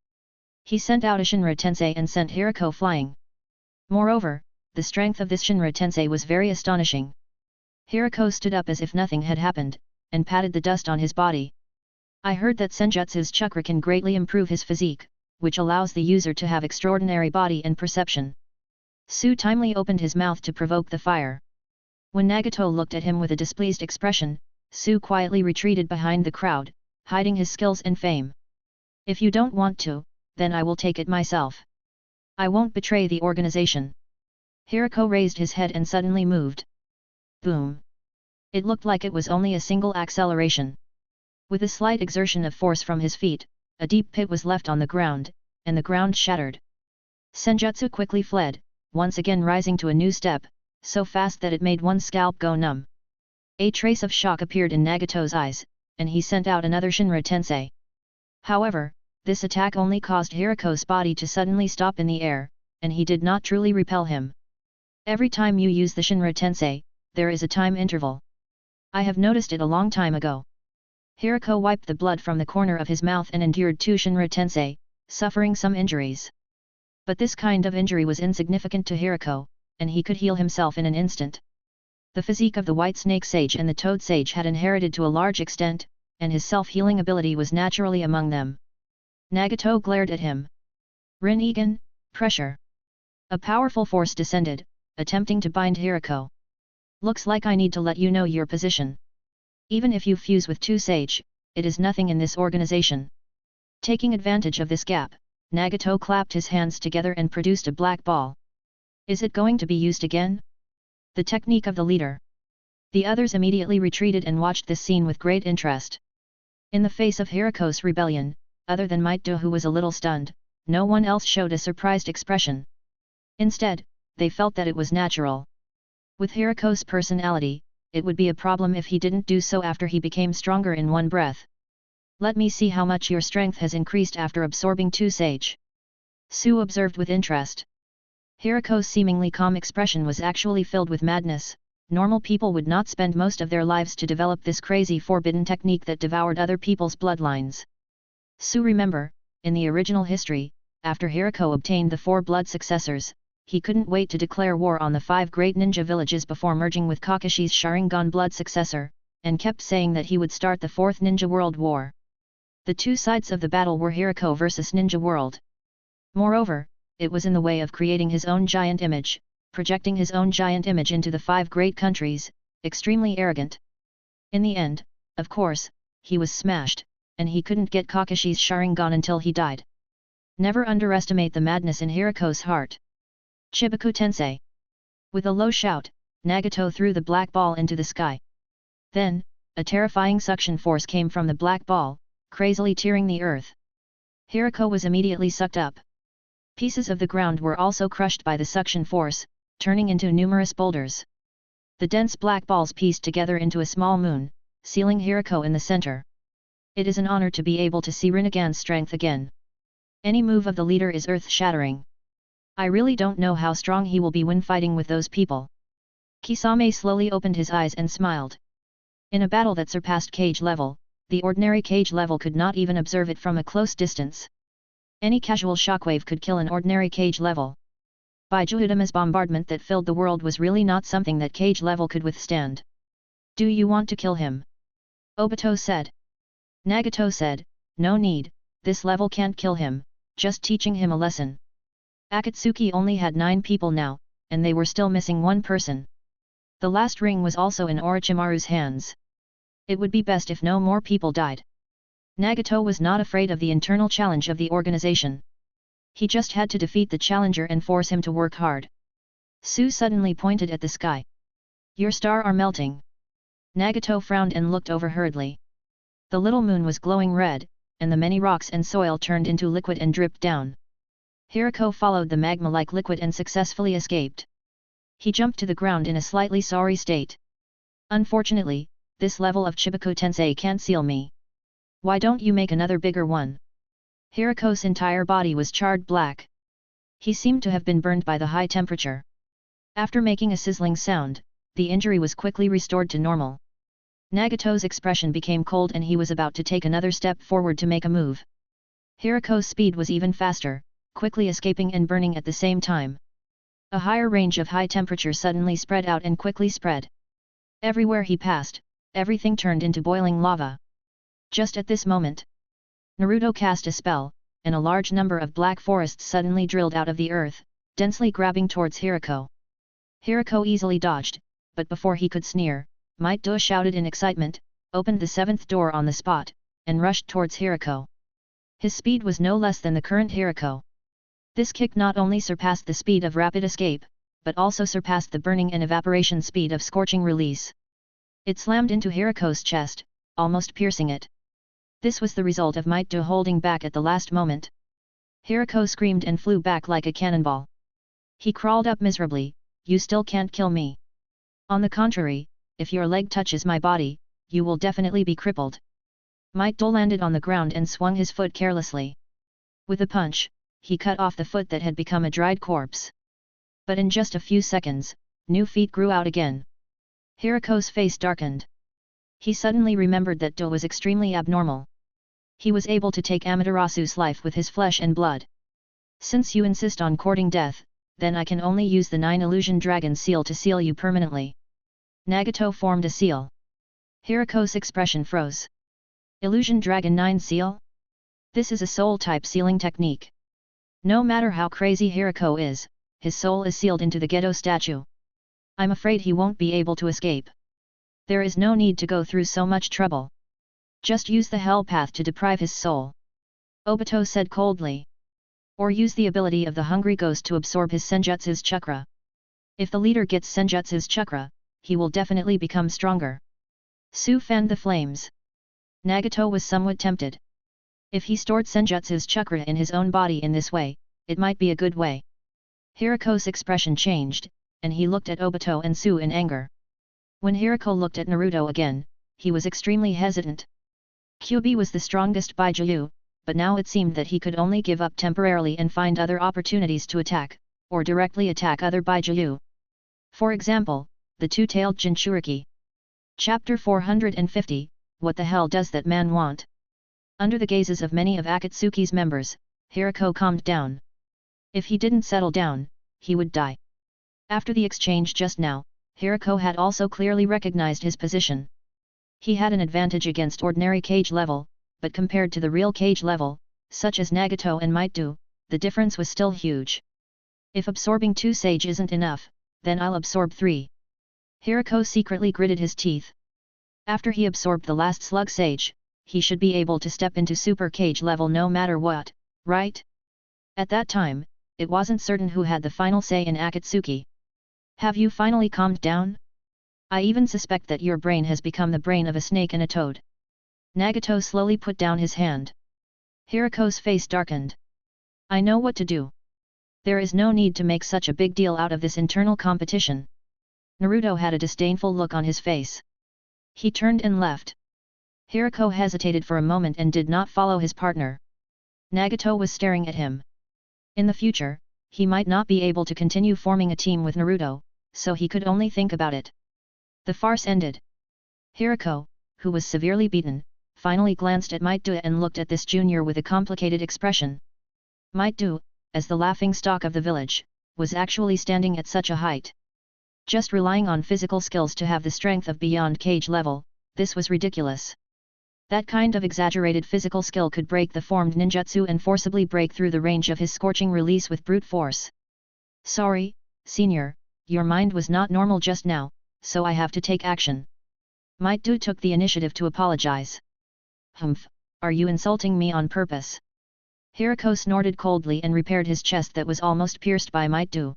He sent out a Shinra Tensei and sent Hirako flying. Moreover, the strength of this Shinra Tensei was very astonishing. Hirako stood up as if nothing had happened, and patted the dust on his body. I heard that Senjutsu's chakra can greatly improve his physique, which allows the user to have extraordinary body and perception. Su timely opened his mouth to provoke the fire. When Nagato looked at him with a displeased expression, Su quietly retreated behind the crowd, hiding his skills and fame. If you don't want to, then I will take it myself. I won't betray the organization. Hirako raised his head and suddenly moved. Boom! It looked like it was only a single acceleration. With a slight exertion of force from his feet, a deep pit was left on the ground, and the ground shattered. Senjutsu quickly fled, once again rising to a new step, so fast that it made one's scalp go numb. A trace of shock appeared in Nagato's eyes, and he sent out another Shinra Tensei. However, this attack only caused Hirako's body to suddenly stop in the air, and he did not truly repel him. Every time you use the Shinra Tensei, there is a time interval. I have noticed it a long time ago. Hirako wiped the blood from the corner of his mouth and endured 2 Shinra Tensei, suffering some injuries. But this kind of injury was insignificant to Hirako, and he could heal himself in an instant. The physique of the White Snake Sage and the Toad Sage had inherited to a large extent, and his self-healing ability was naturally among them. Nagato glared at him. Rinnegan, pressure. A powerful force descended, attempting to bind Hirako. Looks like I need to let you know your position. Even if you fuse with 2 Sage, it is nothing in this organization. Taking advantage of this gap, Nagato clapped his hands together and produced a black ball. Is it going to be used again? The technique of the leader. The others immediately retreated and watched this scene with great interest. In the face of Hirako's rebellion, other than Might-do, who was a little stunned, no one else showed a surprised expression. Instead, they felt that it was natural. With Hirako's personality, it would be a problem if he didn't do so after he became stronger in one breath. Let me see how much your strength has increased after absorbing 2 Sage. Su observed with interest. Hirako's seemingly calm expression was actually filled with madness. Normal people would not spend most of their lives to develop this crazy forbidden technique that devoured other people's bloodlines. Su remember, in the original history, after Hirako obtained the 4 blood successors, he couldn't wait to declare war on the 5 great ninja villages before merging with Kakashi's Sharingan blood successor, and kept saying that he would start the 4th Ninja World War. The 2 sides of the battle were Hirako versus Ninja World. Moreover, it was in the way of creating his own giant image, projecting his own giant image into the 5 great countries, extremely arrogant. In the end, of course, he was smashed, and he couldn't get Kakashi's Sharingan until he died. Never underestimate the madness in Hirako's heart. Chibaku Tensei. With a low shout, Nagato threw the black ball into the sky. Then, a terrifying suction force came from the black ball, crazily tearing the earth. Hirako was immediately sucked up. Pieces of the ground were also crushed by the suction force, turning into numerous boulders. The dense black balls pieced together into a small moon, sealing Hirako in the center. It is an honor to be able to see Rinnegan's strength again. Any move of the leader is earth-shattering. I really don't know how strong he will be when fighting with those people. Kisame slowly opened his eyes and smiled. In a battle that surpassed cage level, the ordinary cage level could not even observe it from a close distance. Any casual shockwave could kill an ordinary cage level. Bijuudama's bombardment that filled the world was really not something that cage level could withstand. Do you want to kill him? Obito said. Nagato said, no need, this level can't kill him, just teaching him a lesson. Akatsuki only had 9 people now, and they were still missing 1 person. The last ring was also in Orochimaru's hands. It would be best if no more people died. Nagato was not afraid of the internal challenge of the organization. He just had to defeat the challenger and force him to work hard. Su suddenly pointed at the sky. Your star are melting. Nagato frowned and looked over hurriedly. The little moon was glowing red, and the many rocks and soil turned into liquid and dripped down. Hirako followed the magma-like liquid and successfully escaped. He jumped to the ground in a slightly sorry state. Unfortunately, this level of Chibaku Tensei can't seal me. Why don't you make another bigger one? Hirako's entire body was charred black. He seemed to have been burned by the high temperature. After making a sizzling sound, the injury was quickly restored to normal. Nagato's expression became cold and he was about to take another step forward to make a move. Hirako's speed was even faster, quickly escaping and burning at the same time. A higher range of high temperature suddenly spread out and quickly spread. Everywhere he passed, everything turned into boiling lava. Just at this moment, Naruto cast a spell, and a large number of black forests suddenly drilled out of the earth, densely grabbing towards Hirako. Hirako easily dodged, but before he could sneer, Might Do shouted in excitement, opened the seventh door on the spot, and rushed towards Hirako. His speed was no less than the current Hirako. This kick not only surpassed the speed of rapid escape, but also surpassed the burning and evaporation speed of scorching release. It slammed into Hirako's chest, almost piercing it. This was the result of Might Do holding back at the last moment. Hirako screamed and flew back like a cannonball. He crawled up miserably. You still can't kill me. On the contrary, if your leg touches my body, you will definitely be crippled. Might Do landed on the ground and swung his foot carelessly. With a punch, he cut off the foot that had become a dried corpse. But in just a few seconds, new feet grew out again. Hirako's face darkened. He suddenly remembered that Do was extremely abnormal. He was able to take Amaterasu's life with his flesh and blood. Since you insist on courting death, then I can only use the 9 illusion dragon seal to seal you permanently. Nagato formed a seal. Hirako's expression froze. Illusion dragon 9 seal? This is a soul type sealing technique. No matter how crazy Hirako is, his soul is sealed into the Gedo statue. I'm afraid he won't be able to escape. There is no need to go through so much trouble. Just use the hell path to deprive his soul. Obito said coldly. Or use the ability of the hungry ghost to absorb his senjutsu's chakra. If the leader gets senjutsu's chakra, he will definitely become stronger. Su fanned the flames. Nagato was somewhat tempted. If he stored senjutsu's chakra in his own body in this way, it might be a good way. Hirako's expression changed, and he looked at Obito and Su in anger. When Hirako looked at Naruto again, he was extremely hesitant. Kyuubi was the strongest Bijuu, but now it seemed that he could only give up temporarily and find other opportunities to attack, or directly attack other Bijuu. For example, the two-tailed Jinchuriki. Chapter 450, What the hell does that man want? Under the gazes of many of Akatsuki's members, Hirako calmed down. If he didn't settle down, he would die. After the exchange just now, Hirako had also clearly recognized his position. He had an advantage against ordinary cage level, but compared to the real cage level, such as Nagato and Might Do, the difference was still huge. If absorbing 2 sage isn't enough, then I'll absorb 3. Hirako secretly gritted his teeth. After he absorbed the last slug sage, he should be able to step into super cage level no matter what, right? At that time, it wasn't certain who had the final say in Akatsuki. Have you finally calmed down? I even suspect that your brain has become the brain of a snake and a toad. Nagato slowly put down his hand. Hirako's face darkened. I know what to do. There is no need to make such a big deal out of this internal competition. Naruto had a disdainful look on his face. He turned and left. Hirako hesitated for a moment and did not follow his partner. Nagato was staring at him. In the future, he might not be able to continue forming a team with Naruto, so he could only think about it. The farce ended. Hirako, who was severely beaten, finally glanced at Might Do and looked at this junior with a complicated expression. Might Do, as the laughingstock of the village, was actually standing at such a height. Just relying on physical skills to have the strength of beyond cage level, this was ridiculous. That kind of exaggerated physical skill could break the formed ninjutsu and forcibly break through the range of his scorching release with brute force. Sorry, senior, your mind was not normal just now, so I have to take action. Might Do took the initiative to apologize. Humph, are you insulting me on purpose? Hirako snorted coldly and repaired his chest that was almost pierced by Might Do.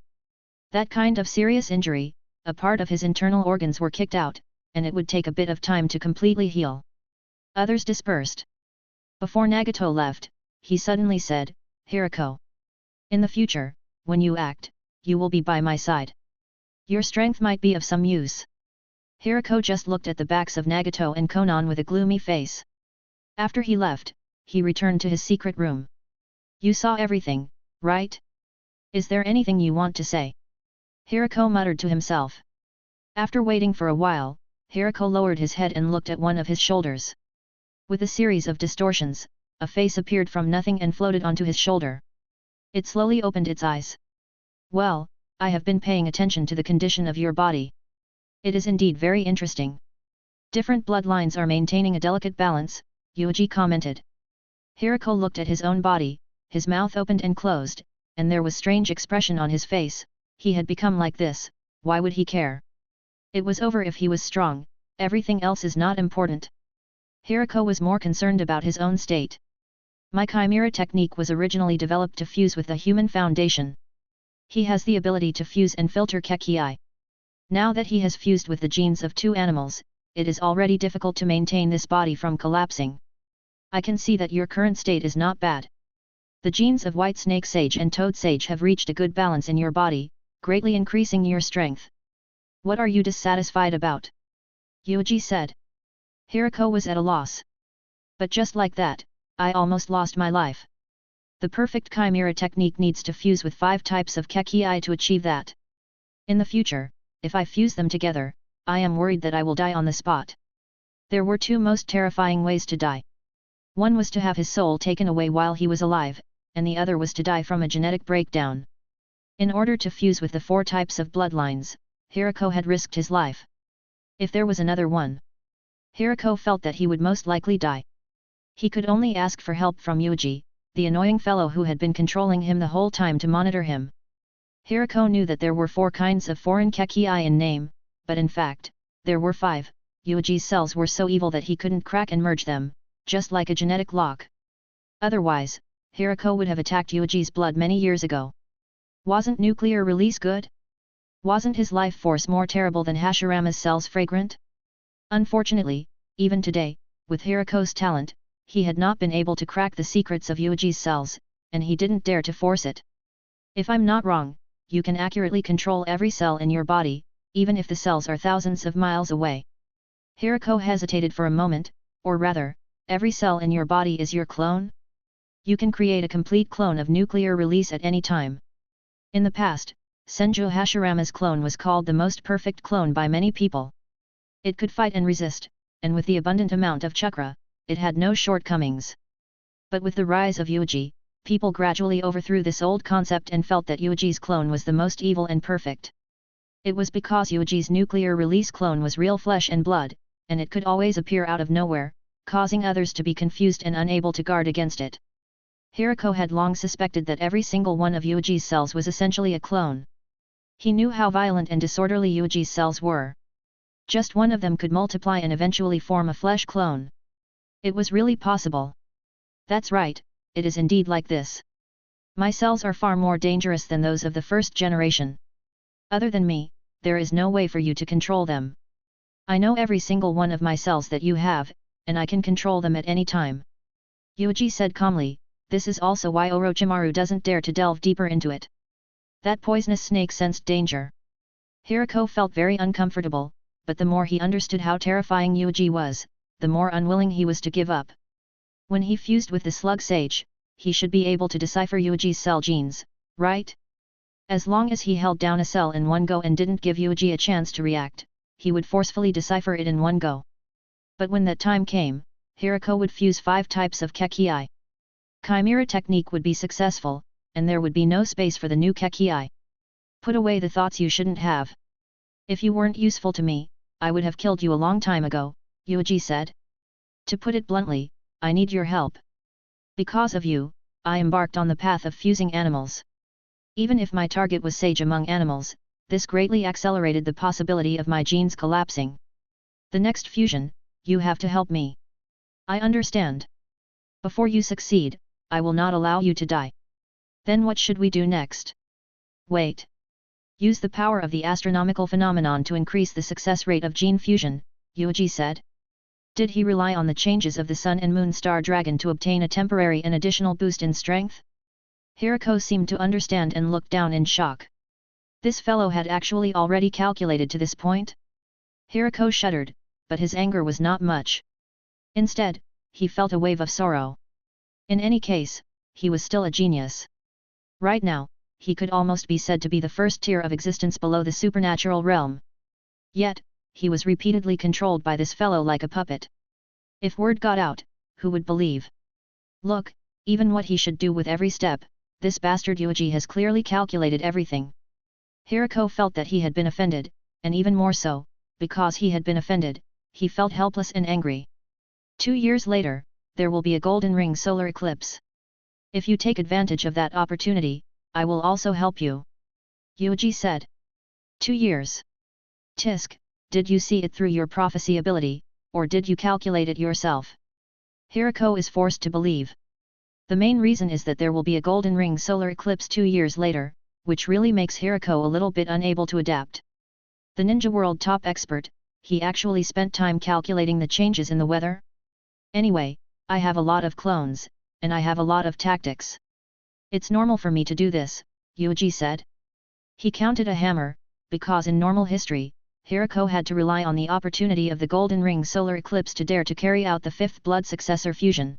That kind of serious injury, a part of his internal organs were kicked out, and it would take a bit of time to completely heal. Others dispersed. Before Nagato left, he suddenly said, Hirako. In the future, when you act, you will be by my side. Your strength might be of some use. Hirako just looked at the backs of Nagato and Konan with a gloomy face. After he left, he returned to his secret room. You saw everything, right? Is there anything you want to say? Hirako muttered to himself. After waiting for a while, Hirako lowered his head and looked at one of his shoulders. With a series of distortions, a face appeared from nothing and floated onto his shoulder. It slowly opened its eyes. Well, I have been paying attention to the condition of your body. It is indeed very interesting. Different bloodlines are maintaining a delicate balance, Yuuji commented. Hirako looked at his own body, his mouth opened and closed, and there was strange expression on his face. He had become like this, why would he care? It was over if he was strong, everything else is not important. Hirako was more concerned about his own state. My chimera technique was originally developed to fuse with the human foundation. He has the ability to fuse and filter Keki. Now that he has fused with the genes of two animals, it is already difficult to maintain this body from collapsing. I can see that your current state is not bad. The genes of White Snake Sage and Toad Sage have reached a good balance in your body, greatly increasing your strength. What are you dissatisfied about? Yuuji said. Hirako was at a loss. But just like that, I almost lost my life. The perfect chimera technique needs to fuse with 5 types of Keki to achieve that. In the future, if I fuse them together, I am worried that I will die on the spot. There were 2 most terrifying ways to die. One was to have his soul taken away while he was alive, and the other was to die from a genetic breakdown. In order to fuse with the 4 types of bloodlines, Hirako had risked his life. If there was another one, Hirako felt that he would most likely die. He could only ask for help from Yuuji, the annoying fellow who had been controlling him the whole time to monitor him. Hirako knew that there were 4 kinds of foreign Keki in name, but in fact, there were 5. Yuuji's cells were so evil that he couldn't crack and merge them, just like a genetic lock. Otherwise, Hirako would have attacked Yuuji's blood many years ago. Wasn't nuclear release good? Wasn't his life force more terrible than Hashirama's cells fragrant? Unfortunately, even today, with Hirako's talent, he had not been able to crack the secrets of Yuuji's cells, and he didn't dare to force it. If I'm not wrong, you can accurately control every cell in your body, even if the cells are thousands of miles away. Hirako hesitated for a moment, or rather, every cell in your body is your clone? You can create a complete clone of nuclear release at any time. In the past, Senju Hashirama's clone was called the most perfect clone by many people. It could fight and resist, and with the abundant amount of chakra, it had no shortcomings. But with the rise of Yuuji, people gradually overthrew this old concept and felt that Yuuji's clone was the most evil and perfect. It was because Yuuji's nuclear release clone was real flesh and blood, and it could always appear out of nowhere, causing others to be confused and unable to guard against it. Hirako had long suspected that every single one of Yuuji's cells was essentially a clone. He knew how violent and disorderly Yuuji's cells were. Just one of them could multiply and eventually form a flesh clone. It was really possible. That's right, it is indeed like this. My cells are far more dangerous than those of the first generation. Other than me, there is no way for you to control them. I know every single one of my cells that you have, and I can control them at any time. Yuuji said calmly, this is also why Orochimaru doesn't dare to delve deeper into it. That poisonous snake sensed danger. Hirako felt very uncomfortable, but the more he understood how terrifying Yuuji was, the more unwilling he was to give up. When he fused with the slug sage, he should be able to decipher Yuuji's cell genes, right? As long as he held down a cell in one go and didn't give Yuuji a chance to react, he would forcefully decipher it in one go. But when that time came, Hirako would fuse 5 types of Keki. Chimera technique would be successful, and there would be no space for the new Keki. Put away the thoughts you shouldn't have. If you weren't useful to me, I would have killed you a long time ago, Yuuji said. To put it bluntly, I need your help. Because of you, I embarked on the path of fusing animals. Even if my target was sage among animals, this greatly accelerated the possibility of my genes collapsing. The next fusion, you have to help me. I understand. Before you succeed, I will not allow you to die. Then what should we do next? Wait. Use the power of the astronomical phenomenon to increase the success rate of gene fusion, Yuuji said. Did he rely on the changes of the Sun and Moon Star Dragon to obtain a temporary and additional boost in strength? Hirako seemed to understand and looked down in shock. This fellow had actually already calculated to this point? Hirako shuddered, but his anger was not much. Instead, he felt a wave of sorrow. In any case, he was still a genius. Right now, he could almost be said to be the first tier of existence below the supernatural realm. Yet, he was repeatedly controlled by this fellow like a puppet. If word got out, who would believe? Look, even what he should do with every step, this bastard Yuuji has clearly calculated everything. Hirako felt that he had been offended, and even more so, because he had been offended, he felt helpless and angry. 2 years later, there will be a golden ring solar eclipse. If you take advantage of that opportunity, I will also help you. Yuuji said. 2 years. Tisk, did you see it through your prophecy ability, or did you calculate it yourself? Hirako is forced to believe. The main reason is that there will be a golden ring solar eclipse 2 years later, which really makes Hirako a little bit unable to adapt. The Ninja World top expert, he actually spent time calculating the changes in the weather? Anyway, I have a lot of clones, and I have a lot of tactics. It's normal for me to do this, Yuuji said. He counted a hammer, because in normal history, Hirako had to rely on the opportunity of the golden ring solar eclipse to dare to carry out the fifth blood successor fusion.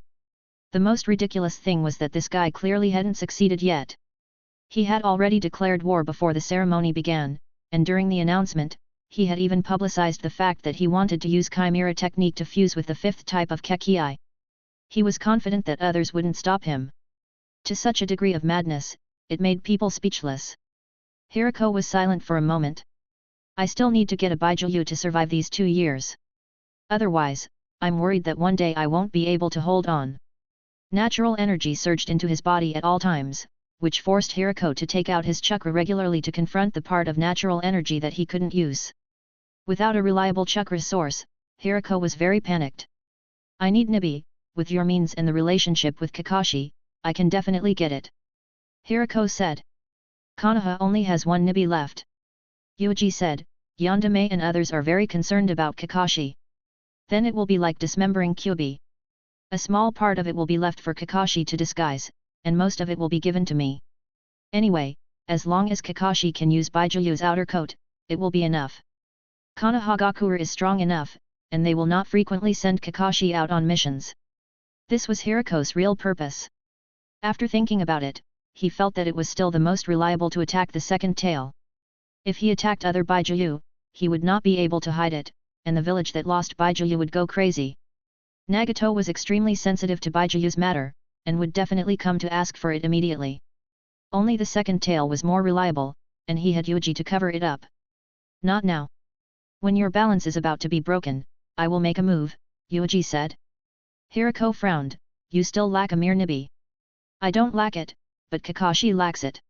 The most ridiculous thing was that this guy clearly hadn't succeeded yet. He had already declared war before the ceremony began, and during the announcement, he had even publicized the fact that he wanted to use Chimera technique to fuse with the fifth type of Kekii. He was confident that others wouldn't stop him. To such a degree of madness, it made people speechless. Hirako was silent for a moment. I still need to get a Bijuu to survive these 2 years. Otherwise, I'm worried that one day I won't be able to hold on. Natural energy surged into his body at all times, which forced Hirako to take out his chakra regularly to confront the part of natural energy that he couldn't use. Without a reliable chakra source, Hirako was very panicked. I need Nibi, with your means and the relationship with Kakashi, I can definitely get it. Hirako said. Konoha only has one Nibi left. Yuuji said, Yandere and others are very concerned about Kakashi. Then it will be like dismembering Kyuubi. A small part of it will be left for Kakashi to disguise, and most of it will be given to me. Anyway, as long as Kakashi can use Bijuu's outer coat, it will be enough. Konohagakure is strong enough, and they will not frequently send Kakashi out on missions. This was Hirako's real purpose. After thinking about it, he felt that it was still the most reliable to attack the second tail. If he attacked other Bijuu, he would not be able to hide it, and the village that lost Bijuu would go crazy. Nagato was extremely sensitive to Bijuu's matter, and would definitely come to ask for it immediately. Only the second tail was more reliable, and he had Yuuji to cover it up. Not now. When your balance is about to be broken, I will make a move, Yuuji said. Hirako frowned, you still lack a mere Nibi. I don't lack it, but Kakashi lacks it.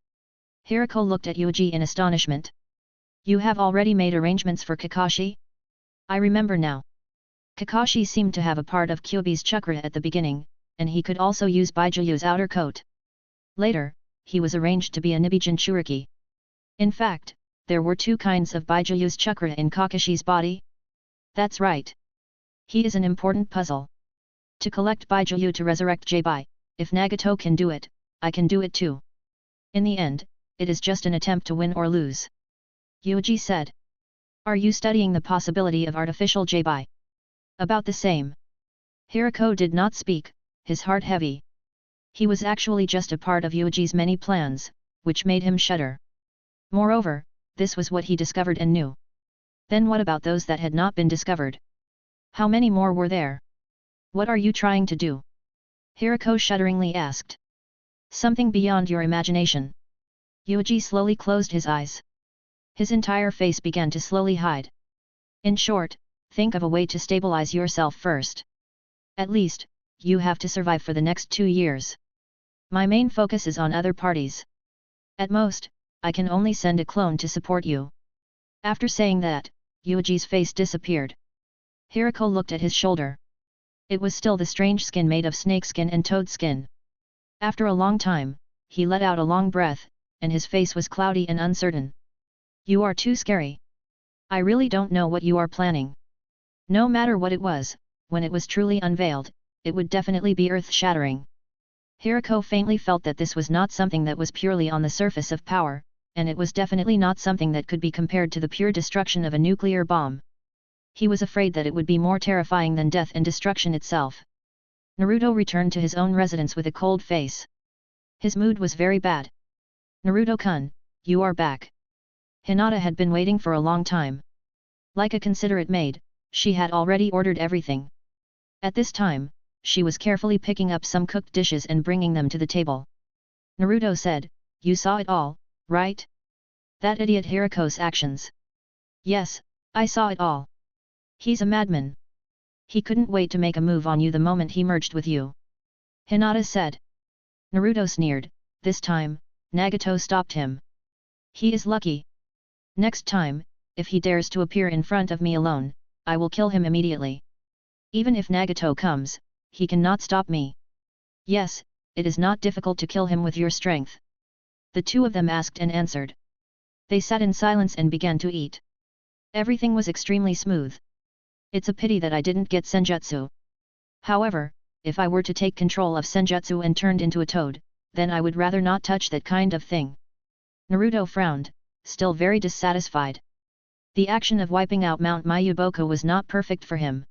Hirako looked at Yuuji in astonishment. You have already made arrangements for Kakashi? I remember now. Kakashi seemed to have a part of Kyuubi's chakra at the beginning, and he could also use Bijuu's outer coat. Later, he was arranged to be a Nibi Jinchuriki. In fact, there were 2 kinds of Bijuu's chakra in Kakashi's body. That's right. He is an important puzzle. To collect Bijuu to resurrect J-Bai, if Nagato can do it, I can do it too. In the end, it is just an attempt to win or lose. Yuuji said. Are you studying the possibility of artificial J-Bai? About the same. Hirako did not speak, his heart heavy. He was actually just a part of Yuuji's many plans, which made him shudder. Moreover, this was what he discovered and knew. Then what about those that had not been discovered? How many more were there? What are you trying to do? Hirako shudderingly asked. Something beyond your imagination. Yuuji slowly closed his eyes. His entire face began to slowly hide. In short, think of a way to stabilize yourself first. At least, you have to survive for the next 2 years. My main focus is on other parties. At most, I can only send a clone to support you. After saying that, Yuuji's face disappeared. Hirako looked at his shoulder. It was still the strange skin made of snakeskin and toad skin. After a long time, he let out a long breath, and his face was cloudy and uncertain. You are too scary. I really don't know what you are planning. No matter what it was, when it was truly unveiled, it would definitely be earth-shattering. Hirako faintly felt that this was not something that was purely on the surface of power, and it was definitely not something that could be compared to the pure destruction of a nuclear bomb. He was afraid that it would be more terrifying than death and destruction itself. Naruto returned to his own residence with a cold face. His mood was very bad. Naruto-kun, you are back. Hinata had been waiting for a long time. Like a considerate maid, she had already ordered everything. At this time, she was carefully picking up some cooked dishes and bringing them to the table. Naruto said, you saw it all, right? That idiot Hirako's actions. Yes, I saw it all. He's a madman. He couldn't wait to make a move on you the moment he merged with you. Hinata said. Naruto sneered. This time, Nagato stopped him. He is lucky. Next time, if he dares to appear in front of me alone, I will kill him immediately. Even if Nagato comes, he cannot stop me. Yes, it is not difficult to kill him with your strength. The two of them asked and answered. They sat in silence and began to eat. Everything was extremely smooth. It's a pity that I didn't get Senjutsu. However, if I were to take control of Senjutsu and turned into a toad, then I would rather not touch that kind of thing. Naruto frowned, still very dissatisfied. The action of wiping out Mount Mayuboku was not perfect for him.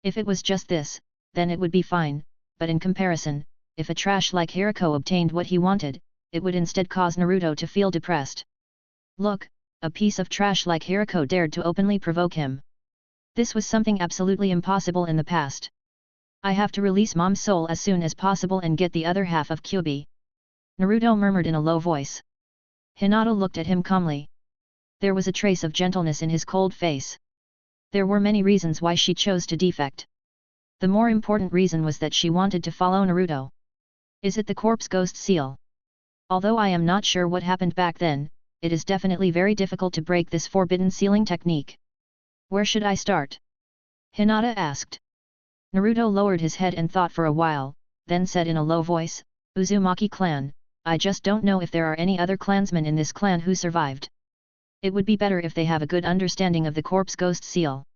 If it was just this, then it would be fine, but in comparison, if a trash like Hirako obtained what he wanted, it would instead cause Naruto to feel depressed. Look, a piece of trash like Hirako dared to openly provoke him. This was something absolutely impossible in the past. I have to release Mom's soul as soon as possible and get the other half of Kyuubi. Naruto murmured in a low voice. Hinata looked at him calmly. There was a trace of gentleness in his cold face. There were many reasons why she chose to defect. The more important reason was that she wanted to follow Naruto. Is it the corpse ghost seal? Although I am not sure what happened back then, it is definitely very difficult to break this forbidden sealing technique. Where should I start? Hinata asked. Naruto lowered his head and thought for a while, then said in a low voice, Uzumaki clan, I just don't know if there are any other clansmen in this clan who survived. It would be better if they have a good understanding of the corpse ghost seal.